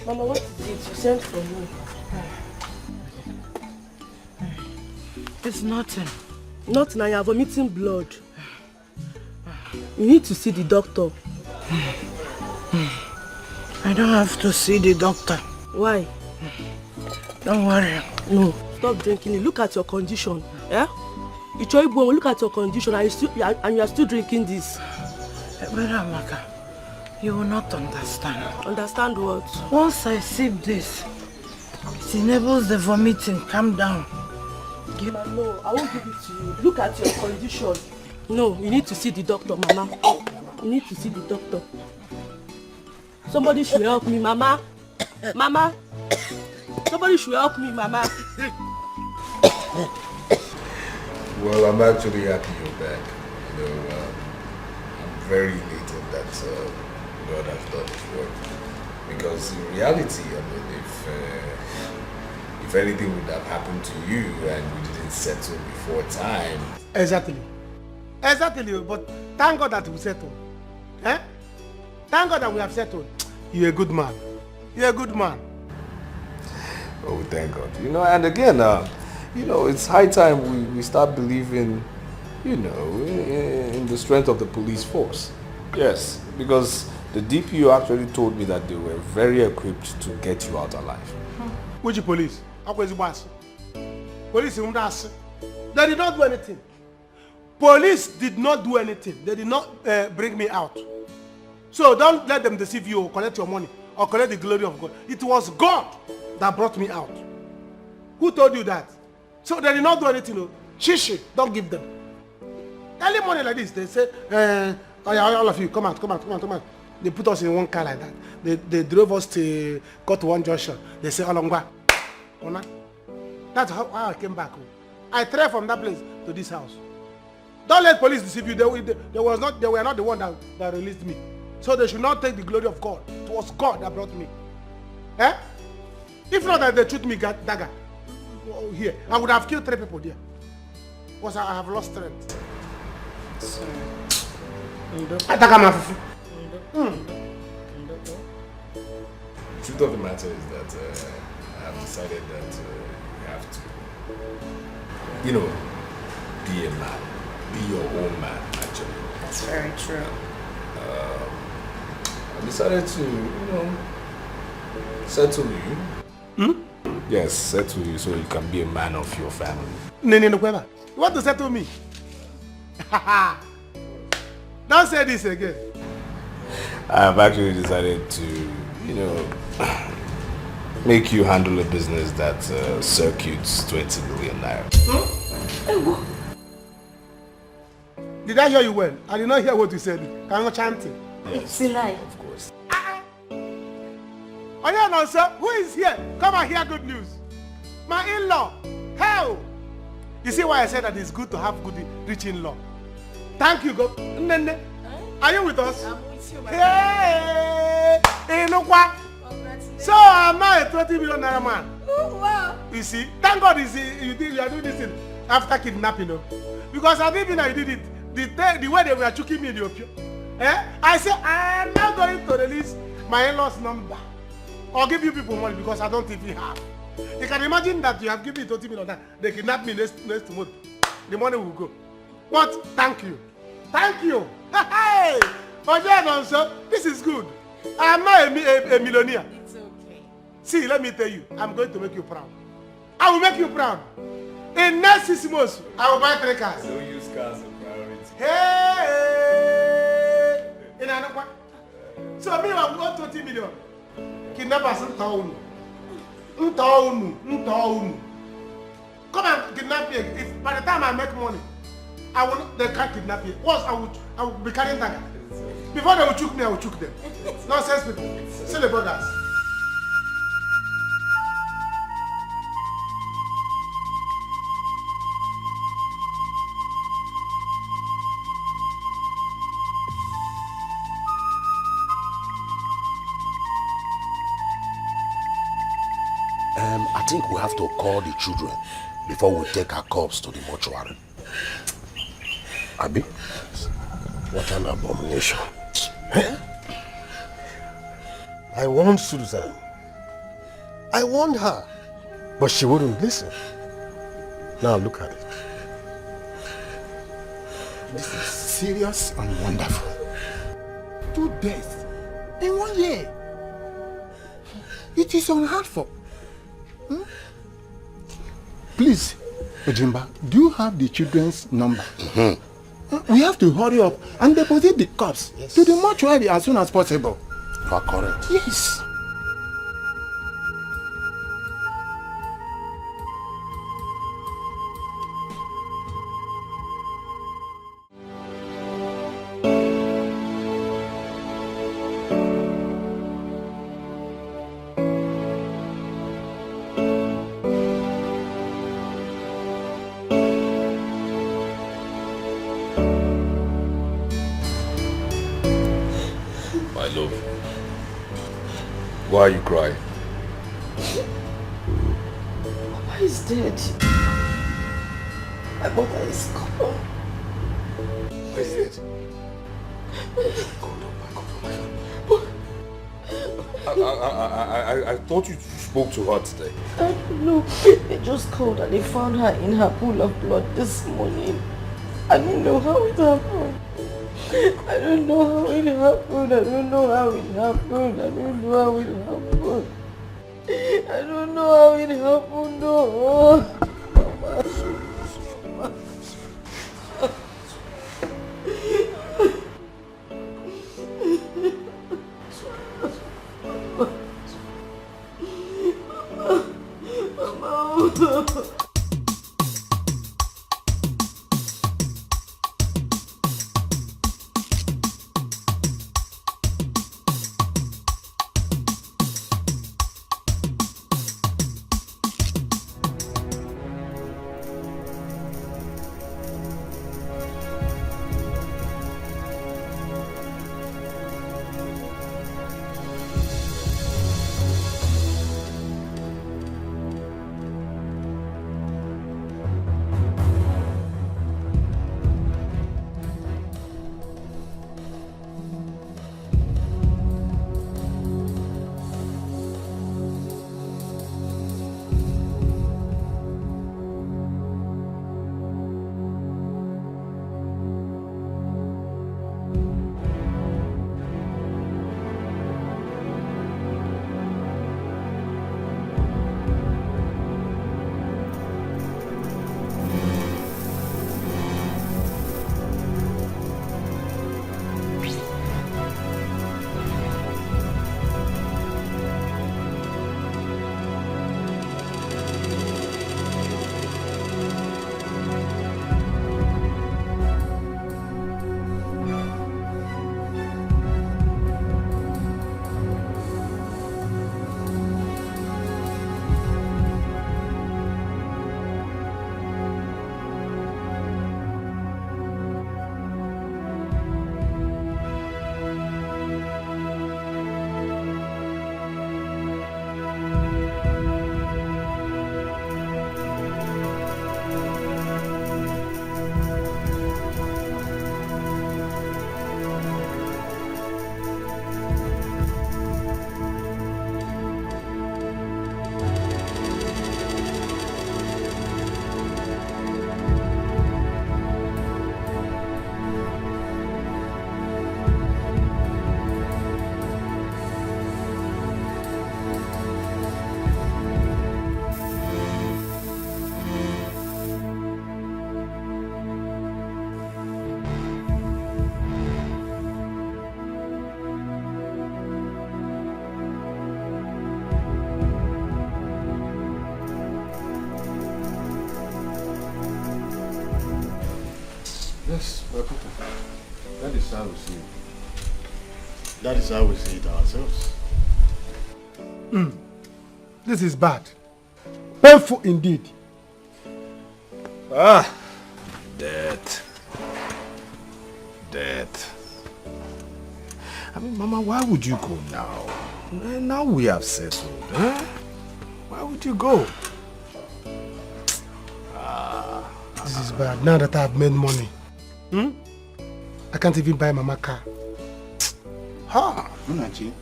Mama, what is it? You sent for me. It's nothing. Nothing, I am vomiting blood. You need to see the doctor. I don't have to see the doctor. Why? Don't worry. No, stop drinking it. Look at your condition. Yeah? Look at your condition and you are still drinking this. Brother Amaka, you will not understand. Understand what? Once I sip this, it enables the vomiting. Calm down. No, I won't give it to you. Look at your condition. No, you need to see the doctor, Mama. You need to see the doctor. Somebody should help me, Mama. Mama. Somebody should help me, Mama. Well, I'm actually happy you're back. You know, I'm very elated that God has done His work. Because in reality, I mean, if anything would have happened to you and we didn't settle before time. Exactly, but thank God that we settled. Eh? Thank God that we have settled. You're a good man. You're a good man. Oh, thank God. You know, and again, you know, it's high time we start believing, you know, in the strength of the police force. Yes, because the DPO actually told me that they were very equipped to get you out alive. Which police? Police in Udas. They did not do anything. Police did not do anything. They did not bring me out. So don't let them deceive you or collect your money or collect the glory of God. It was God that brought me out. Who told you that? So they did not do anything. No. Shishi, don't give them. Early morning like this, they say, all of you, come out. They put us in one car like that. They drove us to go to one junction. They say, Olongwa. That's how I came back home. I traveled from that place to this house. Don't let police deceive you. They were not the one that released me. So they should not take the glory of God. It was God that brought me. Eh? If not that they shoot me dagger here, I would have killed 3 people there. Because I have lost strength. Sorry. The truth of the matter is that I have decided that you have to, you know, be a man. Be your own man, actually. That's very true. I decided to, you know, settle you. Yes, settle you so you can be a man of your family. You want to settle me? Don't say this again. I have actually decided to, you know, make you handle a business that circuits 20 million naira. Did I hear you well? I did not hear what you said. Can you chanting? Yes, of course. Oh yeah, now sir, who is here? Come and hear good news. My in-law. Hell! You see why I said that it's good to have good, rich in-law. Thank you, God. Nene. Are you with us? I'm with you, my Hey! Hey, no what? So am I a 20 million naira man? Oh, wow. You see, thank God you are doing this thing after kidnapping, no? Because I didn't know you did it. The way they were choking me in the opium. I said I am not going to release my in-laws number or give you people money because I don't even have. You can imagine that you have given me 20 million, they kidnap me next month. The money will go. But thank you. Thank you. Hey! But yeah, no, sir, this is good. I am not a millionaire. It's okay. See, let me tell you, I'm going to make you proud. I will make you proud. In next 6 months, I will buy 3 cars. Don't use cars as priority. Hey! In another. So me, I want 20 million. Kidnappers in town. Come and kidnap me. If by the time I make money, they can't kidnap me. Once I will be carrying that. Before they will choke me, I will choke them. Nonsense people. See the brothers. I think we have to call the children before we take our corpse to the mortuary. Abi? What an abomination. I warned Susan. I warned her. But she wouldn't listen. Now look at it. This is serious and wonderful. 2 deaths in 1 year. It is unheard of. Please, Ojimba, do you have the children's number? We have to hurry up and deposit the corpse to the mortuary as soon as possible. You are correct. Yes. Why are you crying? Papa is dead. My mother is gone. Why is dead? I thought you spoke to her today. I don't know. They just called and they found her in her pool of blood this morning. I don't know how it happened. I don't know how it happened. I don't know how it happened. I don't know how it happened. I don't know how it happened. No. Mama. Yes, my people. That is how we see it. That is how we see it ourselves. This is bad. Painful indeed. Death. I mean, Mama, why would you go now? Now we have settled, eh? Why would you go? This is bad. Now that I've made money, I can't even buy Mama car. Ha! Munachi,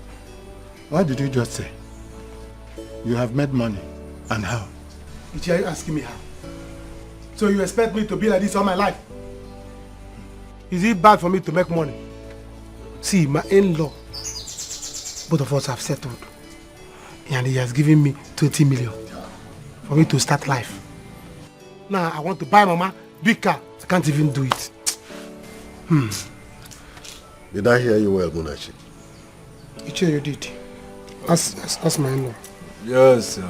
what did you just say? You have made money. And how? Ichi, are you asking me how? So you expect me to be like this all my life? Is it bad for me to make money? See, my in-law, both of us have settled. And he has given me 20 million for me to start life. Now I want to buy Mama big car. I can't even do it. Did I hear you well, Munachi? You did. That's my in-law. Yes,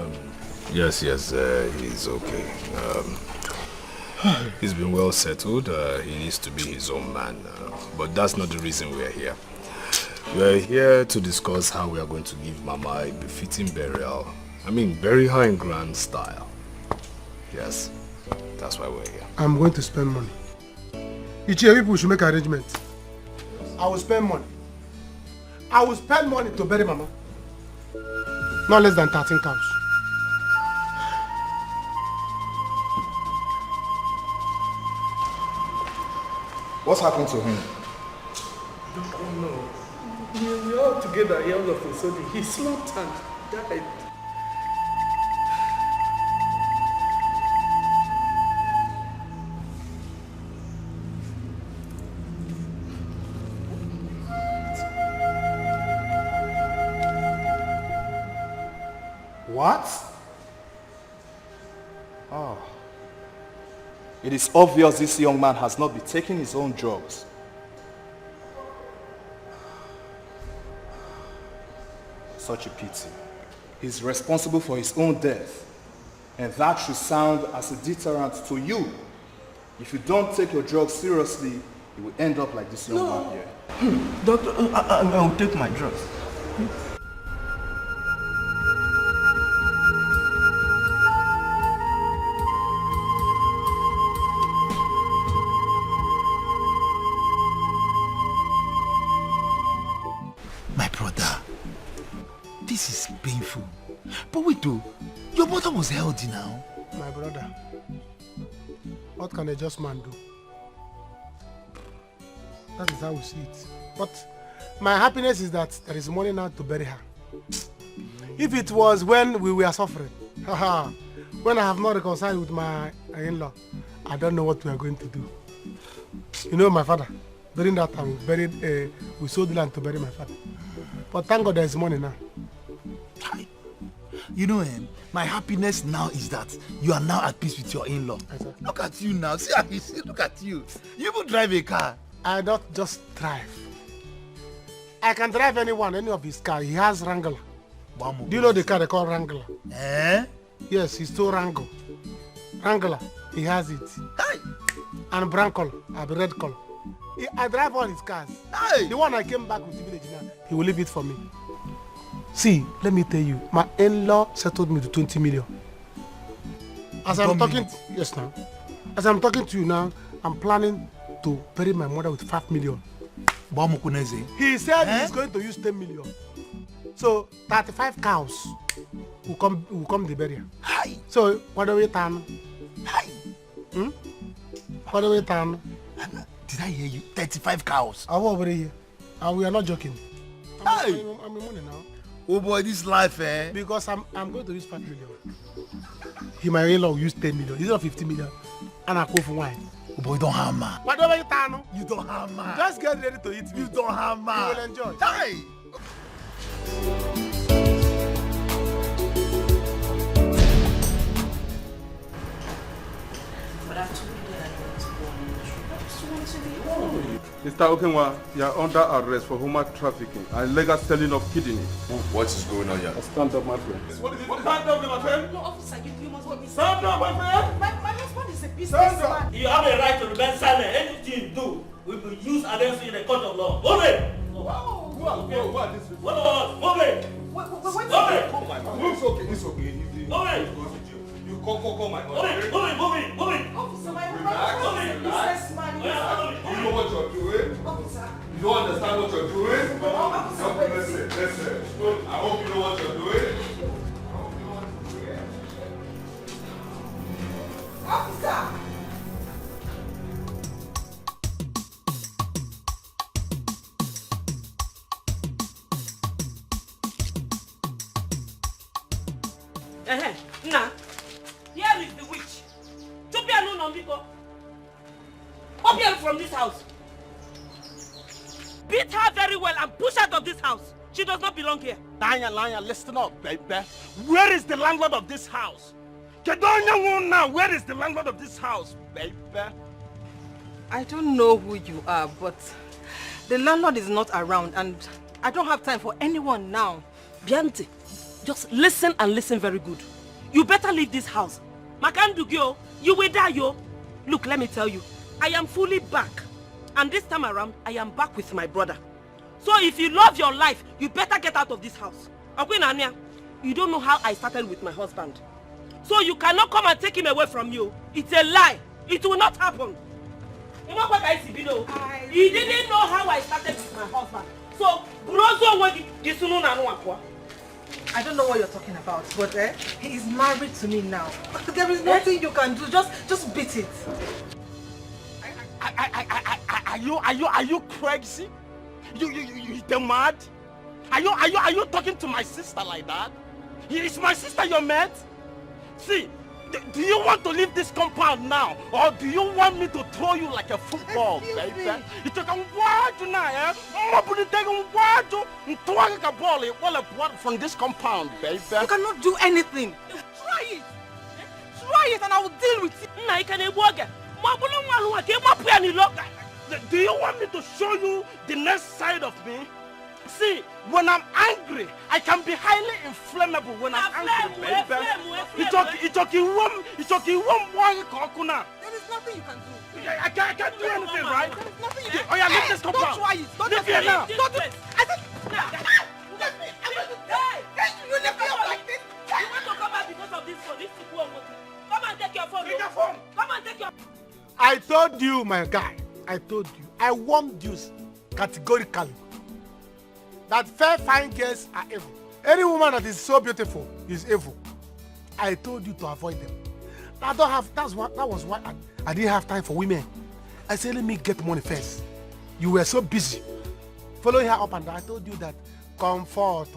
yes, he's okay. He's been well settled. He needs to be his own man. But that's not the reason we're here. We're here to discuss how we are going to give Mama a befitting burial. I mean, bury her in grand style. Yes, that's why we're here. I'm going to spend money. Ichie, people should make arrangements. I will spend money. I will spend money to bury Mama. Not less than 13 cows. What's happened to him? I don't know. We were all together here all of a sudden. He slumped and died. What? Oh. It is obvious this young man has not been taking his own drugs. Such a pity. He's responsible for his own death. And that should sound as a deterrent to you. If you don't take your drugs seriously, you will end up like this young man here. Doctor, I will take my drugs. My brother, this is painful. But wait though, your mother was healthy now. My brother, what can a just man do? That is how we see it. But my happiness is that there is money now to bury her. If it was when we were suffering, when I have not reconciled with my in-law, I don't know what we are going to do. You know my father, during that time we sold land to bury my father. But thank God there is money now. You know, my happiness now is that you are now at peace with your in-law. Exactly. Look at you now. See how you see. Look at you. You even drive a car. I don't just drive. I can drive any of his car. He has Wrangler. Do you know the car they call Wrangler? Eh? Yes, he's still Wrangler. Wrangler, he has it. Hey. And brown color, red color. I drive all his cars. Hey. The one I came back with the village now, he will leave it for me. See, let me tell you, my in-law settled me to 20 million. As I'm talking, yes now. As I'm talking to you now, I'm planning to bury my mother with 5 million. He said he's going to use 10 million. So 35 cows will come the burial. Hi. So what do we turn? Hi. What do we turn? Did I hear you? 35 cows. I will over here. And we are not joking. I'm in money now. Oh boy, this life, eh? Because I'm going to use 5 million. My in-law will use 10 million. He's not 50 million. And I go for wine. Oh boy, don't hammer. What do you turn? You don't hammer. Just get ready to eat me. You don't hammer. You will enjoy. Hey! Mr. Okenwa, you are under arrest for human trafficking and illegal selling of kidneys. What is going on here? Stand up, my friend. What is it? Stand up, my friend. No, officer, you must be Stand up, my friend. My husband is a businessman. You have a right to remain silent. Anything you do will be used against you in the court of law. Move it! Who are these people? Move it! It's okay, it's okay. Move it! You call my Move it! Officer, my husband is a businessman. You know what you're doing? Officer. You don't understand what you're doing? Officer, Listen. I hope you know what you're doing. Officer! Nah, here is the witch. Chopia no Nambiko. Up here from this house. Beat her very well and push her out of this house. She does not belong here. Lion, listen up, baby. Where is the landlord of this house? Now, where is the landlord of this house, baby? I don't know who you are, but the landlord is not around and I don't have time for anyone now. Bianti, just listen and listen very good. You better leave this house. Makandugyo, you will die, yo. Look, let me tell you, I am fully back. And this time around, I am back with my brother. So if you love your life, you better get out of this house. Akwinania, you don't know how I started with my husband. So you cannot come and take him away from you. It's a lie. It will not happen. You He didn't know how I started with my husband. So, I don't know what you're talking about, but he is married to me now. There is nothing you can do. Just beat it. Are you crazy? You mad? Are you talking to my sister like that? Is my sister your mate? See, do you want to leave this compound now, or do you want me to throw you like a football, baby? You took a word tonight, from this compound, baby. You cannot do anything. Try it. Try it and I will deal with it. Do you want me to show you the next side of me? See, when I'm angry, I can be highly inflammable when I'm angry, baby. It's okay, There is nothing you can do. I can't do anything, right? There is nothing you can do. Oh yeah, leave this compound. Don't try it. Don't Leave here now. Don't do it. I said, you left me up like this. You want to come back because of this phone? Come and take your phone. Take your phone. Come and take your... I told you, my guy. I told you. I warned you categorically that fair, fine girls are evil. Any woman that is so beautiful is evil. I told you to avoid them. I don't have. That was why I didn't have time for women. I said, let me get money first. You were so busy following her up and down. I told you that comfort.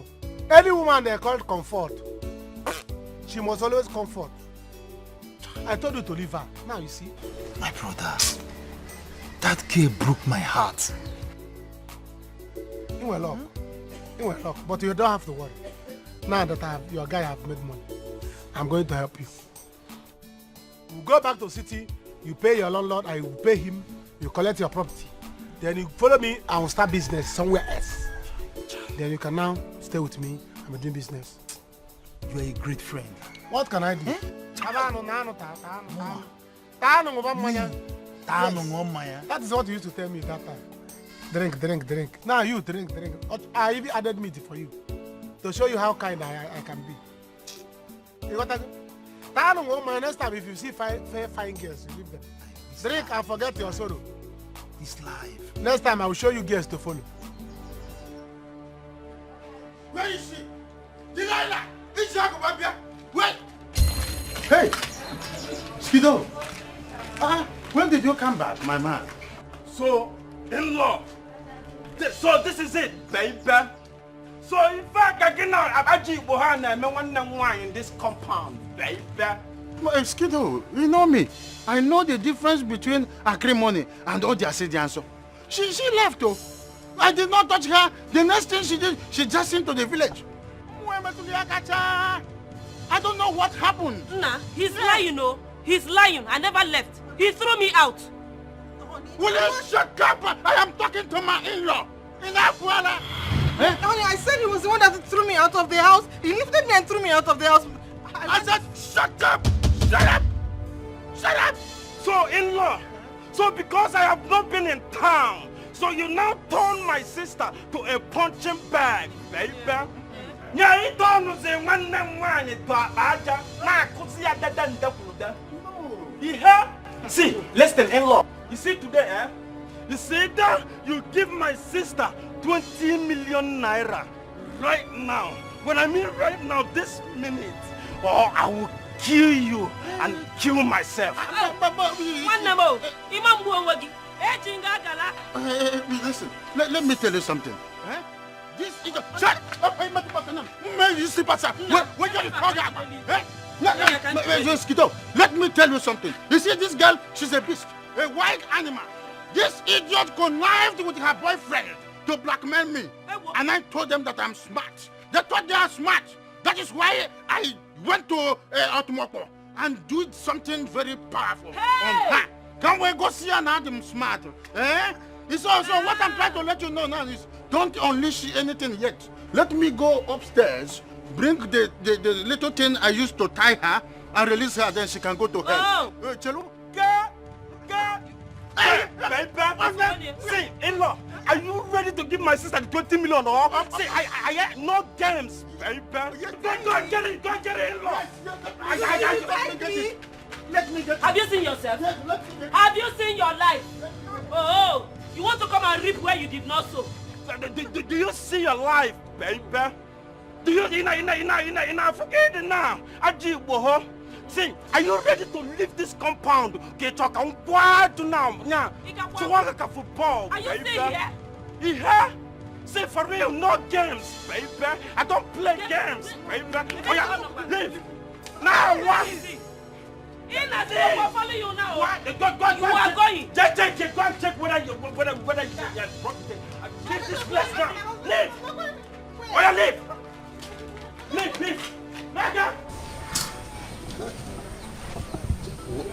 Any woman they call comfort, she must always comfort. I told you to leave her. Now you see. My brother, that girl broke my heart. You were luck. You were luck. But you don't have to worry. Now that your guy have made money, I'm going to help you. You go back to the city, you pay your landlord, I will pay him, you collect your property. Then you follow me, I will start business somewhere else. Then you can now stay with me, I'm doing business. You are a great friend. What can I do? Yes. That is what you used to tell me that time. Drink. Now you drink. I even added meat for you to show you how kind I can be. You got that? Next time if you see fine girls, you leave them. Drink and forget your sorrow. It's life. Next time I will show you girls to follow. Where is she? Delilah! Wait! Hey! Skido! When did you come back, my man? So, in-law, so this is it, baby. So in fact, I get out in this compound, baby. Skido, you know me. I know the difference between acrimony and Odiasidianso. She left though. I did not touch her. The next thing she did, she just into the village. I don't know what happened. Nah, he's lying, you know. He's lying. I never left. He threw me out. Will you shut up? I am talking to my in-law. Honey, I said he was the one that threw me out of the house. He lifted me and threw me out of the house. I said, shut up! Shut up! So, in-law, so because I have not been in town, so you now turn my sister to a punching bag, baby. See, listen, in-law. You see today, you see that you give my sister 20 million naira right now. When I mean right now, this minute, or I will kill you and kill myself. Listen, let me tell you something. This is a... Shut up! Let me tell you something. You see this girl, she's a beast, a wild animal. This idiot connived with her boyfriend to blackmail me. And I told them that I'm smart. They thought they are smart. That is why I went to Ultimatum and do something very powerful on her. Can we go see an Adam smart? Eh? It's also what I'm trying to let you know now is don't unleash anything yet. Let me go upstairs, bring the little thing I used to tie her, and release her, then she can go to hell. Chelu? See, in-law, are you ready to give my sister the 20 million or? See, I no games, baby. Go get it, in-law. Let me get it. Have you seen yourself? Have you seen your life? Oh, you want to come and reap where you did not sow? Do you see your life, baby? Do you forget it now? See, are you ready to leave this compound? Get your compound now. Yeah. To work a football. Are you still here? Yeah. See, for real, no games, baby. I don't play games, baby. Oh yeah, leave. Now what? We'll follow you now. What? You are going. Go and check whether you leave this place now. Leave. Oh yeah, leave. Leave. Naija.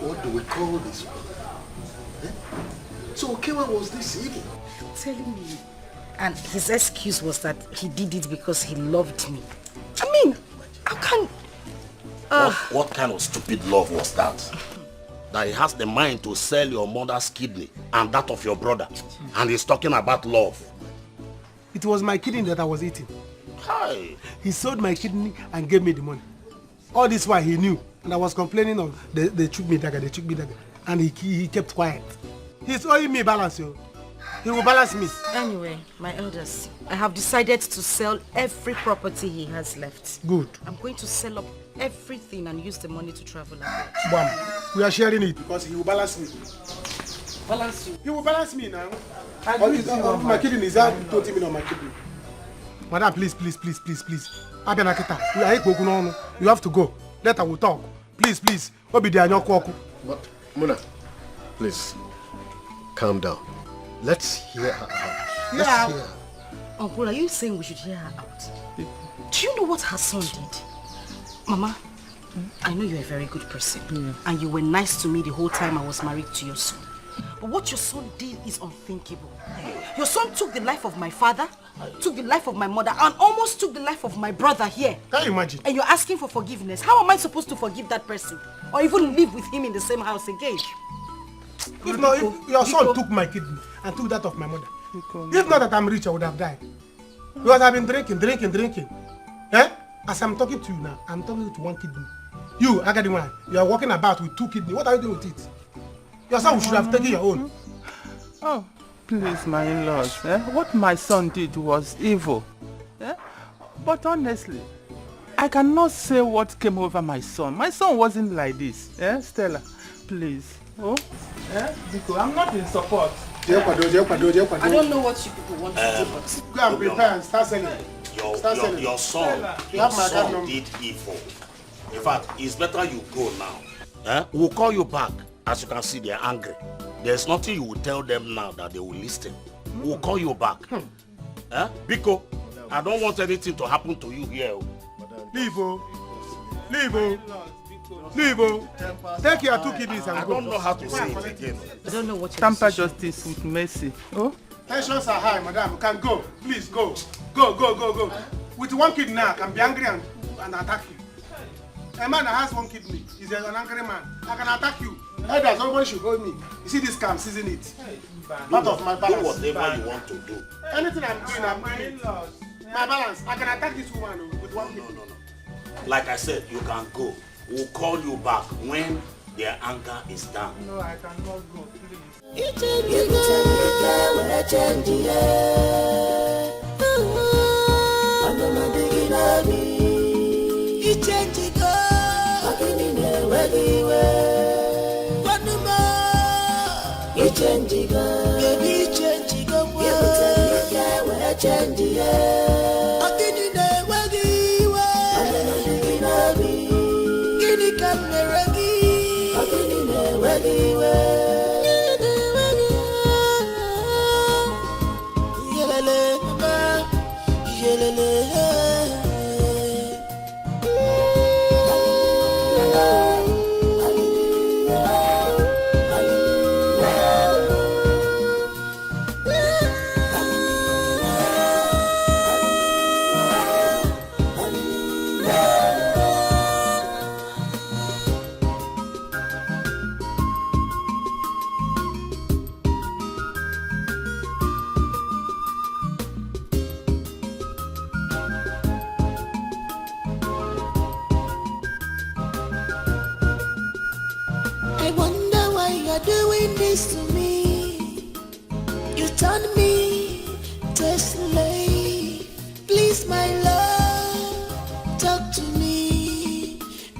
What do we call this? So Okewa was this evil? I'm telling you. And his excuse was that he did it because he loved me. I mean, how can... What kind of stupid love was that? That he has the mind to sell your mother's kidney and that of your brother. And he's talking about love. It was my kidney that I was eating. Hi. He sold my kidney and gave me the money. All this while he knew. And I was complaining of the took me dagger. And he kept quiet. He's owing me balance, yo. He will balance me. Anyway, my elders, I have decided to sell every property he has left. Good. I'm going to sell up everything and use the money to travel abroad. Bam. We are sharing it because he will balance me. Balance you? He will balance me now. My kidney is out 20 million on my kidney. Madam, please. You have to go. Later we'll talk. Please. What be the anyoko? But Muna, please, calm down. Let's hear her out. Let's hear her. Uncle, are you saying we should hear her out? Do you know what her son did? Mama, I know you're a very good person. And you were nice to me the whole time I was married to your son. But what your son did is unthinkable. Your son took the life of my father, took the life of my mother, and almost took the life of my brother here. Can you imagine? And you're asking for forgiveness. How am I supposed to forgive that person? Or even live with him in the same house again? If your son took my kidney and took that of my mother, if not that I'm rich, I would have died. Because I've been drinking. Eh? As I'm talking to you now, I'm talking to one kidney. You, Agadiwan, you are walking about with two kidneys. What are you doing with it? Your son should have taken your own. Oh, please, my in-laws. What my son did was evil. But honestly, I cannot say what came over my son. My son wasn't like this. Stella, please. Because I'm not in support. I don't know what you people want to do, but... Go and prepare and start selling. Your son did evil. In fact, it's better you go now. We'll call you back. As you can see, they're angry. There's nothing you will tell them now that they will listen. We'll call you back. Biko, I don't want anything to happen to you here. Leave. Take your two kidneys and go. I don't know how to say it again. I don't know what you're Tamper justice with mercy. Tensions are high, madam. You can go. Please go. Go. With one kidney now, I can be angry and attack you. A man that has one kidney is an angry man. I can attack you. Elders, somebody should hold me. You see this scam, isn't it? Part of my balance. Do whatever you want to do. Anything I'm doing it. My balance. I can attack this woman with one kidney. No. Like I said, you can go. We'll call you back when their anger is down. No, I cannot go, please. doing this to me. You turn me to a slave. Please, my love, talk to me.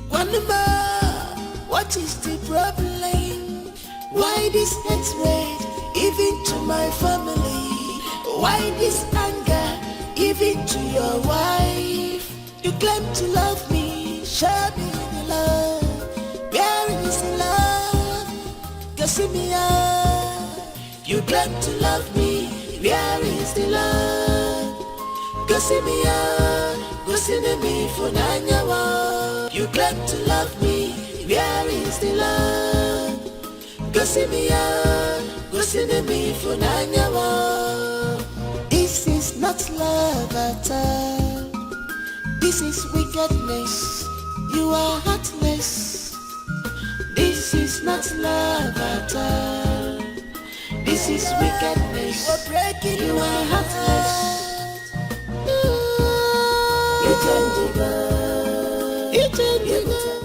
One more, what is the problem? Why this hatred, even to my family? Why this anger, even to your wife? You claim to love me, show me the love. Where is the love? Go see me out. You claim to love me, where is the love? Go see me out, go see me for Nanya. You claim to love me, where is the love? Go see me out, go see me for Nanya. This is not love at all. This is wickedness. You are heartless. This is not love at all. This is wickedness. You are heartless.